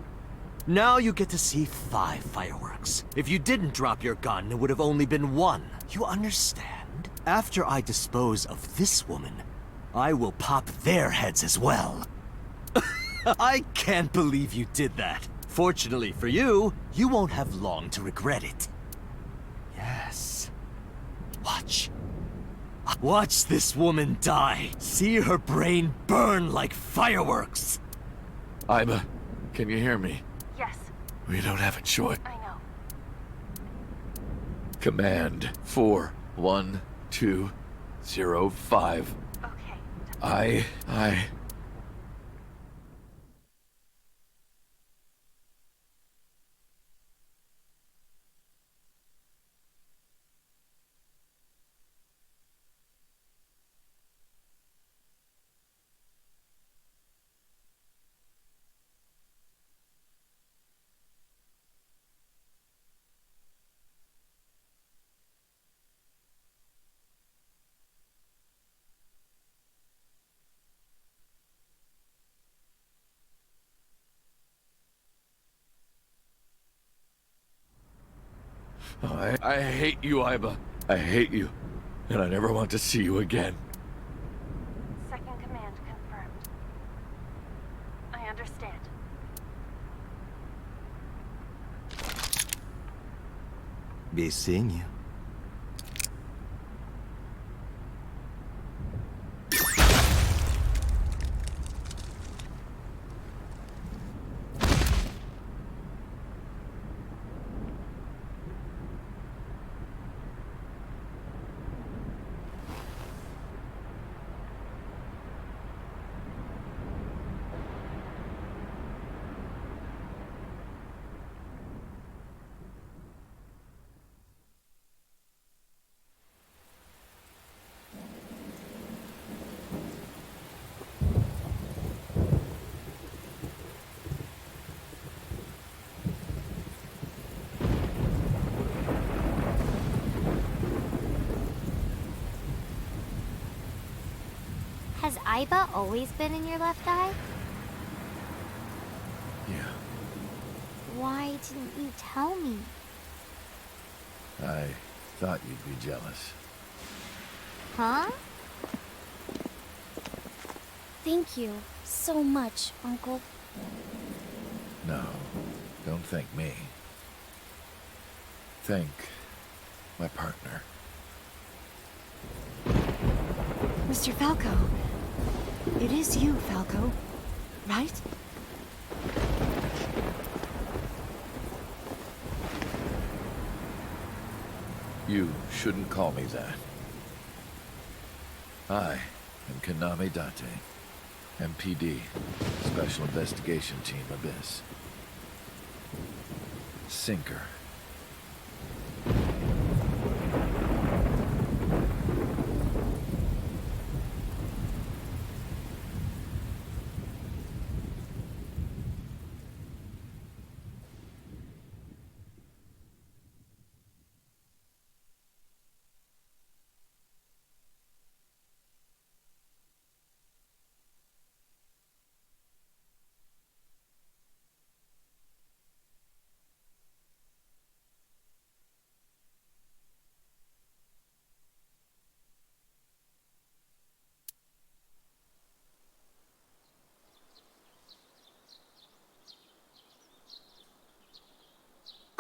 Now you get to see 5 fireworks. If you didn't drop your gun, it would have only been 1. You understand? After I dispose of this woman, I will pop their heads as well. I can't believe you did that. Fortunately for you, you won't have long to regret it. Yes. Watch. Watch this woman die. See her brain burn like fireworks. Aiba, can you hear me? Yes. We don't have a choice. I know. Command 41205. Okay. I... I hate you, Aiba. I hate you. And I never want to see you again. Second command confirmed. I understand. Be seeing you. Kaiba always been in your left eye? Yeah, Why didn't you tell me? I thought you'd be jealous. Huh? Thank you so much, Uncle. No, don't thank me. Thank my partner. Mr. Falco. It is you, Falco. Right? You shouldn't call me that. I am Kaname Date, MPD, Special Investigation Team Abyss. Sinker.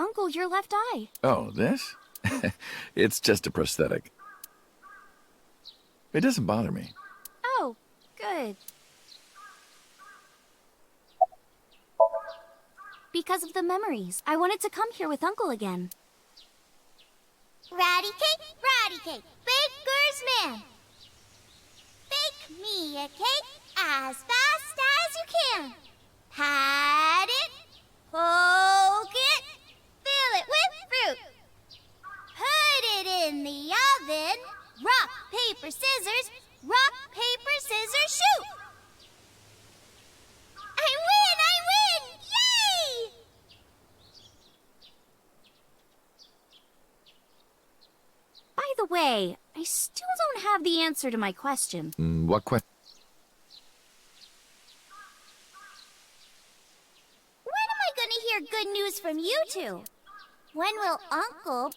Uncle, your left eye. Oh, this? It's just a prosthetic. It doesn't bother me. Oh, good. Because of the memories. I wanted to come here with Uncle again. Ratty cake, baker's man. Bake me a cake as fast as you can. Pat it, poke it, fill it with fruit. Put it in the oven. Rock, paper, scissors. Rock, paper, scissors, shoot. I win! Yay! By the way, I still don't have the answer to my question. What question? When am I gonna hear good news from you two? When will Uncle...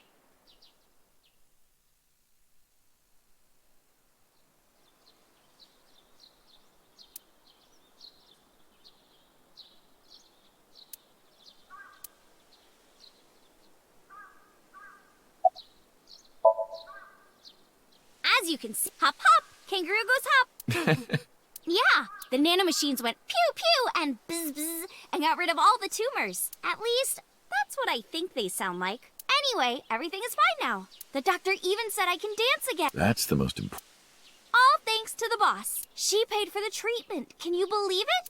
As you can see, hop hop, kangaroo goes hop. Yeah, the nanomachines went pew pew and bzz bzz and got rid of all the tumors. At least, that's what I think they sound like. Anyway, everything is fine now. The doctor even said I can dance again. That's the most important. All thanks to the boss. She paid for the treatment. Can you believe it?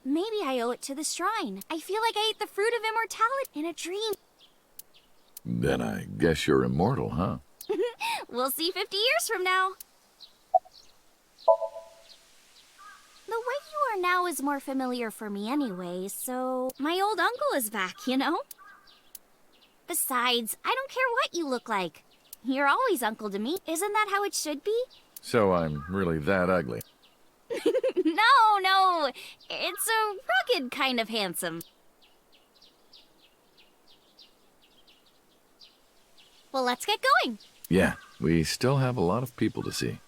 Maybe I owe it to the shrine. I feel like I ate the fruit of immortality in a dream. Then I guess you're immortal, huh? We'll see 50 years from now. The way you are now is more familiar for me anyway, so my old uncle is back, you know? Besides, I don't care what you look like. You're always uncle to me. Isn't that how it should be? So I'm really that ugly. No. It's a rugged kind of handsome. Well, let's get going. Yeah, we still have a lot of people to see.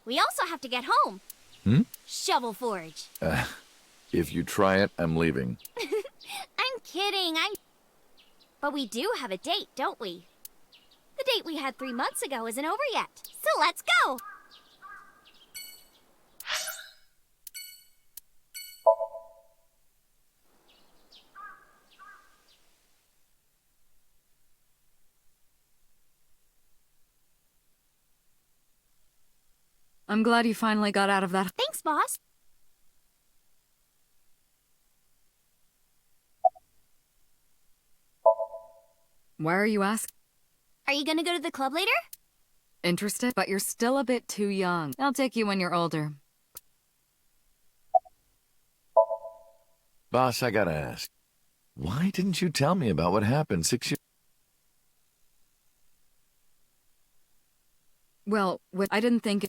We also have to get home. Shovel Forge. If you try it, I'm leaving. I'm kidding. But we do have a date, don't we? The date we had 3 months ago isn't over yet. So let's go! I'm glad you finally got out of that. Thanks, boss. Why are you asking? Are you gonna go to the club later? Interested? But you're still a bit too young. I'll take you when you're older. Boss, I gotta ask. Why didn't you tell me about what happened 6 years? Well, I didn't think...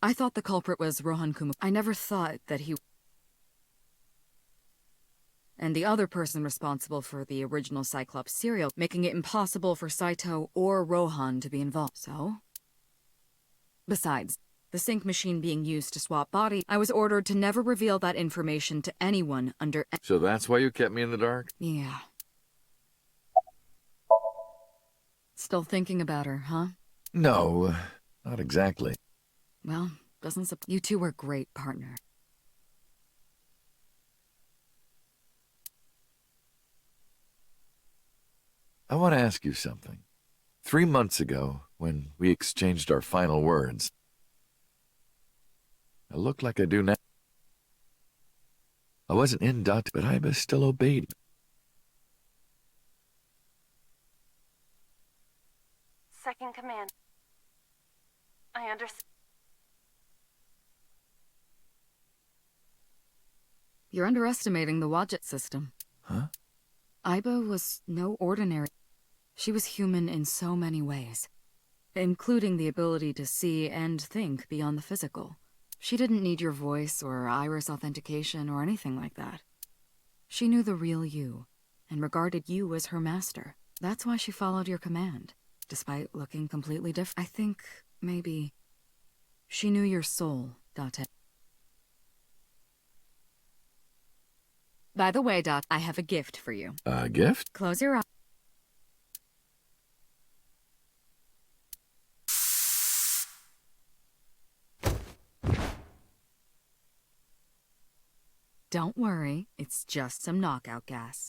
I thought the culprit was Rohan Kuma. I never thought that he... And the other person responsible for the original Cyclops serial, making it impossible for Saito or Rohan to be involved, so... Besides, the sync machine being used to swap body, I was ordered to never reveal that information to anyone under... So that's why you kept me in the dark? Yeah. Still thinking about her, huh? No, not exactly. Well, you two were great partners. I want to ask you something. 3 months ago, when we exchanged our final words, I look like I do now. I wasn't in Dot, but I still obeyed. Second command. I understand. You're underestimating the Wadjet system. Huh? Aiba was no ordinary. She was human in so many ways, including the ability to see and think beyond the physical. She didn't need your voice or iris authentication or anything like that. She knew the real you, and regarded you as her master. That's why she followed your command, despite looking completely different. I think, maybe, she knew your soul, Date. By the way, Dot, I have a gift for you. A gift? Close your eyes. Don't worry, it's just some knockout gas.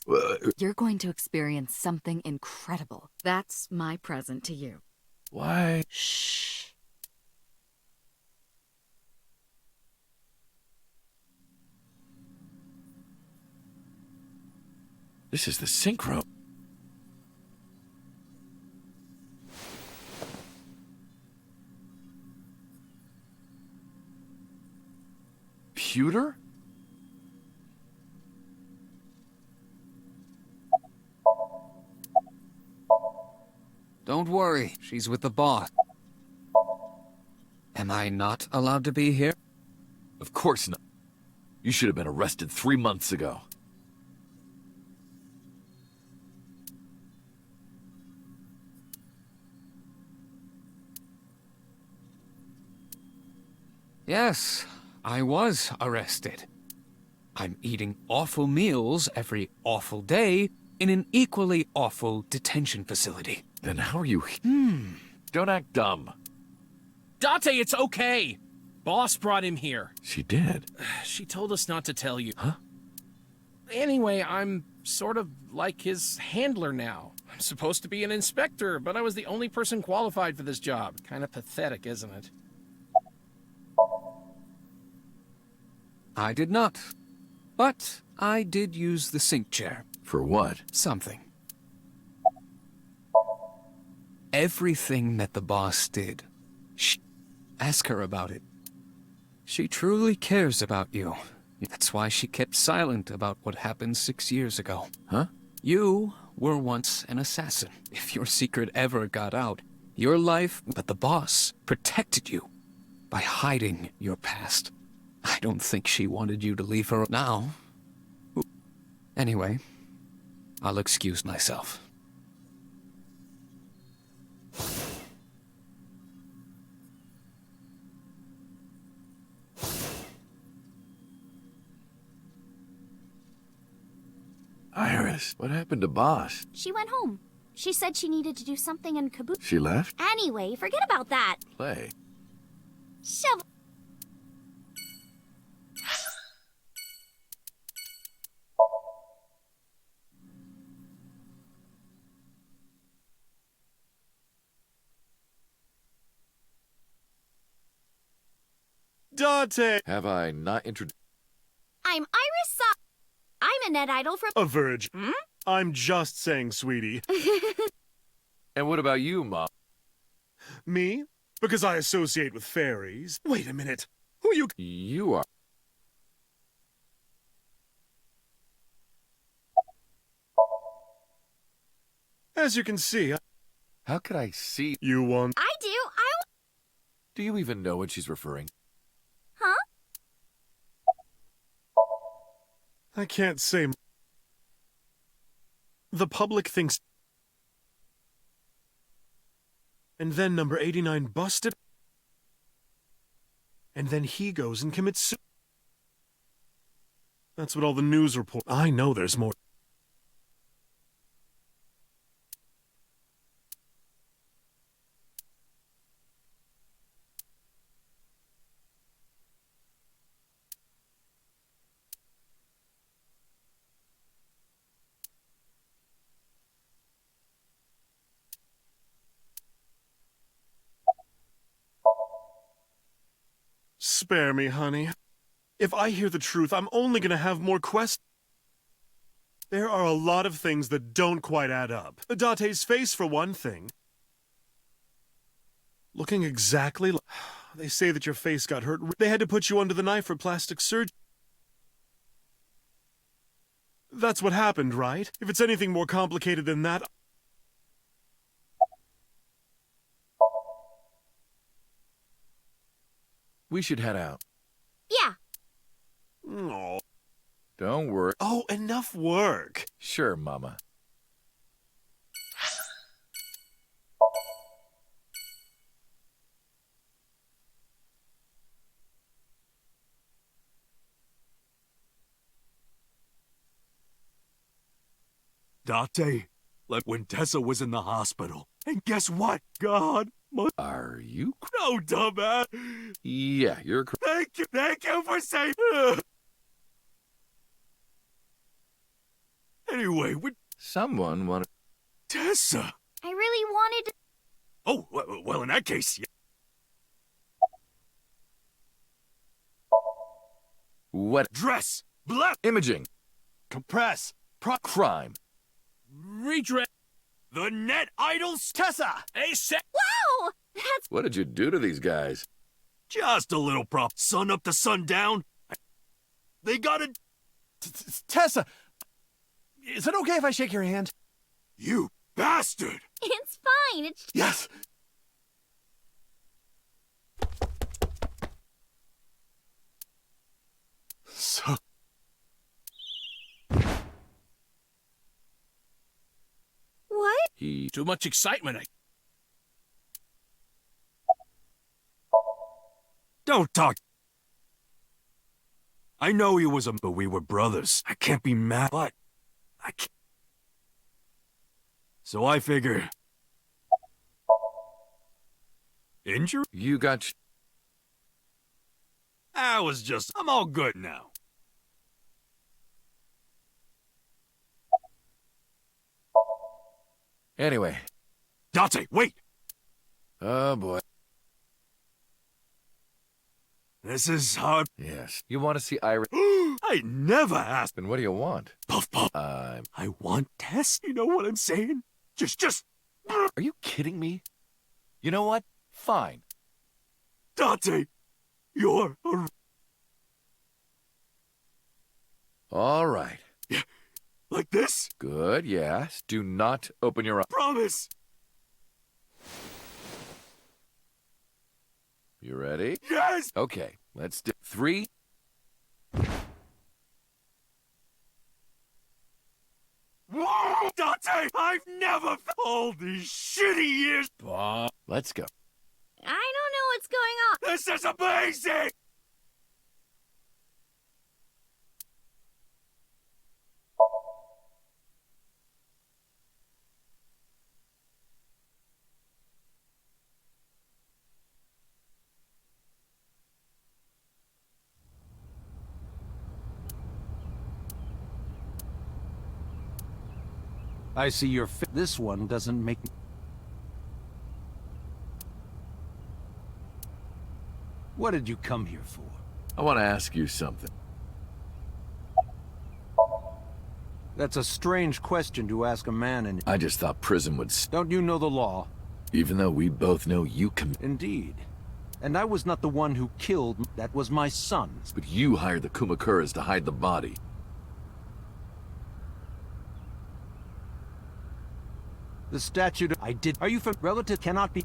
You're going to experience something incredible. That's my present to you. Why? Shh. This is the synchro. Pewter? Don't worry, she's with the boss. Am I not allowed to be here? Of course not. You should have been arrested 3 months ago. Yes, I was arrested. I'm eating awful meals every awful day in an equally awful detention facility. Then how are you... Don't act dumb. Date, it's okay. Boss brought him here. She did? She told us not to tell you. Huh? Anyway, I'm sort of like his handler now. I'm supposed to be an inspector, but I was the only person qualified for this job. Kind of pathetic, isn't it? I did not. But I did use the sync chair. For what? Something. Everything that the boss did. Shh. Ask her about it. She truly cares about you. That's why she kept silent about what happened 6 years ago. Huh? You were once an assassin. If your secret ever got out, your life, but the boss protected you by hiding your past. I don't think she wanted you to leave her now. Anyway, I'll excuse myself. Iris, what happened to Boss? She went home. She said she needed to do something in Kabuki. She left? Anyway, forget about that. Play. Shovel. Date! Have I not introduced... I'm Iris I'm a net idol from... A virgin. Hmm? I'm just saying, sweetie. And what about you, Mom? Me? Because I associate with fairies. Wait a minute. Who you... You are. As you can see, How could I see? You want... I do. Do you even know what she's referring? Huh? I can't say... The public thinks... And then number 89 busted... And then he goes and commits suicide. That's what all the news report... I know there's more... Spare me, honey. If I hear the truth, I'm only gonna have more questions. There are a lot of things that don't quite add up. Date's face, for one thing. Looking exactly like... They say that your face got hurt. They had to put you under the knife for plastic surgery. That's what happened, right? If it's anything more complicated than that... We should head out. Yeah. Oh. Don't worry. Oh, enough work. Sure, Mama. Date, like when Tessa was in the hospital. And guess what? God, Are you? no, dumbass. Yeah, you're. Thank you for saying. Anyway, with Someone wanted. Tessa. I really wanted to... Oh, well, in that case, yeah. What? Dress, black, Imaging. compress, Crime. redress. The net idols, Tessa. Wow! That's... What did you do to these guys? Just a little prop. Sun up to sundown. They got a... Tessa, is it okay if I shake your hand? You bastard! It's fine. It's... Yes. So... What? Too much excitement. Don't talk. I know he was but we were brothers. I can't be mad, but I can't. So I figure... Injury? You got. I'm all good now. Anyway. Date, wait! Oh boy. This is hard. Yes. You want to see Iris? I never asked. Then what do you want? Puff, puff. I want Tess. You know what I'm saying? Just... Are you kidding me? You know what? Fine. Date, you're a... All right. Yeah, like this? Good, yes. Do not open your eyes. Promise. You ready? Yes! Okay, let's do 3. Whoa! Date, I've never felt all these shitty years. Let's go. I don't know what's going on. This is amazing! I see your this one doesn't make... What did you come here for? I want to ask you something. That's a strange question to ask a man in... I just thought prison would... Don't you know the law? Even though we both know you Indeed. And I was not the one who killed... That was my son's. But you hired the Kumakuras to hide the body. The statute... I did... Are you from... Relative cannot be...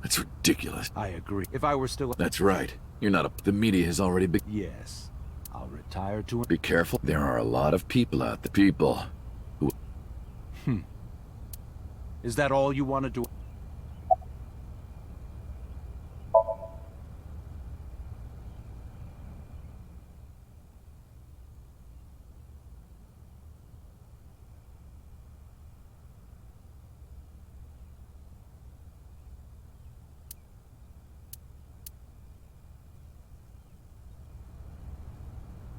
That's ridiculous. I agree. If I were still... That's right. You're not a... The media has already been... Yes. I'll retire to... Be careful. There are a lot of people out there. People who... Is that all you wanted to...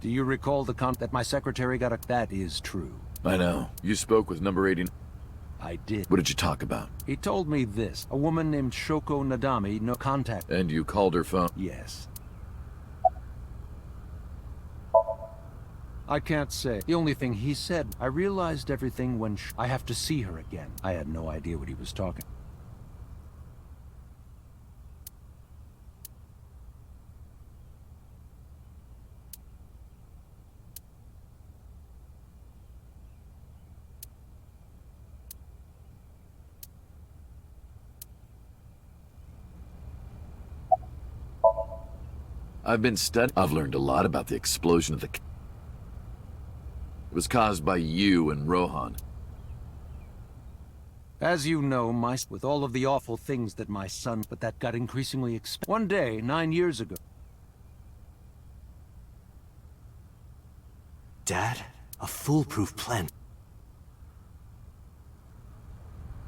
Do you recall the that my secretary got a... That is true. I know. You spoke with number 80... I did. What did you talk about? He told me this. A woman named Shoko Nadami, no contact. And you called her phone? Yes. I can't say. The only thing he said, I realized everything when I have to see her again. I had no idea what he was talking. I've been studying. I've learned a lot about the explosion of the... It was caused by you and Rohan. As you know, with all of the awful things that my son... But that got increasingly expensive. One day, 9 years ago... Dad? A foolproof plan.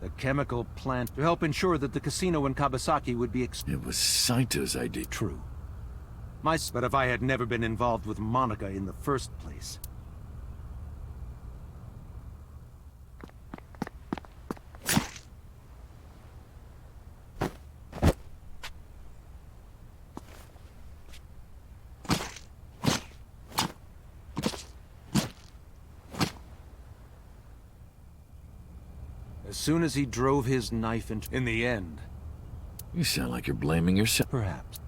The chemical plant to help ensure that the casino in Kabasaki would be... It was Saito's idea. True. But if I had never been involved with Monica in the first place... As soon as he drove his knife into... In the end... You sound like you're blaming yourself. Perhaps.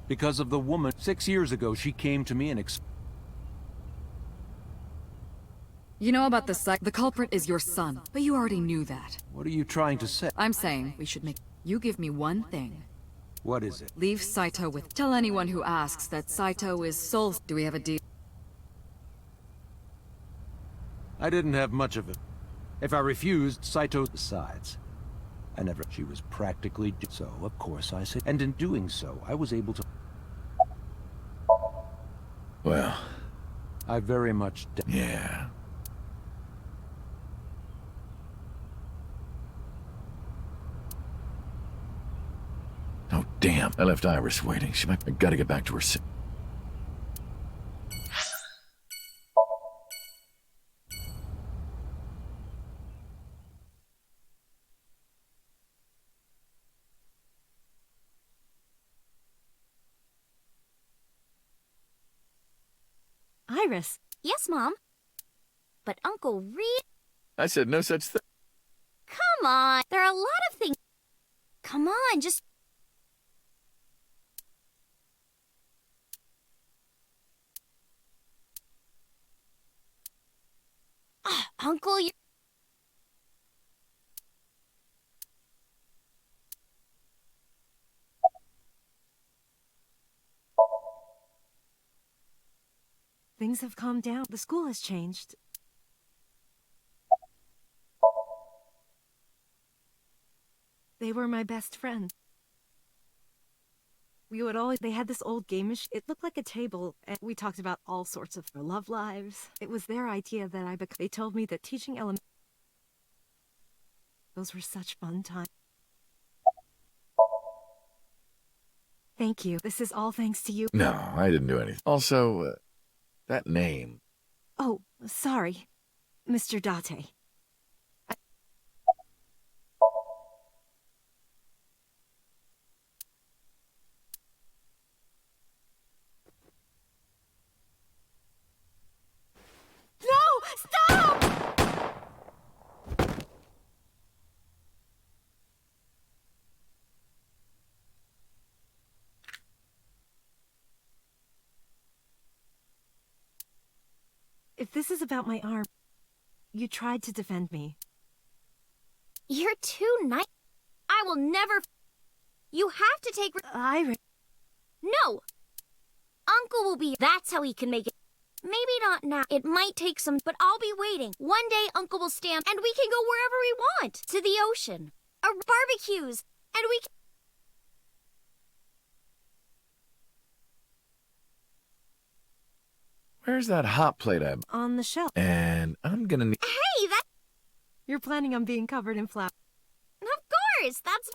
Because of the woman. 6 years ago, she came to me and You know about the culprit is your son, but you already knew that. What are you trying to say? I'm saying we should make... You give me one thing. What is it? Leave Saito with... Tell anyone who asks that Saito is soul... Do we have a deal? I didn't have much of it. If I refused, Saito... Besides, I never... She was practically... So, of course, I said... And in doing so, I was able to... Well... I very much... Yeah. Oh, damn. I left Iris waiting. She might... I gotta get back to her... Iris. Yes, Mom. But Uncle I said no such thing. Come on. There are a lot of things... Come on, just... Uncle, you... Things have calmed down. The school has changed. They were my best friends. They had this old game machine. It looked like a table, and we talked about all sorts of our love lives. It was their idea that they told me that teaching those were such fun times. Thank you. This is all thanks to you. No, I didn't do anything. Also, that name. Oh, sorry. Mr. Date. No! Stop! If this is about my arm, you tried to defend me. You're too nice. I will never... You have to take... No! Uncle will be... That's how he can make it. Maybe not now. It might take some... But I'll be waiting. One day Uncle will stand and we can go wherever we want. To the ocean. Or barbecues. And we can... Where's that hot plate on the shelf. And I'm gonna need... Hey, that... You're planning on being covered in flowers. Of course, that's...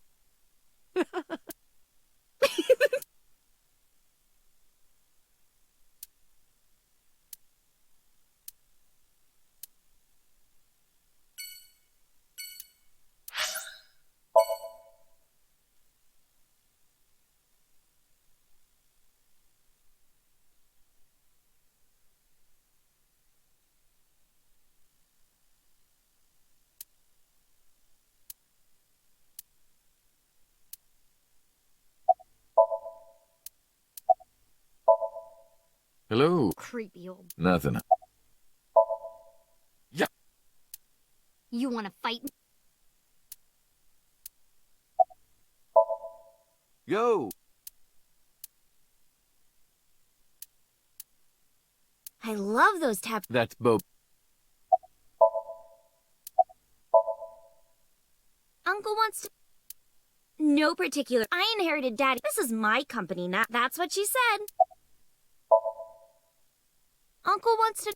Hello? Creepy old... Nothing. Yeah. You wanna fight me? Yo! I love those taps. That's Bo. Uncle wants to... No particular... I inherited Daddy. This is my company now. That's what she said. Uncle wants to...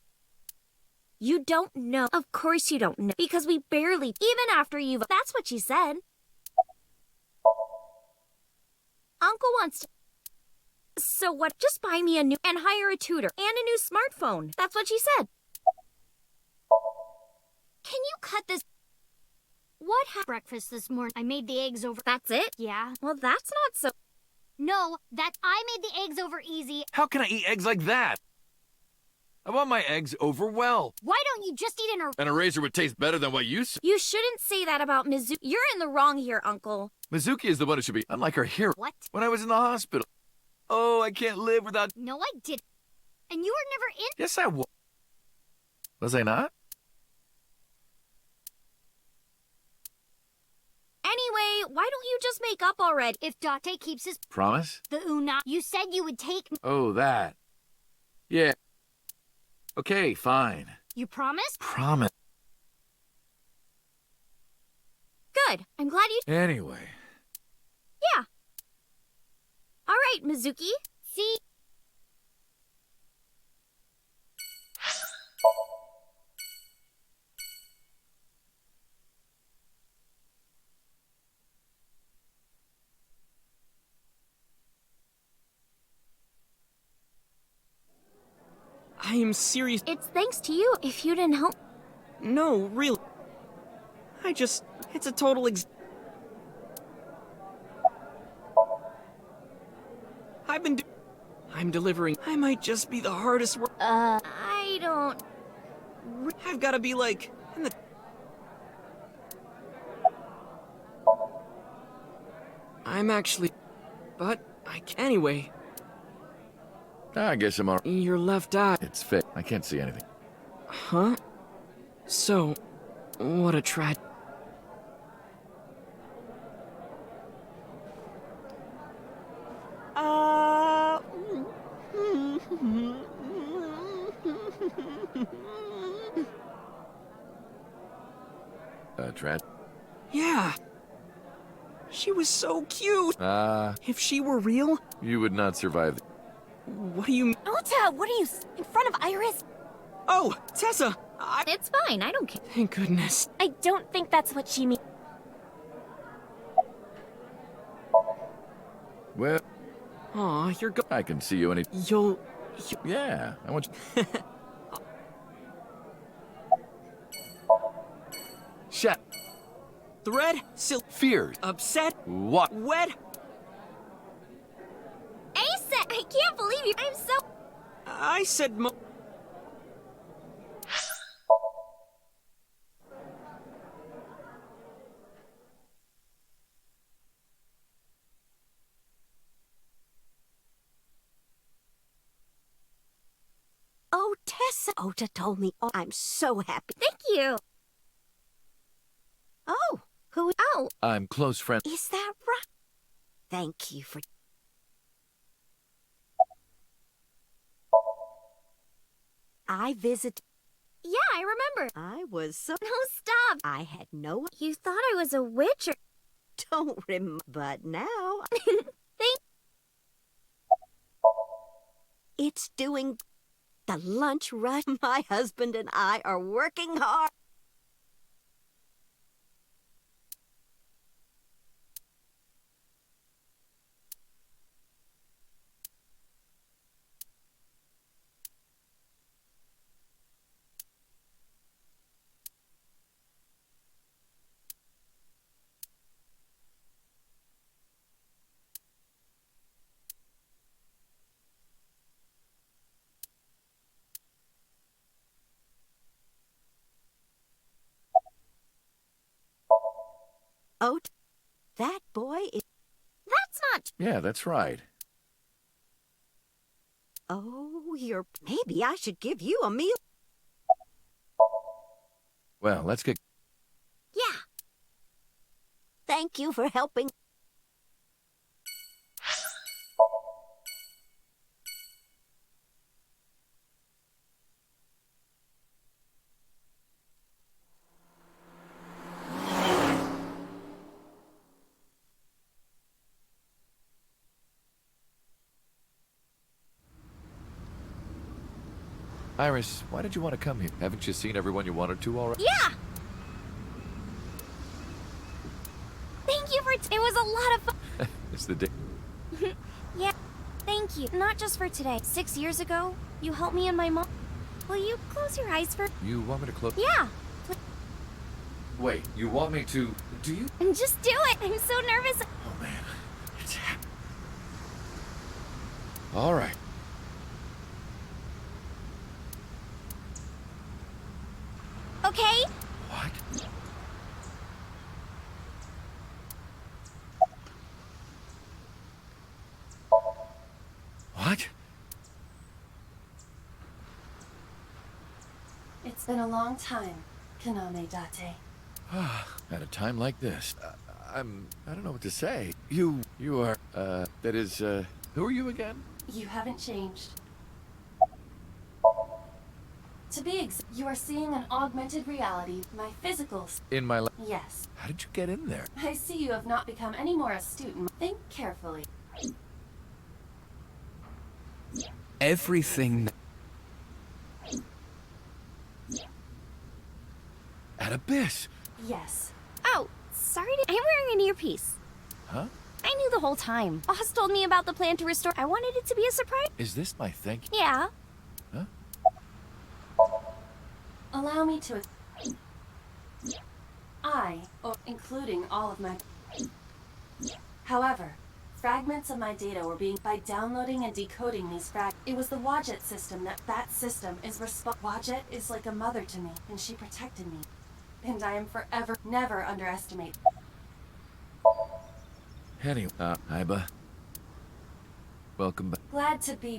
You don't know. Of course you don't know. Because we barely... Even after you've... That's what she said. Uncle wants to... So what? Just buy me a new... And hire a tutor. And a new smartphone. That's what she said. Can you cut this... What happened? Breakfast this morning. I made the eggs over... That's it? Yeah. Well, that's not so... No, I made the eggs over easy. How can I eat eggs like that? I want my eggs over well. Why don't you just eat an An eraser would taste better than what you said. You shouldn't say that about Mizuki. You're in the wrong here, Uncle. Mizuki is the one who should be. I'm like her hero. What? When I was in the hospital. Oh, I can't live without... No, I didn't. And you were never in... Yes, I was. Was I not? Anyway, why don't you just make up already? If Date keeps his... Promise? You said you would take... Oh, that. Yeah. Okay, fine. You promise? Promise. Good. I'm glad you... Anyway. Yeah. All right, Mizuki. See? I am serious. It's thanks to you. If you didn't help... No, really. It's a total I'm delivering. I might just be the hardest work. I don't... I've gotta be like... I'm actually... But, anyway. I guess I'm alright. Your left eye. It's fake. I can't see anything. Huh? So, what a tragedy. Yeah. She was so cute. If she were real, you would not survive. what do you... Ota, what are you, in front of Iris? Oh, Tessa! It's fine, I don't care. Thank goodness. I don't think that's what she means. Well... Aw, you're go... I can see you any... You'll... Yeah, I want you... Shut. Thread? Fear. Upset? What? Wed? Asa, I can't believe you. I'm so... I said Oh, Tessa. Ota told me. Oh, I'm so happy. Thank you. Oh, who? Oh. I'm close friend. Is that right? Thank you for... I visit... Yeah, I remember. I was so... No, stop. I had no... You thought I was a witch or... Don't remember, but now... Thank... It's doing... The lunch rush. My husband and I are working hard. Oh, that boy is... That's not... Yeah, that's right. Oh, you're... Maybe I should give you a meal. Well, let's get... Yeah. Thank you for helping. Iris, why did you want to come here? Haven't you seen everyone you wanted to already? Yeah! Thank you for... It was a lot of fun. It's the day. Yeah, thank you. Not just for today. 6 years ago, you helped me and my mom. Will you close your eyes for... You want me to close... Yeah. Wait, you want me to... Do you... Just do it. I'm so nervous. Oh, man. It's... All right. Okay? What? What? It's been a long time, Kaname Date. At a time like this, I don't know what to say. You are, that is, who are you again? You haven't changed. To be you are seeing an augmented reality, my physical... In my Yes. How did you get in there? I see you have not become any more astute. Think carefully. Everything... At Abyss? Yes. Oh, sorry to... I'm wearing an earpiece. Huh? I knew the whole time. Boss told me about the plan to restore... I wanted it to be a surprise. Is this my thank you? Yeah. Huh? Allow me to... including all of my... However, fragments of my data were being... By downloading and decoding these it was the Wadjet system that system is Wadjet is like a mother to me, and she protected me. And I am forever, never underestimate. Anyway, Iba. Welcome back. Glad to be...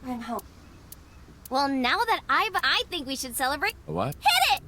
I'm home. Well, now that I think we should celebrate... A what? Hit it!